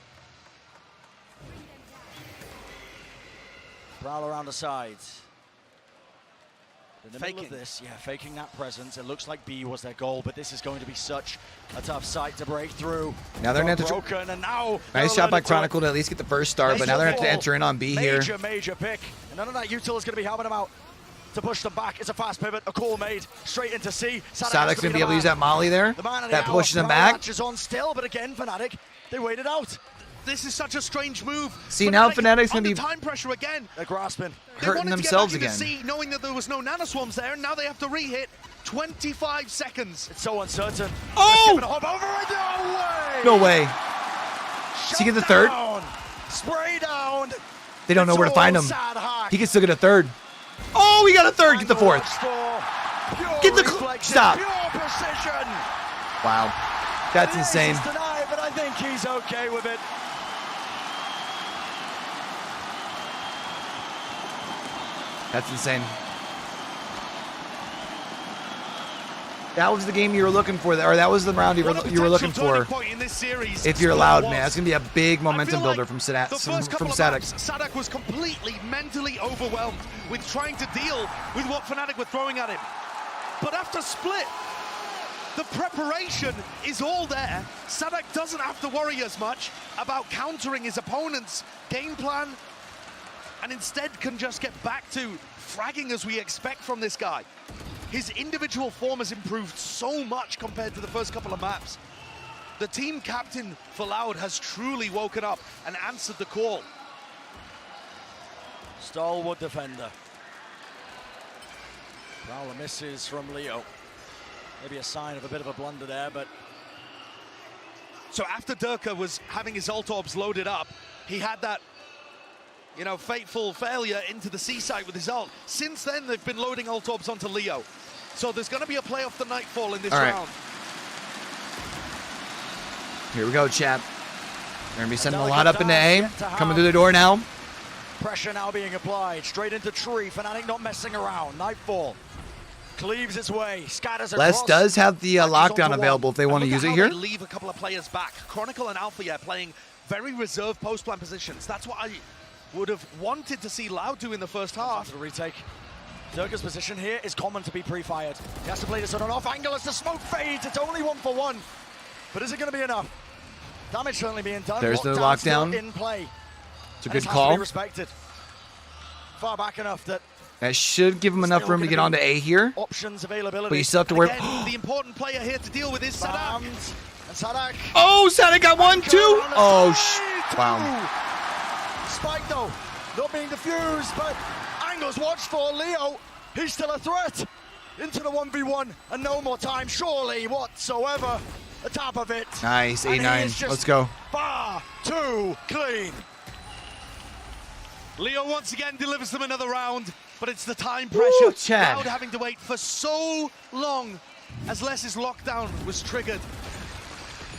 Prowl around the sides. In the middle of this, faking that presence. It looks like B was their goal, but this is going to be such a tough site to break through. Now they're broken, and now nice shot by Chronicle to at least get the first start, but now they're going to have to enter in on B here. Major pick, and none of that util is going to be helping them out to push them back. It's a fast pivot, a call made straight into C. Sadek's going to be able to use that molly there. That pushes them back. Match is on still, but again, FNATIC, they waited out. This is such a strange move. See, now FNATIC's going to be time pressure again. They're grasping. Hurting themselves again. C, knowing that there was no nanoswarms there, and now they have to re-hit 25 seconds. It's so uncertain. Oh! No way. Does he get the third? Spray down. They don't know where to find him. He can still get a third. Oh, he got a third. Get the fourth. Get the stop. Wow. That's insane. Denied, but I think he's okay with it. That's insane. That was the game you were looking for, or that was the round you were looking for. If you're Loud, man, it's gonna be a big momentum builder from Sadek. Sadek was completely mentally overwhelmed with trying to deal with what FNATIC were throwing at him. But after split, the preparation is all there. Sadek doesn't have to worry as much about countering his opponent's game plan, and instead can just get back to fragging as we expect from this guy. His individual form has improved so much compared to the first couple of maps. The team captain for Loud has truly woken up and answered the call. Stalwart defender. Prowler misses from Leo. Maybe a sign of a bit of a blunder there, but... So after Durka was having his ult orbs loaded up, he had that, you know, fateful failure into the C site with his ult. Since then, they've been loading ult orbs onto Leo. So there's going to be a play off the Nightfall in this round. Here we go, chat. They're going to be sending a lot up into A. Coming through the door now. Pressure now being applied. Straight into tree. FNATIC not messing around. Nightfall cleaves its way. Scatters across. Les does have the lockdown available if they want to use it here. They leave a couple of players back. Chronicle and Alpha playing very reserved post-plan positions. That's what I would have wanted to see Loud do in the first half. The retake. Durka's position here is common to be pre-fired. He has to play this on an off angle as the smoke fades. It's only 1-for-1. But is it going to be enough? Damage certainly being done. There's the Lockdown still lockdown. in play. It's a And good it has to call. be respected. Far back enough that That should give him enough room to get onto A here. options availability. But you still have to worry. Again, the important player here to deal with is Sadak. And Sadak. Oh, Sadak got 1-2. Oh, wow. Spike though, not being diffused, but angles watched for Leo. He's still a threat. Into the 1v1 and no more time, surely whatsoever. The top of it. Nice, And he is 8-9. just Let's go. Far too clean. Leo once again delivers them another round, but it's the time pressure. Chad. Loud having to wait for so long as Les's lockdown was triggered.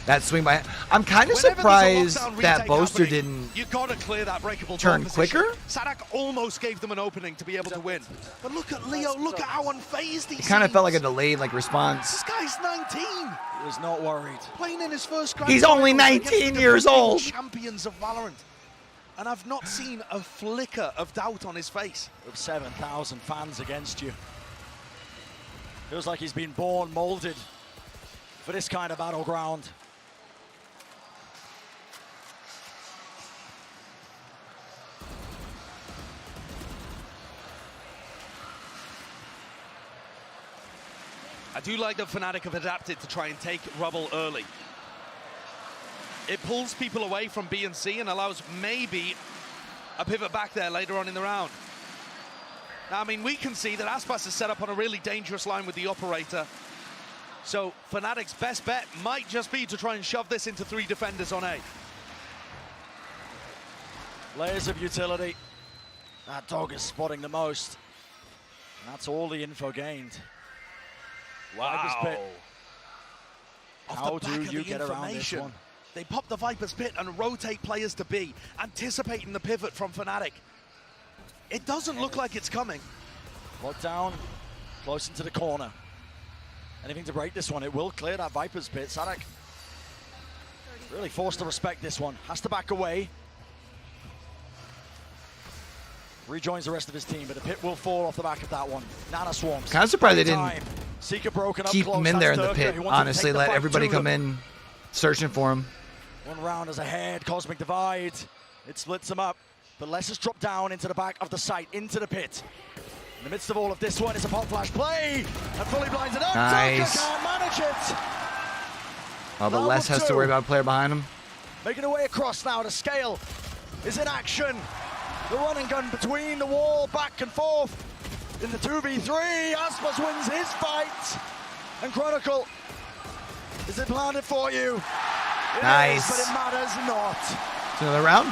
That swing by. I'm kind of Whenever there's a surprised lockdown that retake Boaster happening, didn't You gotta clear that breakable turn door position. quicker. Sadak almost gave them an opening to be able to win. But look at Leo, look at how unfazed he It kind of seems. felt like a delayed response. This guy's 19. He was not worried. Playing in his first Grand He's only Finals against 19 the years defending old. Champions of Valorant. And I've not seen a flicker of doubt on his face. With 7,000 fans against you. Feels like he's been born, molded for this kind of battleground. I do like that FNATIC have adapted to try and take rubble early. It pulls people away from B and C and allows maybe a pivot back there later on in the round. Now, I mean, we can see that Aspas is set up on a really dangerous line with the operator. So FNATIC's best bet might just be to try and shove this into 3 defenders on A. Layers of utility. That dog is spotting the most. And that's all the info gained. Viper's Pit. How do you get around this one? They pop the Viper's Pit and rotate players to B, anticipating the pivot from FNATIC. It doesn't look like it's coming. Lockdown, close into the corner. Anything to break this one, it will clear that Viper's Pit. Sadak really forced to respect this one. Has to back away. Rejoins the rest of his team, but the pit will fall off the back of that one. Nana Swarms. Kind of surprised they didn't Seeker broken up keep close. him in That's there in the Durka. pit. He wants to Honestly, take the let fight everybody to come them. in searching for him. One round is ahead, Cosmic Divide. It splits them up, but Les has dropped down into the back of the site, into the pit. In the midst of all of this one, it's a pop flash play, and fully blinds it up. Nice. Durka can't manage it. Oh, but Les has to worry about a player behind him. Making a way across now to Scale is in action. The run and gun between the wall, back and forth. In the 2v3, Aspas wins his fight. And Chronicle, is it planted for you? It Nice. is, but it matters not. It's another round.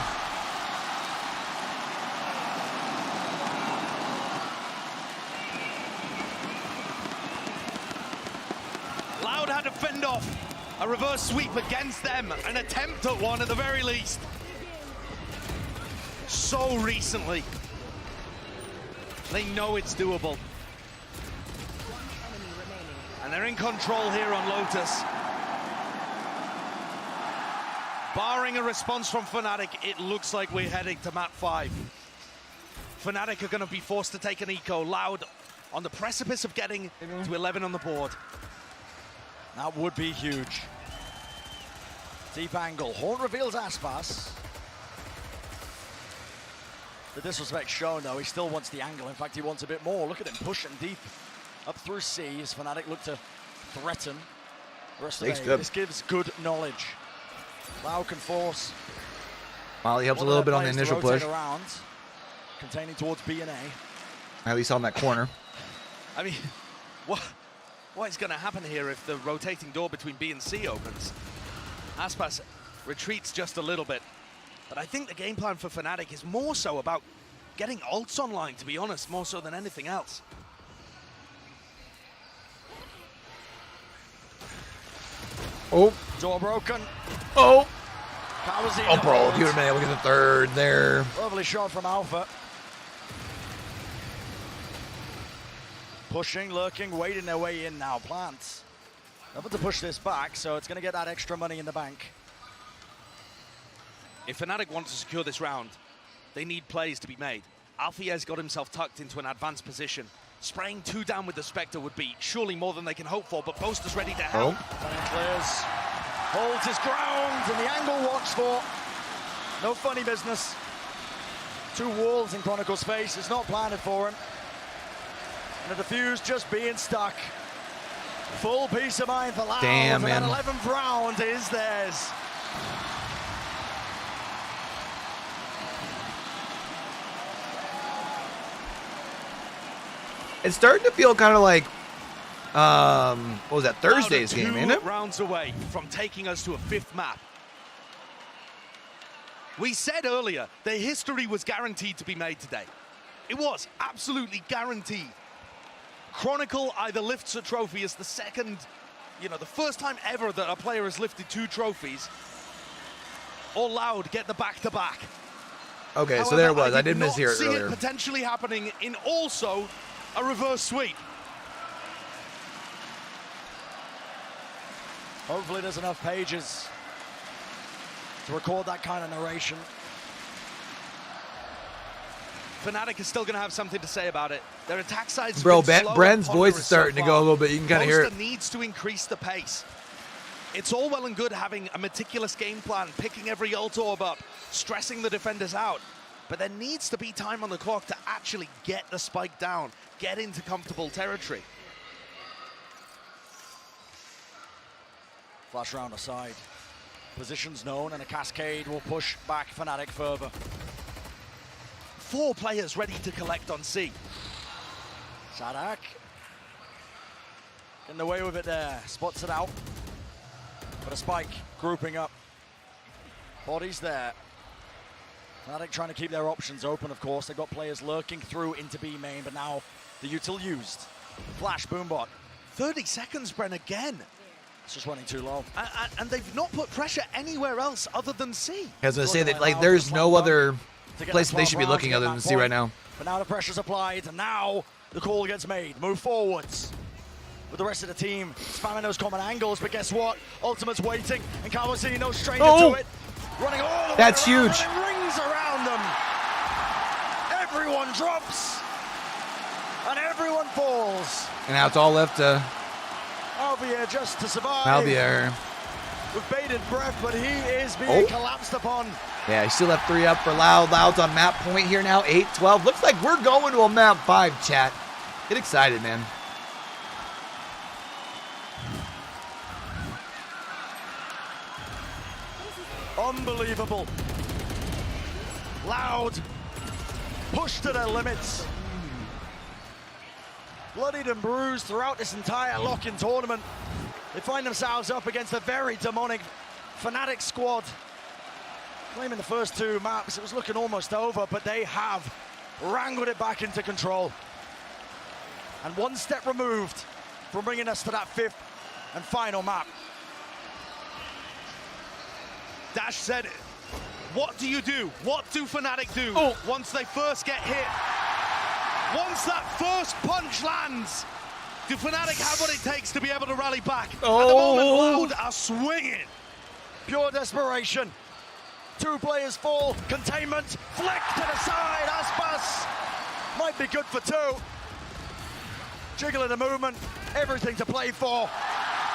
Loud had to fend off a reverse sweep against them, an attempt at one at the very least. So recently. They know it's doable. And they're in control here on Lotus. Barring a response from FNATIC, it looks like we're heading to map 5. FNATIC are going to be forced to take an eco. Loud on the precipice of getting to 11 on the board. That would be huge. Deep angle. Horn reveals Aspas. The disrespect shown, though. He still wants the angle. In fact, he wants a bit more. Look at him pushing deep up through C as FNATIC look to threaten the rest of the game. This gives good knowledge. Loud can force. Molly helps a little bit on the initial push. Around, containing towards B and A. At least on that corner. I mean, what is going to happen here if the rotating door between B and C opens? Aspas retreats just a little bit. But I think the game plan for FNATIC is more so about getting ults online, to be honest, more so than anything else. Oh. Door broken. Oh. Oh, bro, if you would have been able to get the third there. Lovely shot from Alpha. Pushing, lurking, waiting their way in now. Plants. Nothing to push this back, so it's going to get that extra money in the bank. If FNATIC want to secure this round, they need plays to be made. Alfiez got himself tucked into an advanced position. Spraying 2 down with the Spectre would be surely more than they can hope for, but Boaster's ready to help. Clears. Holds his ground, and the angle watched for. No funny business. 2 walls in Chronicle's face. It's not planted for him. And the defuse just being stuck. Full peace of mind for Loud. Damn, and man. that 11th round is theirs. It's starting to feel kind of like, what was that, Thursday's game, ain't it? 2 rounds away from taking us to a 5th map. We said earlier that history was guaranteed to be made today. It was absolutely guaranteed. Chronicle either lifts a trophy as the second, the first time ever that a player has lifted 2 trophies, or Loud get the back-to-back. Okay, However, so there it was. I did did miss here see earlier. it potentially happening in also a reverse sweep. Hopefully there's enough pages to record that kind of narration. FNATIC is still going to have something to say about it. Their attack side's Bro, been slow Bren's and voice ponderous is starting so to go a far. little bit. You can kind of hear it. Monster needs to increase the pace. It's all well and good having a meticulous game plan, picking every ult orb up, stressing the defenders out. But there needs to be time on the clock to actually get the spike down, get into comfortable territory. Flash round aside. Positions known, and a cascade will push back FNATIC further. 4 players ready to collect on C. Sadak getting away with it there. Spots it out. But a spike grouping up. Bodies there. FNATIC trying to keep their options open, of course. They've got players lurking through into B main, but now the util used. Flash, boombot. 30 seconds, Bren, again. It's just running too low. And they've not put pressure anywhere else other than C. I was going to say that, like, there's no other place that they should be looking other than C right now. But now the pressure's applied, and now the call gets made. Move forwards. With the rest of the team spamming those common angles, but guess what? Ultimate's waiting, and Kawasaki no stranger to it. Running all the way That's around, huge. and it rings around them. Everyone drops, and everyone falls. And now it's all left to Alvier just to survive. Alvier. With bated breath, but he is being collapsed upon. Yeah, you still have 3 up for Loud. Loud's on map point here now, 8-12. Looks like we're going to a map 5, chat. Get excited, man. Unbelievable. Loud. Pushed to their limits. Bloodied and bruised throughout this entire Lockin tournament. They find themselves up against a very demonic FNATIC squad. Claiming the first 2 maps, it was looking almost over, but they have wrangled it back into control. And 1 step removed from bringing us to that 5th and final map. Dash said it. What do you do? What do FNATIC do once they first get hit? Once that first punch lands, do FNATIC have what it takes to be able to rally back? At the moment, Loud are swinging. Pure desperation. 2 players fall. Containment. Flick to the side. Aspas might be good for 2. Jiggling the movement. Everything to play for.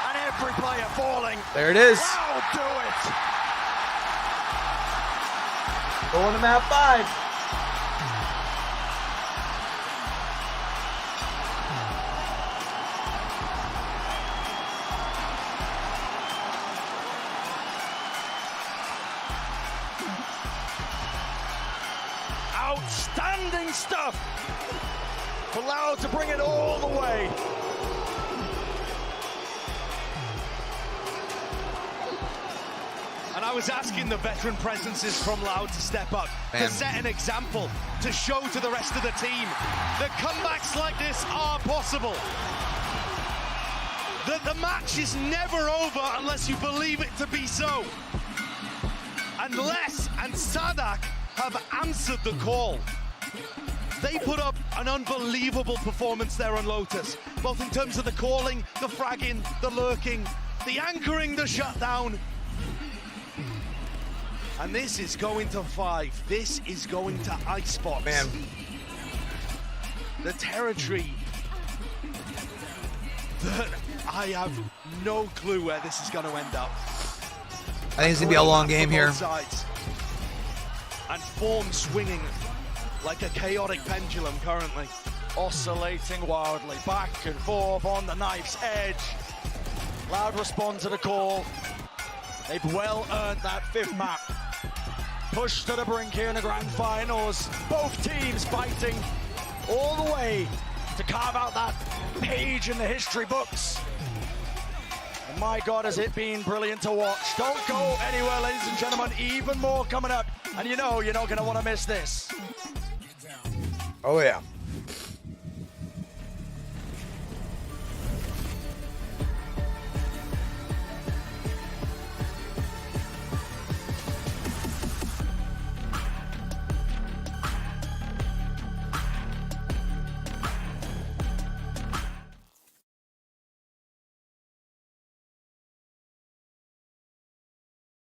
And every player falling. There it is. Loud do it. Going to map 5. Outstanding stuff for Loud to bring it all the way. And I was asking the veteran presences from Loud to step up, to set an example, to show to the rest of the team that comebacks like this are possible. That the match is never over unless you believe it to be so. Unless and Sadak have answered the call. They put up an unbelievable performance there on Lotus, both in terms of the calling, the fragging, the lurking, the anchoring, the shutdown. And this is going to 5. This is going to Icebox. Man. The territory that I have no clue where this is going to end up. I think it's gonna be a long game here. And form swinging like a chaotic pendulum currently. Oscillating wildly, back and forth on the knife's edge. Loud responds to the call. They've well earned that 5th map. Push to the brink here in the grand finals. Both teams fighting all the way to carve out that page in the history books. And my God, has it been brilliant to watch. Don't go anywhere, ladies and gentlemen. Even more coming up. And you know you're not going to want to miss this. Oh, yeah.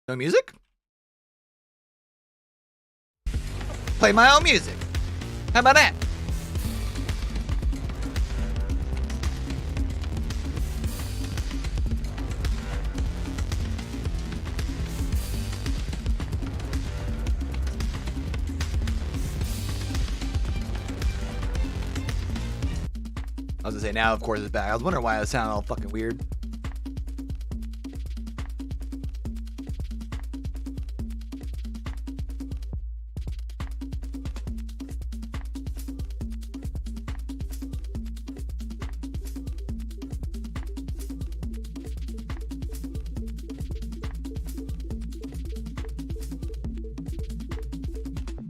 No music? Play my own music. How about that? I was gonna say now, of course, it's back. I was wondering why it sounded all fucking weird.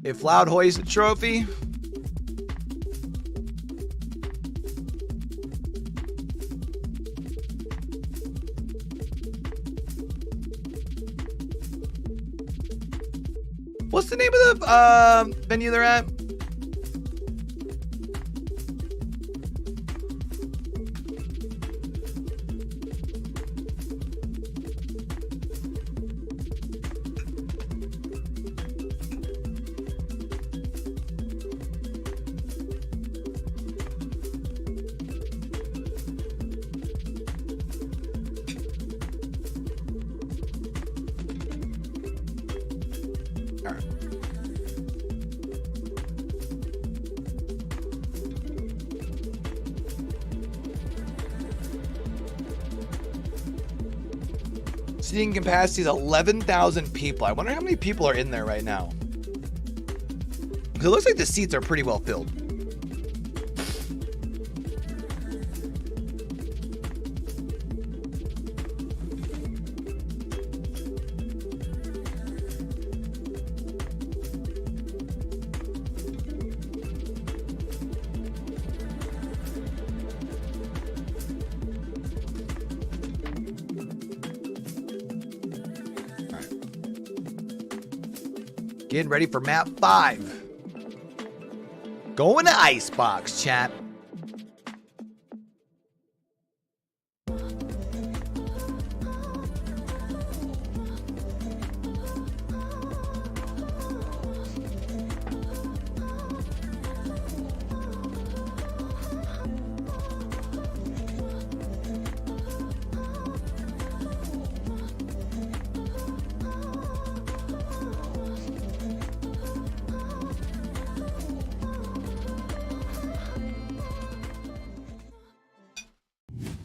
If Loud hoists the trophy, what's the name of the venue they're at? Seating capacity is 11,000 people. I wonder how many people are in there right now. Because it looks like the seats are pretty well filled. Getting ready for map 5. Going to Icebox, chat.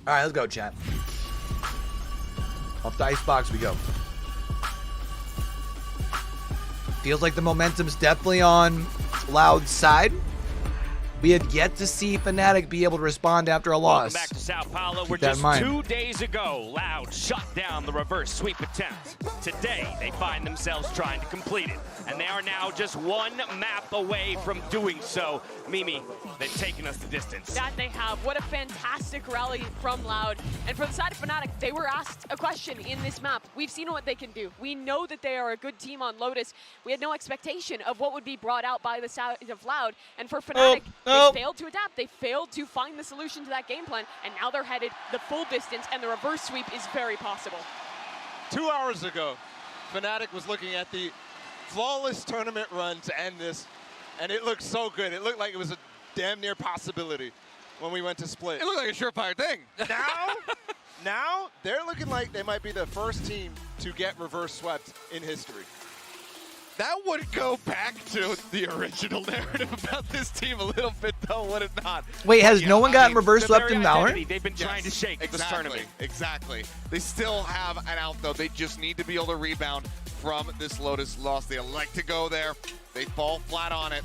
All right, let's go, chat. Off the Icebox we go. Feels like the momentum's definitely on Loud's side. We have yet to see FNATIC be able to respond after a loss. Welcome back to Sao Paulo, where Keep that just in mind. 2 days ago, Loud shut down the reverse sweep attempt. Today, they find themselves trying to complete it, and they are now just 1 map away from doing so. Mimi, they've taken us the distance. That they have. What a fantastic rally from Loud. And for the side of FNATIC, they were asked a question in this map. We've seen what they can do. We know that they are a good team on Lotus. We had no expectation of what would be brought out by the side of Loud. And for FNATIC, they failed to adapt. They failed to find the solution to that game plan. And now they're headed the full distance, and the reverse sweep is very possible. 2 hours ago, FNATIC was looking at the flawless tournament run to end this, and it looked so good. It looked like it was a damn near possibility when we went to split. It looked like a surefire thing. Now they're looking like they might be the first team to get reverse swept in history. That would go back to the original narrative about this team a little bit, though, would it not? Wait, has no one gotten reverse swept in Valorant? They've been trying to shake this tournament. Exactly. They still have an out, though. They just need to be able to rebound from this Lotus loss. They elect to go there. They fall flat on it.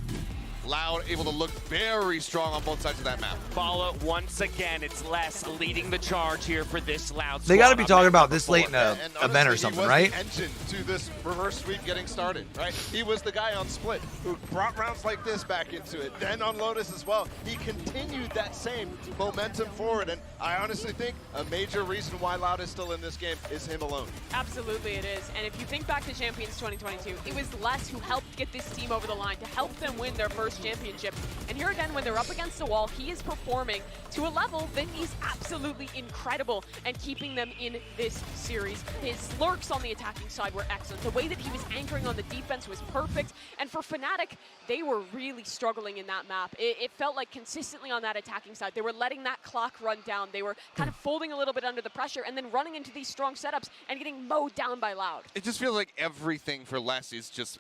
Loud able to look very strong on both sides of that map. Paulo, once again, it's Les leading the charge here for this Loud They got to be squad. talking about this late in an And event or honestly, something, he was right? the engine to this reverse sweep getting started, right? He was the guy on Split who brought rounds like this back into it. Then on Lotus as well, he continued that same momentum forward. And I honestly think a major reason why Loud is still in this game is him alone. Absolutely it is. And if you think back to Champions 2022, it was Les who helped get this team over the line to help them win their first championship. And here again, when they're up against the wall, he is performing to a level that is absolutely incredible and keeping them in this series. His lurks on the attacking side were excellent. The way that he was anchoring on the defense was perfect. And for FNATIC, they were really struggling in that map. It felt like consistently on that attacking side, they were letting that clock run down. They were kind of folding a little bit under the pressure and then running into these strong setups and getting mowed down by Loud. It just feels like everything for Les is just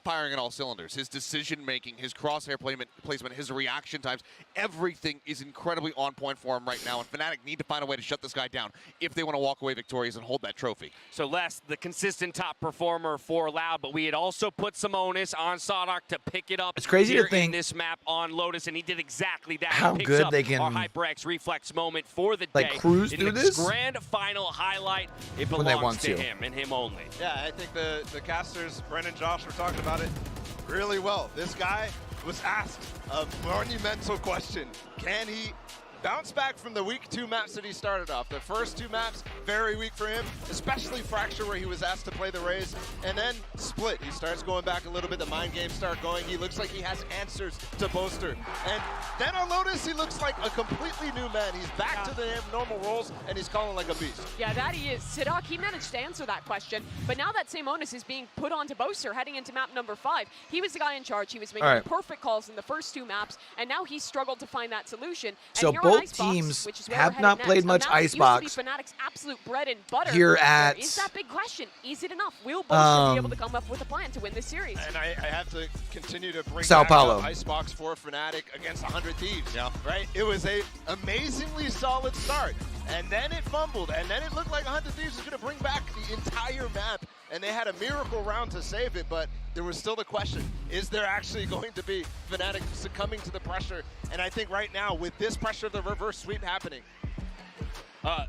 firing on all cylinders. His decision-making, his crosshair placement, his reaction times, everything is incredibly on point for him right now, and FNATIC need to find a way to shut this guy down if they want to walk away victorious and hold that trophy. So Les, the consistent top performer for Loud, but we had also put some onus on Sodak to pick it up. It's crazy to think in this map on Lotus, and he did exactly that. How he picks good up they can, our HyperX reflex moment for the like, day. cruise in through this this? grand final highlight, it When they belongs want to to. him and him only. Yeah, I think the casters, Brennan and Josh, were talking about it really well. This guy was asked a monumental question. Can he bounce back from the week 2 maps that he started off? The first 2 maps, very weak for him, especially Fracture, where he was asked to play the Raze, and then Split. He starts going back a little bit, the mind games start going. He looks like he has answers to Boaster. And then on Lotus, he looks like a completely new man. He's back to the normal roles, and he's calling like a beast. Yeah, that he is. Sidok, he managed to answer that question, but now that same onus is being put onto Boaster heading into map number 5. He was the guy in charge. He was making perfect calls in the first 2 maps, and now he's struggled to find that solution. And So here on both Icebox, teams which is where have we're not headed played next, much a map that Icebox used to be FNATIC's absolute bread and butter. here There at is that big question. Is it enough? Will Boaster be able to come up with a plan to win this series? And I have to continue to bring Sao back Paulo. up Icebox for FNATIC against 100 Thieves. Yeah. Right? It was a amazingly solid start. And then it fumbled. And then it looked like 100 Thieves was going to bring back the entire map. And they had a miracle round to save it. But there was still the question, is there actually going to be FNATIC succumbing to the pressure? And I think right now, with this pressure of the reverse sweep happening,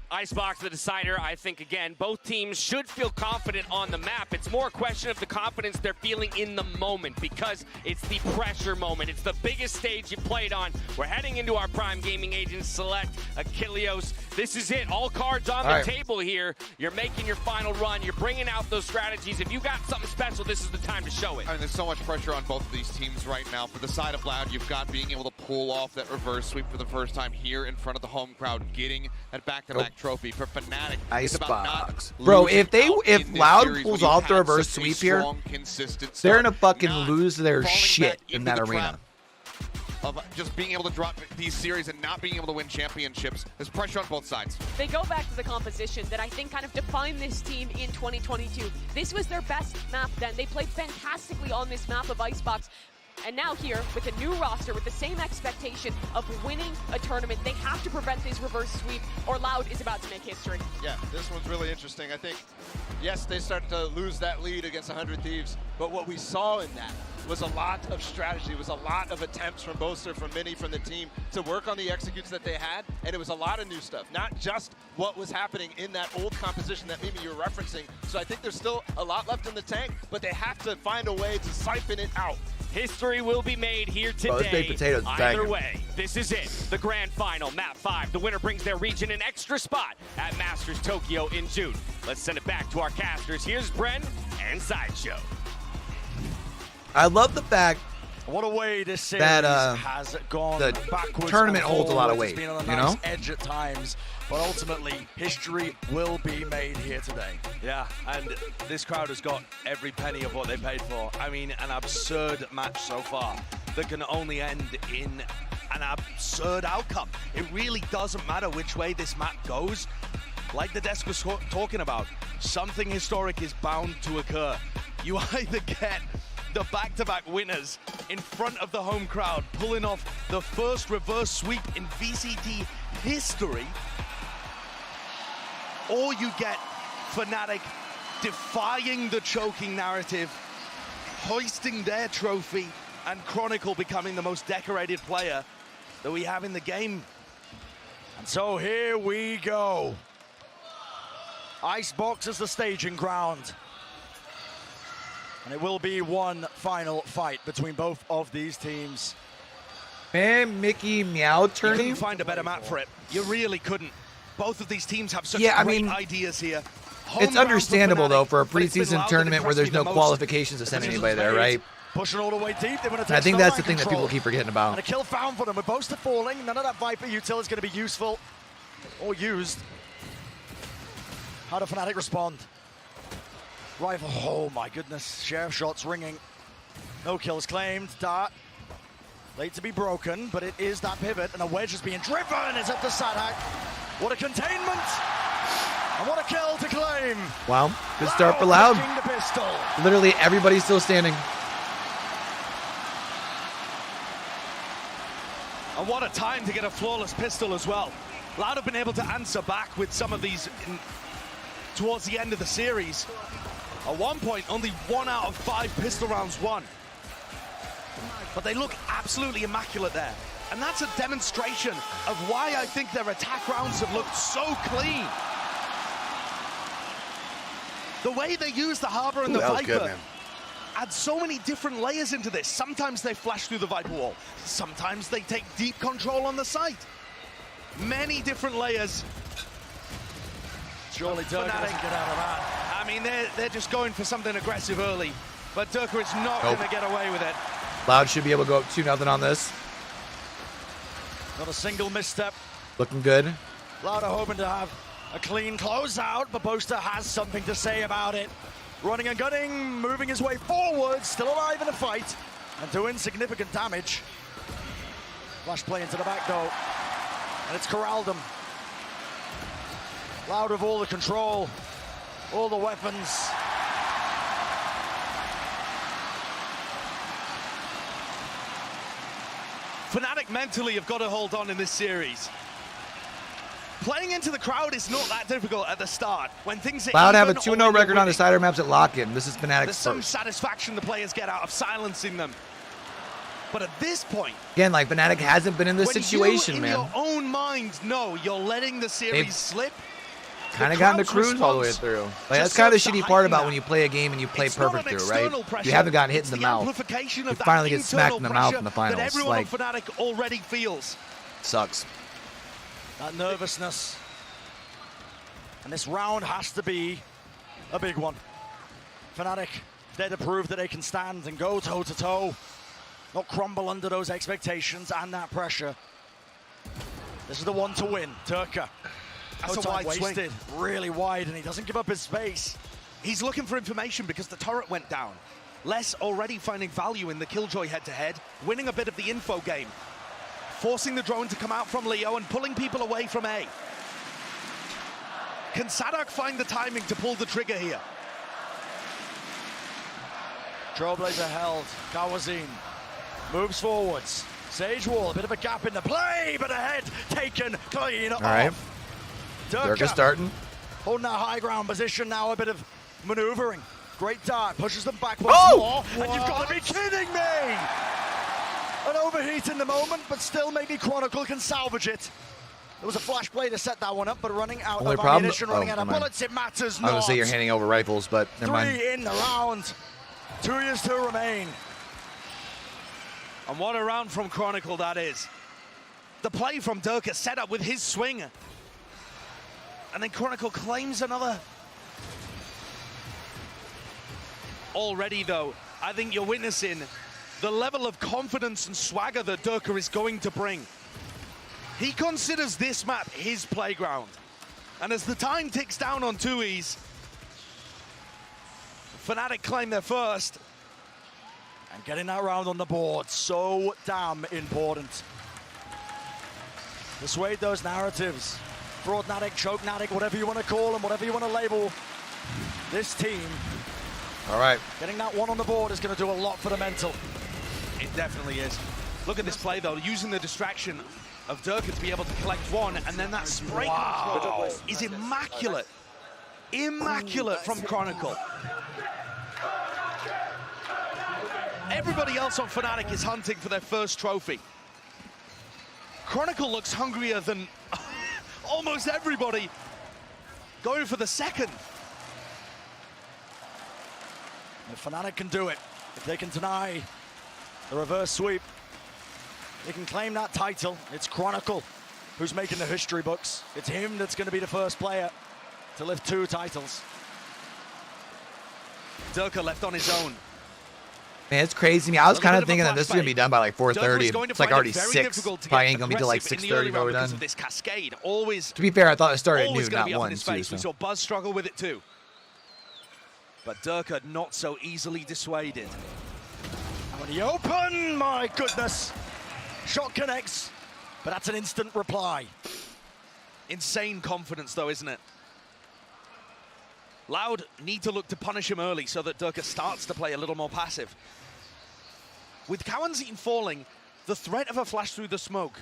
Icebox, the decider, I think, again, both teams should feel confident on the map. It's more a question of the confidence they're feeling in the moment because it's the pressure moment. It's the biggest stage you played on. We're heading into our Prime Gaming Agents Select, Achilleos. This is it. All cards on the table here. You're making your final run. You're bringing out those strategies. If you got something special, this is the time to show it. I mean, there's so much pressure on both of these teams right now. For the side of Loud, you've got being able to pull off that reverse sweep for the first time here in front of the home crowd, getting that back-to-back trophy. For FNATIC, it's about not Bro, losing if out Loud in this pulls series off the when you reverse had such a sweep here, strong, consistent they're start, gonna fucking not lose their falling shit back in into that the arena. trap of just being able to drop these series and not being able to win championships. There's pressure on both sides. They go back to the composition that I think kind of defined this team in 2022. This was their best map then. They played fantastically on this map of Icebox. And now here, with a new roster, with the same expectation of winning a tournament, they have to prevent this reverse sweep or Loud is about to make history. Yeah, this one's really interesting. I think, yes, they started to lose that lead against 100 Thieves, but what we saw in that was a lot of strategy, was a lot of attempts from Boaster, from Mini, from the team to work on the executes that they had, and it was a lot of new stuff, not just what was happening in that old composition that maybe you're referencing. So I think there's still a lot left in the tank, but they have to find a way to siphon it out. History will be made here today. Bro, this baked potato's Either banging. way, this is it. The grand final, map 5. The winner brings their region an extra spot at Masters Tokyo in June. Let's send it back to our casters. Here's Bren and Sideshow. I love the fact what a way this series that has gone the backwards. tournament and holds a lot of forwards. weight, It's been on a you nice know? edge at times, but ultimately history will be made here today. Yeah, and this crowd has got every penny of what they paid for. I mean, an absurd match so far that can only end in an absurd outcome. It really doesn't matter which way this map goes. like the desk was talking about, something historic is bound to occur. You either get the back-to-back winners in front of the home crowd, pulling off the first reverse sweep in VCT history, or you get FNATIC defying the choking narrative, hoisting their trophy, and Chronicle becoming the most decorated player that we have in the game. And so here we go. Icebox is the staging ground. And it will be one final fight between both of these teams. Man, Mickey Meow You turning. couldn't find a better map for it. You really couldn't. Both of these teams have such great ideas here. It's understandable, though, for a but it's been preseason Loud tournament that where there's impressed me no the most. qualifications to send anybody there, right? Pushing all the way deep. They want to I take think some that's the line thing that control. people keep forgetting about. And a kill found for them with Boaster falling. None of that Viper util is going to be useful or used. How do FNATIC respond? Rifle, oh my goodness. Sheriff shots ringing. No kills claimed. Dart. Late to be broken, but it is that pivot, and a wedge is being driven. It's up to Sadhak. What a containment! And what a kill to claim! Wow, good start for Loud. Taking the pistol. Literally everybody's still standing. And what a time to get a flawless pistol as well. Loud have been able to answer back with some of these towards the end of the series. At one point, only 1 out of 5 pistol rounds won. But they look absolutely immaculate there. And that's a demonstration of why I think their attack rounds have looked so clean. The way they use the Harbor and the Viper add so many different layers into this. Sometimes they flash through the Viper wall. Sometimes they take deep control on the site. Many different layers. Surely Durka doesn't get out of that. I mean, they're just going for something aggressive early. But Durka is not going to get away with it. Loud should be able to go up 2-0 on this. Not a single misstep. Looking good. Loud are hoping to have a clean closeout, but Boaster has something to say about it. Running and gunning, moving his way forward, still alive in the fight, and doing significant damage. Flash play into the back though, and it's corralled him. Loud with all the control, all the weapons. FNATIC mentally have got to hold on in this series. Playing into the crowd is not that difficult at the start. When things are Loud have a even 2-0 record on the cider maps at Lockin. This is FNATIC's There's some first. satisfaction the players get out of silencing them. But at this point, Again, like FNATIC hasn't been in this situation, when man. you in your own mind know you're letting the series slip, Kind of gotten the cruise all the way through. Like, that's kind of the shitty part about when you play a game and you play perfect through, right? You haven't gotten hit in the mouth. You finally get smacked in the mouth in the finals. That everyone Like, on FNATIC already feels. sucks. That nervousness. And this round has to be a big one. FNATIC, there to prove that they can stand and go toe-to-toe. Not crumble under those expectations and that pressure. This is the one to win. Turka. That's No a time wide wasted. swing. Really wide, and he doesn't give up his space. He's looking for information because the turret went down. Les already finding value in the Killjoy head-to-head, winning a bit of the info game, forcing the drone to come out from Leo and pulling people away from A. Can Sadhak find the timing to pull the trigger here? Trailblazer held. Kawazin moves forwards. Sage Wall, a bit of a gap in the play, but a head taken clean off. All right. Durka starting. Holding that high ground position now, a bit of maneuvering. Great dart, pushes them back once more. And you've got to be kidding me! An overheat in the moment, but still maybe Chronicle can salvage it. There was a flash play to set that one up, but running out Only of problem- ammunition, running out of never mind. bullets, it matters I was not. going to say you're handing over rifles, but never mind. 3 in the round. 2 years to remain. And what a round from Chronicle that is. The play from Durka set up with his swing. And then Chronicle claims another. Already though, I think you're witnessing the level of confidence and swagger that Durka is going to bring. He considers this map his playground. And as the time ticks down on 2Es, FNATIC claim their first. And getting that round on the board, so damn important. Dissuade those narratives. Fraud Natic, Choke Natic, whatever you want to call them, whatever you want to label this team. All right. Getting that one on the board is going to do a lot for the mental. It definitely is. Look at this play, though, using the distraction of Durka to be able to collect one, and then that spray control is immaculate. Immaculate from Chronicle. Everybody else on FNATIC is hunting for their first trophy. Chronicle looks hungrier than almost everybody going for the second. If FNATIC can do it, if they can deny the reverse sweep, they can claim that title. It's Chronicle who's making the history books. It's him that's going to be the first player to lift 2 titles. Durka left on his own. Man, it's crazy to me. I was kind of thinking that this is going to be done by like 4:30. It's like already 6. Probably ain't going to be till like 6:30 by we're done. This cascade, always, to be fair, I thought it started at noon, not 1. We saw Buzz struggle with it too. But Durka not so easily dissuaded. And the open, my goodness. Shot connects, but that's an instant reply. Insane confidence though, isn't it? Loud need to look to punish him early so that Durka starts to play a little more passive. With Cowanzine falling, the threat of a flash through the smoke,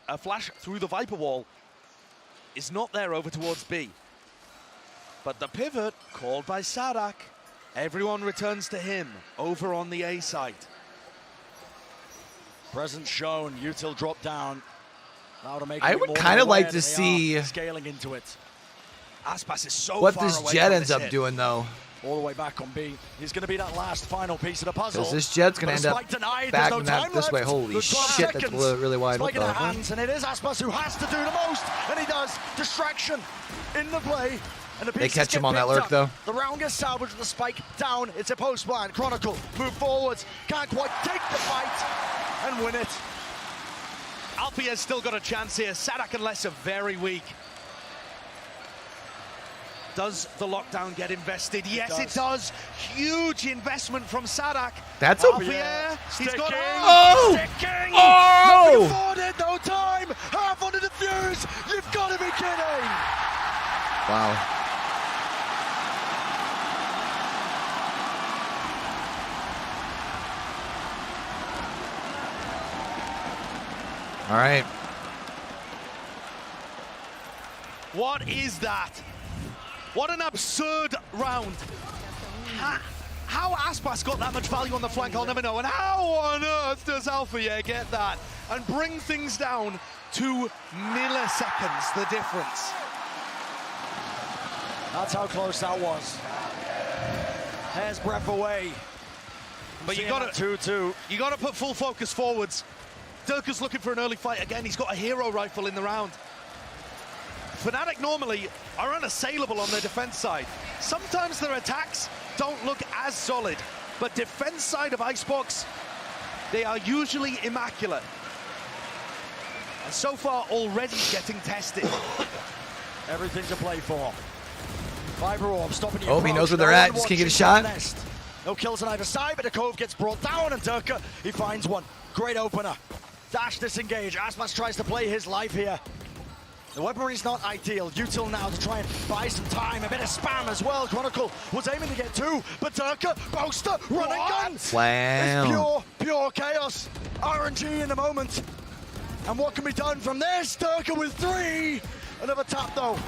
a flash through the Viper wall, is not there over towards B. But the pivot, called by Sadak, everyone returns to him over on the A side. Presence shown, Util drop down. I would kind of like to see scaling into it. Aspas is so what far this away Jet from ends this up hit. doing, though. All the way back on B. He's going to be that last final piece of the puzzle. Because this Jet's going to end up backing that this way. Holy shit, that's really wide. Spike in the hands, and it is Aspas who has to do the most, and he does. Distraction in the play. And the they catch him on that lurk, though. The round gets salvaged with the spike down. It's a post blind. Chronicle move forwards. Can't quite take the fight and win it. Alfia's still got a chance here. Sadak and Les are very weak. Does the lockdown get invested? Yes, it does. Huge investment from Sadak. That's a... Alfia, he's got Sticking! Oh! Afforded, no time! Half on the defuse! You've got to be kidding! Wow. All right. What is that? What an absurd round. How Aspas got that much value on the flank, I'll never know. And how on earth does Alfia get that and bring things down to milliseconds, the difference? That's how close that was. Hair's breadth away. But you got to put full focus forwards. Durka's looking for an early fight again. He's got a hero rifle in the round. FNATIC normally are unassailable on their defense side. Sometimes their attacks don't look as solid, but defense side of Icebox, they are usually immaculate. And so far already getting tested. Everything to play for. Viper Orb stopping you. Oh, he knows where they're at. Just can't get a shot. No kills on either side, but the Cove gets brought down, and Durka, he finds one. Great opener. Dash disengage. Aspas tries to play his life here. The weaponry's not ideal. Util now to try and buy some time. A bit of spam as well. Chronicle was aiming to get 2, but Durka, Boaster, running gun. Slam. It's pure chaos. RNG in the moment. And what can be done from this? Durka with 3. Another tap though.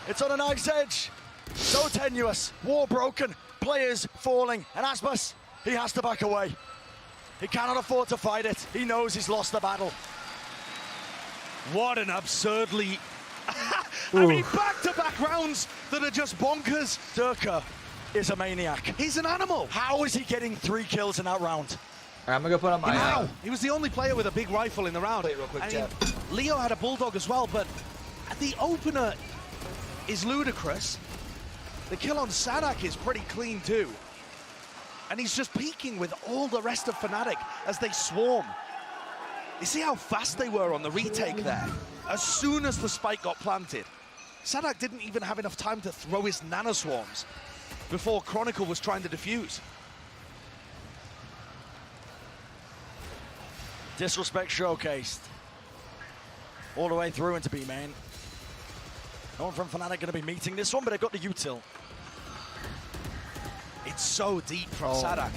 It's on a knife's edge. So tenuous. War broken. Players falling. And Aspas, he has to back away. He cannot afford to fight it. He knows he's lost the battle. What an absurdly... I mean, back-to-back rounds that are just bonkers. Durka is a maniac. He's an animal. How is he getting 3 kills in that round? All right, I'm going to put on my... He was the only player with a big rifle in the round. Wait, real quick, I mean, Leo had a Bulldog as well, but the opener is ludicrous. The kill on Sadak is pretty clean too. And he's just peeking with all the rest of FNATIC as they swarm. You see how fast they were on the retake there? As soon as the spike got planted. Sadak didn't even have enough time to throw his nanoswarms before Chronicle was trying to defuse. Disrespect showcased. All the way through into B main. No one from FNATIC going to be meeting this one, but they've got the util. It's so deep from Sadak.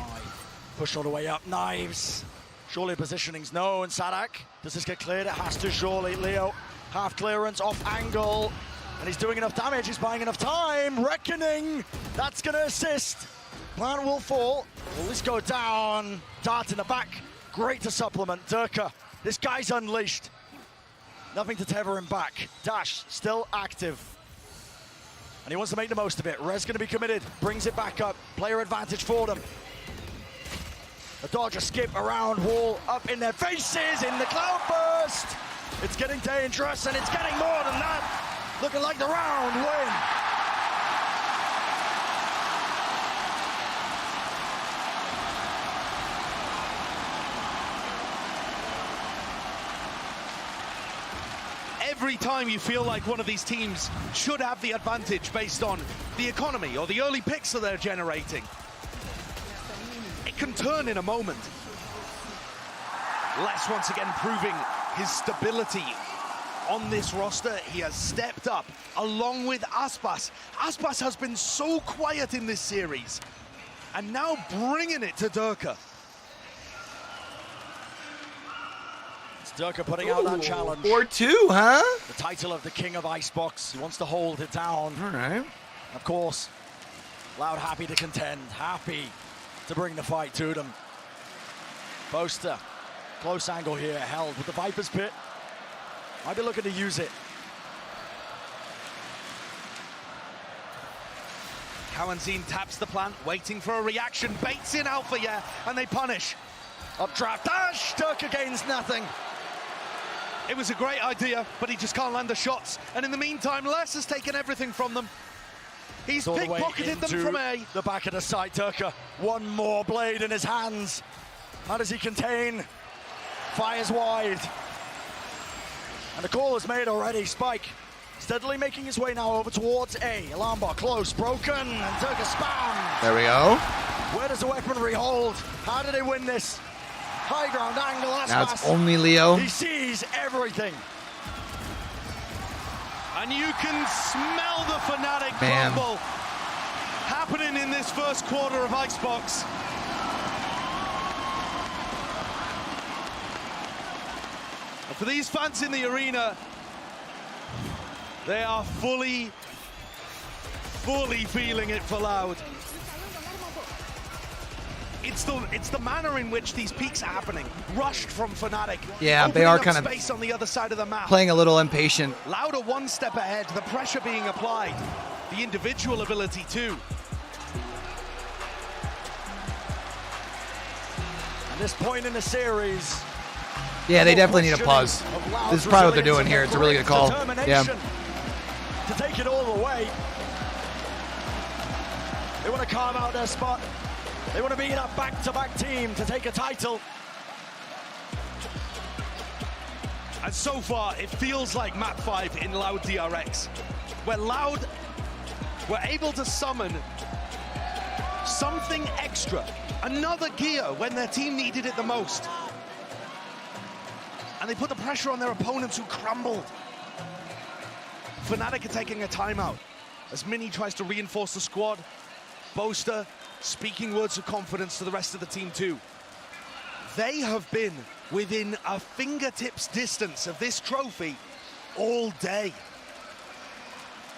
Push all the way up, knives. Surely positioning's known. Sadak, does this get cleared? It has to, surely. Leo, half clearance, off angle. And he's doing enough damage, he's buying enough time. Reckoning, that's going to assist. Plant will fall. Will this go down? Dart in the back. Great to supplement. Durka, this guy's unleashed. Nothing to tether him back. Dash, still active. And he wants to make the most of it. Rez going to be committed. Brings it back up. Player advantage for them. A dodge, a skip around, wall up in their faces in the cloud burst. It's getting dangerous, and it's getting more than that. Looking like the round win. Every time you feel like one of these teams should have the advantage based on the economy or the early picks that they're generating, it can turn in a moment. Les once again proving his stability on this roster. He has stepped up along with Aspas. Aspas has been so quiet in this series and now bringing it to Durka. Durka putting out that challenge. 4-2, huh? The title of the King of Icebox. He wants to hold it down. All right. Of course, Loud happy to contend, happy to bring the fight to them. Boaster, close angle here, held with the Viper's Pit. Might be looking to use it. Kawanzine taps the plant, waiting for a reaction, baits in Alpha, yeah, and they punish. Updraft dash, Durka gains nothing. It was a great idea, but he just can't land the shots. And in the meantime, Les has taken everything from them. He's pickpocketed them from A. The back of the side, Durka. One more blade in his hands. How does he contain? Fires wide. And the call is made already. Spike steadily making his way now over towards A. Alarm bar close, broken, and Durka spam. There we go. Where does the weaponry hold? How do they win this? High ground angle, now it's only Leo. He sees everything. And you can smell the FNATIC crumble happening in this first quarter of Icebox. And for these fans in the arena, they are fully feeling it for Loud. It's the manner in which these peaks are happening, rushed from FNATIC. Yeah, they are kind of space on the other side of the map. Playing a little impatient. Loud are one step ahead, the pressure being applied, the individual ability too. At this point in the series, yeah, they definitely need a pause. This is probably what they're doing here. It's a really good call. Yeah. To take it all away. They want to carve out their spot. They want to be in a back-to-back team to take a title. And so far, it feels like map 5 in Loud DRX, where Loud were able to summon something extra, another gear when their team needed it the most. And they put the pressure on their opponents who crumbled. FNATIC are taking a timeout as Mini tries to reinforce the squad. Boaster speaking words of confidence to the rest of the team too. They have been within a fingertips distance of this trophy all day.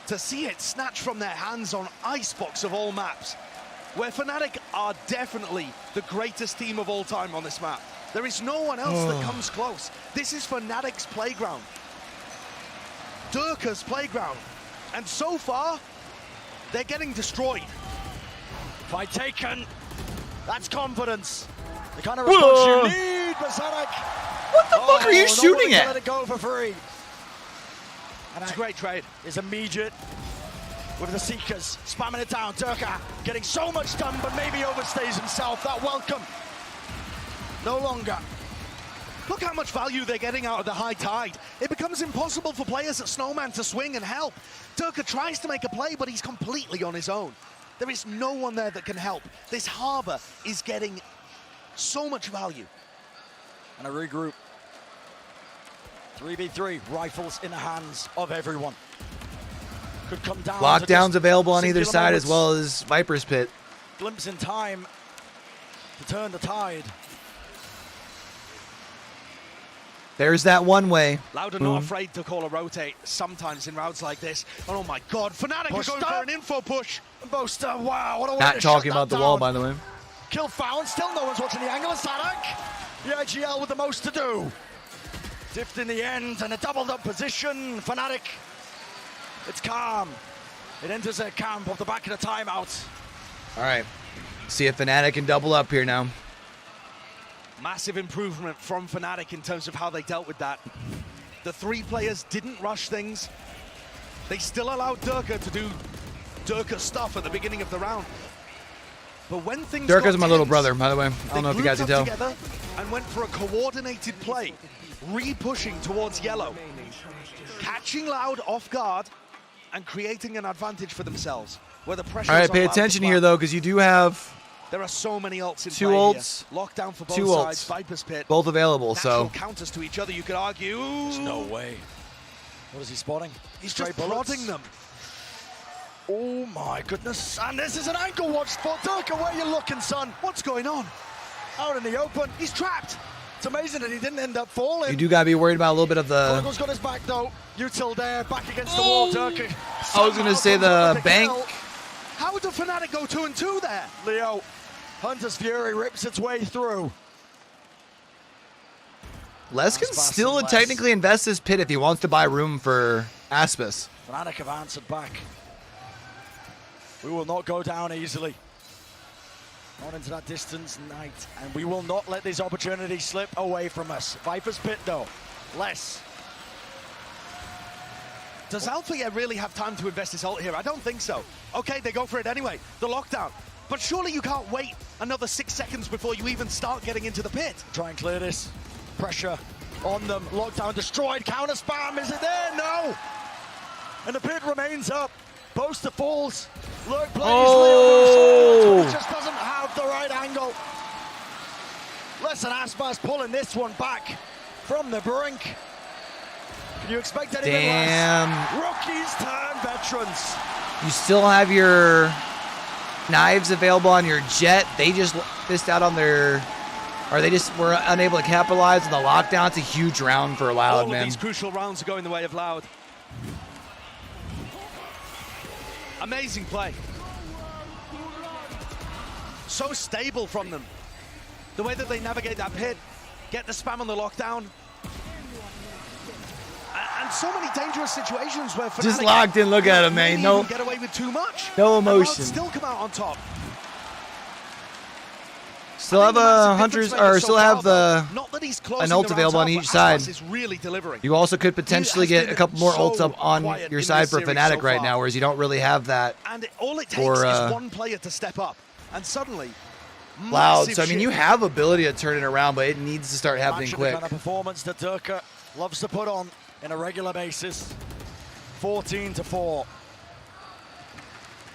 To see it snatched from their hands on Icebox of all maps, where FNATIC are definitely the greatest team of all time on this map. There is no one else that comes close. This is FNATIC's playground, Durka's playground, and so far, they're getting destroyed. Fight taken. That's confidence. The kind of response you need, FNATIC. What the fuck are you shooting at? Let it go for free. And it's a great trade. Is immediate with the Seekers spamming it down. Durka getting so much done, but maybe overstays himself. That welcome no longer. Look how much value they're getting out of the high tide. It becomes impossible for players at Snowman to swing and help. Durka tries to make a play, but he's completely on his own. There is no one there that can help. This harbor is getting so much value. And a regroup. 3v3, rifles in the hands of everyone. could come down. Lockdowns available on either singular side as moments. well as Viper's Pit. Glimpse in time to turn the tide. There's that one way. Loud are Boom. not afraid to call a rotate sometimes in rounds like this. Oh my God, FNATIC Pushed are going up. for an info push. Boaster, wow, what a way Not to talking shut about that the wall, down. by the way. Kill found, still no one's watching the angle of FNATIC. The IGL with the most to do. Dipped in the end and a doubled up position. FNATIC, it's calm. It enters their camp off the back of the timeout. All right. See if FNATIC can double up here now. Massive improvement from FNATIC in terms of how they dealt with that. The three players didn't rush things. They still allowed Durka to do Durka stuff at the beginning of the round. But when things Durka's got my little tense, brother, by the way. I they don't know if you guys can grouped tell. up together and went for a coordinated play, re-pushing towards yellow, catching Loud off guard and creating an advantage for themselves. Where the pressure All right, is on pay Loud to attention play. here, though, because you do have There are so many ults in two play ults, here. Lockdown for both two sides, ults, Viper's Pit. both available, Natural so. counters to each other, you could argue. There's no way. What is he spotting? He's Stray just bullets. prodding them. Oh my goodness. And this is an ankle watch spot. Durka, where you looking, son? What's going on? Out in the open. He's trapped. It's amazing that he didn't end up falling. You do got to be worried about a little bit of the. Goggle's got his back though. Util there, back against the wall. Durka. I was going to say the bank. How did FNATIC go 2-2 there? Leo, Hunter's Fury rips its way through. Les can Aspas still and Les. technically invest his pit if he wants to buy room for Aspas. FNATIC have answered back. We will not go down easily. Not into that distance, Knight. And we will not let these opportunities slip away from us. Viper's Pit though. Less. Does Althea really have time to invest his ult here? I don't think so. Okay, they go for it anyway. The lockdown. But surely you can't wait another 6 seconds before you even start getting into the pit. Try and clear this. Pressure on them. Lockdown destroyed. Counter spam. Is it there? No. And the pit remains up. Boaster falls. Lurk plays. Oh. Leo just doesn't have the right angle. Less than Aspas pulling this one back from the brink. Can you expect anything Damn. less? Rookies turn veterans. You still have your knives available on your jet. They just missed out on their. Or they just were unable to capitalize on the lockdown. It's a huge round for Loud, All man. of these crucial rounds are going the way of Loud. Amazing play. So stable from them. The way that they navigate that pit, get the spam on the lockdown. And so many dangerous situations where Just FNATIC locked in. Look at him, man. maybe No, even get away with too much. no And Loud emotion. still come out on top. Still have a hunters, or still have the Not that he's an closing ult the available on rounds out, each but side. Aspas is really delivering. You also could potentially He has get a been couple more ults so up on quiet your in side this for series FNATIC so right far. now, whereas you don't really have that And all it takes for, is one player to step up. And suddenly, Loud. massive So, I mean, you shift. have ability to turn it around, but it needs to start happening Matching quick. the kind of performance that Durka loves to put on in a regular basis. 14-4.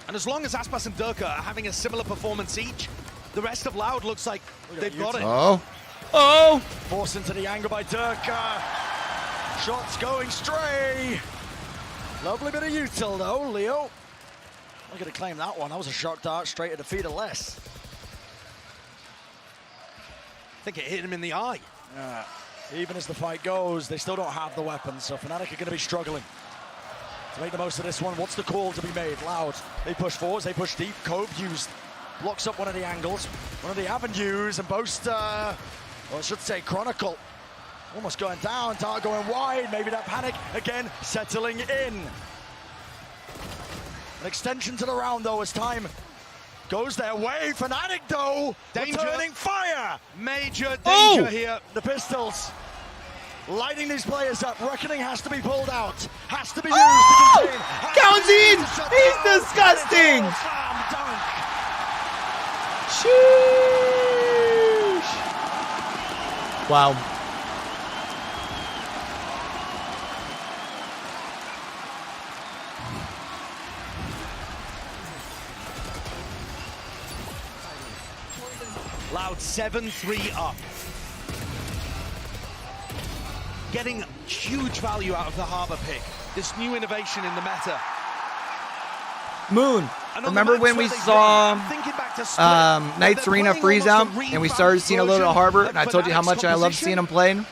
And as long as Aspas and Durka are having a similar performance each, the rest of Loud looks like they've got it. Oh. Oh! Forced into the angle by Durka. Shots going stray. Lovely bit of util though, Leo. I'm going to claim that one. That was a shock dart straight at the feet of Les. I think it hit him in the eye. Yeah. Even as the fight goes, they still don't have the weapons, so FNATIC are going to be struggling to make the most of this one. What's the call to be made? Loud. They push forwards, they push deep. Cove used. Blocks up one of the angles, one of the avenues, and Boast, or I should say Chronicle, almost going down. Dart going wide. Maybe that panic again settling in. An extension to the round though as time goes their way. FNATIC though, Danger. returning fire. Major Oh! danger here. The pistols lighting these players up. Reckoning has to be pulled out. Has to be used to contain. Counts in! He's disgusting! Slam dunk. Sheesh. Wow. Loud 7-3 up. Getting huge value out of the Harbor pick. This new innovation in the meta. Moon, remember when we saw Knights Arena freeze out and we started seeing a little Harbor, and I told you how much I love seeing him playing?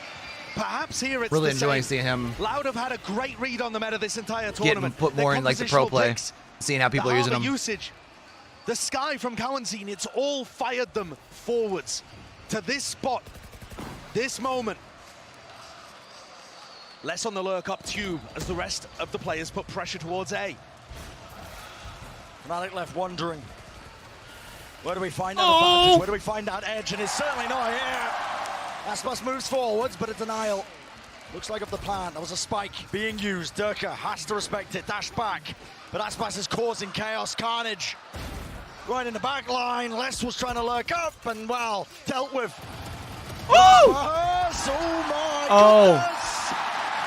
Perhaps here it's really the enjoying same. seeing him Loud have had a great read on the meta this entire tournament. put more in like the pro play, picks, seeing how people are using them. Usage, the Sky from Cowanzine, it's all fired them forwards to this spot, this moment. Less on the lurk up tube as the rest of the players put pressure towards A. FNATIC left wondering, where do we find that advantage? Where do we find that edge? And it's certainly not here. Aspas moves forwards, but a denial. Looks like up the plant. There was a spike being used. Durka has to respect it. Dash back. But Aspas is causing chaos, carnage. Right in the back line. Les was trying to lurk up and, well, dealt with. Oh! Oh, my goodness!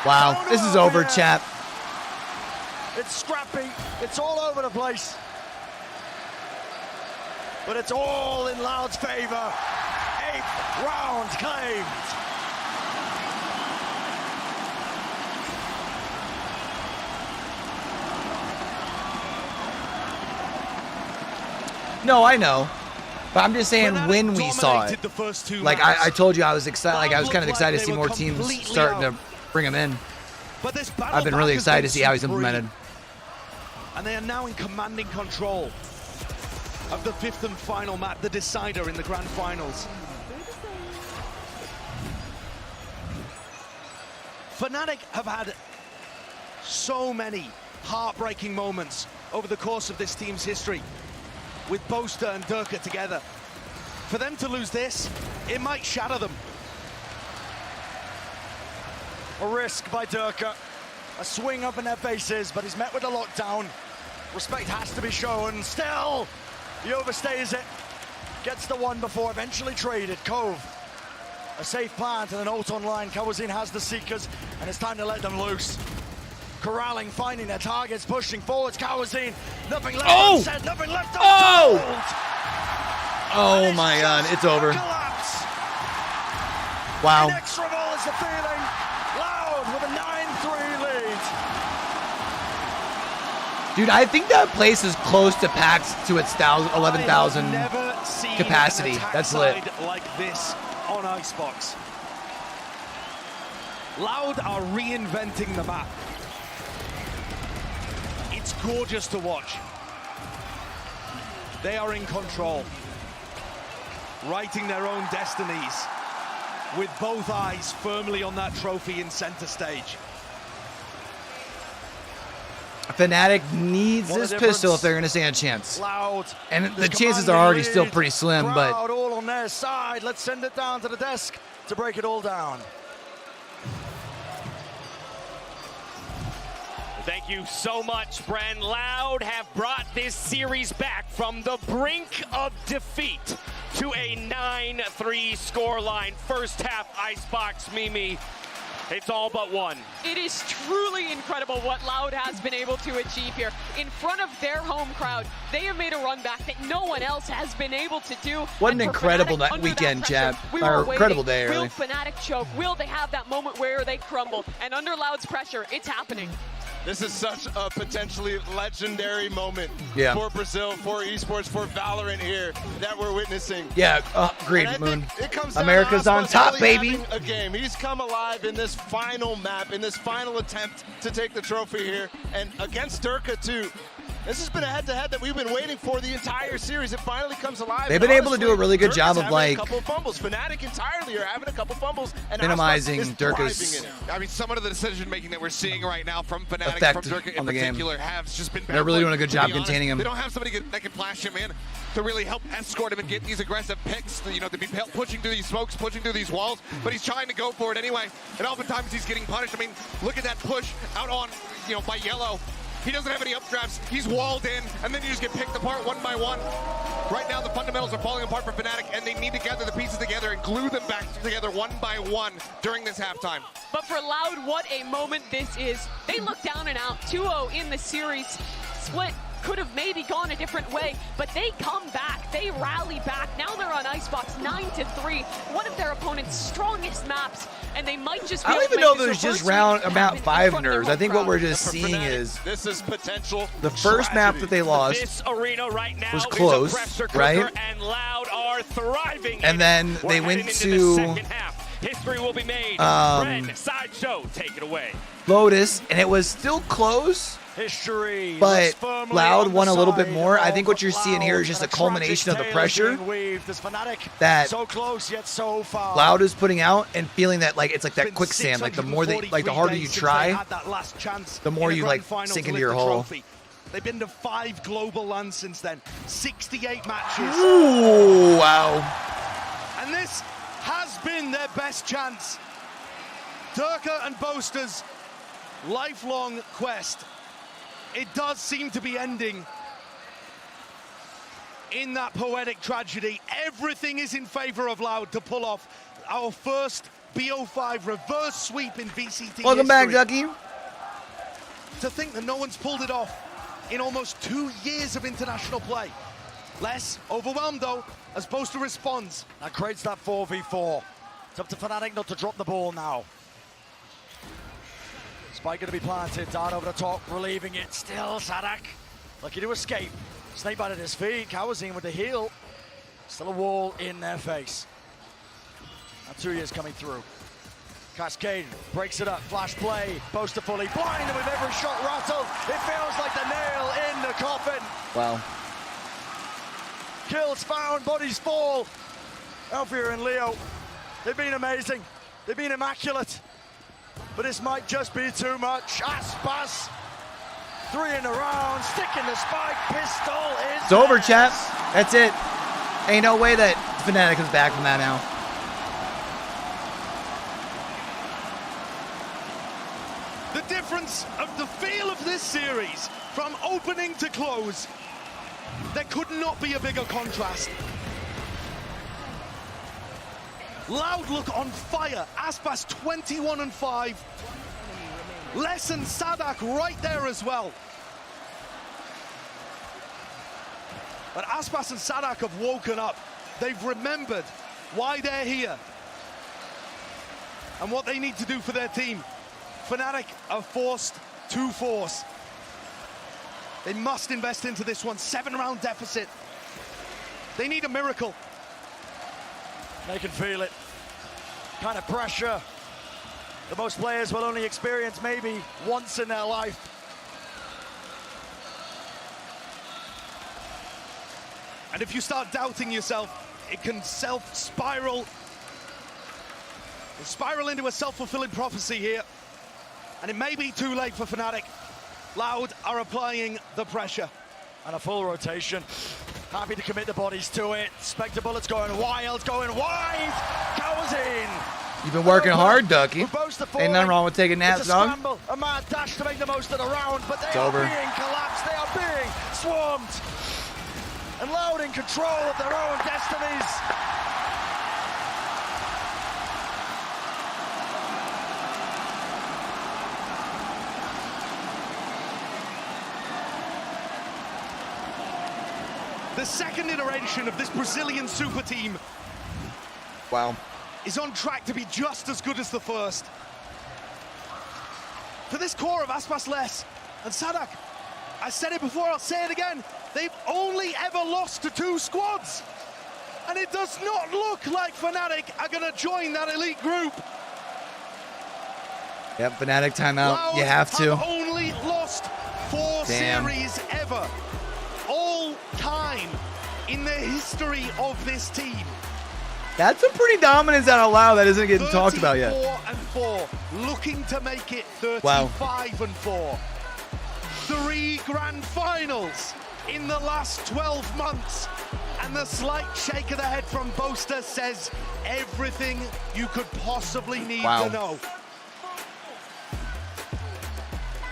Wow, this is over, chat. It's scrappy. It's all over the place. But it's all in Loud's favor. 8th round claimed. No, I know. But I'm just saying when we saw it. Like, I told you I was excited. Like, I was kind of excited to see more teams starting to bring him in. I've been really excited to see how he's implemented. And they are now in commanding control of the 5th and final map, the decider in the grand finals. FNATIC have had so many heartbreaking moments over the course of this team's history, with Boaster and Durka together. For them to lose this, it might shatter them. A risk by Durka. A swing up in their faces, but he's met with a lockdown. Respect has to be shown. Still, he overstays it. Gets the one before eventually traded. Cove. A safe plant and an ult online. Kawazin has the Seekers, and it's time to let them loose. Corralling, finding their targets, pushing forwards. Kawazin, nothing left unsaid, nothing left untold. Oh my God, it's over. Wow. Inexorable is the feeling. Loud with a 9-3 lead. Dude, I think that place is close to packed to its 11,000 capacity. That's lit. Like this on Icebox. Loud are reinventing the map. It's gorgeous to watch. They are in control, writing their own destinies, with both eyes firmly on that trophy in center stage. FNATIC needs this pistol if they're going to stand a chance. Loud. And the chances are already still pretty slim, but Crowd all on their side. Let's send it down to the desk to break it all down. Thank you so much, Bren. Loud have brought this series back from the brink of defeat to a 9-3 scoreline. First half, Icebox Mimi. It's all but one. It is truly incredible what Loud has been able to achieve here. In front of their home crowd, they have made a run back that no one else has been able to do. What an incredible weekend, Chad. Or incredible day, Will really. FNATIC choke? Will they have that moment where they crumble? And under Loud's pressure, it's happening. This is such a potentially legendary moment for Brazil, for esports, for Valorant here that we're witnessing. Yeah, agreed, Moon. It comes America's on top, really baby. A game. He's come alive in this final map, in this final attempt to take the trophy here, and against Durka too. This has been a head-to-head that we've been waiting for the entire series. It finally comes alive. They've been able to do a really good job of like a couple of fumbles. FNATIC entirely are having a couple fumbles and minimizing Durka's. I mean, some of the decision making that we're seeing right now from FNATIC, from Durka in particular, has just been bad. They're really doing a good job containing him. They don't have somebody that can flash him in to really help escort him and get these aggressive picks. You know, to be pushing through these smokes, pushing through these walls. But he's trying to go for it anyway, and oftentimes he's getting punished. I mean, look at that push out on, by Yellow. He doesn't have any updrafts. He's walled in, and then you just get picked apart one by one. Right now, the fundamentals are falling apart for FNATIC, and they need to gather the pieces together and glue them back together one by one during this halftime. But for Loud, what a moment this is. They look down and out, 2-0 in the series split. could have maybe gone a different way, but they come back, they rally back. Now they're on Icebox 9-3, one of their opponent's strongest maps, and they might just be I don't even know there's just round about 5 nerves. I think what we're just seeing is this is potential. The first map that they lost This arena right now was is a close, pressure cooker, right? And Loud are thriving. And then We're they heading went into to the second half. History will be made. Red, Sideshow, take it away. Lotus, and it was still close. History, but Loud won a little bit more. I think what you're seeing here is just a culmination of the pressure that so close yet so far. Loud is putting out, and feeling that like it's like that quicksand. Like the more they, like the harder you try, the more you like sink into your hole. They've been to 5 global lands since then, 68 matches. Ooh, wow! And this has been their best chance. Durka and Boaster's lifelong quest. It does seem to be ending in that poetic tragedy. Everything is in favor of Loud to pull off our first BO5 reverse sweep in VCT Welcome back, history. Ducky. To think that no one's pulled it off in almost 2 years of international play. Less overwhelmed though, as Boaster responds. That creates that 4v4. It's up to FNATIC not to drop the ball now. Spike going to be planted, down over the top, relieving it. Still Sadak, lucky to escape. Snakebite at his feet, Kawazine with the heel. Still a wall in their face. Now 2 years coming through. Cascade breaks it up, flash play, Boaster fully blind, and with every shot rattled, it feels like the nail in the coffin. Wow. Kills found, bodies fall. Alfia and Leo, they've been amazing. They've been immaculate. But this might just be too much. Aspas, 3 in a round, sticking the spike, pistol is... It's over, chat. That's it. Ain't no way that FNATIC is back from that now. The difference of the feel of this series, from opening to close, there could not be a bigger contrast. Loud look on fire. Aspas 21-5. Les and Sadak right there as well. But Aspas and Sadak have woken up. They've remembered why they're here and what they need to do for their team. FNATIC are forced to force. They must invest into this one. 7-round deficit. They need a miracle. They can feel it. Kind of pressure that most players will only experience maybe once in their life. And if you start doubting yourself, it can spiral into a self-fulfilling prophecy here. And it may be too late for FNATIC. Loud are applying the pressure. And a full rotation. Happy to commit the bodies to it. Spectre bullets going wild, going wide. Kawazine. You've been working hard, Ducky. Ain't nothing wrong with taking naps, it's a dog. scramble, a mad dash to make the most of the round, but they are being collapsed, they are being swarmed. And Loud in control of their own destinies. The second iteration of this Brazilian super team is on track to be just as good as the first. For this core of Aspas, Les and Sadak, I said it before, I'll say it again, they've only ever lost to 2 squads. And it does not look like FNATIC are going to join that elite group. Yep, FNATIC timeout. Loud You have to. have only lost 4 series ever. All time in the history of this team. That's a pretty dominance out of Loud that isn't getting talked about yet. 34-4, looking to make it 35-4. 3 grand finals in the last 12 months. And the slight shake of the head from Boaster says everything you could possibly need to know.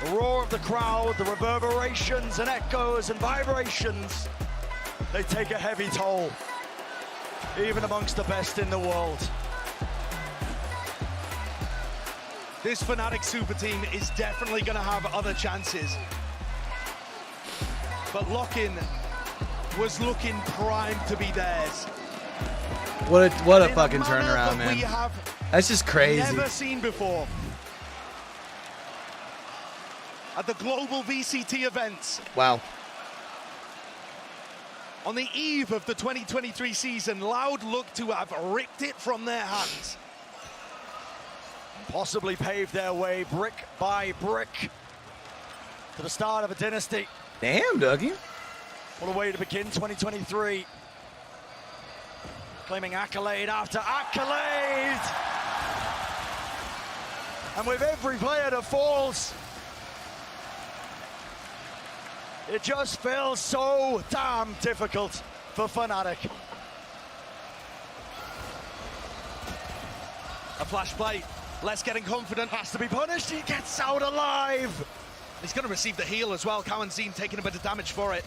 The roar of the crowd, the reverberations and echoes and vibrations, they take a heavy toll, even amongst the best in the world. This FNATIC super team is definitely going to have other chances. but Lockin was looking primed to be theirs. What a fucking turnaround, man. That's just crazy. Never seen before. At the global VCT events. Wow. On the eve of the 2023 season, Loud looked to have ripped it from their hands. Possibly paved their way brick by brick to the start of a dynasty. Damn, Dougie. What a way to begin 2023. Claiming accolade after accolade. And with every player that falls, it just feels so damn difficult for Fnatic. A flash play. Les getting confident. Has to be punished. He gets out alive. He's going to receive the heal as well. Kawanzin taking a bit of damage for it.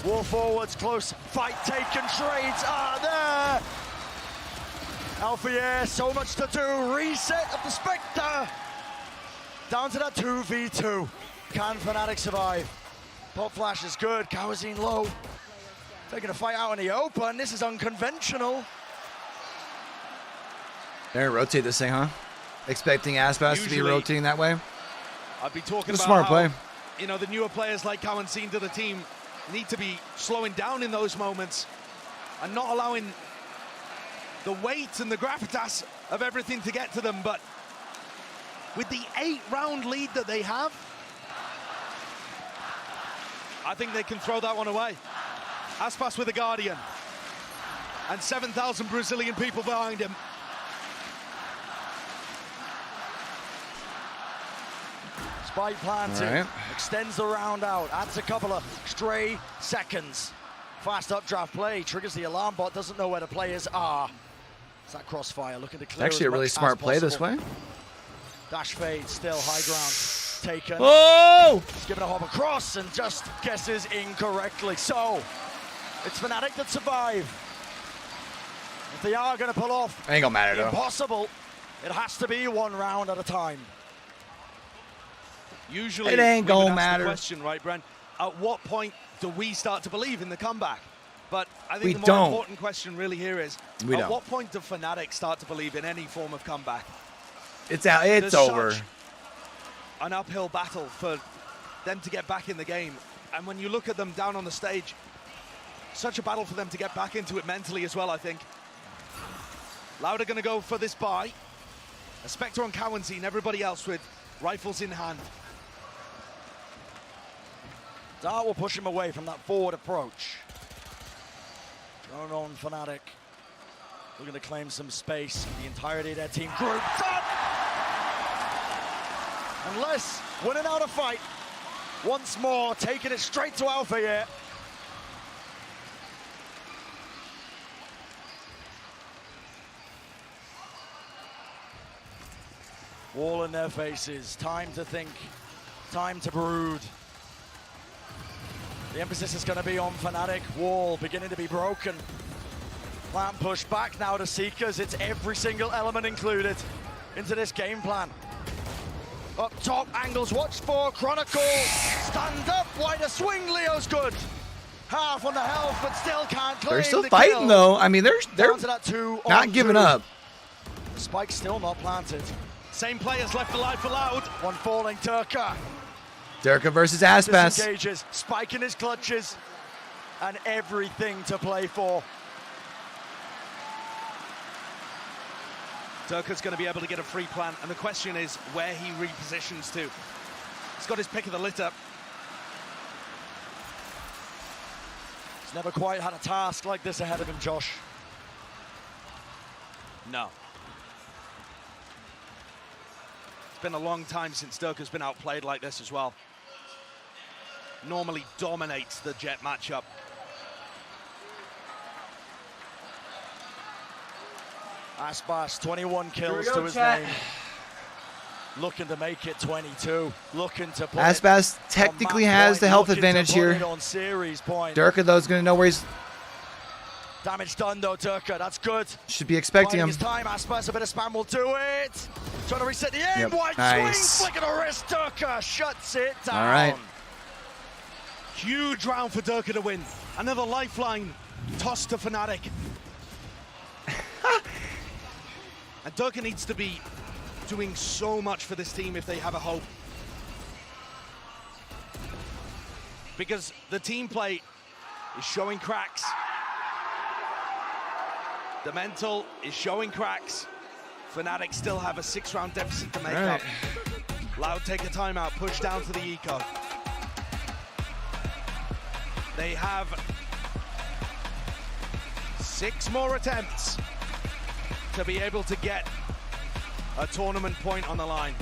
War forwards, close fight taken. Trades are there. Alpha, so much to do. Reset of the Spectre. Down to that 2v2. Can Fnatic survive? Pop flash is good. Kawanzin low. Taking a fight out in the open. This is unconventional. They're gonna rotate this thing, huh? Expecting Aspas to be rotating that way. I'd be talking It's a about smart play. You know, the newer players like Kawanzin to the team need to be slowing down in those moments and not allowing the weight and the gravitas of everything to get to them. But with the 8-round lead that they have, I think they can throw that one away. Aspas with a Guardian and 7,000 Brazilian people behind him. Spike planted, extends the round out, adds a couple of stray seconds. Fast updraft play, triggers the alarm bot, doesn't know where the players are. It's that crossfire, looking to clear. Actually, a really smart play this way. Dash fade, still high ground taken. Oh! He's given a hop across and just guesses incorrectly. So, it's Fnatic that survive. If they are going to pull off Ain't gonna matter though. Impossible, it has to be one round at a time. Usually, it ain't gonna ask matter. The question, right, Brent? At what point do we start to believe in the comeback? But I think We the more don't. important question really here is, We at don't. what point do Fnatic start to believe in any form of comeback? It's out. It's There's over. such an uphill battle for them to get back in the game. And when you look at them down on the stage, such a battle for them to get back into it mentally as well, I think. Loud are going to go for this buy. A Spectre on Kawanzin, everybody else with rifles in hand. Dart will push him away from that forward approach. Drone on Fnatic. Looking to claim some space. The entirety of their team group. Unless winning out a fight. Once more, taking it straight to Alpha here. Wall in their faces. Time to think. Time to brood. The emphasis is going to be on Fnatic. Wall beginning to be broken. Plant push back now to Seekers. It's every single element included into this game plan. Up top, angles watched for. Chronicle. Stand up. Wider swing. Leo's good. Half on the health, but still can't claim They're still the fighting kill. though. I mean, they're Down to that 2 not on giving 2. up. The spike's still not planted. Same players left alive for Loud. One falling Turka. Durka versus Aspas. Disengages, spike in his clutches, and everything to play for. Durka's going to be able to get a free plant, and the question is where he repositions to. He's got his pick of the litter. He's never quite had a task like this ahead of him, Josh. No. It's been a long time since Durka's been outplayed like this as well. Normally dominates the Jet matchup. Aspas, 21 kills go, to his chat. name. Looking to make it 22. Looking to put Aspas it technically on map has point, the health looking to advantage put here. it on series point. Durka though is gonna know where he's Damage done though, Durka. That's good. should be expecting Biding him. his time, Aspas, a bit of spam will do it. Trying to reset the aim. Yep. Wide Nice. swing, flick of the wrist. Durka shuts it down. All right. Huge round for Durka to win. Another lifeline tossed to FNATIC. And Durka needs to be doing so much for this team if they have a hope. Because the team play is showing cracks. The mental is showing cracks. FNATIC still have a 6-round deficit to make up. Loud take a timeout, push down to the eco. They have 6 more attempts to be able to get a tournament point on the line.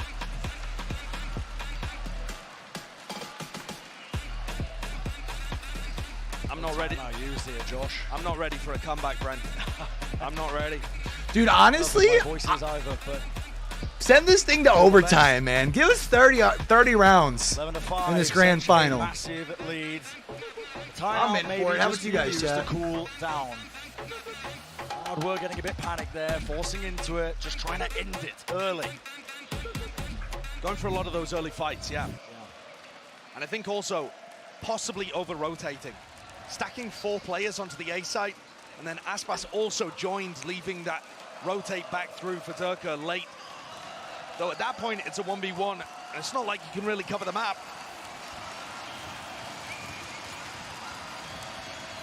I'm not ready. Used here, Josh. I'm not ready for a comeback, Brent. I'm not ready. Dude, honestly, send this thing to overtime, man. Give us 30 rounds in this grand final. Massive lead. I'm in for it. How about you guys, to chat? cool down. We're getting a bit panicked there, forcing into it, just trying to end it early. Going for a lot of those early fights, yeah. And I think also possibly over-rotating. Stacking 4 players onto the A site, and then Aspas also joined, leaving that rotate back through for Durka late. Though at that point, it's a 1v1, and it's not like you can really cover the map.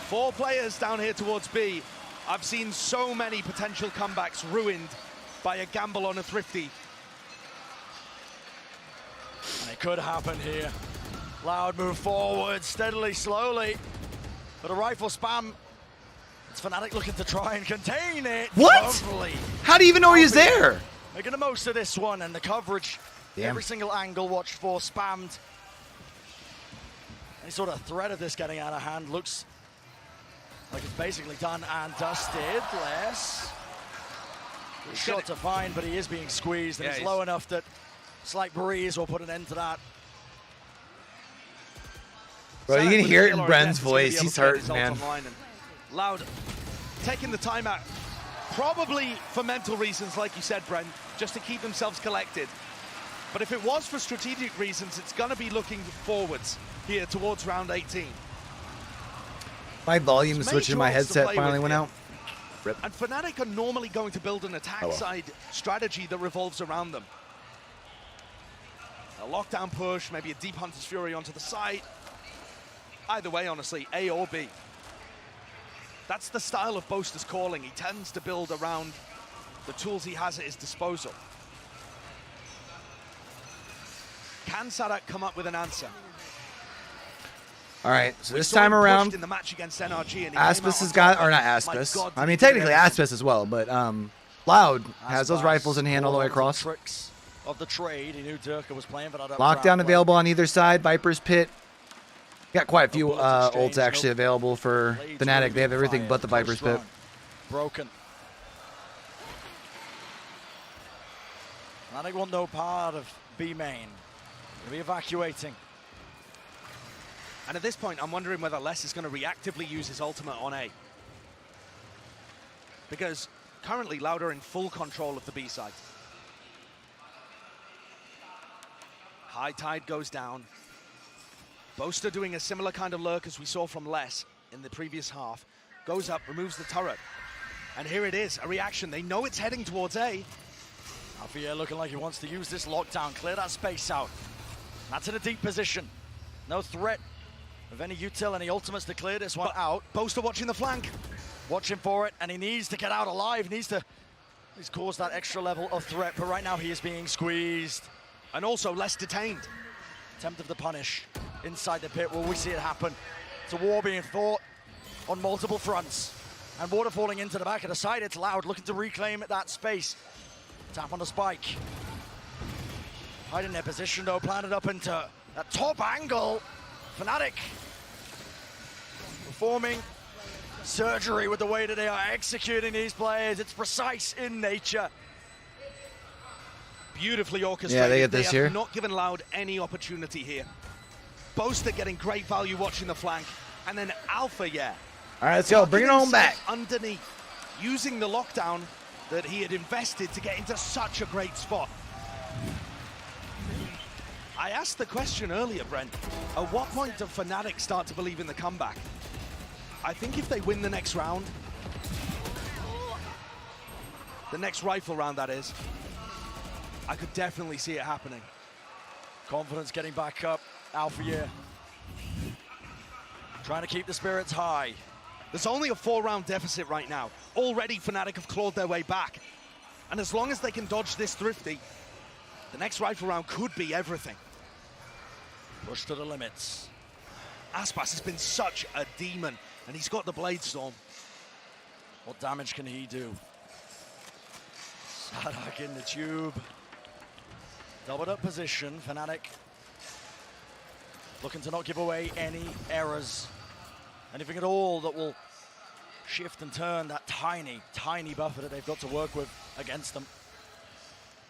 4 players down here towards B. I've seen so many potential comebacks ruined by a gamble on a Thrifty. And it could happen here. Loud move forward, steadily, slowly. But a rifle spam. It's FNATIC looking to try and contain it. What? Lovely. How do you even know he's there? Making the most of this one, and the coverage, every single angle watched for, spammed. Any sort of threat of this getting out of hand looks like it's basically done and dusted. Less. Good shot to find, but he is being squeezed, and it's low enough that slight breeze will put an end to that. Bro, you can hear it in Bren's voice. He's hurt, man. Loud taking the timeout, probably for mental reasons, like you said, Bren, just to keep themselves collected. But if it was for strategic reasons, it's going to be looking forwards here towards round 18. My volume switch in my headset finally went out. Rip. And FNATIC are normally going to build an attack side strategy that revolves around them. A lockdown push, maybe a deep Hunter's Fury onto the side. Either way, honestly, A or B. That's the style of Boaster's calling. He tends to build around the tools he has at his disposal. Can Sadak come up with an answer? All right, so this time around, in the match against NRG, and Aspas has got, or not Aspas. I mean, technically Aspas as well, but Loud has those rifles in hand all the way across. Tricks of the trade. He knew Durka was playing, but Lockdown available on either side. Viper's Pit. Got quite a few ults actually available for FNATIC. They have everything but the Viper's Pit. Broken. FNATIC want no part of B main. They'll be evacuating. And at this point, I'm wondering whether Les is going to reactively use his ultimate on A. Because currently, Loud are in full control of the B side. High tide goes down. Boaster doing a similar kind of lurk as we saw from Les in the previous half. Goes up, removes the turret. And here it is, a reaction. They know it's heading towards A. Alfia looking like he wants to use this lockdown, clear that space out. That's in a deep position. No threat of any util, any ultimates to clear this one out. Boaster watching the flank. Watching for it, and he needs to get out alive. He needs to cause that extra level of threat, but right now he is being squeezed. And also less detained. Attempted to punish inside the pit. Will we see it happen? It's a war being fought on multiple fronts. And water falling into the back of the side. It's Loud looking to reclaim that space. Tap on the spike. Hiding their position though, planted up into that top angle. FNATIC performing surgery with the way that they are executing these players. It's precise in nature. Beautifully orchestrated. Yeah, they get this here. here. Not given Loud any opportunity here. Boaster getting great value watching the flank. And then Alpha, All right, let's go. Bring it on back. Underneath, using the lockdown that he had invested to get into such a great spot. I asked the question earlier, Brent. At what point do FNATIC start to believe in the comeback? I think if they win the next round, the next rifle round that is, I could definitely see it happening. Confidence getting back up. Alpha trying to keep the spirits high. There's only a 4-round deficit right now. Already FNATIC have clawed their way back. And as long as they can dodge this Thrifty, the next rifle round could be everything. Push to the limits. Aspas has been such a demon, and he's got the Blade Storm. What damage can he do? Sadak in the tube. Doubled up position, FNATIC looking to not give away any errors. Anything at all that will shift and turn that tiny, tiny buffer that they've got to work with against them.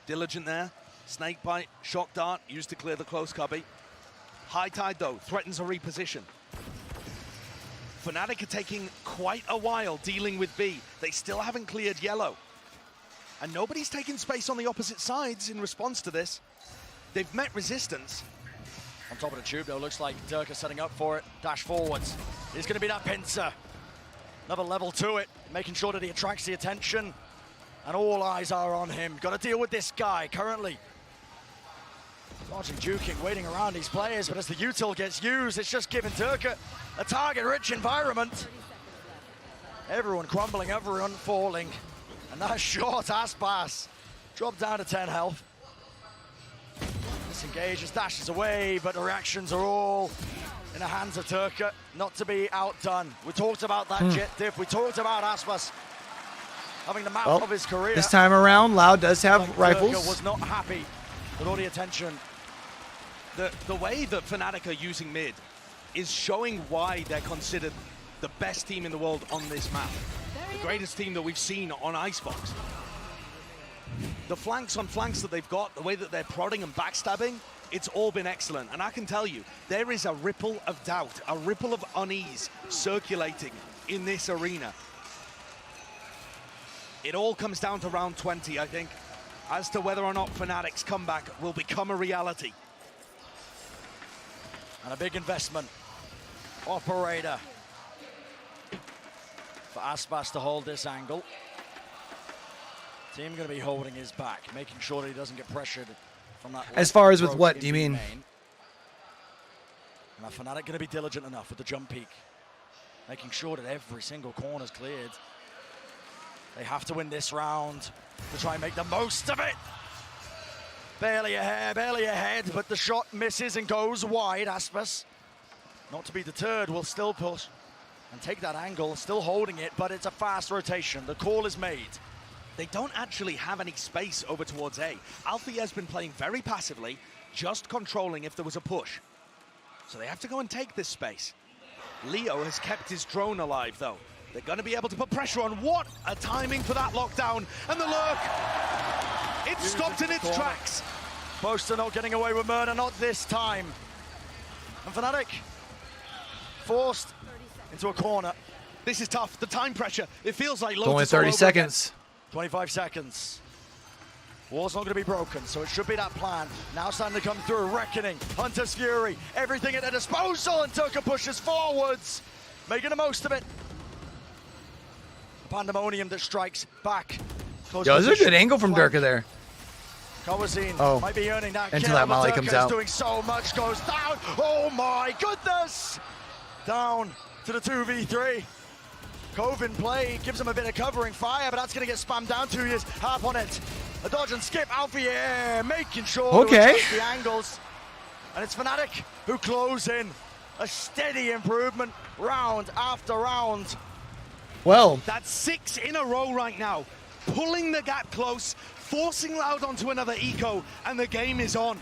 Diligent there. Snake bite, shock dart, used to clear the close cubby. High tide though, threatens a reposition. FNATIC are taking quite a while dealing with B. They still haven't cleared yellow. And nobody's taking space on the opposite sides in response to this. They've met resistance. On top of the tube though, looks like Durka setting up for it. Dash forwards. He's gonna be that pincer. Another level to it, making sure that he attracts the attention. And all eyes are on him. Got to deal with this guy currently. Dodging, juking, waiting around these players, but as the util gets used, it's just giving Durka a target-rich environment. Everyone crumbling, everyone falling. And that short Aspas dropped down to 10 health. Disengages, dashes away, but the reactions are all in the hands of Durka, not to be outdone. We talked about that jet diff, we talked about Aspas having the map of his career. This time around, Loud does have rifles. Durka was not happy with all the attention. The way that FNATIC are using mid is showing why they're considered the best team in the world on this map. The greatest team that we've seen on Icebox. The flanks on flanks that they've got, the way that they're prodding and backstabbing, it's all been excellent. And I can tell you, there is a ripple of doubt, a ripple of unease circulating in this arena. It all comes down to round 20, I think, as to whether or not FNATIC's comeback will become a reality. And a big investment. Operator. For Aspas to hold this angle. Team going to be holding his back, making sure that he doesn't get pressured from that. As far as with what, do you mean? And FNATIC going to be diligent enough with the jump peak. Making sure that every single corner's cleared. They have to win this round to try and make the most of it. Barely ahead, but the shot misses and goes wide. Aspas, not to be deterred, will still push and take that angle, still holding it, but it's a fast rotation. The call is made. They don't actually have any space over towards A. Alfie has been playing very passively, just controlling if there was a push. So they have to go and take this space. Leo has kept his drone alive, though. They're going to be able to put pressure on. What a timing for that lockdown. And the lurk. It stopped in its tracks. Boaster not getting away with murder, not this time. And FNATIC forced into a corner. This is tough. The time pressure. It feels like only 30 seconds. 25 seconds. Wall's not going to be broken, so it should be that plan. Now starting to come through. Reckoning, Hunter's Fury, everything at their disposal, and Durka pushes forwards, making the most of it. Pandemonium that strikes back. Yo, this is a good angle from Durka there. Kawazine might be earning that until kill, that molly comes out. Doing so much, goes down. Oh my goodness! Down to the 2v3. Cove in play, gives him a bit of covering fire, but that's going to get spammed down 2 years. Harp on it. A dodge and skip out for the air, making sure to adjust the angles. And it's FNATIC who close in. A steady improvement, round after round. Well, that's 6 in a row right now. Pulling the gap close, forcing Loud onto another eco, and the game is on.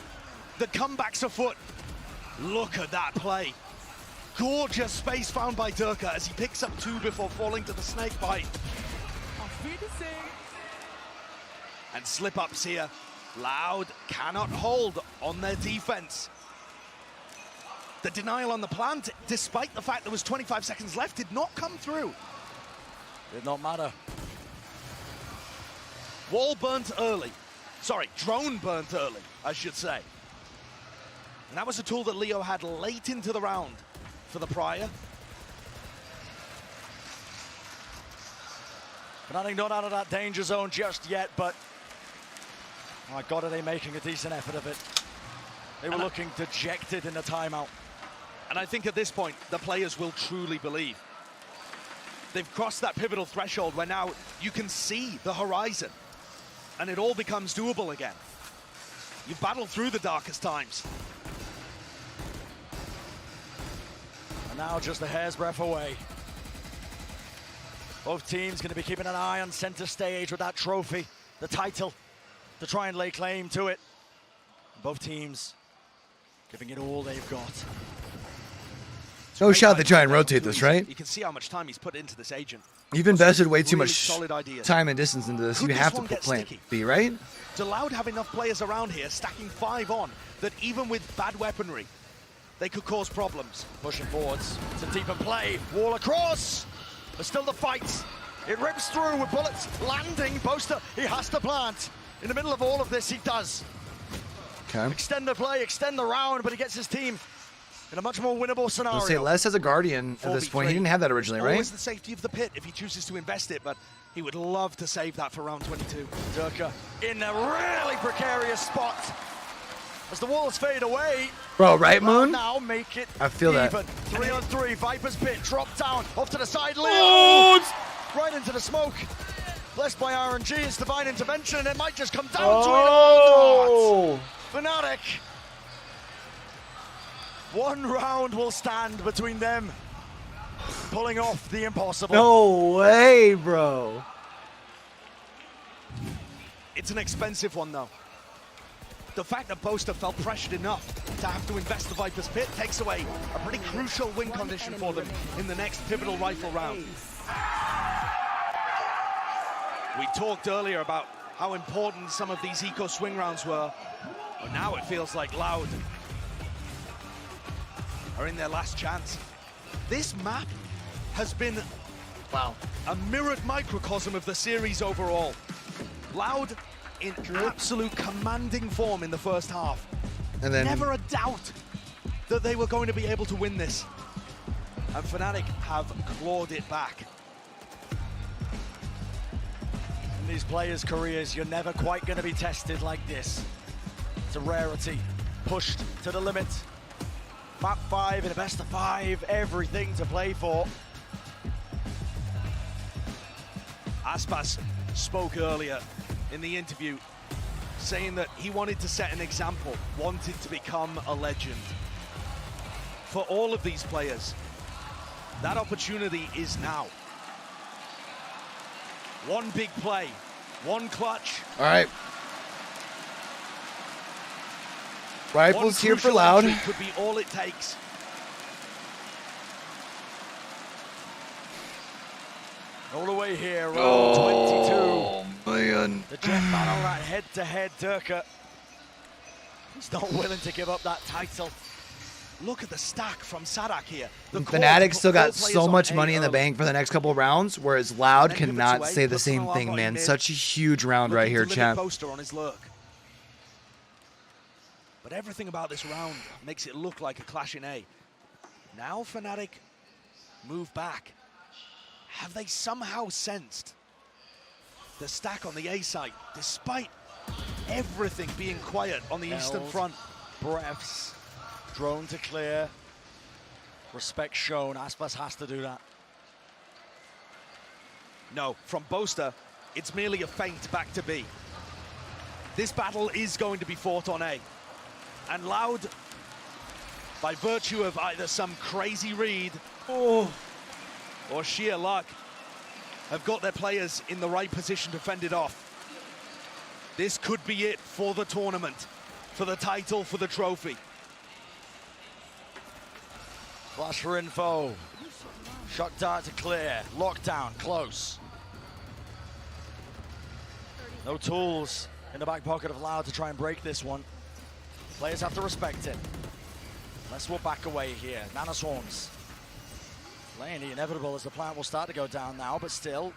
The comeback's afoot. Look at that play. Gorgeous space found by Durka as he picks up 2 before falling to the snake bite. And slip-ups here. Loud cannot hold on their defense. The denial on the plant, despite the fact there was 25 seconds left, did not come through. Did not matter. Wall burnt early. Sorry, drone burnt early, I should say. And that was a tool that Leo had late into the round for the Prior. Fnatic not out of that danger zone just yet, but my God, are they making a decent effort of it. They were looking dejected in the timeout. And I think at this point, the players will truly believe. They've crossed that pivotal threshold where now you can see the horizon and it all becomes doable again. You've battled through the darkest times. And now just a hair's breadth away. Both teams going to be keeping an eye on center stage with that trophy, the title, to try and lay claim to it. Both teams giving it all they've got. No shot they try and rotate this, right? You can see how much time he's put into this agent. You've invested way too Really much solid ideas. time and distance into this. Could You this have to one put get plan sticky? B, right? Does Loud have enough players around here stacking 5 on that even with bad weaponry, they could cause problems? Pushing forwards. It's a deeper play. Wall across. But still the fight. It rips through with bullets landing. Boaster, he has to plant. In the middle of all of this, he does. Okay. Extend the play, extend the round, but he gets his team in a much more winnable scenario. Let's say Les has a Guardian at this point. He didn't have that originally, right? Always the safety of the pit if he chooses to invest it, but he would love to save that for round 22. Durka in a really precarious spot. As the walls fade away. Bro, right, Moon? Now make it I feel that. even. 3 on 3, Viper's pit, drop down, off to the side, Leo. Oh! Right into the smoke. Blessed by RNG, it's divine intervention, and it might just come down Oh! to it. Fnatic. One round will stand between them, pulling off the impossible. No way, bro. It's an expensive one, though. The fact that Boaster felt pressured enough to have to invest the Viper's Pit takes away a pretty crucial win condition for them in the next pivotal rifle round. We talked earlier about how important some of these eco swing rounds were, but now it feels like Loud are in their last chance. This map has been, well, a mirrored microcosm of the series overall. Loud in absolute commanding form in the first half. And then Never a doubt that they were going to be able to win this. And Fnatic have clawed it back. In these players' careers, you're never quite going to be tested like this. It's a rarity, pushed to the limit. Map 5 in a best of 5, everything to play for. Aspas spoke earlier in the interview saying that he wanted to set an example, wanted to become a legend. For all of these players, that opportunity is now. One big play, one clutch. All right. Rifles One here for crucial Loud. entry could be all it takes. All the way here, round Oh, man. The jet battle, that head-to-head Durka. He's not willing to give up that title. Look at the stack from Sadak here. Fnatic still got so much money in the bank for the next couple of rounds, whereas Loud cannot say the same thing, man. Such a huge round right here, champ. Poster on his lurk. But everything about this round makes it look like a clash in A. Now Fnatic move back. Have they somehow sensed the stack on the A side, despite everything being quiet on the eastern front? Breaths, drone to clear, respect shown. Aspas has to do that. No, from Boaster, it's merely a feint back to B. This battle is going to be fought on A. And Loud, by virtue of either some crazy read or sheer luck, have got their players in the right position to fend it off. This could be it for the tournament, for the title, for the trophy. Flash for info. Shot dart to clear. Lockdown, close. No tools in the back pocket of Loud to try and break this one. Players have to respect it. Unless we'll back away here. Nanoswarms. Playing the inevitable as the plant will start to go down now, but still,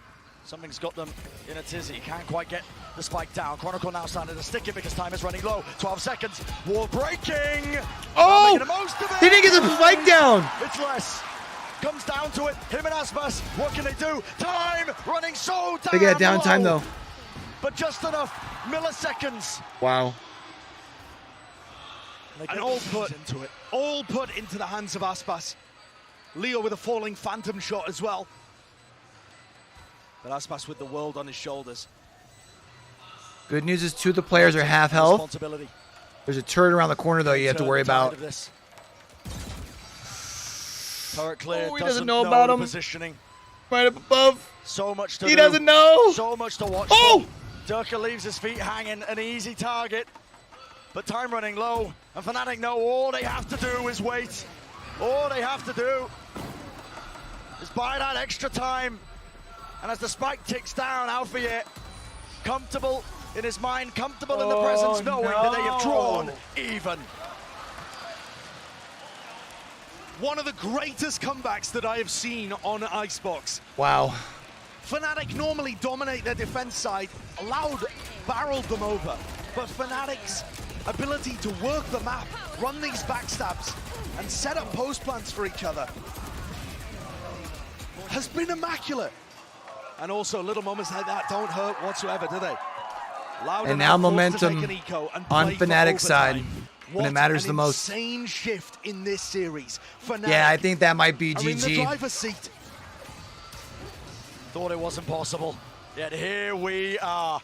Something's got them in a tizzy. Can't quite get the spike down. Chronicle now starting to stick it because time is running low. 12 seconds. Wall breaking. Oh! Making the most of it. He didn't get the spike down. It's less. Comes down to it. Him and Aspas. What can they do? Time running so down. They get downtime low, though. but just enough milliseconds. Wow. And all put into the hands of Aspas. Leo with a falling phantom shot as well. But Aspas with the world on his shoulders. Good news is 2 of the players are half health. There's a turret around the corner though you have to worry about. Turret clear. Oh, he doesn't know about him. Positioning. Right up above. So much to He do. doesn't know. So much to watch. Oh! Durka leaves his feet hanging, an easy target. But time running low, and FNATIC know all they have to do is wait. All they have to do is buy that extra time. And as the spike ticks down, Alfie, comfortable in his mind, comfortable in the presence, knowing that they have drawn even. One of the greatest comebacks that I have seen on Icebox. Wow. FNATIC normally dominate their defense side. Loud barreled them over. But FNATIC's ability to work the map, run these backstabs, and set up post plants for each other has been immaculate. And also little moments like that don't hurt whatsoever, do they? Loud And now enough momentum to take an eco and on play for FNATIC side overtime. when it matters the most. Insane shift in this series. FNATIC Yeah, I think that might be are in the GG. driver's seat. Thought it wasn't possible, yet here we are.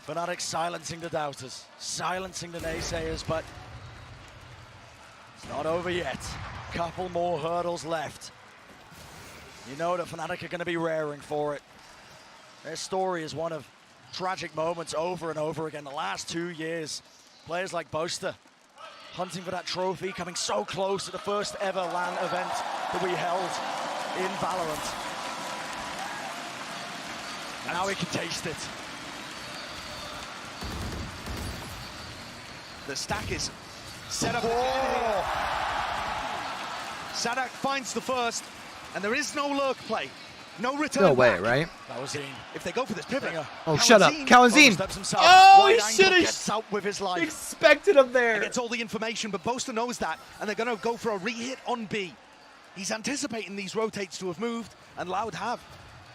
FNATIC silencing the doubters, silencing the naysayers, but it's not over yet. Couple more hurdles left. You know that FNATIC are going to be raring for it. Their story is one of tragic moments over and over again. The last 2 years, players like Boaster hunting for that trophy, coming so close to the first ever LAN event that we held in Valorant. Now we can taste it. The stack is set up. Sadak finds the first, and there is no lurk play. No return No way, back. right? That was in. If they go for this pivot. Oh, shut up. Kalanzine. Oh, he should have expected him there. He gets all the information, but Boaster knows that, and they're going to go for a re-hit on B. He's anticipating these rotates to have moved, and Loud have.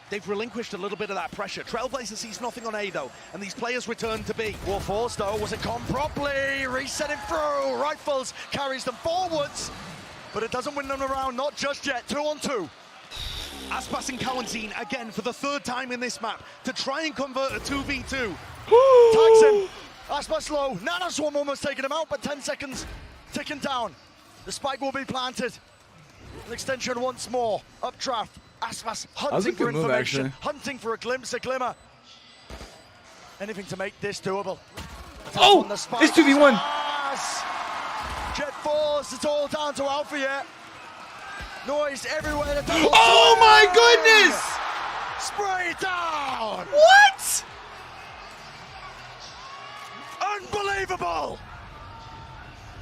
They've relinquished a little bit of that pressure. Trailblazer sees nothing on A, though, and these players return to B. War Force, though, was it come properly? Resetting through. Rifles carries them forwards, but it doesn't win them around, not just yet. 2-on-2. Aspas and Kalanzine again for the 3rd time in this map to try and convert a 2v2. Tags him. Aspas low. Nanoswarm almost taking him out, but 10 seconds ticking down. The spike will be planted. An extension once more. Updraft. Aspas hunting for information, hunting for a glimpse, a glimmer. Anything to make this doable. Oh, it's 2v1. Jet Force, it's all down to Alpha yet. Noise everywhere. Oh my goodness! Spray down! What? Unbelievable!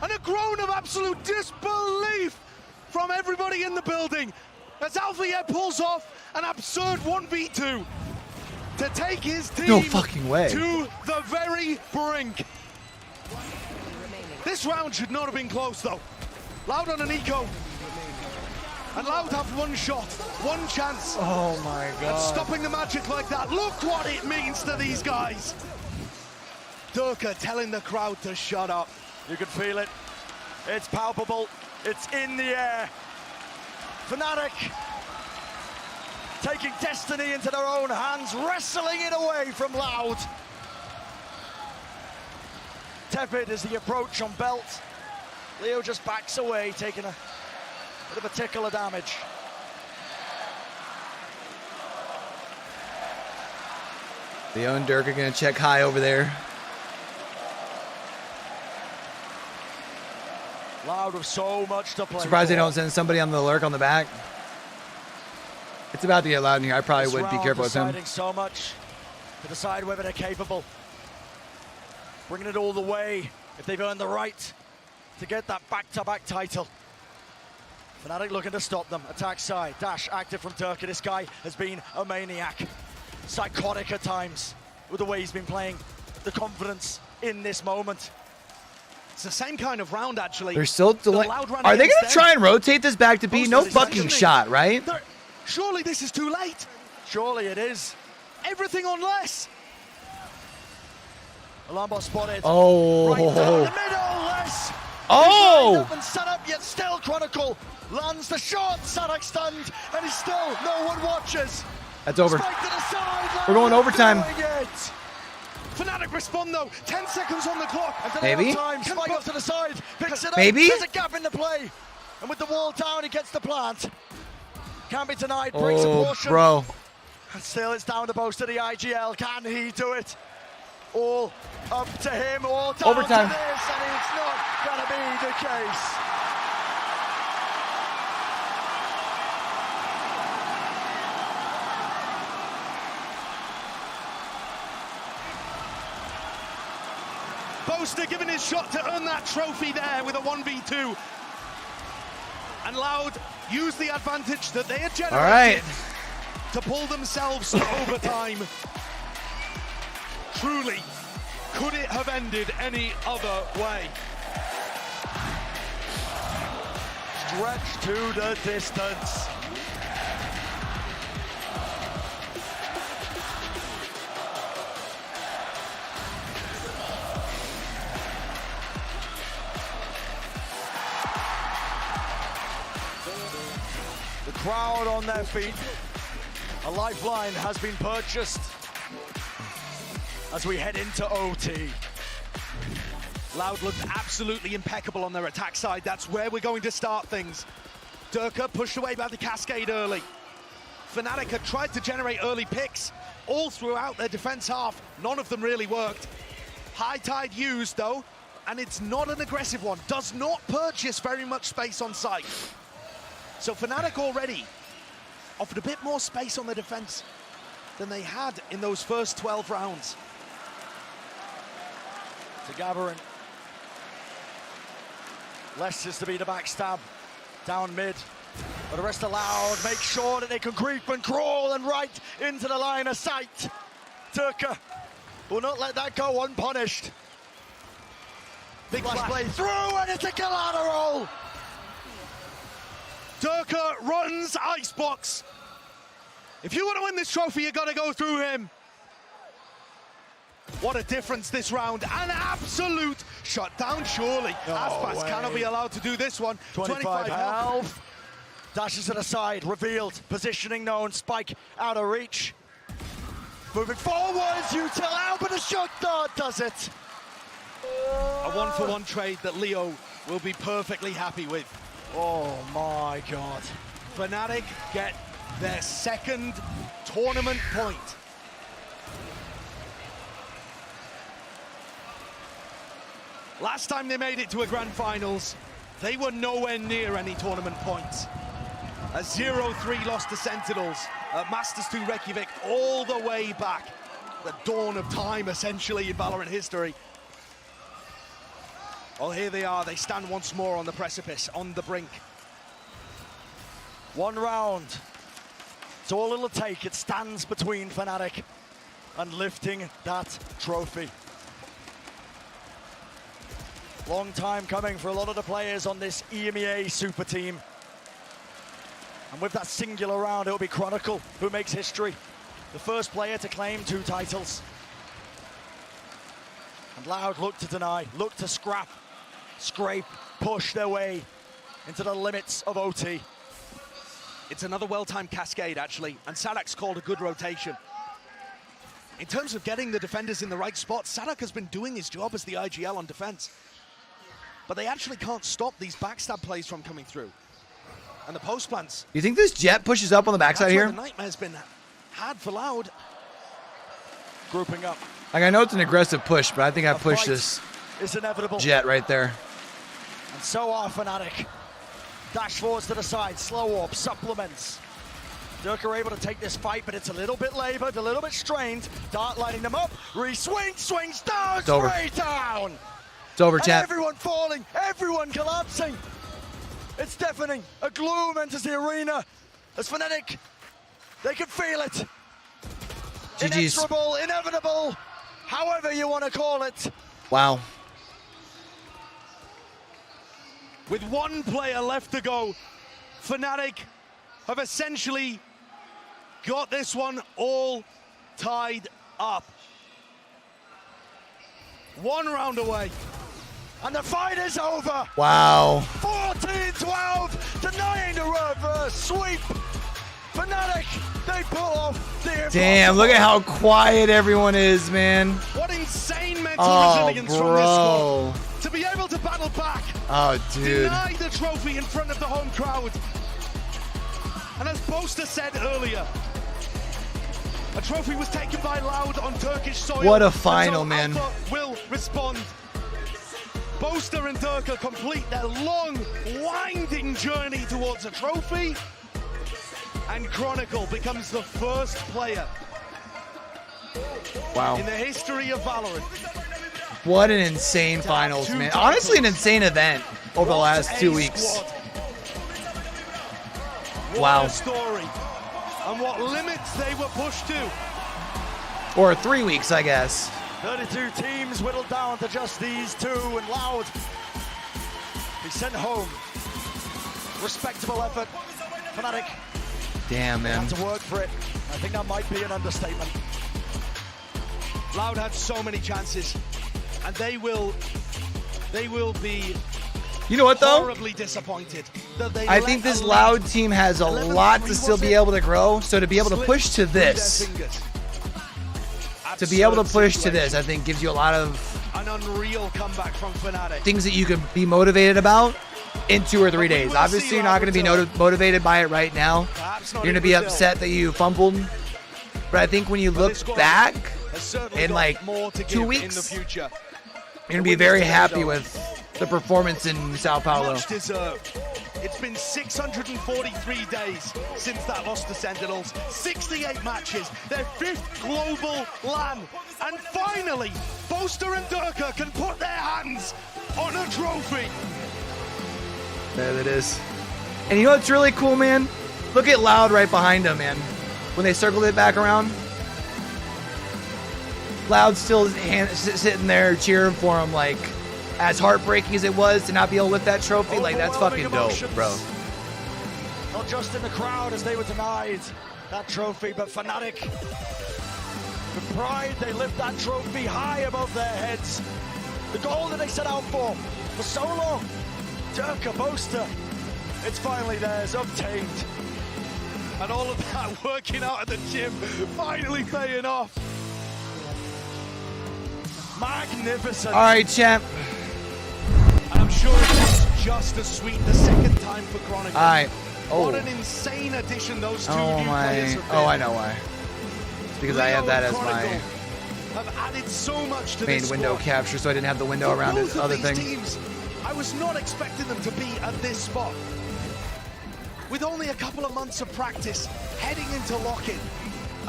And a groan of absolute disbelief from everybody in the building as Alpha pulls off an absurd 1v2 to take his team No fucking way. to the very brink. This round should not have been close though. Loud on an eco. And Loud have one shot, one chance. Oh my God. And stopping the magic like that, look what it means to these guys. Durka telling the crowd to shut up. You can feel it. It's palpable. It's in the air. FNATIC taking destiny into their own hands, wrestling it away from Loud. Tepid is the approach on Belt. Leo just backs away, taking a bit of a tickle of damage. Leo and Dirk are going to check high over there. Loud with so much to play. Surprised they don't send somebody on the lurk on the back. It's about to get loud in here. I probably would be careful with him. Deciding so much to decide whether they're capable. Bringing it all the way if they've earned the right to get that back-to-back title. FNATIC looking to stop them. Attack side. Dash active from Durka. This guy has been a maniac. Psychotic at times with the way he's been playing. The confidence in this moment. It's the same kind of round, actually. They're still delaying. Are they going to try and rotate this back to B? No fucking shot, right? Surely this is too late. Surely it is. Everything on less. Alarm bot spotted. Oh. Right down the middle, less. Oh. And set up, yet still Chronicle lands the shot. Sadak stunned, and he's still no one watches. That's over. Spike to the side, We're going overtime. FNATIC respond though. 10 seconds on the clock. Maybe. Spike up to the side. Picks it up. Maybe. There's a gap in the play. And with the wall down, he gets the plant. Can't be denied. Breaks a portion. Bro. And still, it's down the boast of the IGL. Can he do it? All up to him. All down Overtime. to this, and it's not going to be the case. Boaster giving his shot to earn that trophy there with a 1v2. And Loud used the advantage that they had generated to pull themselves to overtime. Truly, could it have ended any other way? Stretch to the distance. The crowd on their feet. A lifeline has been purchased as we head into OT. Loud looked absolutely impeccable on their attack side. That's where we're going to start things. Durka pushed away by the Cascade early. FNATIC had tried to generate early picks all throughout their defense half. None of them really worked. High Tide used though, and it's not an aggressive one. Does not purchase very much space on site. So FNATIC already offered a bit more space on the defense than they had in those first 12 rounds. To Gathering. Less is to be the backstab. Down mid. But the rest allowed. Make sure that they can creep and crawl and right into the line of sight. Durka will not let that go unpunished. Big flash play through, and it's a collateral. Durka runs Icebox. If you want to win this trophy, you got to go through him. What a difference this round. An absolute shutdown, surely. Aspas cannot be allowed to do this one. 25 health. Dashes to the side, revealed. Positioning known, Spike out of reach. Moving forwards, Util out, but the shot does it. A 1-for-1 trade that Leo will be perfectly happy with. Oh my God. FNATIC get their second tournament point. Last time they made it to a grand finals, they were nowhere near any tournament points. A 0-3 loss to Sentinels at Masters 2 Reykjavik all the way back. The dawn of time, essentially, in Valorant history. Well, here they are. They stand once more on the precipice, on the brink. One round. It's all it'll take. It stands between FNATIC and lifting that trophy. Long time coming for a lot of the players on this EMEA super team. And with that singular round, it'll be Chronicle who makes history. The first player to claim 2 titles. And Loud look to deny, look to scrap, scrape, push their way into the limits of OT. It's another well-timed cascade, actually, and Sadak's called a good rotation. In terms of getting the defenders in the right spot, Sadak has been doing his job as the IGL on defense. But they actually can't stop these backstab plays from coming through. And the post plants. You think this jet pushes up on the backside here? The nightmare's been had for Loud. Grouping up. Like, I know it's an aggressive push, but I think I pushed this jet right there. And so are FNATIC. Dash forwards to the side, slow warp, supplements. Durka able to take this fight, but it's a little bit labored, a little bit strained. Dart lighting them up, re-swing, swings down, straight down. It's over, and chat. everyone falling, everyone collapsing. It's deafening. A gloom enters the arena. As FNATIC, they can feel it. GG's. Inexorable, inevitable, however you want to call it. Wow. With one player left to go, FNATIC have essentially got this one all tied up. One round away. And the fight is over. Wow. 14-12, denying the reverse sweep. FNATIC, they pull off the impossible. Damn, look at how quiet everyone is, man. What insane mental resilience from this squad. To be able to battle back. Oh, dude. Deny the trophy in front of the home crowd. And as Boaster said earlier, a trophy was taken by Loud on Turkish soil. What a final, so man. Alpha will respond. Boaster and Durka complete their long, winding journey towards a trophy. And Chronicle becomes the first player Wow. in the history of Valorant. What an insane finals, man. Honestly, an insane event over the last 2 weeks. Wow. What a story. And what limits they were pushed to. Or 3 weeks, I guess. 32 teams whittled down to just these two, and Loud be sent home. Respectable effort. FNATIC. Damn, man. Had to work for it. I think that might be an understatement. Loud had so many chances, and they will be You know what, though? horribly disappointed that they I think this Loud team has a lot to still be able to grow. So to be able to push to this, I think gives you a lot of an unreal comeback from FNATIC. things that you could be motivated about in 2 or 3 days. Obviously, you're not going to be motivated by it right now. You're going to be upset that you fumbled. But I think when you look back in like 2 weeks, you're going to be very happy with the performance in Sao Paulo. Much deserved. It's been 643 days since that loss to Sentinels. 68 matches, their 5th global LAN. And finally, Boaster and Durka can put their hands on a trophy. There it is. And you know what's really cool, man? Look at Loud right behind him, man. When they circled it back around. Loud still sitting there cheering for him, like, as heartbreaking as it was to not be able to lift that trophy, like, that's fucking dope, bro. Not just in the crowd as they were denied that trophy, but FNATIC. With pride, they lift that trophy high above their heads. The goal that they set out for so long. Durka, Boaster, it's finally theirs, obtained. And all of that working out at the gym finally paying off. Magnificent. All right, champ. And I'm sure it was just as sweet the second time for Chronicle. All right. Oh. What an insane addition those two new my. players have been. Oh, I know why. It's because I have that as my have added so much to main this window squad. capture, so I didn't have the window around Both this of other these thing. Teams, I was not expecting them to be at this spot. With only a couple of months of practice, heading into Lockin.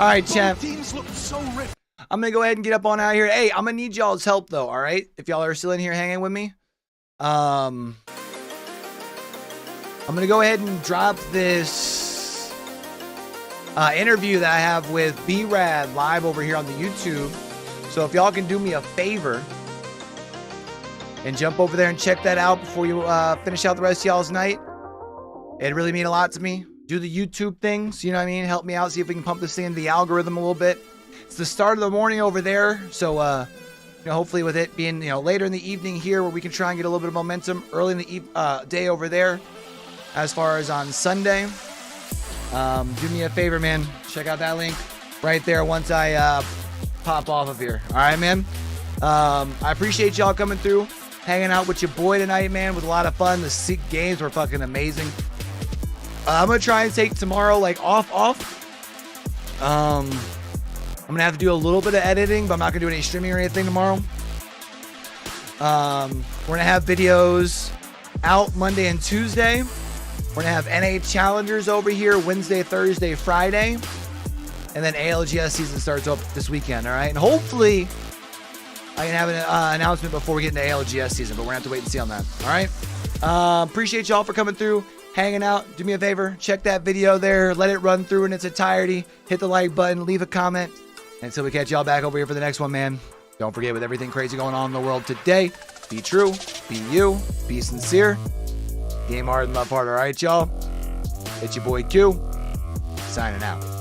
All right, Both champ. teams look so ripped. I'm going to go ahead and get up on out here. Hey, I'm going to need y'all's help, though, all right? If y'all are still in here hanging with me. I'm going to go ahead and drop this interview that I have with B-Rad live over here on the YouTube. So if y'all can do me a favor and jump over there and check that out before you finish out the rest of y'all's night. It'd really mean a lot to me. Do the YouTube things, you know what I mean? Help me out, see if we can pump this thing into the algorithm a little bit. It's the start of the morning over there, so hopefully with it being later in the evening here, where we can try and get a little bit of momentum early in the day over there. As far as on Sunday, do me a favor, man. Check out that link right there once I pop off of here. All right, man. I appreciate y'all coming through, hanging out with your boy tonight, man. With a lot of fun. The games were fucking amazing. I'm gonna try and take tomorrow off. I'm gonna have to do a little bit of editing, but I'm not gonna do any streaming or anything tomorrow. We're gonna have videos out Monday and Tuesday. We're gonna have NA Challengers over here Wednesday, Thursday, Friday, and then ALGS season starts up this weekend. All right, and hopefully I can have an announcement before we get into ALGS season, but we're gonna have to wait and see on that. All right. Appreciate y'all for coming through, hanging out. Do me a favor, check that video there, let it run through in its entirety, hit the like button, leave a comment, until we catch y'all back over here for the next one, man. Don't forget, with everything crazy going on in the world today, be true, be you, be sincere, game hard and love hard, all right, y'all? It's your boy Q, signing out.